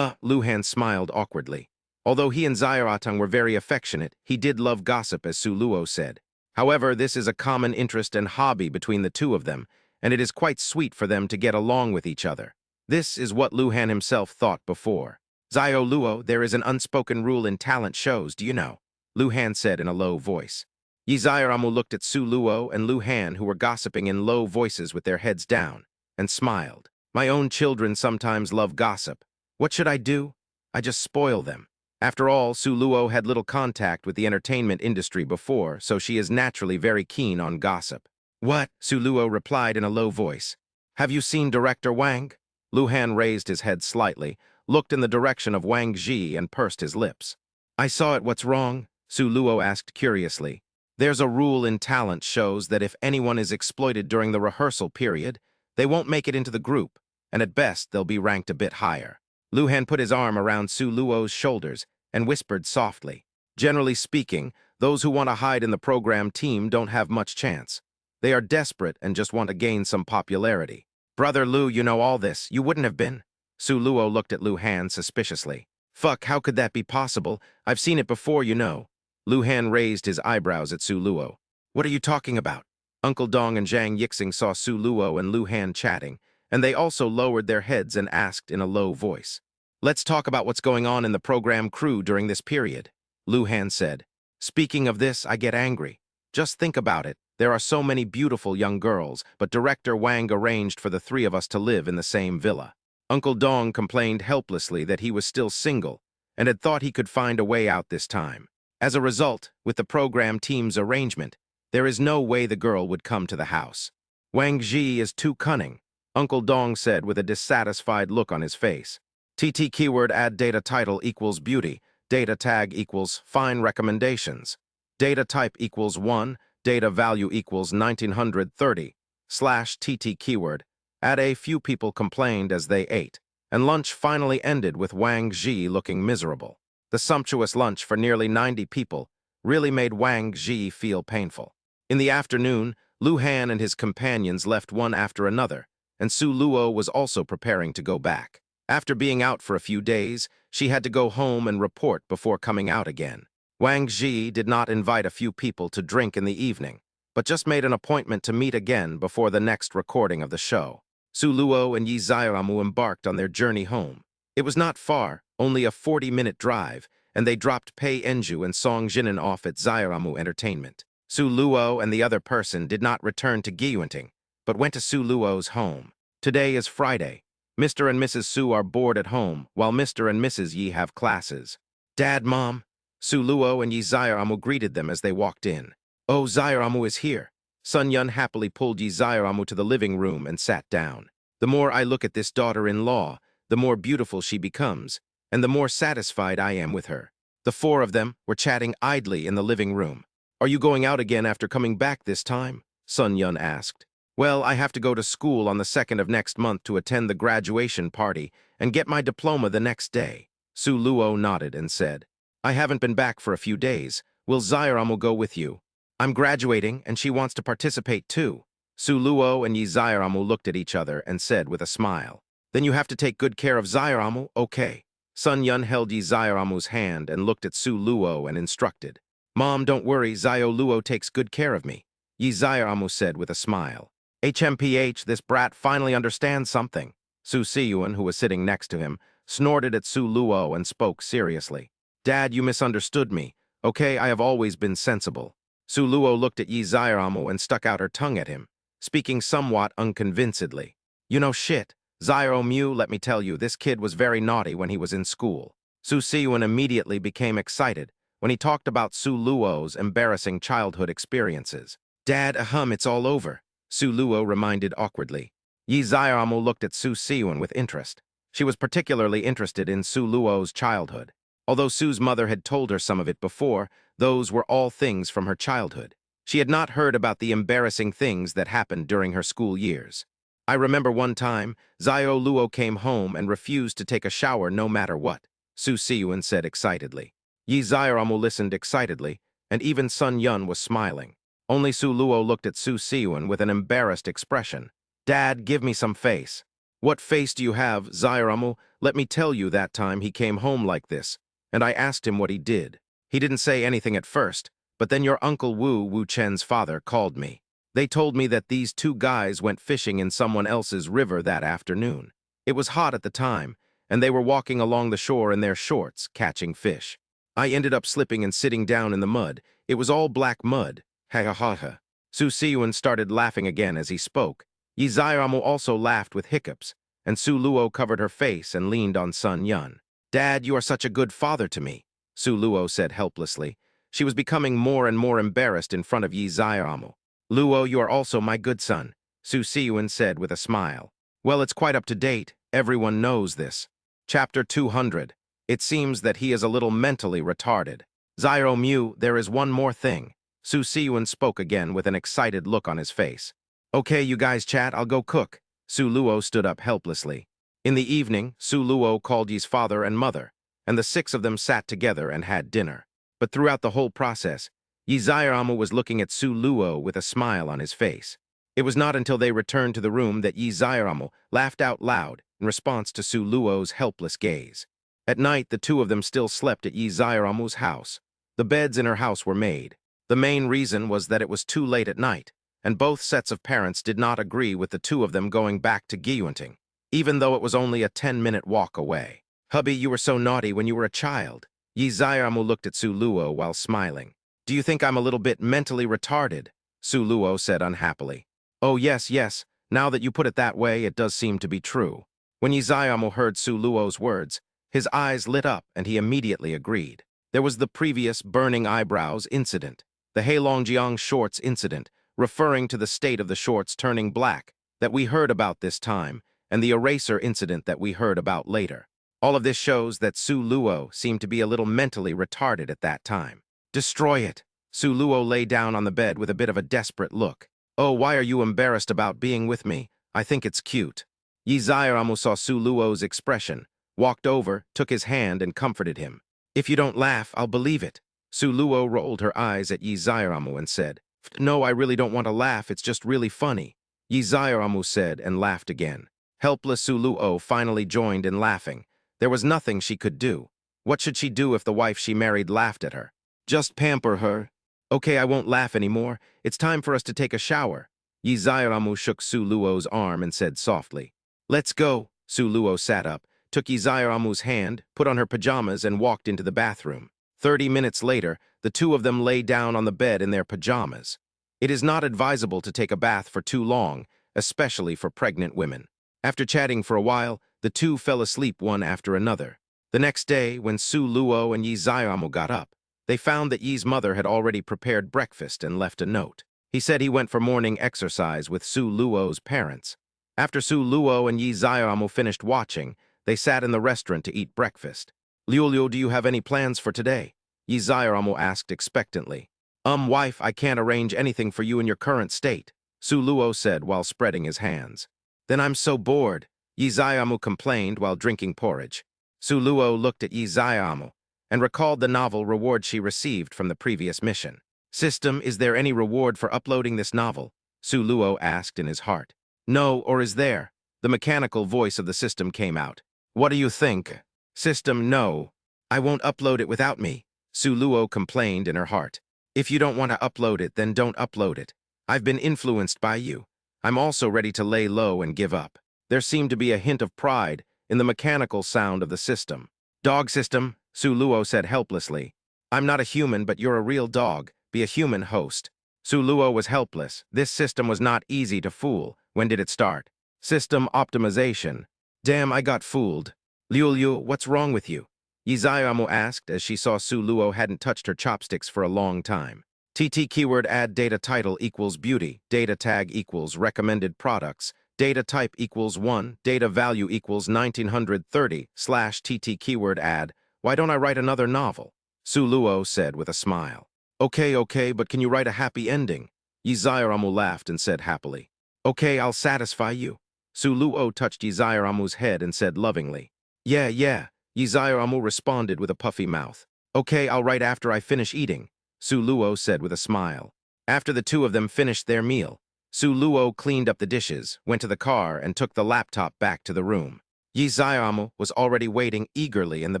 Speaker 1: Lu Han smiled awkwardly. Although he and Zairatang were very affectionate, he did love gossip, as Su Luo said. However, this is a common interest and hobby between the two of them, and it is quite sweet for them to get along with each other. This is what Lu Han himself thought before. Zio Luo, there is an unspoken rule in talent shows, do you know? Lu Han said in a low voice. Yi Zairamu looked at Su Luo and Lu Han, who were gossiping in low voices with their heads down, and smiled. My own children sometimes love gossip. What should I do? I just spoil them. After all, Su Luo had little contact with the entertainment industry before, so she is naturally very keen on gossip. What? Su Luo replied in a low voice. Have you seen Director Wang? Lu Han raised his head slightly, looked in the direction of Wang Ji and pursed his lips. I saw it. What's wrong? Su Luo asked curiously. There's a rule in talent shows that if anyone is exploited during the rehearsal period, they won't make it into the group, and at best they'll be ranked a bit higher. Lu Han put his arm around Su Luo's shoulders and whispered softly. Generally speaking, those who want to hide in the program team don't have much chance. They are desperate and just want to gain some popularity. Brother Lu, you know all this. You wouldn't have been. Su Luo looked at Lu Han suspiciously. Fuck, how could that be possible? I've seen it before, you know. Lu Han raised his eyebrows at Su Luo. What are you talking about? Uncle Dong and Zhang Yixing saw Su Luo and Lu Han chatting, and they also lowered their heads and asked in a low voice. Let's talk about what's going on in the program crew during this period, Lu Han said. Speaking of this, I get angry. Just think about it. There are so many beautiful young girls, but Director Wang arranged for the three of us to live in the same villa. Uncle Dong complained helplessly that he was still single and had thought he could find a way out this time. As a result, with the program team's arrangement, there is no way the girl would come to the house. Wang Ji is too cunning, Uncle Dong said with a dissatisfied look on his face. TT keyword add data title equals beauty, data tag equals fine recommendations, data type equals 1, data value equals 1930, /TT keyword. Add a few people complained as they ate, and lunch finally ended with Wang Ji looking miserable. The sumptuous lunch for nearly 90 people really made Wang Ji feel painful. In the afternoon, Lu Han and his companions left one after another, and Su Luo was also preparing to go back. After being out for a few days, she had to go home and report before coming out again. Wang Ji did not invite a few people to drink in the evening, but just made an appointment to meet again before the next recording of the show. Su Luo and Yi Zairamu embarked on their journey home. It was not far, only a 40-minute drive, and they dropped Pei Enju and Song Jinan off at Zairamu Entertainment. Su Luo and the other person did not return to Gyuanting, but went to Su Luo's home. Today is Friday, Mr. and Mrs. Su are bored at home, while Mr. and Mrs. Yi have classes. Dad, Mom. Su Luo and Yi Zairamu greeted them as they walked in. Oh, Zairamu is here. Sun Yun happily pulled Yi Zairamu to the living room and sat down. The more I look at this daughter-in-law, the more beautiful she becomes, and the more satisfied I am with her. The four of them were chatting idly in the living room. Are you going out again after coming back this time? Sun Yun asked. Well, I have to go to school on the 2nd of next month to attend the graduation party and get my diploma the next day. Su Luo nodded and said, I haven't been back for a few days. Will Zairamu go with you? I'm graduating and she wants to participate too. Su Luo and Yi Zairamu looked at each other and said with a smile, Then you have to take good care of Zairamu, okay? Sun Yun held Yi Zairamu's hand and looked at Su Luo and instructed. Mom, don't worry, Zio Luo takes good care of me, Yi Zairamu said with a smile. HMPH, this brat finally understands something. Su Siyuan, who was sitting next to him, snorted at Su Luo and spoke seriously. Dad, you misunderstood me. Okay, I have always been sensible. Su Luo looked at Yi Zairamu and stuck out her tongue at him, speaking somewhat unconvincedly. You know shit. Zairamu, let me tell you, this kid was very naughty when he was in school. Su Siyuan immediately became excited when he talked about Su Luo's embarrassing childhood experiences. Dad, it's all over, Su Luo reminded awkwardly. Yi Zairamu looked at Su Siyuan with interest. She was particularly interested in Su Luo's childhood. Although Su's mother had told her some of it before, those were all things from her childhood. She had not heard about the embarrassing things that happened during her school years. I remember one time, Zio Luo came home and refused to take a shower no matter what, Su Siyuan said excitedly. Yi Zairamu listened excitedly, and even Sun Yun was smiling. Only Su Luo looked at Su Siyuan with an embarrassed expression. Dad, give me some face. What face do you have, Zairamu? Let me tell you that time he came home like this, and I asked him what he did. He didn't say anything at first, but then your Uncle Wu Chen's father called me. They told me that these two guys went fishing in someone else's river that afternoon. It was hot at the time, and they were walking along the shore in their shorts, catching fish. I ended up slipping and sitting down in the mud. It was all black mud. Ha ha ha ha. Su Siyuan started laughing again as he spoke. Yi Zairamu also laughed with hiccups, and Su Luo covered her face and leaned on Sun Yun. Dad, you are such a good father to me, Su Luo said helplessly. She was becoming more and more embarrassed in front of Yi Zairamu. Luo, you are also my good son, Su Siyuan said with a smile. Well, it's quite up to date. Everyone knows this. Chapter 200. It seems that he is a little mentally retarded. Zairamu, there is one more thing. Su Siyuan spoke again with an excited look on his face. Okay, you guys chat, I'll go cook. Su Luo stood up helplessly. In the evening, Su Luo called Yi's father and mother, and the six of them sat together and had dinner. But throughout the whole process, Yi Zairamu was looking at Su Luo with a smile on his face. It was not until they returned to the room that Yi Zairamu laughed out loud in response to Su Luo's helpless gaze. At night, the two of them still slept at Yi Zairamu's house. The beds in her house were made. The main reason was that it was too late at night, and both sets of parents did not agree with the two of them going back to Gyuanting, even though it was only a 10-minute walk away. Hubby, you were so naughty when you were a child. Yi Zairamu looked at Su Luo while smiling. Do you think I'm a little bit mentally retarded? Su Luo said unhappily. Oh yes, yes, now that you put it that way, it does seem to be true. When Yi Zairamu heard Su Luo's words, his eyes lit up and he immediately agreed. There was the previous burning eyebrows incident, the Heilongjiang shorts incident, referring to the state of the shorts turning black, that we heard about this time, and the eraser incident that we heard about later. All of this shows that Su Luo seemed to be a little mentally retarded at that time. Destroy it. Su Luo lay down on the bed with a bit of a desperate look. Oh, why are you embarrassed about being with me? I think it's cute. Yi Zairamu saw Su Luo's expression, walked over, took his hand, and comforted him. If you don't laugh, I'll believe it. Su Luo rolled her eyes at Yi Zairamu and said, No, I really don't want to laugh, it's just really funny. Yi Zairamu said and laughed again. Helpless Su Luo finally joined in laughing. There was nothing she could do. What should she do if the wife she married laughed at her? Just pamper her. Okay, I won't laugh anymore. It's time for us to take a shower. Yi Zairamu shook Su Luo's arm and said softly. Let's go. Su Luo sat up, took Yi Zairamu's hand, put on her pajamas, and walked into the bathroom. 30 minutes later, the two of them lay down on the bed in their pajamas. It is not advisable to take a bath for too long, especially for pregnant women. After chatting for a while, the two fell asleep one after another. The next day, when Su Luo and Yi Zaiamu got up, they found that Yi's mother had already prepared breakfast and left a note. He said he went for morning exercise with Su Luo's parents. After Su Luo and Yi Zaiamu finished watching, they sat in the restaurant to eat breakfast. Liu, do you have any plans for today? Yi Zaiamu asked expectantly. Wife, I can't arrange anything for you in your current state, Su Luo said while spreading his hands. Then I'm so bored, Yi Zaiamu complained while drinking porridge. Su Luo looked at Yi Zaiamu and recalled the novel reward she received from the previous mission. System, is there any reward for uploading this novel? Su Luo asked in his heart. No, or is there? The mechanical voice of the system came out. What do you think? System, no. I won't upload it without me, Su Luo complained in her heart. If you don't want to upload it, then don't upload it. I've been influenced by you. I'm also ready to lay low and give up. There seemed to be a hint of pride in the mechanical sound of the system. Dog system, Su Luo said helplessly. I'm not a human, but you're a real dog. Be a human host. Su Luo was helpless. This system was not easy to fool. When did it start? System optimization. Damn, I got fooled. Liu, what's wrong with you? Yi Zaiamu asked as she saw Su Luo hadn't touched her chopsticks for a long time. TT keyword add data title equals beauty, data tag equals recommended products, data type equals 1, data value equals 1930 / TT keyword add. Why don't I write another novel? Su Luo said with a smile. Okay, but can you write a happy ending? Yi Zaiamu laughed and said happily. Okay, I'll satisfy you. Su Luo touched Yi Zaiamu's head and said lovingly. Yeah. Yi Zaiamu responded with a puffy mouth. Okay, I'll write after I finish eating, Su Luo said with a smile. After the two of them finished their meal, Su Luo cleaned up the dishes, went to the car, and took the laptop back to the room. Yi Zaiamu was already waiting eagerly in the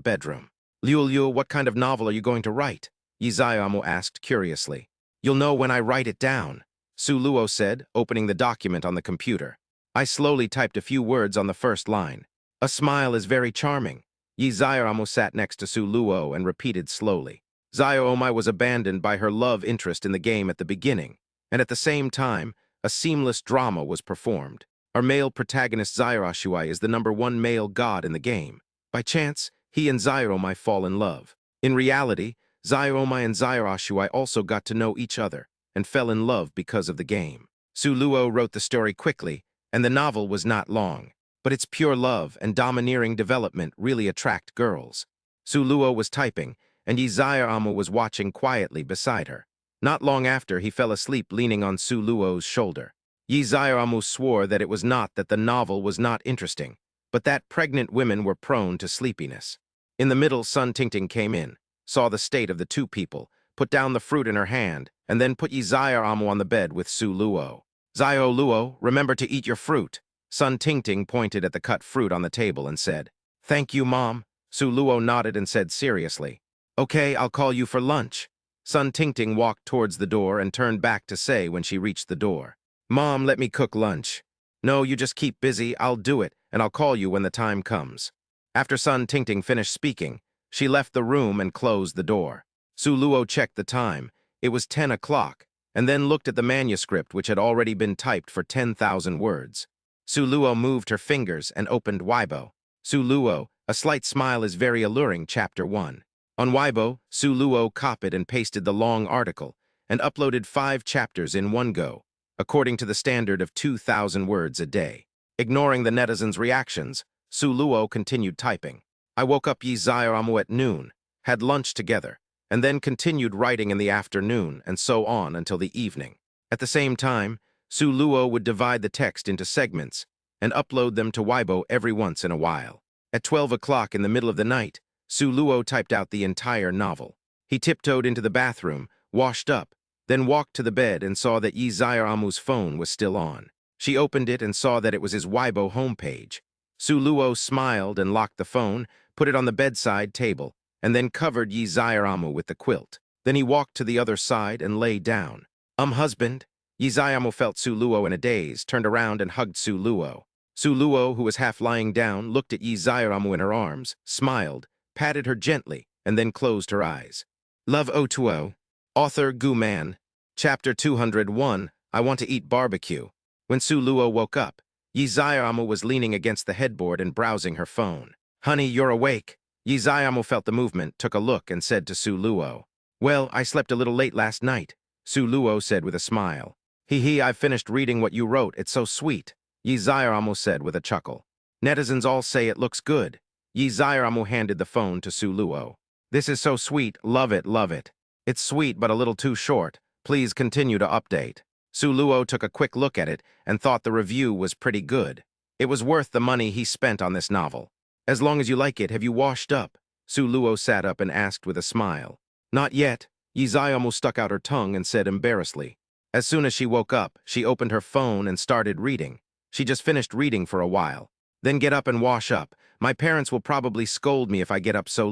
Speaker 1: bedroom. Liu, what kind of novel are you going to write? Yi Zaiamu asked curiously. You'll know when I write it down, Su Luo said, opening the document on the computer. I slowly typed a few words on the first line. A smile is very charming. Yi Zaiamu sat next to Su Luo and repeated slowly. Zaiomai was abandoned by her love interest in the game at the beginning, and at the same time, a seamless drama was performed. Our male protagonist Zairashuai is the #1 male god in the game. By chance, he and Zairomai fall in love. In reality, Zairomai and Zairashuai also got to know each other and fell in love because of the game. Su Luo wrote the story quickly, and the novel was not long. But its pure love and domineering development really attract girls. Su Luo was typing, and Yi Zaiamu was watching quietly beside her. Not long after, he fell asleep leaning on Su Luo's shoulder. Yi Zaiamu swore that it was not that the novel was not interesting, but that pregnant women were prone to sleepiness. In the middle, Sun Tingting came in, saw the state of the two people, put down the fruit in her hand, and then put Yi Zaiamu on the bed with Su Luo. Zaio Luo, remember to eat your fruit. Sun Tingting pointed at the cut fruit on the table and said, Thank you, Mom. Su Luo nodded and said seriously, Okay, I'll call you for lunch. Sun Tingting walked towards the door and turned back to say when she reached the door, Mom, let me cook lunch. No, you just keep busy, I'll do it, and I'll call you when the time comes. After Sun Tingting finished speaking, she left the room and closed the door. Su Luo checked the time. It was 10 o'clock, and then looked at the manuscript which had already been typed for 10,000 words. Su Luo moved her fingers and opened Weibo. Su Luo, a slight smile is very alluring, Chapter 1. On Weibo, Su Luo copied and pasted the long article and uploaded 5 chapters in one go, according to the standard of 2,000 words a day. Ignoring the netizens' reactions, Su Luo continued typing. I woke up Yi Zaiamu at noon, had lunch together, and then continued writing in the afternoon and so on until the evening. At the same time, Su Luo would divide the text into segments and upload them to Weibo every once in a while. At 12 o'clock in the middle of the night, Su Luo typed out the entire novel. He tiptoed into the bathroom, washed up, then walked to the bed and saw that Yi Zaiamu's phone was still on. She opened it and saw that it was his Weibo homepage. Su Luo smiled and locked the phone, put it on the bedside table, and then covered Yi Zaiamu with the quilt. Then he walked to the other side and lay down. Husband? Yi Zaiamu felt Su Luo in a daze, turned around and hugged Su Luo. Su Luo, who was half lying down, looked at Yi Zaiamu in her arms, smiled, patted her gently, and then closed her eyes. Love Otuo. Author Gu Man. Chapter 201, I Want to Eat Barbecue. When Su Luo woke up, Yizayamu was leaning against the headboard and browsing her phone. Honey, you're awake. Yizayamu felt the movement, took a look, and said to Su Luo. Well, I slept a little late last night, Su Luo said with a smile. Hee, I've finished reading what you wrote. It's so sweet, Yizayamu said with a chuckle. Netizens all say it looks good. Yizayamu handed the phone to Su Luo. This is so sweet. Love it, love it. It's sweet but a little too short. Please continue to update. Su Luo took a quick look at it and thought the review was pretty good. It was worth the money he spent on this novel. As long as you like it, have you washed up? Su Luo sat up and asked with a smile. Not yet. Yizayamu stuck out her tongue and said embarrassedly. As soon as she woke up, she opened her phone and started reading. She just finished reading for a while. Then get up and wash up. My parents will probably scold me if I get up so